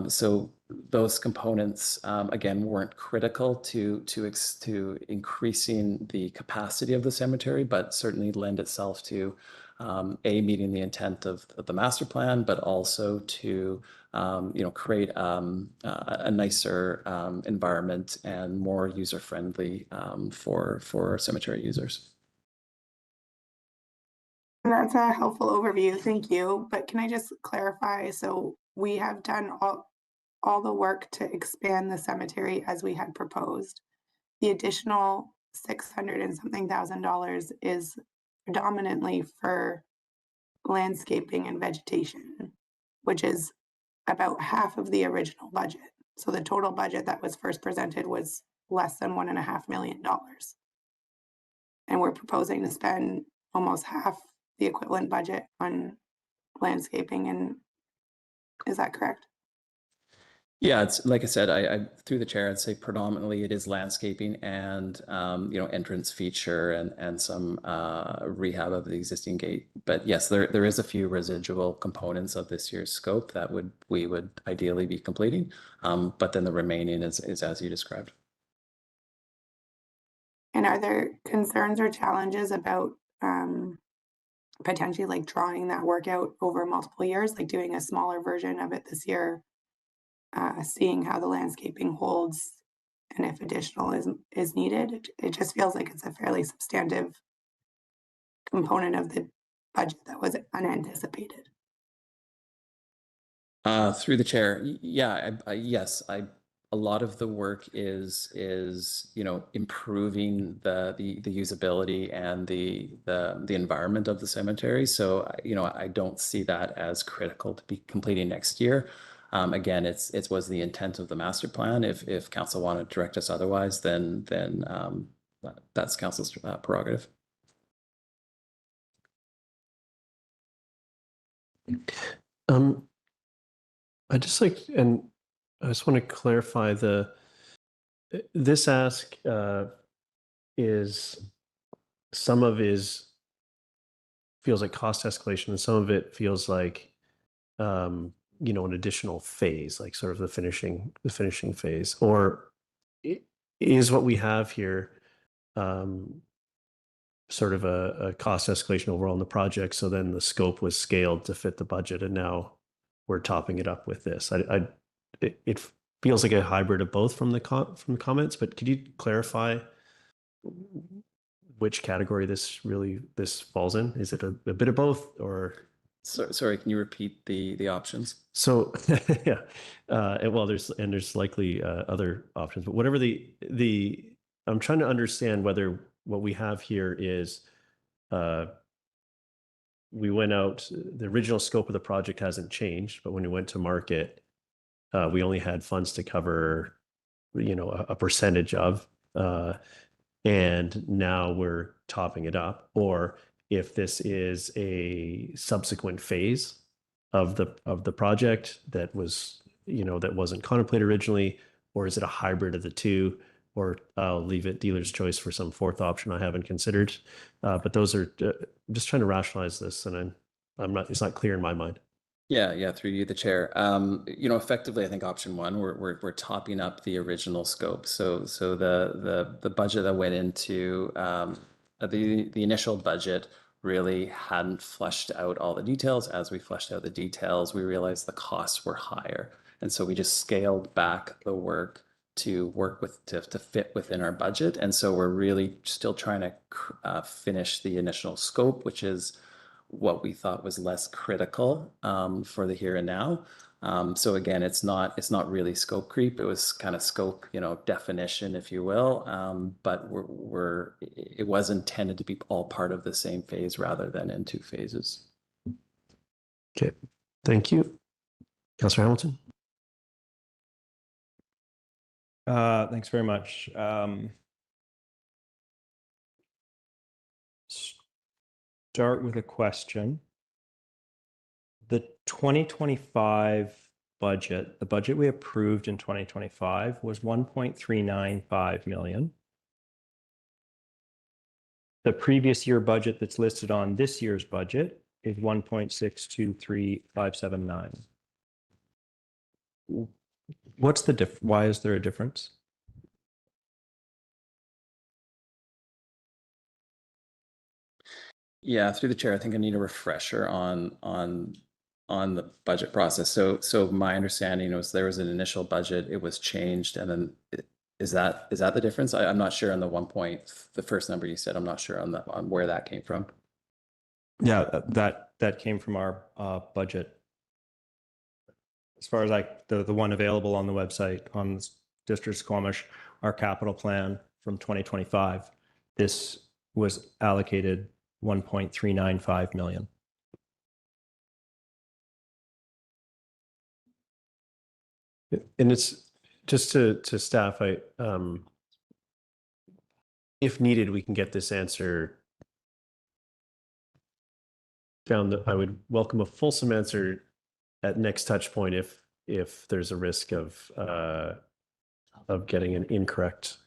So those components, again, weren't critical to increasing the capacity of the cemetery, but certainly lend itself to meeting the intent of the master plan, but also to you know, create a nicer environment and more user-friendly for cemetery users. That's a helpful overview. Thank you. But can I just clarify? So we have done all the work to expand the cemetery as we had proposed. The additional $600 and something thousand is predominantly for landscaping and vegetation, which is about half of the original budget. So the total budget that was first presented was less than $1.5 million. And we're proposing to spend almost half the equivalent budget on landscaping. And is that correct? Yeah, it's like I said, I through the chair, I'd say predominantly it is landscaping and you know, entrance feature and some rehab of the existing gate. But yes, there is a few residual components of this year's scope that we would ideally be completing. But then the remaining is as you described. And are there concerns or challenges about potentially like drawing that work out over multiple years, like doing a smaller version of it this year, seeing how the landscaping holds and if additional is needed. It just feels like it's a fairly substantive component of the budget that was unanticipated. Through the chair, yeah, yes, a lot of the work is improving the usability and the environment of the cemetery. So I don't see that as critical to be completing next year. Again, it was the intent of the master plan. If council wanted to direct us otherwise, then that's council's prerogative. I just want to clarify this ask is some of feels like cost escalation and some of it feels like an additional phase, like sort of the finishing phase, or is what we have here sort of a cost escalation overall in the project. So then the scope was scaled to fit the budget, and now we're topping it up with this. It feels like a hybrid of both from the comments, but could you clarify which category this falls in? Is it a bit of both, or? Sorry, can you repeat the options? So yeah, well, there's likely other options, but whatever I'm trying to understand whether what we have here is we went out, the original scope of the project hasn't changed, but when we went to market, we only had funds to cover, a percentage of, and now we're topping it up. Or if this is a subsequent phase of the project that was, that wasn't contemplated originally, or is it a hybrid of the two? Or I'll leave it dealer's choice for some fourth option I haven't considered. But those are, I'm just trying to rationalize this, and it's not clear in my mind. Yeah, through you, the chair. Effectively, I think option one, we're topping up the original scope. So the budget that went into the initial budget really hadn't fleshed out all the details. As we fleshed out the details, we realized the costs were higher, and so we just scaled back the work to fit within our budget. And so we're really still trying to finish the initial scope, which is what we thought was less critical for the here and now. So again, it's not really scope creep. It was kind of scope, definition, if you will. But it was intended to be all part of the same phase rather than in two phases. Okay, thank you. Councillor Hamilton. Thanks very much. Start with a question. The 2025 budget, the budget we approved in 2025 was 1.395 million. The previous year budget that's listed on this year's budget is 1.623579. What's the why is there a difference? Yeah, through the chair, I think I need a refresher on the budget process. So my understanding was there was an initial budget, it was changed, and then is that the difference? I'm not sure on the first number you said. I'm not sure on where that came from. Yeah, that came from our budget. As far as the one available on the website on District Squamish, our capital plan from 2025, this was allocated 1.395 million. And it's just to staff, if needed, we can get this answer down. I would welcome a fulsome answer at next touch point if there's a risk of getting an incorrect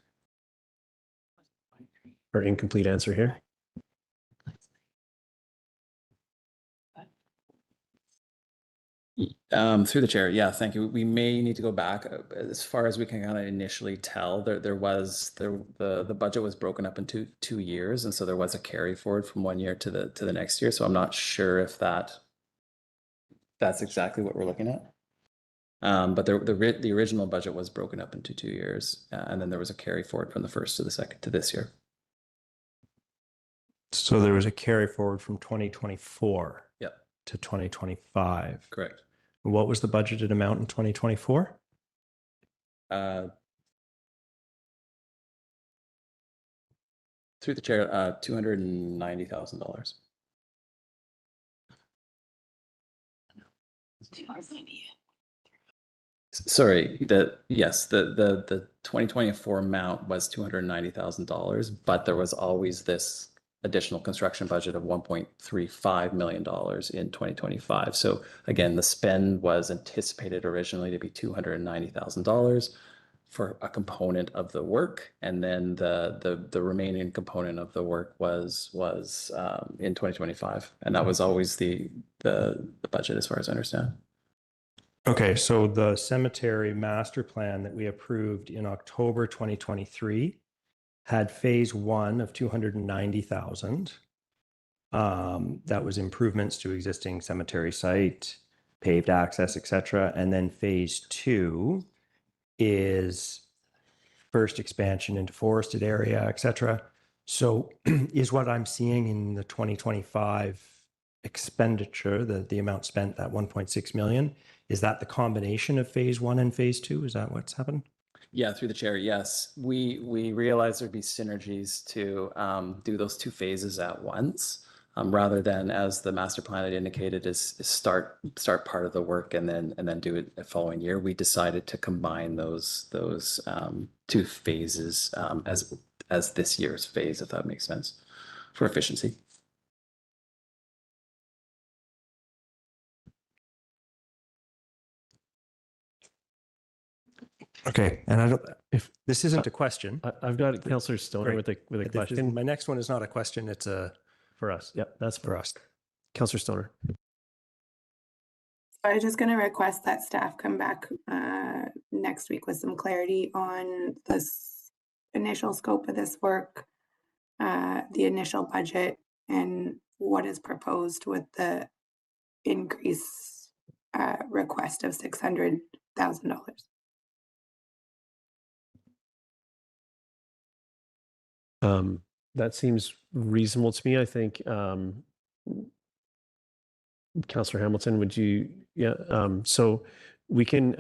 or incomplete answer here. Through the chair, yeah, thank you. We may need to go back as far as we can kind of initially tell. The budget was broken up into 2 years, and so there was a carry forward from 1 year to the next year. So I'm not sure if that's exactly what we're looking at. But the original budget was broken up into 2 years, and then there was a carry forward from the first to the second to this year. So there was a carry forward from 2024 Yep. to 2025. Correct. What was the budgeted amount in 2024? Through the chair, $290,000. Sorry, the 2024 amount was $290,000, but there was always this additional construction budget of $1.35 million in 2025. So again, the spend was anticipated originally to be $290,000 for a component of the work, and then the remaining component of the work was in 2025, and that was always the budget as far as I understand. Okay, so the cemetery master plan that we approved in October 2023 had phase 1 of 290,000. That was improvements to existing cemetery site, paved access, etc. And then phase 2 is first expansion into forested area, etc. So is what I'm seeing in the 2025 expenditure, the amount spent, that 1.6 million, is that the combination of phase 1 and phase 2? Is that what's happened? Yeah, through the chair, yes. We realized there'd be synergies to do those 2 phases at once, rather than, as the master plan had indicated, is start part of the work and then do it the following year. We decided to combine those 2 phases as this year's phase, if that makes sense, for efficiency. Okay, and I don't, if this isn't a question. I've got Councillor Stoner with a question. My next one is not a question, it's a For us. Yep, that's for us. Councillor Stoner. So I was just going to request that staff come back next week with some clarity on this initial scope of this work, the initial budget, and what is proposed with the increase request of $600,000. That seems reasonable to me. I think, Councillor Hamilton, would you, so we can,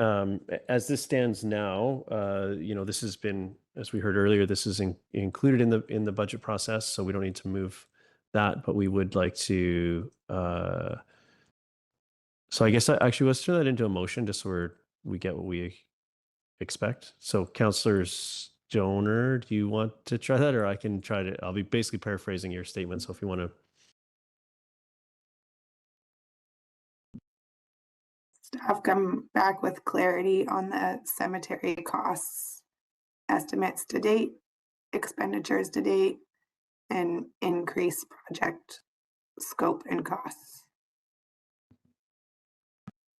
as this stands now, this has been, as we heard earlier, this is included in the budget process, so we don't need to move that, but we would like to, so I guess actually let's turn that into a motion just so we get what we expect. So Councillor Stoner, do you want to try that, or I can try to? I'll be basically paraphrasing your statement. So if you want to, staff come back with clarity on the cemetery costs, estimates to date, expenditures to date, and increase project scope and costs.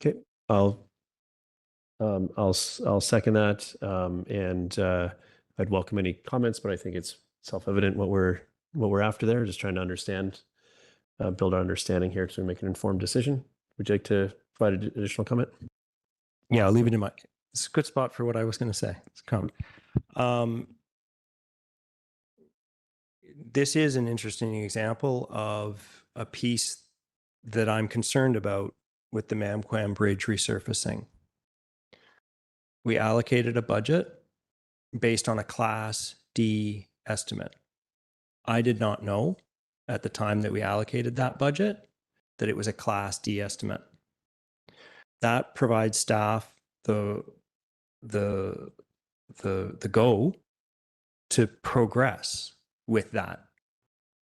okay, I'll second that, and I'd welcome any comments, but I think it's self-evident what we're after there. Just trying to understand, build our understanding here so we make an informed decision. Would you like to provide additional comment? Yeah, I'll leave it in my, it's a good spot for what I was going to say. It's comment. This is an interesting example of a piece that I'm concerned about with the Mamquam Bridge resurfacing. We allocated a budget based on a Class D estimate. I did not know at the time that we allocated that budget that it was a Class D estimate. That provides staff the go to progress with that,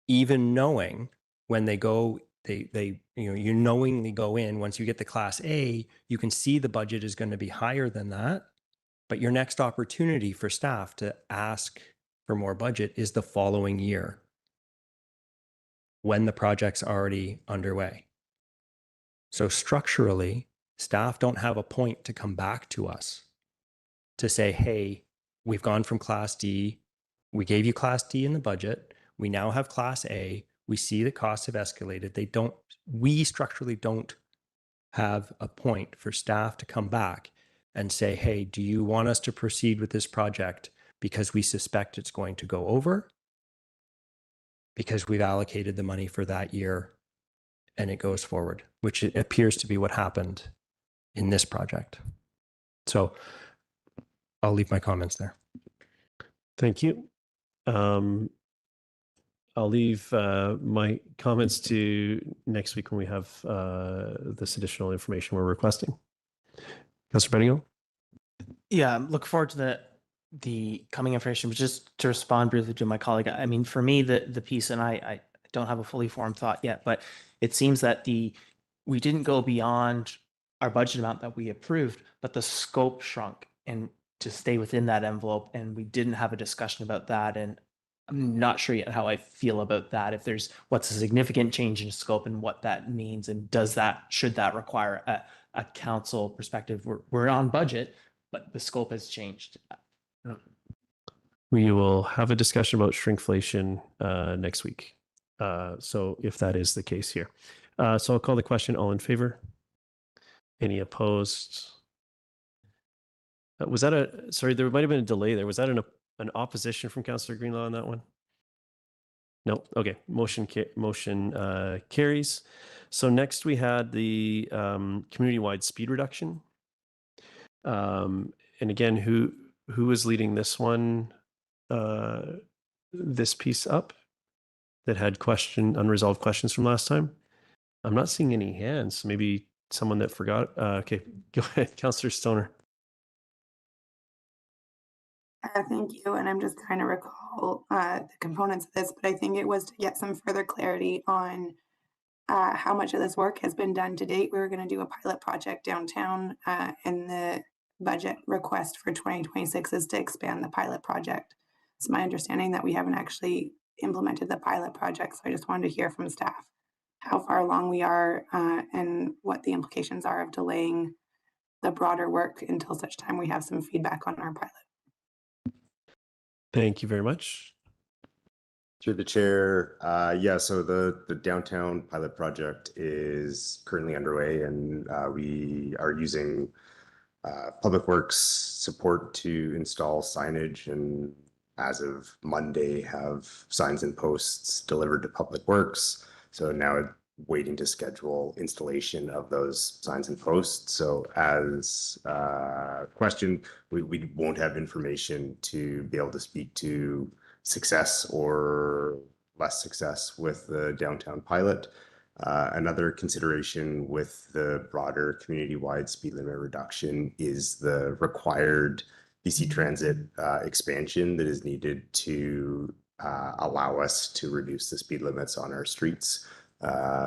even knowing when they go, you knowingly go in. Once you get the Class A, you can see the budget is going to be higher than that. But your next opportunity for staff to ask for more budget is the following year, when the project's already underway. So structurally, staff don't have a point to come back to us to say, hey, we've gone from Class D, we gave you Class D in the budget, we now have Class A, we see the costs have escalated. We structurally don't have a point for staff to come back and say, hey, do you want us to proceed with this project because we suspect it's going to go over? Because we've allocated the money for that year and it goes forward, which it appears to be what happened in this project. So I'll leave my comments there. Thank you. I'll leave my comments to next week when we have this additional information we're requesting. Councillor Bendigo? Yeah, look forward to the coming information, but just to respond briefly to my colleague, I mean, for me, the piece, and I don't have a fully formed thought yet, but it seems that we didn't go beyond our budget amount that we approved, but the scope shrunk and to stay within that envelope, and we didn't have a discussion about that. And I'm not sure yet how I feel about that. If there's what's a significant change in scope and what that means, and should that require a council perspective? We're on budget, but the scope has changed. We will have a discussion about shrinkflation next week. So if that is the case here. So I'll call the question. All in favor? Any opposed? Was that sorry, there might have been a delay there. Was that an opposition from Councillor Greenlaw on that one? No. Okay. Motion carries. So next we had the community-wide speed reduction. And again, who is leading this one? This piece up that had unresolved questions from last time. I'm not seeing any hands. Maybe someone that forgot. Okay, go ahead, Councillor Stoner. Thank you. And I'm just trying to recall the components of this, but I think it was to get some further clarity on how much of this work has been done to date. We were going to do a pilot project downtown, and the budget request for 2026 is to expand the pilot project. It's my understanding that we haven't actually implemented the pilot project, so I just wanted to hear from staff how far along we are and what the implications are of delaying the broader work until such time we have some feedback on our pilot. Thank you very much. Through the chair, yeah, so the downtown pilot project is currently underway, and we are using Public Works support to install signage, and as of Monday have signs and posts delivered to Public Works. So now waiting to schedule installation of those signs and posts. So as questioned, we won't have information to be able to speak to success or less success with the downtown pilot. Another consideration with the broader community-wide speed limit reduction is the required BC Transit expansion that is needed to allow us to reduce the speed limits on our streets.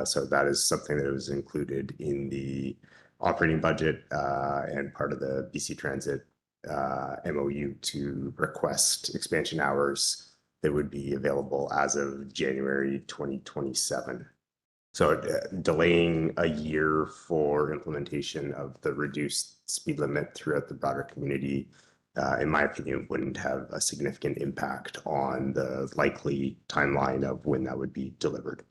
So that is something that was included in the operating budget and part of the BC Transit MOU to request expansion hours that would be available as of January 2027. So delaying a year for implementation of the reduced speed limit throughout the broader community, in my opinion, wouldn't have a significant impact on the likely timeline of when that would be delivered.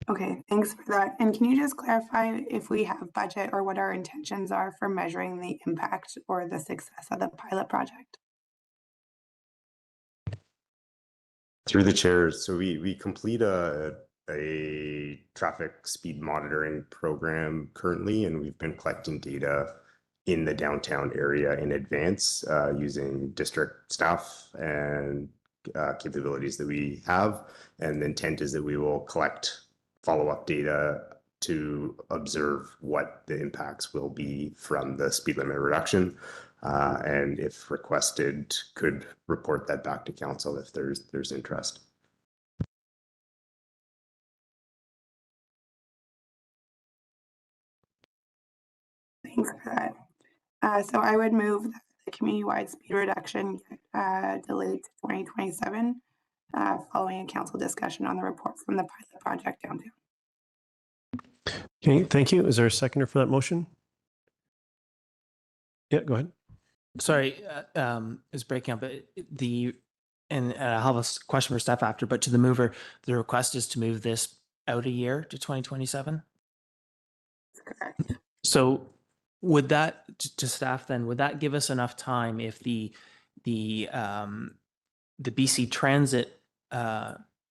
Okay, thanks for that. And can you just clarify if we have budget or what our intentions are for measuring the impact or the success of the pilot project? Through the chair, so we complete a traffic speed monitoring program currently, and we've been collecting data in the downtown area in advance using district staff and capabilities that we have. And the intent is that we will collect follow-up data to observe what the impacts will be from the speed limit reduction. And if requested, could report that back to council if there's interest. Thanks for that. So I would move that the community-wide speed reduction delayed to 2027 following a council discussion on the report from the pilot project downtown. Okay, thank you. Is there a seconder for that motion? Yeah, go ahead. Sorry, it's breaking up. And I'll have a question for staff after, but to the mover, the request is to move this out a year to 2027? Correct. So would that, to staff then, would that give us enough time if the BC Transit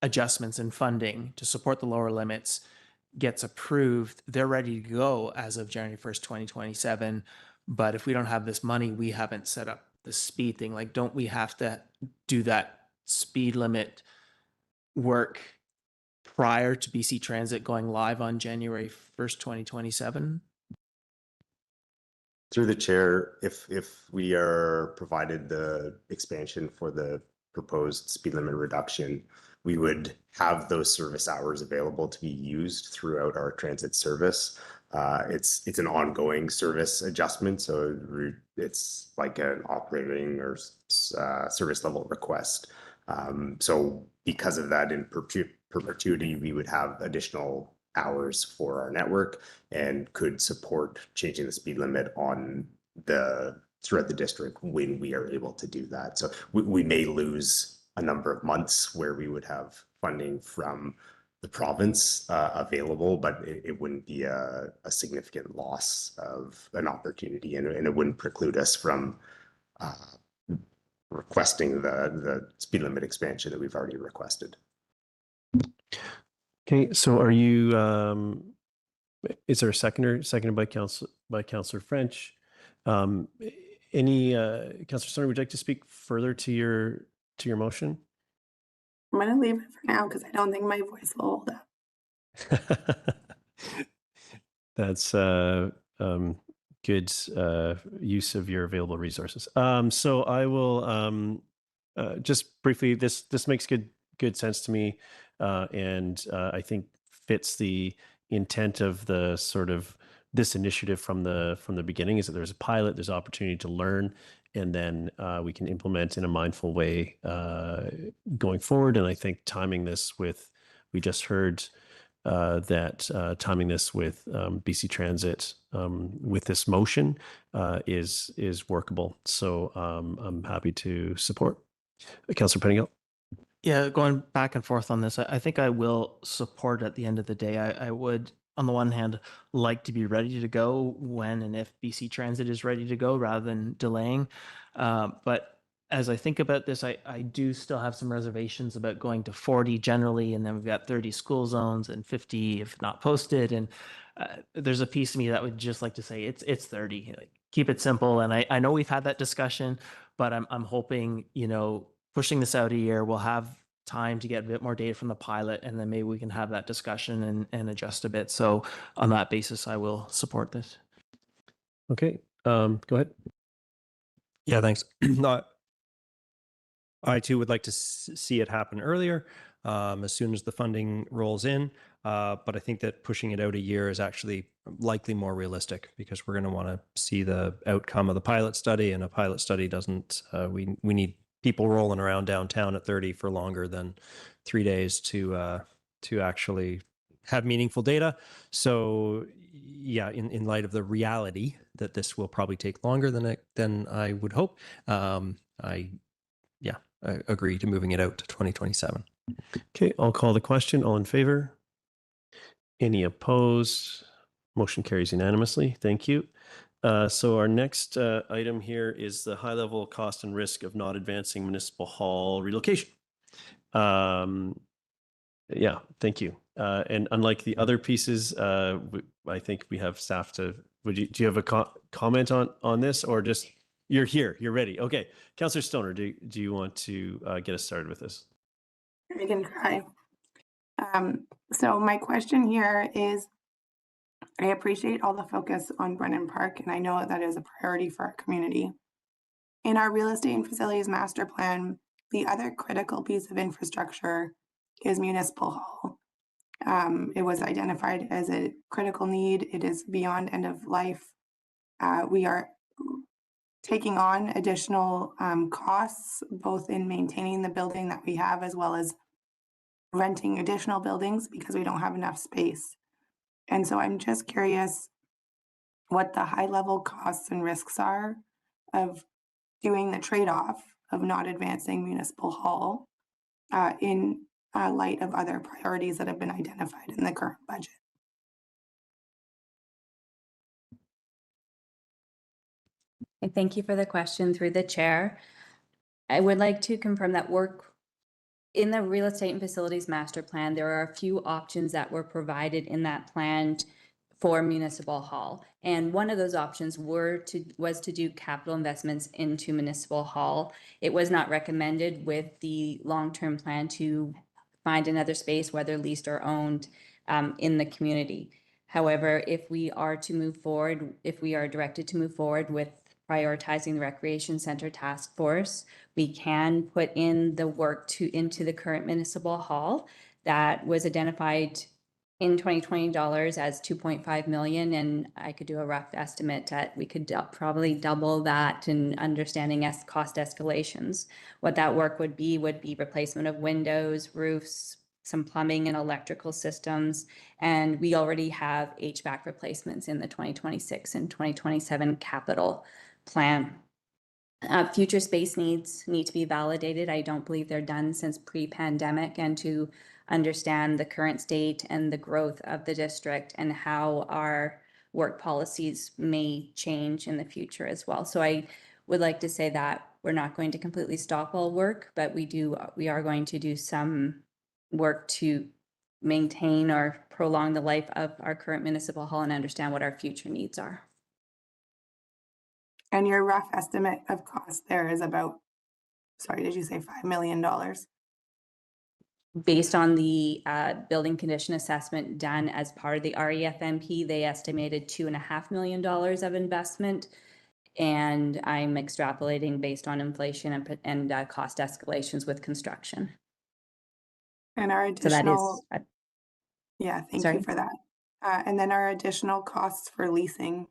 adjustments in funding to support the lower limits gets approved, they're ready to go as of January 1st, 2027. But if we don't have this money, we haven't set up the speed thing. Like, don't we have to do that speed limit work prior to BC Transit going live on January 1st, 2027? Through the chair, if we are provided the expansion for the proposed speed limit reduction, we would have those service hours available to be used throughout our transit service. It's an ongoing service adjustment, so it's like an operating or service level request. So because of that, in perpetuity, we would have additional hours for our network and could support changing the speed limit on throughout the district when we are able to do that. So we may lose a number of months where we would have funding from the province available, but it wouldn't be a significant loss of an opportunity, and it wouldn't preclude us from requesting the speed limit expansion that we've already requested. Okay, so are you, is there a seconder? Seconded by Councillor French. Councillor Stoner, would you like to speak further to your motion? I'm going to leave it for now because I don't think my voice will hold up. That's good use of your available resources. So I will just briefly, this makes good sense to me, and I think fits the intent of the sort of this initiative from the beginning, is that there's a pilot, there's opportunity to learn, and then we can implement in a mindful way going forward. And I think timing this with, we just heard that timing this with BC Transit with this motion is workable. So I'm happy to support. Councillor Pettingill. Yeah, going back and forth on this, I think I will support at the end of the day. I would, on the one hand, like to be ready to go when and if BC Transit is ready to go rather than delaying. But as I think about this, I do still have some reservations about going to 40 generally, and then we've got 30 school zones and 50 if not posted. And there's a piece of me that would just like to say it's 30. Like, keep it simple. And I know we've had that discussion, but I'm hoping, pushing this out a year, we'll have time to get a bit more data from the pilot, and then maybe we can have that discussion and adjust a bit. So on that basis, I will support this. Okay, go ahead. Yeah, thanks. I too would like to see it happen earlier, as soon as the funding rolls in. But I think that pushing it out a year is actually likely more realistic, because we're going to want to see the outcome of the pilot study, and a pilot study doesn't, we need people rolling around downtown at 30 for longer than 3 days to actually have meaningful data. So yeah, in light of the reality that this will probably take longer than I would hope, I agree to moving it out to 2027. Okay, I'll call the question. All in favor? Any opposed? Motion carries unanimously. Thank you. So our next item here is the high-level cost and risk of not advancing municipal hall relocation. Yeah, thank you. And unlike the other pieces, I think we have staff to. Do you have a comment on this, or just you're here, you're ready? Okay, Councillor Stoner, do you want to get us started with this? I can try. So my question here is, I appreciate all the focus on Brennan Park, and I know that is a priority for our community. In our real estate and facilities master plan, the other critical piece of infrastructure is municipal hall. It was identified as a critical need. It is beyond end of life. We are taking on additional costs, both in maintaining the building that we have, as well as renting additional buildings because we don't have enough space. And so I'm just curious what the high level costs and risks are of doing the trade-off of not advancing municipal hall in light of other priorities that have been identified in the current budget. Thank you for the question through the chair. I would like to confirm that work in the real estate and facilities master plan, there are a few options that were provided in that plan for municipal hall. And one of those options was to do capital investments into municipal hall. It was not recommended with the long-term plan to find another space, whether leased or owned, in the community. However, if we are to move forward, if we are directed to move forward with prioritizing the Recreation Center Task Force, we can put in the work into the current municipal hall that was identified in 2020 dollars as 2.5 million. And I could do a rough estimate that we could probably double that in understanding cost escalations. What that work would be replacement of windows, roofs, some plumbing and electrical systems. And we already have HVAC replacements in the 2026 and 2027 capital plan. Future space needs need to be validated. I don't believe they're done since pre-pandemic, and to understand the current state and the growth of the district and how our work policies may change in the future as well. So I would like to say that we're not going to completely stop all work, but we are going to do some work to maintain or prolong the life of our current municipal hall and understand what our future needs are. And your rough estimate of cost there is about, sorry, did you say $5 million? Based on the building condition assessment done as part of the REFMP, they estimated $2.5 million of investment. And I'm extrapolating based on inflation and cost escalations with construction. And our additional, so yeah, thank you for that. And then our additional costs for leasing.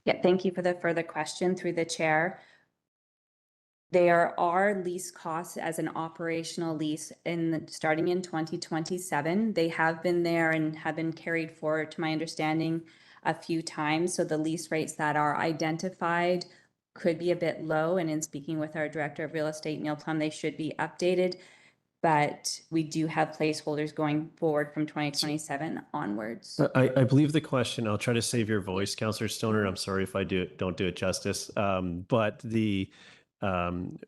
Yeah, thank you for the further question through the chair. There are lease costs as an operational lease starting in 2027. They have been there and have been carried forward, to my understanding, a few times. So the lease rates that are identified could be a bit low. And in speaking with our Director of Real Estate, Neil Plum, they should be updated. But we do have placeholders going forward from 2027 onwards. I believe the question, I'll try to save your voice, Councillor Stoner. I'm sorry if I don't do it justice. But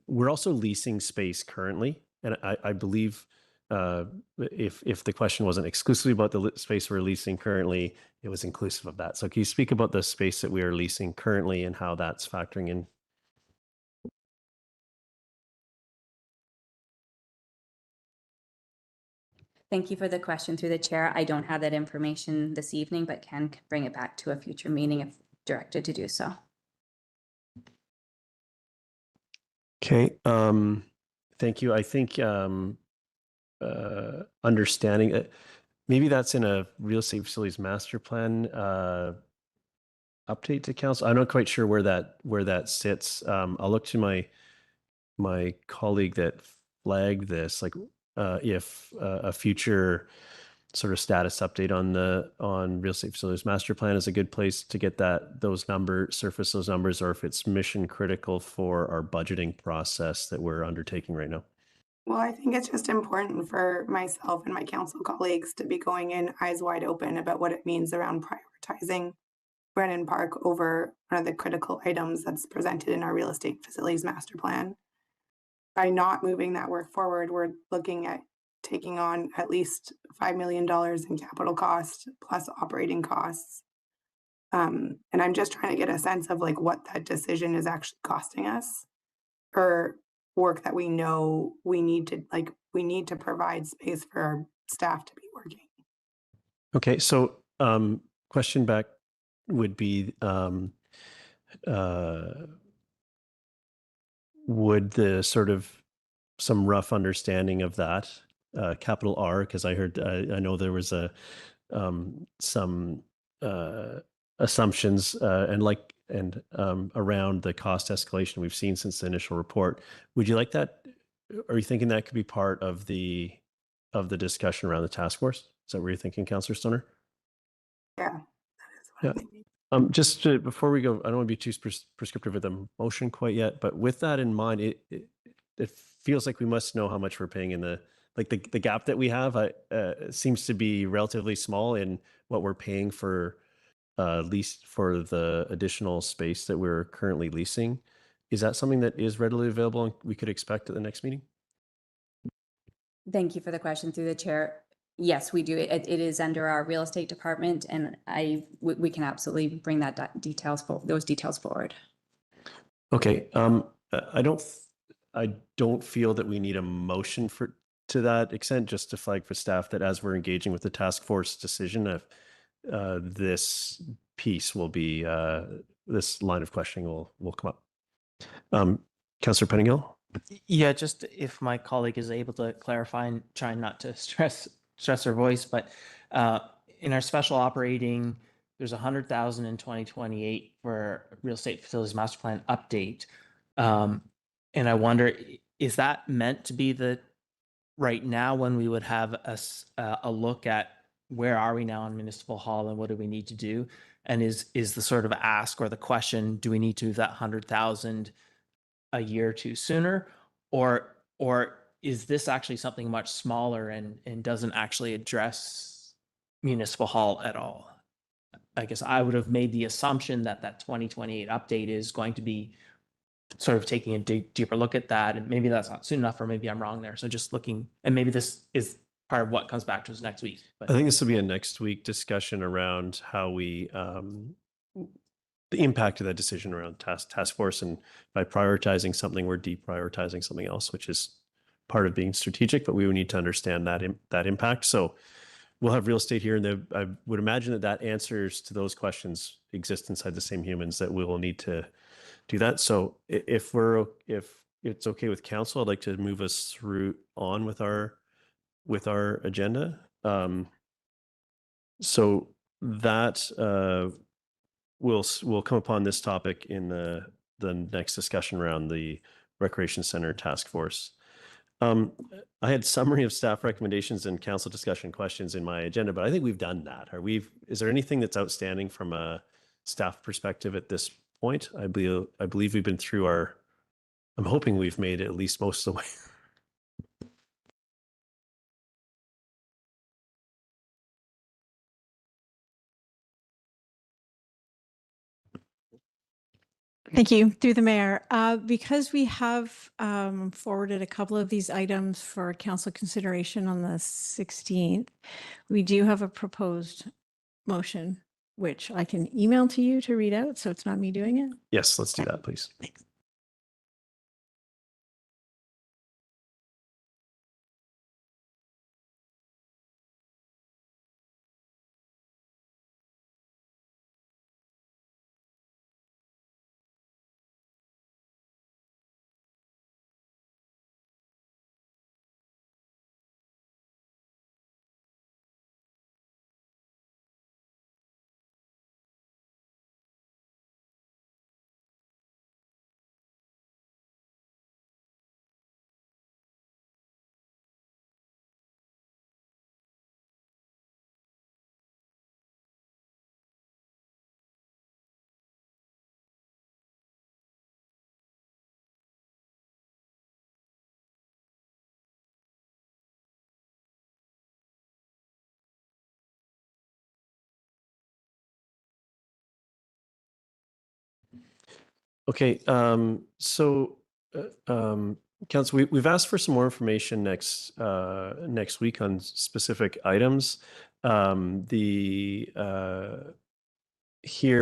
we're also leasing space currently. And I believe if the question wasn't exclusively about the space we're leasing currently, it was inclusive of that. So can you speak about the space that we are leasing currently and how that's factoring in? Thank you for the question through the chair. I don't have that information this evening, but can bring it back to a future meeting if directed to do so. Okay. Thank you. I think understanding maybe that's in a real estate facilities master plan update to council. I'm not quite sure where that sits. I'll look to my colleague that flagged this, like if a future sort of status update on real estate facilities master plan is a good place to get surface those numbers, or if it's mission critical for our budgeting process that we're undertaking right now. Well, I think it's just important for myself and my council colleagues to be going in eyes wide open about what it means around prioritizing Brennan Park over one of the critical items that's presented in our real estate facilities master plan. By not moving that work forward, we're looking at taking on at least $5 million in capital costs plus operating costs. And I'm just trying to get a sense of like what that decision is actually costing us for work that we know we need to provide space for our staff to be working. Okay, so question back would be would the sort of some rough understanding of that capital R, because I know there was some assumptions and around the cost escalation we've seen since the initial report. Would you like that? Are you thinking that could be part of the discussion around the task force? Is that what you're thinking, Councillor Stoner? Yeah, that is what I'm thinking. Just before we go, I don't want to be too prescriptive with the motion quite yet, but with that in mind, it feels like we must know how much we're paying in the gap that we have seems to be relatively small in what we're paying for lease for the additional space that we're currently leasing. Is that something that is readily available and we could expect at the next meeting? Thank you for the question through the chair. Yes, we do. It is under our real estate department, and we can absolutely bring that those details forward. Okay. I don't feel that we need a motion to that extent, just to flag for staff that as we're engaging with the task force decision of this piece will be this line of questioning will come up. Councillor Pettingill? Yeah, just if my colleague is able to clarify and try not to stress her voice, but in our special operating, there's 100,000 in 2028 for real estate facilities master plan update. And I wonder, is that meant to be the right now when we would have a look at where are we now in municipal hall and what do we need to do? And is the sort of ask or the question, do we need to move that 100,000 a year or two sooner, or is this actually something much smaller and doesn't actually address municipal hall at all? I guess I would have made the assumption that 2028 update is going to be sort of taking a deeper look at that, and maybe that's not soon enough, or maybe I'm wrong there. So just looking, and maybe this is part of what comes back to us next week. But I think this will be a next week discussion around how we the impact of that decision around task force, and by prioritizing something, we're deprioritizing something else, which is part of being strategic. But we would need to understand that impact. So we'll have real estate here, and I would imagine that answers to those questions exist inside the same humans that we will need to do that. So if it's okay with council, I'd like to move us through on with our agenda. So that we'll come upon this topic in the next discussion around the Recreation Center Task Force. I had summary of staff recommendations and council discussion questions in my agenda, but I think we've done that. Is there anything that's outstanding from a staff perspective at this point? I believe we've been through I'm hoping we've made at least most of the way. Thank you. Through the mayor, because we have forwarded a couple of these items for council consideration on the 16th, we do have a proposed motion, which I can email to you to read out, so it's not me doing it. Yes, let's do that, please. Thanks. Okay, Council, we've asked for some more information next week on specific items. Here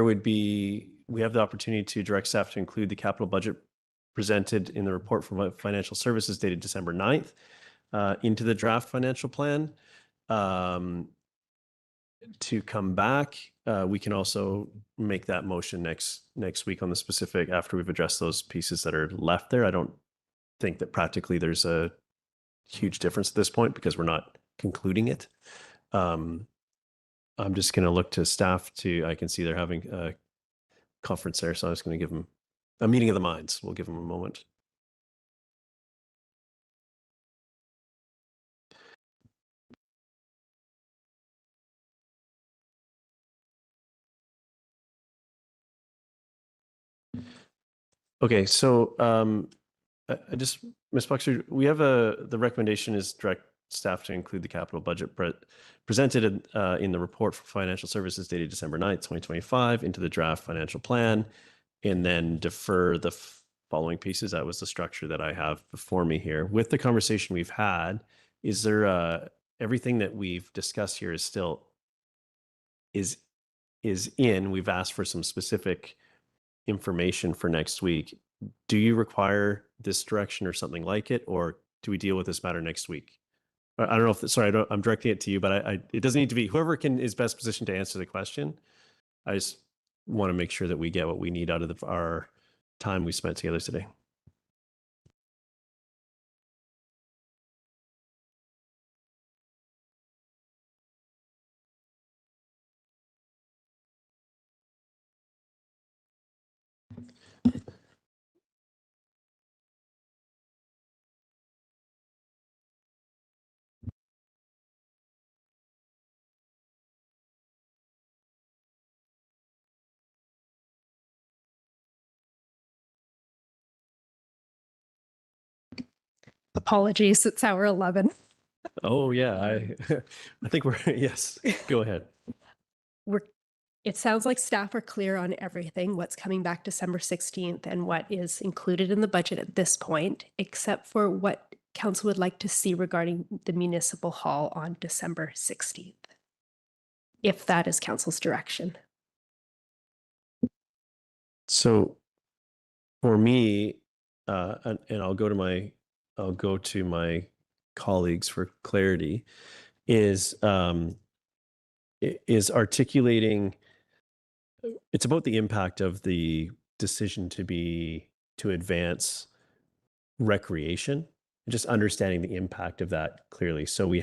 would be, we have the opportunity to direct staff to include the capital budget presented in the report from financial services dated December 9th into the draft financial plan. To come back, we can also make that motion next week on the specific after we've addressed those pieces that are left there. I don't think that practically there's a huge difference at this point because we're not concluding it. I'm just going to look to staff I can see they're having a conference there, so I'm just going to give them a meeting of the minds. We'll give them a moment. Okay, so I just, Ms. Buxer, we have the recommendation is direct staff to include the capital budget presented in the report for financial services dated December 9th, 2025 into the draft financial plan, and then defer the following pieces. That was the structure that I have before me here. With the conversation we've had, is there everything that we've discussed here is still is in? We've asked for some specific information for next week. Do you require this direction or something like it, or do we deal with this matter next week? I don't know if, sorry, I'm directing it to you, but it doesn't need to be whoever is best positioned to answer the question. I just want to make sure that we get what we need out of our time we spent together today. Apologies, it's hour 11. Oh yeah, I think we're, yes, go ahead. It sounds like staff are clear on everything, what's coming back December 16th and what is included in the budget at this point, except for what council would like to see regarding the municipal hall on December 16th, if that is council's direction. So for me, and I'll go to my colleagues for clarity, is articulating. It's about the impact of the decision to advance recreation, just understanding the impact of that clearly. So we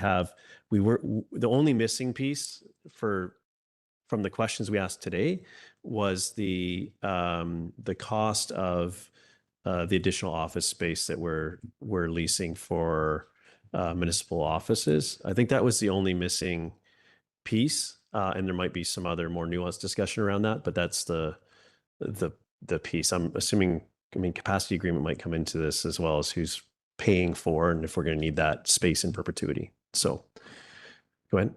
were the only missing piece from the questions we asked today was the cost of the additional office space that we're leasing for municipal offices. I think that was the only missing piece, and there might be some other more nuanced discussion around that, but that's the piece. I'm assuming, capacity agreement might come into this, as well as who's paying for, and if we're going to need that space in perpetuity. So go ahead.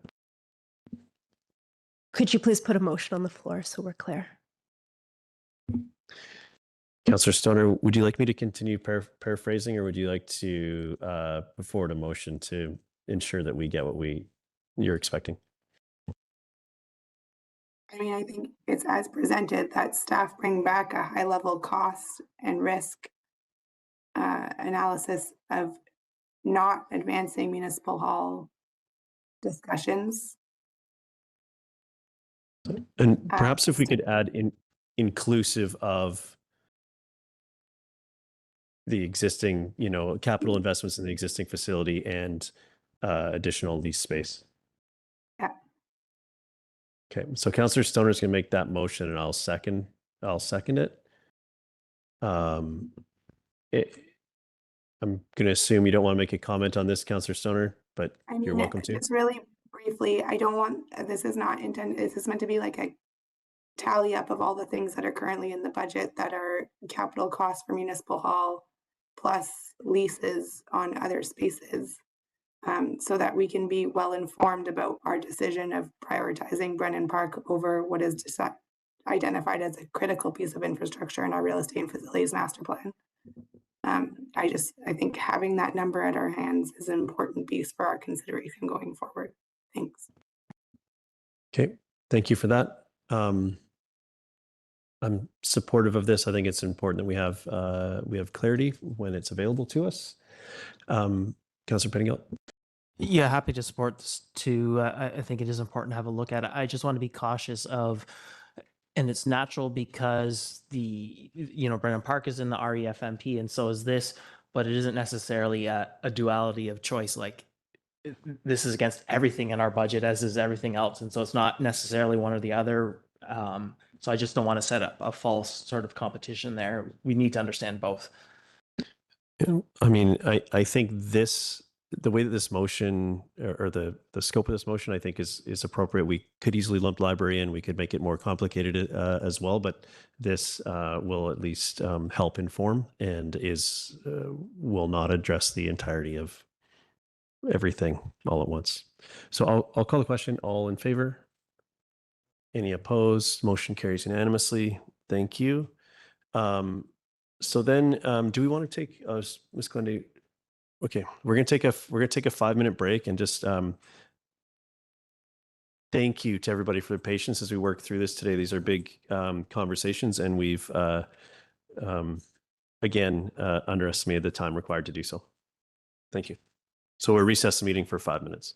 Could you please put a motion on the floor so we're clear? Councillor Stoner, would you like me to continue paraphrasing, or would you like to put forward a motion to ensure that we get what you're expecting? I think it's as presented that staff bring back a high-level cost and risk analysis of not advancing municipal hall discussions. And perhaps if we could add inclusive of the existing, capital investments in the existing facility and additional lease space. Yeah. Okay, so Councillor Stoner is going to make that motion, and I'll second it. I'm going to assume you don't want to make a comment on this, Councillor Stoner, but you're welcome to. Just really briefly, I don't want, this is not intended, this is meant to be like a tally up of all the things that are currently in the budget that are capital costs for municipal hall plus leases on other spaces, so that we can be well informed about our decision of prioritizing Brennan Park over what is identified as a critical piece of infrastructure in our real estate and facilities master plan. I think having that number at our hands is an important piece for our consideration going forward. Thanks. Okay, thank you for that. I'm supportive of this. I think it's important that we have clarity when it's available to us. Councillor Pettingill. Yeah, happy to support this too. I think it is important to have a look at it. I just want to be cautious of, and it's natural because Brennan Park is in the REFMP and so is this, but it isn't necessarily a duality of choice. Like this is against everything in our budget, as is everything else. And so it's not necessarily one or the other. So I just don't want to set up a false sort of competition there. We need to understand both. I think the way that this motion or the scope of this motion, I think is appropriate. We could easily lump library in. We could make it more complicated as well, but this will at least help inform and will not address the entirety of everything all at once. So I'll call the question. All in favor? Any opposed? Motion carries unanimously. Thank you. So then, do we want to take, Ms. Glendy? Okay, we're gonna take a 5-minute break and just thank you to everybody for their patience as we work through this today. These are big conversations, and we've again underestimated the time required to do so. Thank you. So we'll recess the meeting for 5 minutes.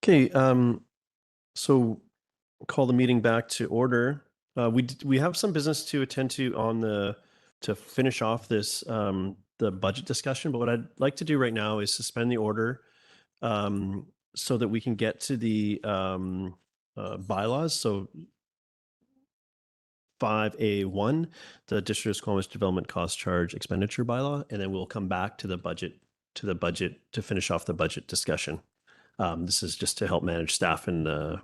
Okay, so call the meeting back to order. We have some business to attend to to finish off this, the budget discussion, but what I'd like to do right now is suspend the order, so that we can get to the, bylaws. So 5A1, the District of Squamish Development Cost Charge Expenditure Bylaw, and then we'll come back to the budget to finish off the budget discussion. This is just to help manage staff and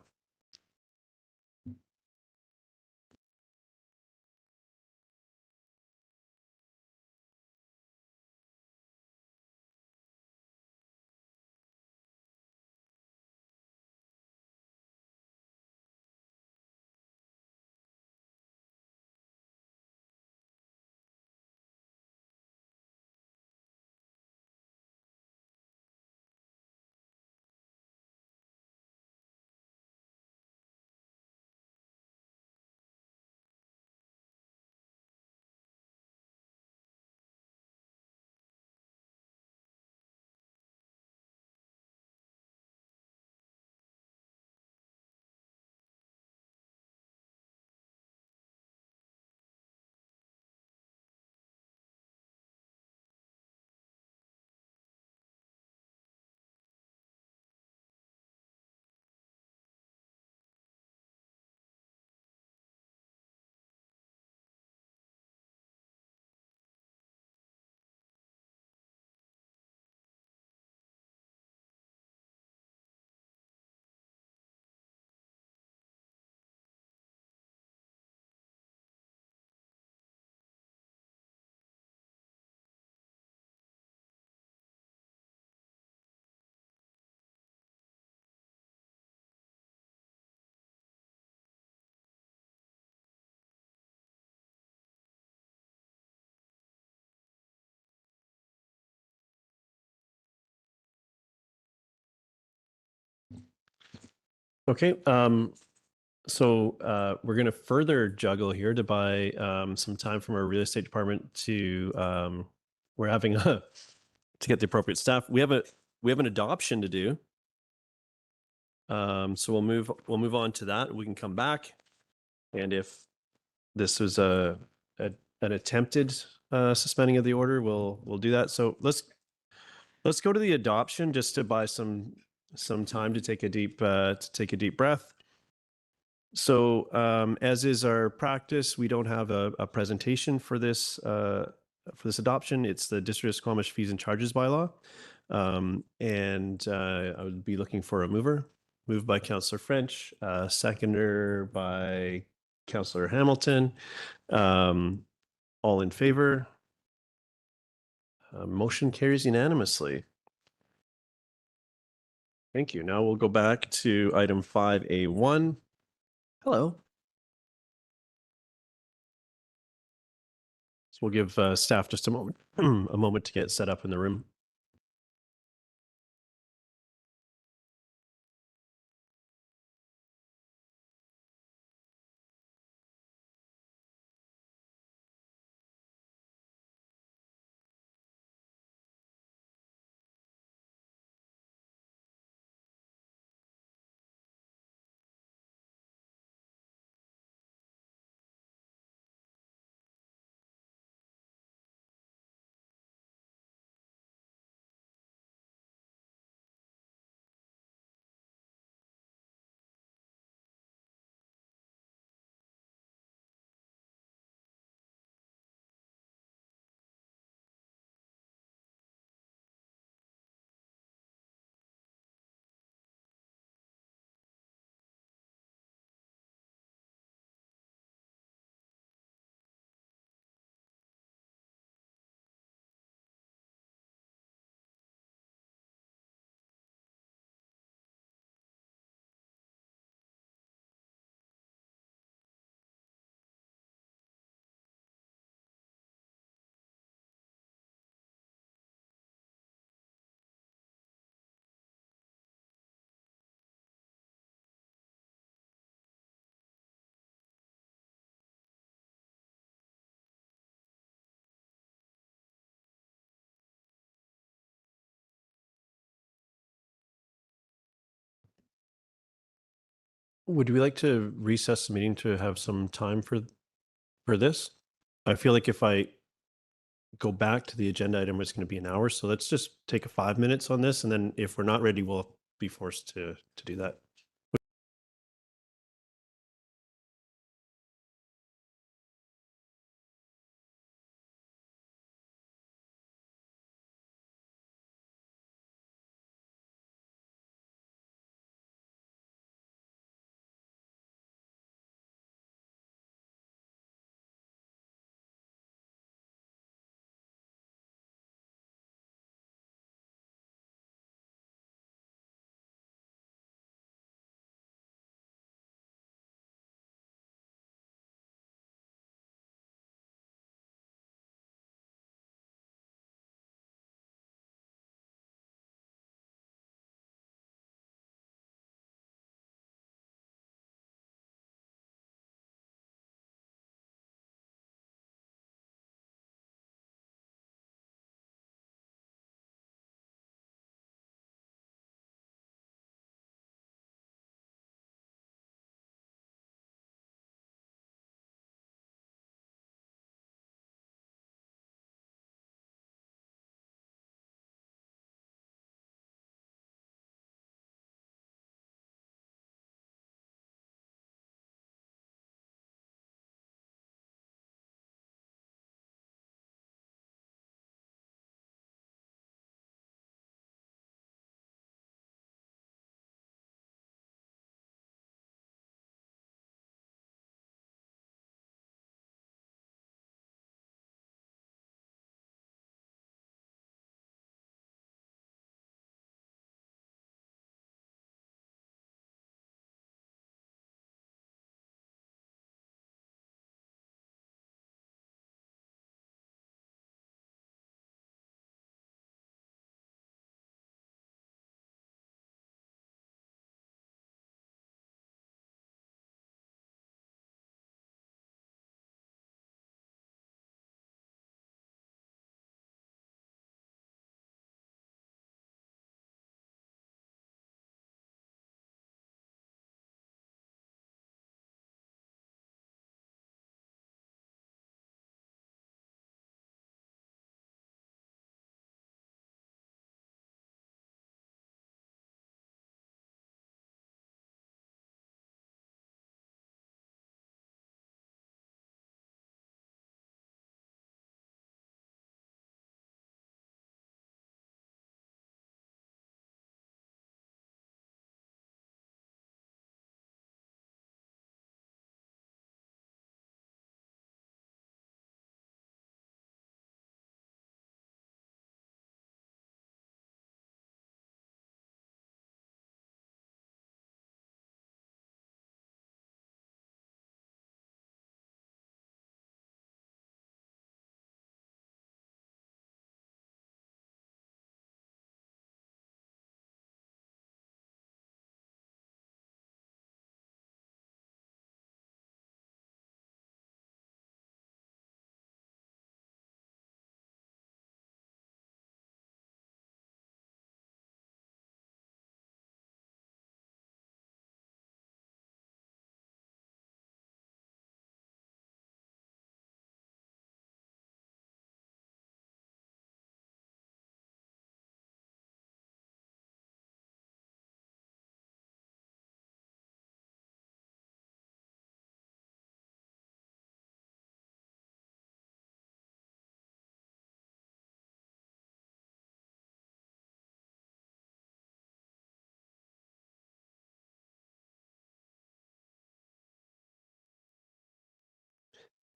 okay. So we're going to further juggle here to buy some time from our real estate department to we're having to get the appropriate staff. We have an adoption to do. So we'll move on to that. We can come back, and if this was an attempted suspending of the order, we'll do that. So let's go to the adoption just to buy some time to take a deep breath. So as is our practice, we don't have a presentation for this adoption. It's the District of Squamish Fees and Charges Bylaw. And I would be looking for a mover. Moved by Councillor French, seconder by Councillor Hamilton. All in favor? Motion carries unanimously. Thank you. Now we'll go back to item 5A1. Hello. So we'll give staff just a moment, a moment to get set up in the room. Would we like to recess the meeting to have some time for this? I feel like if I go back to the agenda item, it's going to be an hour. So let's just take 5 minutes on this. And then if we're not ready, we'll be forced to do that.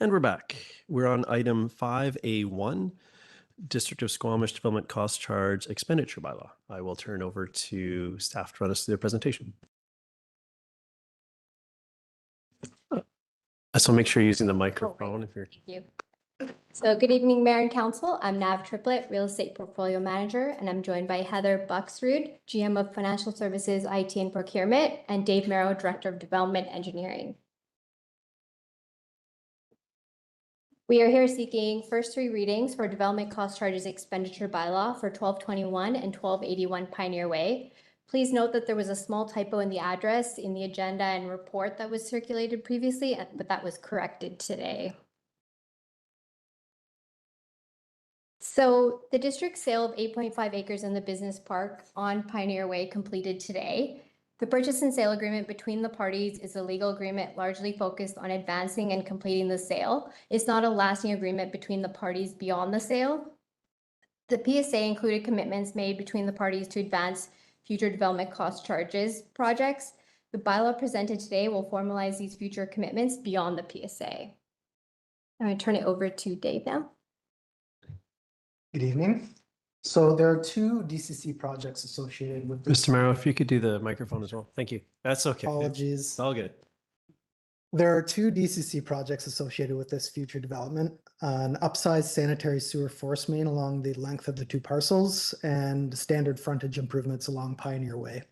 And we're back. We're on item 5A1, District of Squamish Development Cost Charge Expenditure Bylaw. I will turn over to staff to run us through their presentation. So make sure you're using the microphone if you're. Thank you. So good evening, Mayor and Council. I'm Nav Triplett, Real Estate Portfolio Manager, and I'm joined by Heather Buxrud, GM of Financial Services, IT and Procurement, and Dave Merrow, Director of Development Engineering. We are here seeking first 3 readings for Development Cost Charges Expenditure Bylaw for 1221 and 1281 Pioneer Way. Please note that there was a small typo in the address in the agenda and report that was circulated previously, but that was corrected today. So the district sale of 8.5 acres in the business park on Pioneer Way completed today. The purchase and sale agreement between the parties is a legal agreement largely focused on advancing and completing the sale. It's not a lasting agreement between the parties beyond the sale. The PSA included commitments made between the parties to advance future development cost charges projects. The bylaw presented today will formalize these future commitments beyond the PSA. I'm going to turn it over to Dave now. Good evening. So there are two DCC projects associated with this. Mr. Merrow, if you could do the microphone as well. Thank you. That's okay. Apologies. It's all good. There are two DCC projects associated with this future development, an upsized sanitary sewer force main along the length of the two parcels and standard frontage improvements along Pioneer Way.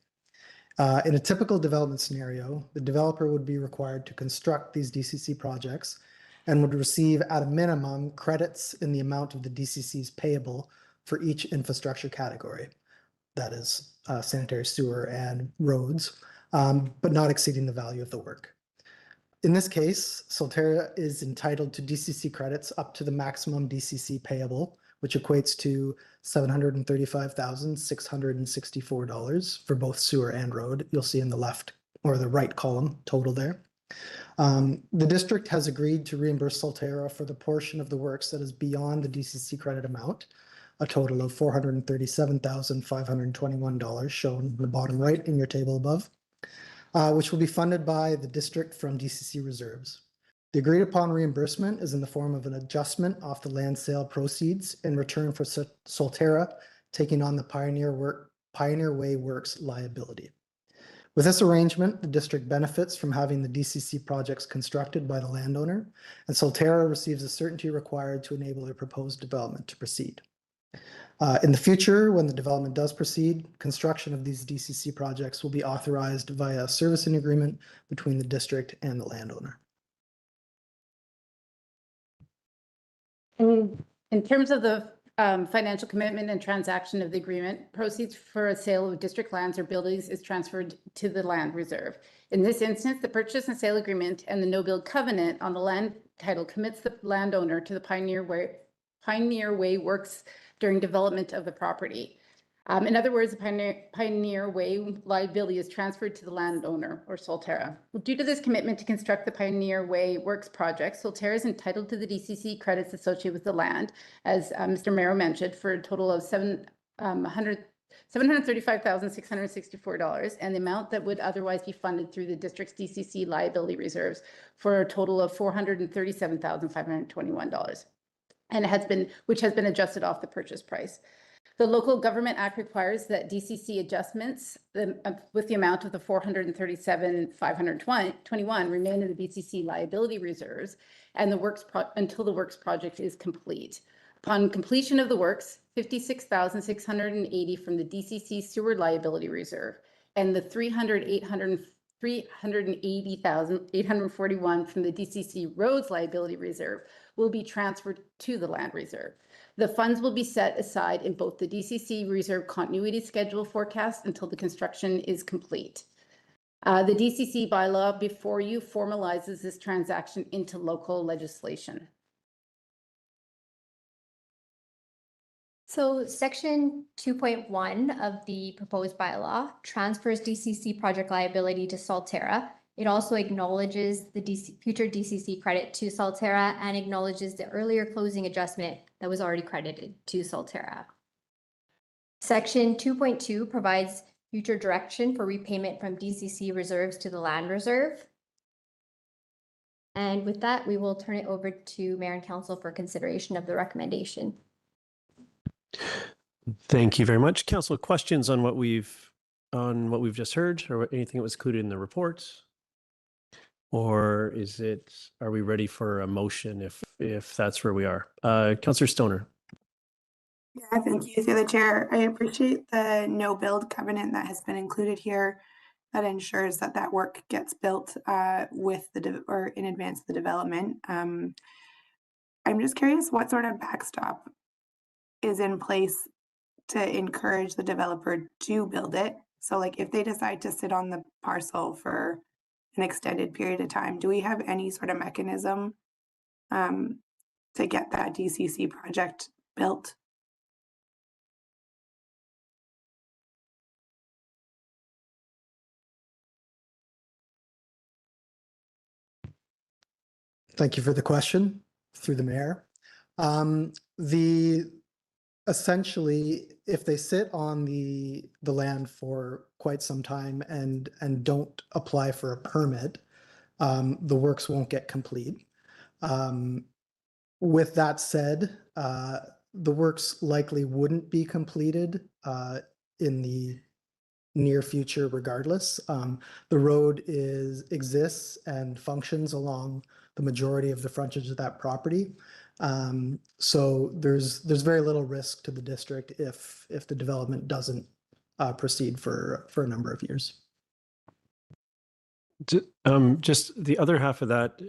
In a typical development scenario, the developer would be required to construct these DCC projects and would receive at a minimum credits in the amount of the DCCs payable for each infrastructure category. That is sanitary sewer and roads, but not exceeding the value of the work. In this case, Solterra is entitled to DCC credits up to the maximum DCC payable, which equates to $735,664 for both sewer and road. You'll see in the left or the right column total there. The district has agreed to reimburse Solterra for the portion of the works that is beyond the DCC credit amount, a total of $437,521 shown in the bottom right in your table above, which will be funded by the district from DCC reserves. The agreed upon reimbursement is in the form of an adjustment off the land sale proceeds in return for Solterra taking on the Pioneer Way Works liability. With this arrangement, the district benefits from having the DCC projects constructed by the landowner, and Solterra receives the certainty required to enable their proposed development to proceed. In the future, when the development does proceed, construction of these DCC projects will be authorized via a servicing agreement between the district and the landowner. In terms of the financial commitment and transaction of the agreement, proceeds for a sale of district lands or buildings is transferred to the land reserve. In this instance, the purchase and sale agreement and the no-build covenant on the land title commits the landowner to the Pioneer Way Works during development of the property. In other words, the Pioneer Way liability is transferred to the landowner or Solterra. Due to this commitment to construct the Pioneer Way Works project, Solterra is entitled to the DCC credits associated with the land, as Mr. Merrow mentioned, for a total of $735,664, and the amount that would otherwise be funded through the district's DCC liability reserves for a total of $437,521, and which has been adjusted off the purchase price. The Local Government Act requires that DCC adjustments with the amount of the $437,521 remain in the DCC liability reserves and until the works project is complete. Upon completion of the works, $56,680 from the DCC sewer liability reserve and the $380,841 from the DCC roads liability reserve will be transferred to the land reserve. The funds will be set aside in both the DCC reserve continuity schedule forecast until the construction is complete. The DCC bylaw before you formalizes this transaction into local legislation. So section 2.1 of the proposed bylaw transfers DCC project liability to Solterra. It also acknowledges the future DCC credit to Solterra and acknowledges the earlier closing adjustment that was already credited to Solterra. Section 2.2 provides future direction for repayment from DCC reserves to the land reserve. And with that, we will turn it over to Mayor and Council for consideration of the recommendation. Thank you very much. Council, questions on what we've just heard, or anything that was included in the report? Or are we ready for a motion if that's where we are? Councillor Stoner. Yeah, thank you through the chair. I appreciate the no build covenant that has been included here. That ensures that that work gets built or in advance of the development. I'm just curious what sort of backstop is in place to encourage the developer to build it. So like if they decide to sit on the parcel for an extended period of time, do we have any sort of mechanism to get that DCC project built? Thank you for the question through the mayor. Essentially, if they sit on the land for quite some time and don't apply for a permit, the works won't get complete. With that said, the works likely wouldn't be completed in the near future regardless. The road exists and functions along the majority of the frontage of that property. So there's very little risk to the district if the development doesn't proceed for a number of years. Just the other half of that,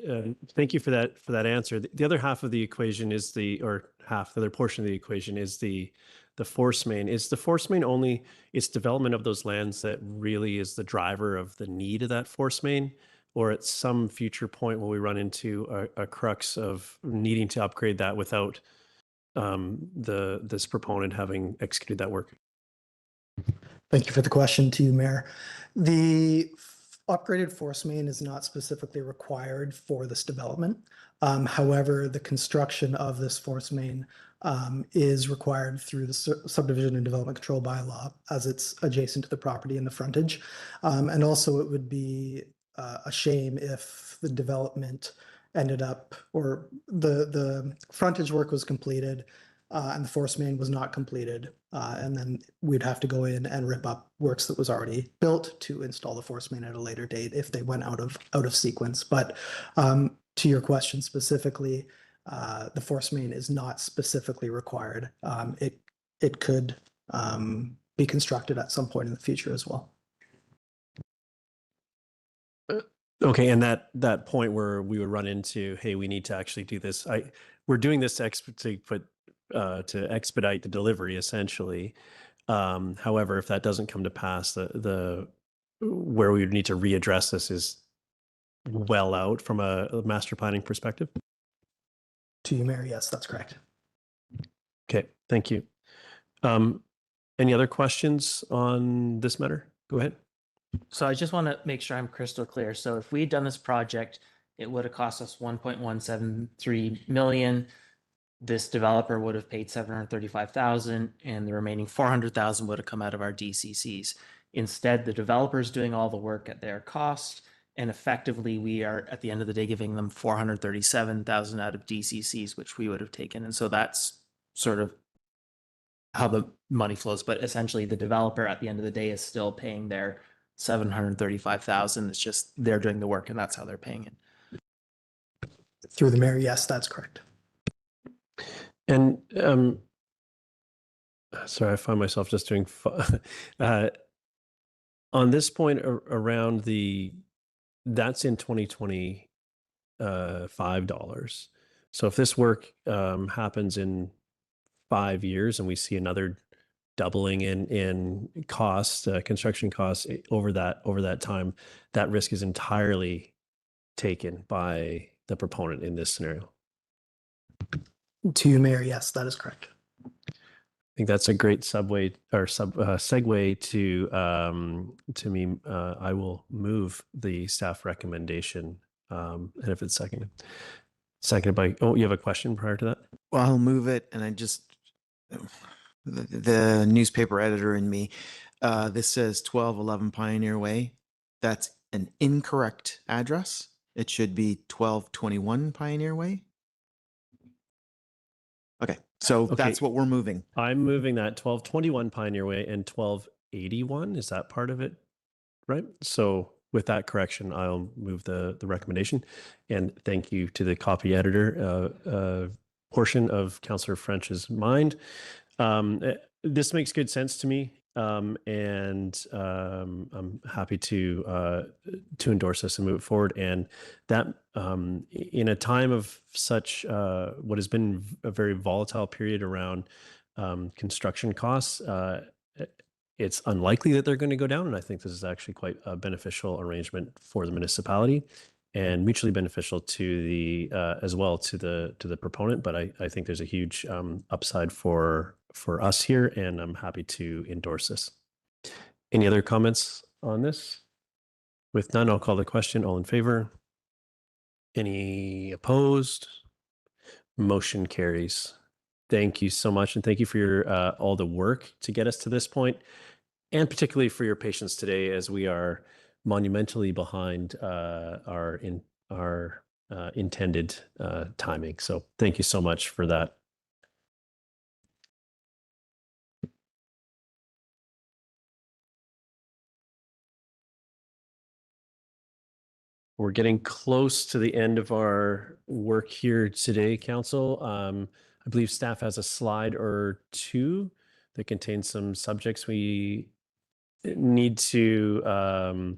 thank you for that answer. The other half of the equation is the other portion of the equation is the force main. Is the force main only its development of those lands that really is the driver of the need of that force main? Or at some future point will we run into a crux of needing to upgrade that without this proponent having executed that work? Thank you for the question to you, Mayor. The upgraded force main is not specifically required for this development. However, the construction of this force main is required through the subdivision and development control bylaw as it's adjacent to the property and the frontage. And also it would be a shame if the development ended up, or the frontage work was completed and the force main was not completed. And then we'd have to go in and rip up works that was already built to install the force main at a later date if they went out of sequence. But to your question specifically, the force main is not specifically required. It could be constructed at some point in the future as well. Okay, and that point where we would run into, hey, we need to actually do this. We're doing this to expedite the delivery, essentially. However, if that doesn't come to pass, the where we would need to readdress this is well out from a master planning perspective. To you, Mayor, yes, that's correct. Okay, thank you. Any other questions on this matter? Go ahead. So I just want to make sure I'm crystal clear. So if we had done this project, it would have cost us 1.173 million. This developer would have paid 735,000 and the remaining 400,000 would have come out of our DCCs. Instead, the developer is doing all the work at their cost. And effectively, we are at the end of the day giving them 437,000 out of DCCs, which we would have taken. And so that's sort of how the money flows. But essentially, the developer at the end of the day is still paying their 735,000. It's just they're doing the work and that's how they're paying it. Through the mayor, yes, that's correct. And sorry, I find myself just doing on this point around that's in 2025 dollars. So if this work happens in 5 years and we see another doubling in cost, construction costs over that time, that risk is entirely taken by the proponent in this scenario. To you, Mayor, yes, that is correct. I think that's a great segue to me. I will move the staff recommendation, and if it's seconded by. Oh, you have a question prior to that? Well, I'll move it, and I just the newspaper editor in me. This says 1211 Pioneer Way. That's an incorrect address. It should be 1221 Pioneer Way. Okay, so that's what we're moving. I'm moving that 1221 Pioneer Way and 1281. Is that part of it? Right. So with that correction, I'll move the recommendation. And thank you to the copy editor portion of Councillor French's mind. This makes good sense to me. And I'm happy to endorse this and move it forward. And that in a time of such what has been a very volatile period around construction costs, it's unlikely that they're going to go down. And I think this is actually quite a beneficial arrangement for the municipality and mutually beneficial to the as well to the proponent. But I think there's a huge upside for us here, and I'm happy to endorse this. Any other comments on this? With none, I'll call the question. All in favor? Any opposed? Motion carries. Thank you so much, and thank you for your all the work to get us to this point, and particularly for your patience today as we are monumentally behind our intended timing. So thank you so much for that. We're getting close to the end of our work here today, Council. I believe staff has a slide or two that contains some subjects we need to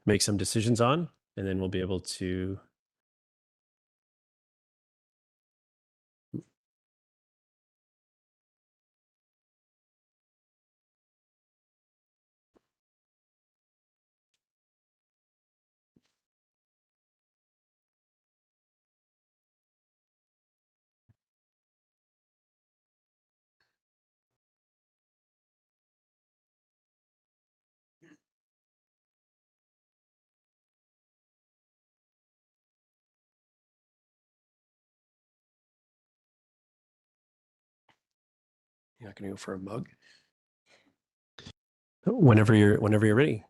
make some decisions on, and then we'll be able to You're not going to go for a mug? Whenever you're ready.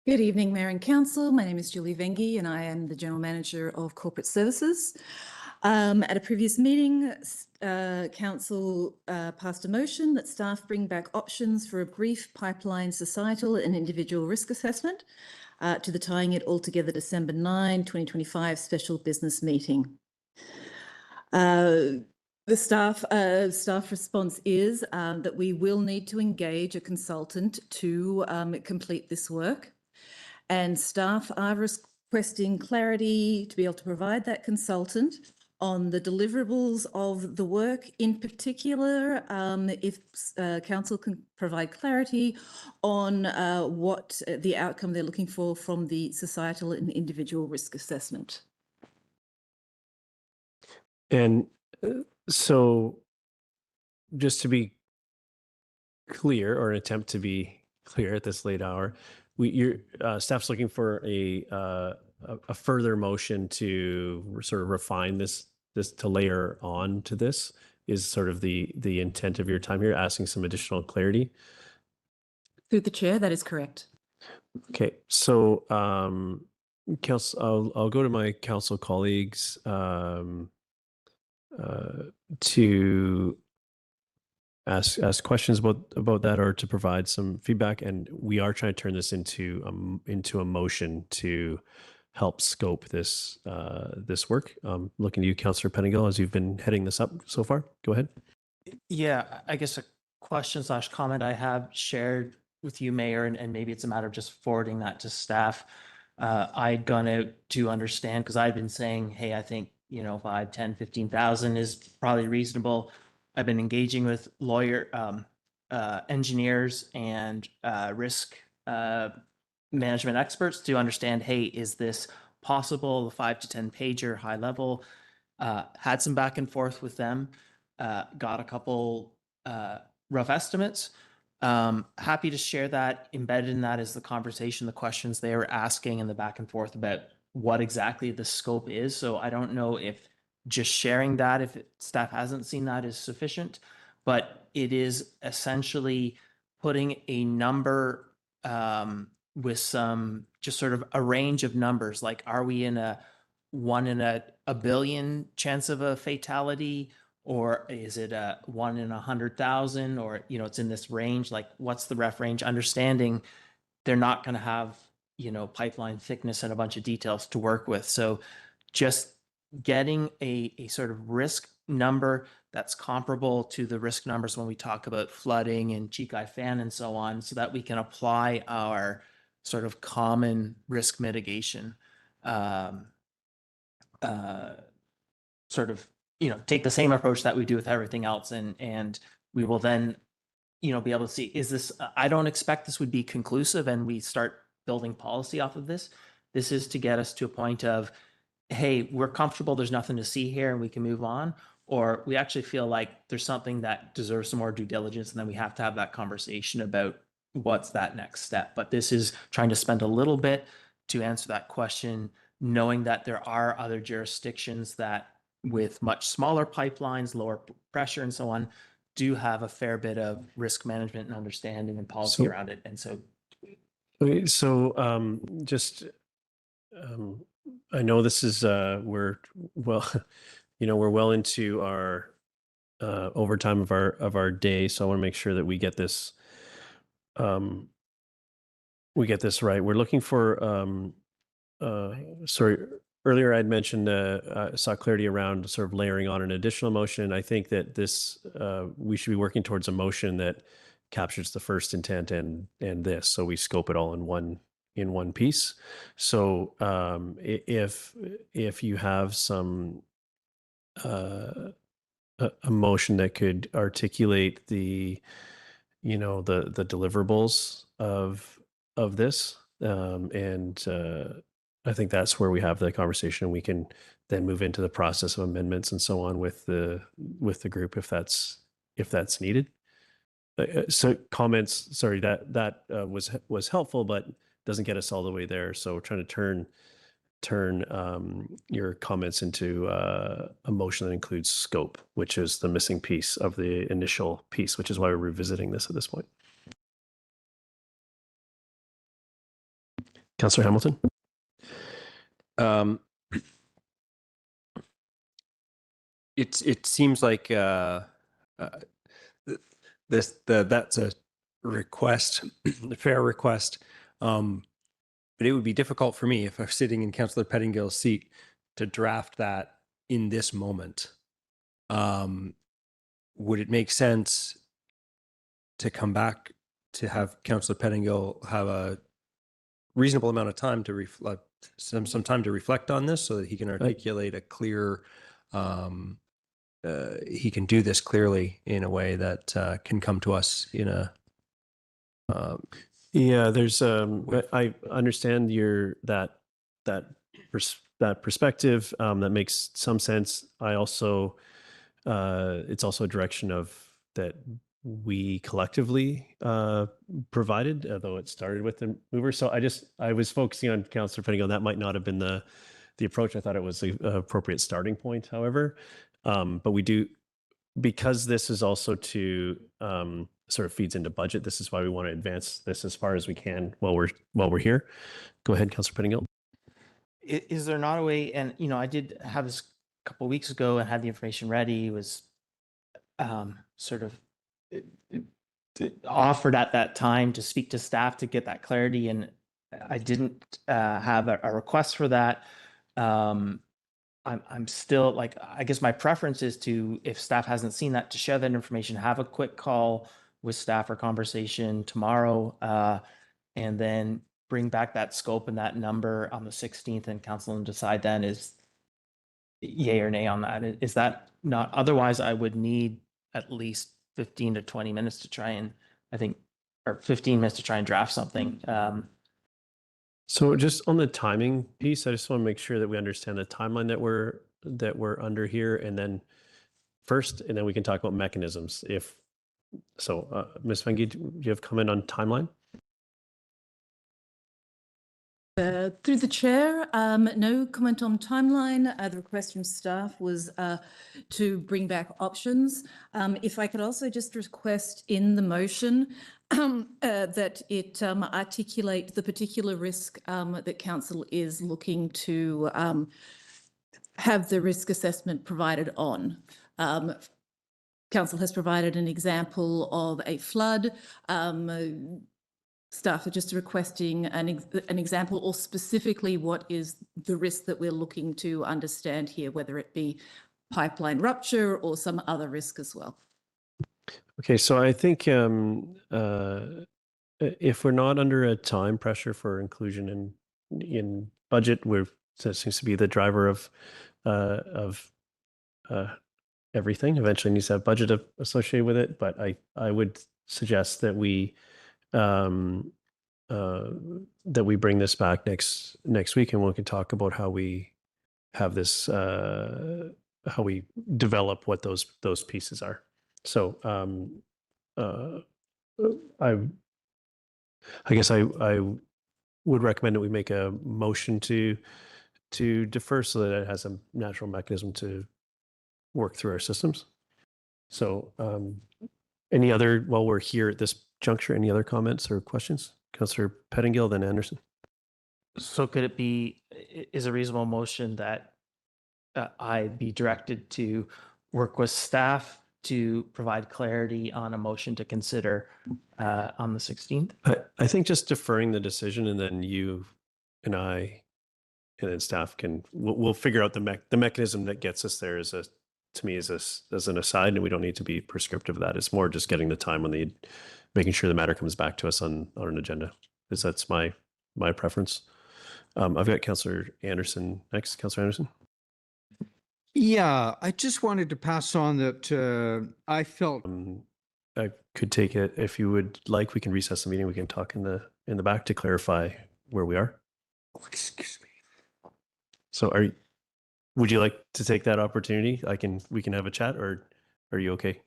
Good evening, Mayor and Council. My name is Julie Vengi, and I am the General Manager of Corporate Services. At a previous meeting, Council passed a motion that staff bring back options for a brief pipeline societal and individual risk assessment to the Tying It All Together December 9, 2025 special business meeting. The staff response is that we will need to engage a consultant to complete this work. And staff are requesting clarity to be able to provide that consultant on the deliverables of the work, in particular, if council can provide clarity on what the outcome they're looking for from the societal and individual risk assessment. And so just to be clear, or an attempt to be clear at this late hour, your staff's looking for a further motion to sort of refine this to layer on to this is sort of the intent of your time here, asking some additional clarity. Through the chair, that is correct. Okay, so council, I'll go to my council colleagues to ask questions about that, or to provide some feedback. And we are trying to turn this into a motion to help scope this this work. Looking to you, Councillor Pettingill, as you've been heading this up so far. Go ahead. Yeah, I guess a question / comment I have shared with you, Mayor, and maybe it's a matter of just forwarding that to staff. I'd gone out to understand, because I've been saying, hey, I think, 5, 10, 15,000 is probably reasonable. I've been engaging with engineers and risk management experts to understand, hey, is this possible? The 5 to 10 pager high level. Had some back and forth with them. Got a couple rough estimates. Happy to share that. Embedded in that is the conversation, the questions they were asking, and the back and forth about what exactly the scope is. So I don't know if just sharing that, if staff hasn't seen that, is sufficient, but it is essentially putting a number with some just sort of a range of numbers. Like, are we in a 1 in a billion chance of a fatality? Or is it a 1 in 100,000? Or, it's in this range. Like, what's the ref range? Understanding they're not going to have, pipeline thickness and a bunch of details to work with. So just getting a sort of risk number that's comparable to the risk numbers when we talk about flooding and Chikai fan and so on, so that we can apply our sort of common risk mitigation sort of, take the same approach that we do with everything else. And we will then be able to see, is this, I don't expect this would be conclusive and we start building policy off of this. This is to get us to a point of, hey, we're comfortable, there's nothing to see here and we can move on. Or we actually feel like there's something that deserves some more due diligence, and then we have to have that conversation about what's that next step. But this is trying to spend a little bit to answer that question, knowing that there are other jurisdictions that with much smaller pipelines, lower pressure and so on, do have a fair bit of risk management and understanding and policy So- around it. And so Okay, so I know this is we're well, we're well into our overtime of our day, so I want to make sure that we get this right. We're looking for sorry, earlier I'd mentioned saw clarity around sort of layering on an additional motion. I think that this we should be working towards a motion that captures the first intent and this, so we scope it all in one piece. So if you have some a motion that could articulate the the deliverables of this, and I think that's where we have the conversation. We can then move into the process of amendments and so on with the group if that's needed. So comments, sorry, that was helpful, but doesn't get us all the way there. So we're trying to turn your comments into a motion that includes scope, which is the missing piece of the initial piece, which is why we're revisiting this at this point. Councillor Hamilton. It seems like that's a request, a fair request. But it would be difficult for me if I was sitting in Councillor Pettingill's seat to draft that in this moment. Would it make sense to come back to have Councillor Pettingill have a reasonable amount of time to reflect, some time to reflect on this, so that he can articulate a clear, he can do this clearly in a way that can come to us in a Yeah, there's I understand that perspective. That makes some sense. I also it's also a direction of that we collectively provided, although it started with the mover. So I was focusing on Councillor Pettingill. That might not have been the approach. I thought it was the appropriate starting point, however. But we do, because this is also to sort of feeds into budget. This is why we want to advance this as far as we can while we're here. Go ahead, Councillor Pettingill. is there not a way, and I did have this a couple of weeks ago and had the information ready, was sort of offered at that time to speak to staff to get that clarity, and I didn't have a request for that. I'm still like, I guess my preference is to, if staff hasn't seen that, to share that information, have a quick call with staff or conversation tomorrow, and then bring back that scope and that number on the 16th, and council and decide then is yay or nay on that. Is that not, otherwise I would need at least 15 to 20 minutes to try and, I think, or 15 minutes to try and draft something. So just on the timing piece, I just want to make sure that we understand the timeline that we're under here, and then first, and then we can talk about mechanisms. If so, Ms. Vengi, do you have comment on timeline? Through the chair, no comment on timeline. The request from staff was to bring back options. If I could also just request in the motion that it articulate the particular risk that council is looking to have the risk assessment provided on. Council has provided an example of a flood. Staff are just requesting an example, or specifically what is the risk that we're looking to understand here, whether it be pipeline rupture or some other risk as well. Okay, so I think if we're not under a time pressure for inclusion in budget, that seems to be the driver of everything. Eventually needs to have budget associated with it, but I would suggest that we bring this back next week, and we can talk about how we have this, how we develop what those pieces are. So I guess I would recommend that we make a motion to defer so that it has a natural mechanism to work through our systems. So any other, while we're here at this juncture, any other comments or questions? Councillor Pettingill, then Anderson. So could it be, is a reasonable motion that I be directed to work with staff to provide clarity on a motion to consider on the 16th? I think just deferring the decision, and then you and I and then staff we'll figure out the mechanism that gets us there as to me as an aside, and we don't need to be prescriptive of that. It's more just getting the time on making sure the matter comes back to us on an agenda, because that's my preference. I've got Councillor Anderson next. Councillor Anderson. Yeah, I just wanted to pass on that I felt I could take it if you would like. We can recess the meeting. We can talk in the back to clarify where we are. Oh, excuse me. So would you like to take that opportunity? We can have a chat, or are you okay?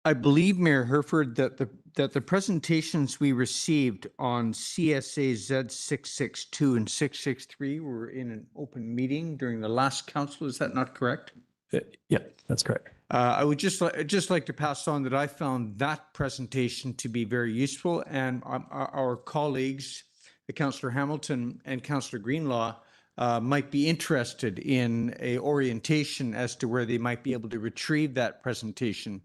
I believe, Mayor Herford, that the presentations we received on CSA Z662 and 663 were in an open meeting during the last council. Is that not correct? Yeah, that's correct. I would just like to pass on that I found that presentation to be very useful, and our colleagues, Councillor Hamilton and Councillor Greenlaw, might be interested in a orientation as to where they might be able to retrieve that presentation.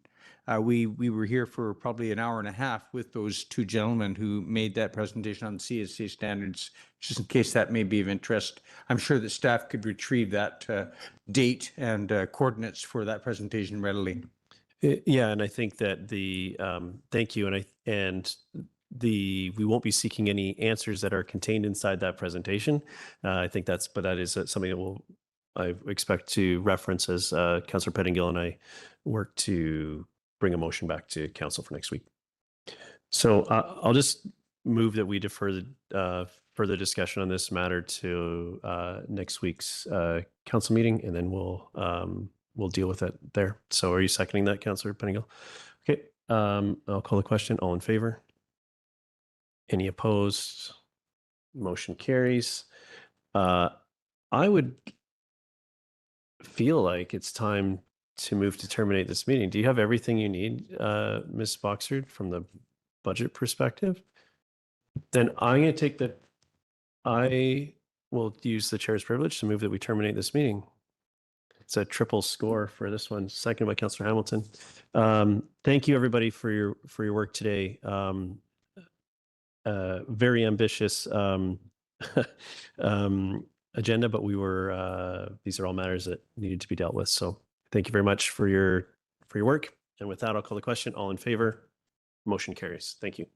We were here for probably an hour and a half with those two gentlemen who made that presentation on CSA standards, just in case that may be of interest. I'm sure that staff could retrieve that date and coordinates for that presentation readily. Yeah, and I think that thank you, we won't be seeking any answers that are contained inside that presentation. I think that is something that I expect to reference as Councillor Pettingill and I work to bring a motion back to council for next week. So I'll just move that we defer the further discussion on this matter to next week's council meeting, and then we'll deal with it there. So are you seconding that, Councillor Pettingill? Okay, I'll call the question. All in favor? Any opposed? Motion carries. I would feel like it's time to move to terminate this meeting. Do you have everything you need, Ms. Boxford, from the budget perspective? Then I will use the chair's privilege to move that we terminate this meeting. It's a triple score for this one. Seconded by Councillor Hamilton. Thank you, everybody, for your work today. Very ambitious agenda, but these are all matters that needed to be dealt with. So thank you very much for your work. And with that, I'll call the question. All in favor? Motion carries. Thank you.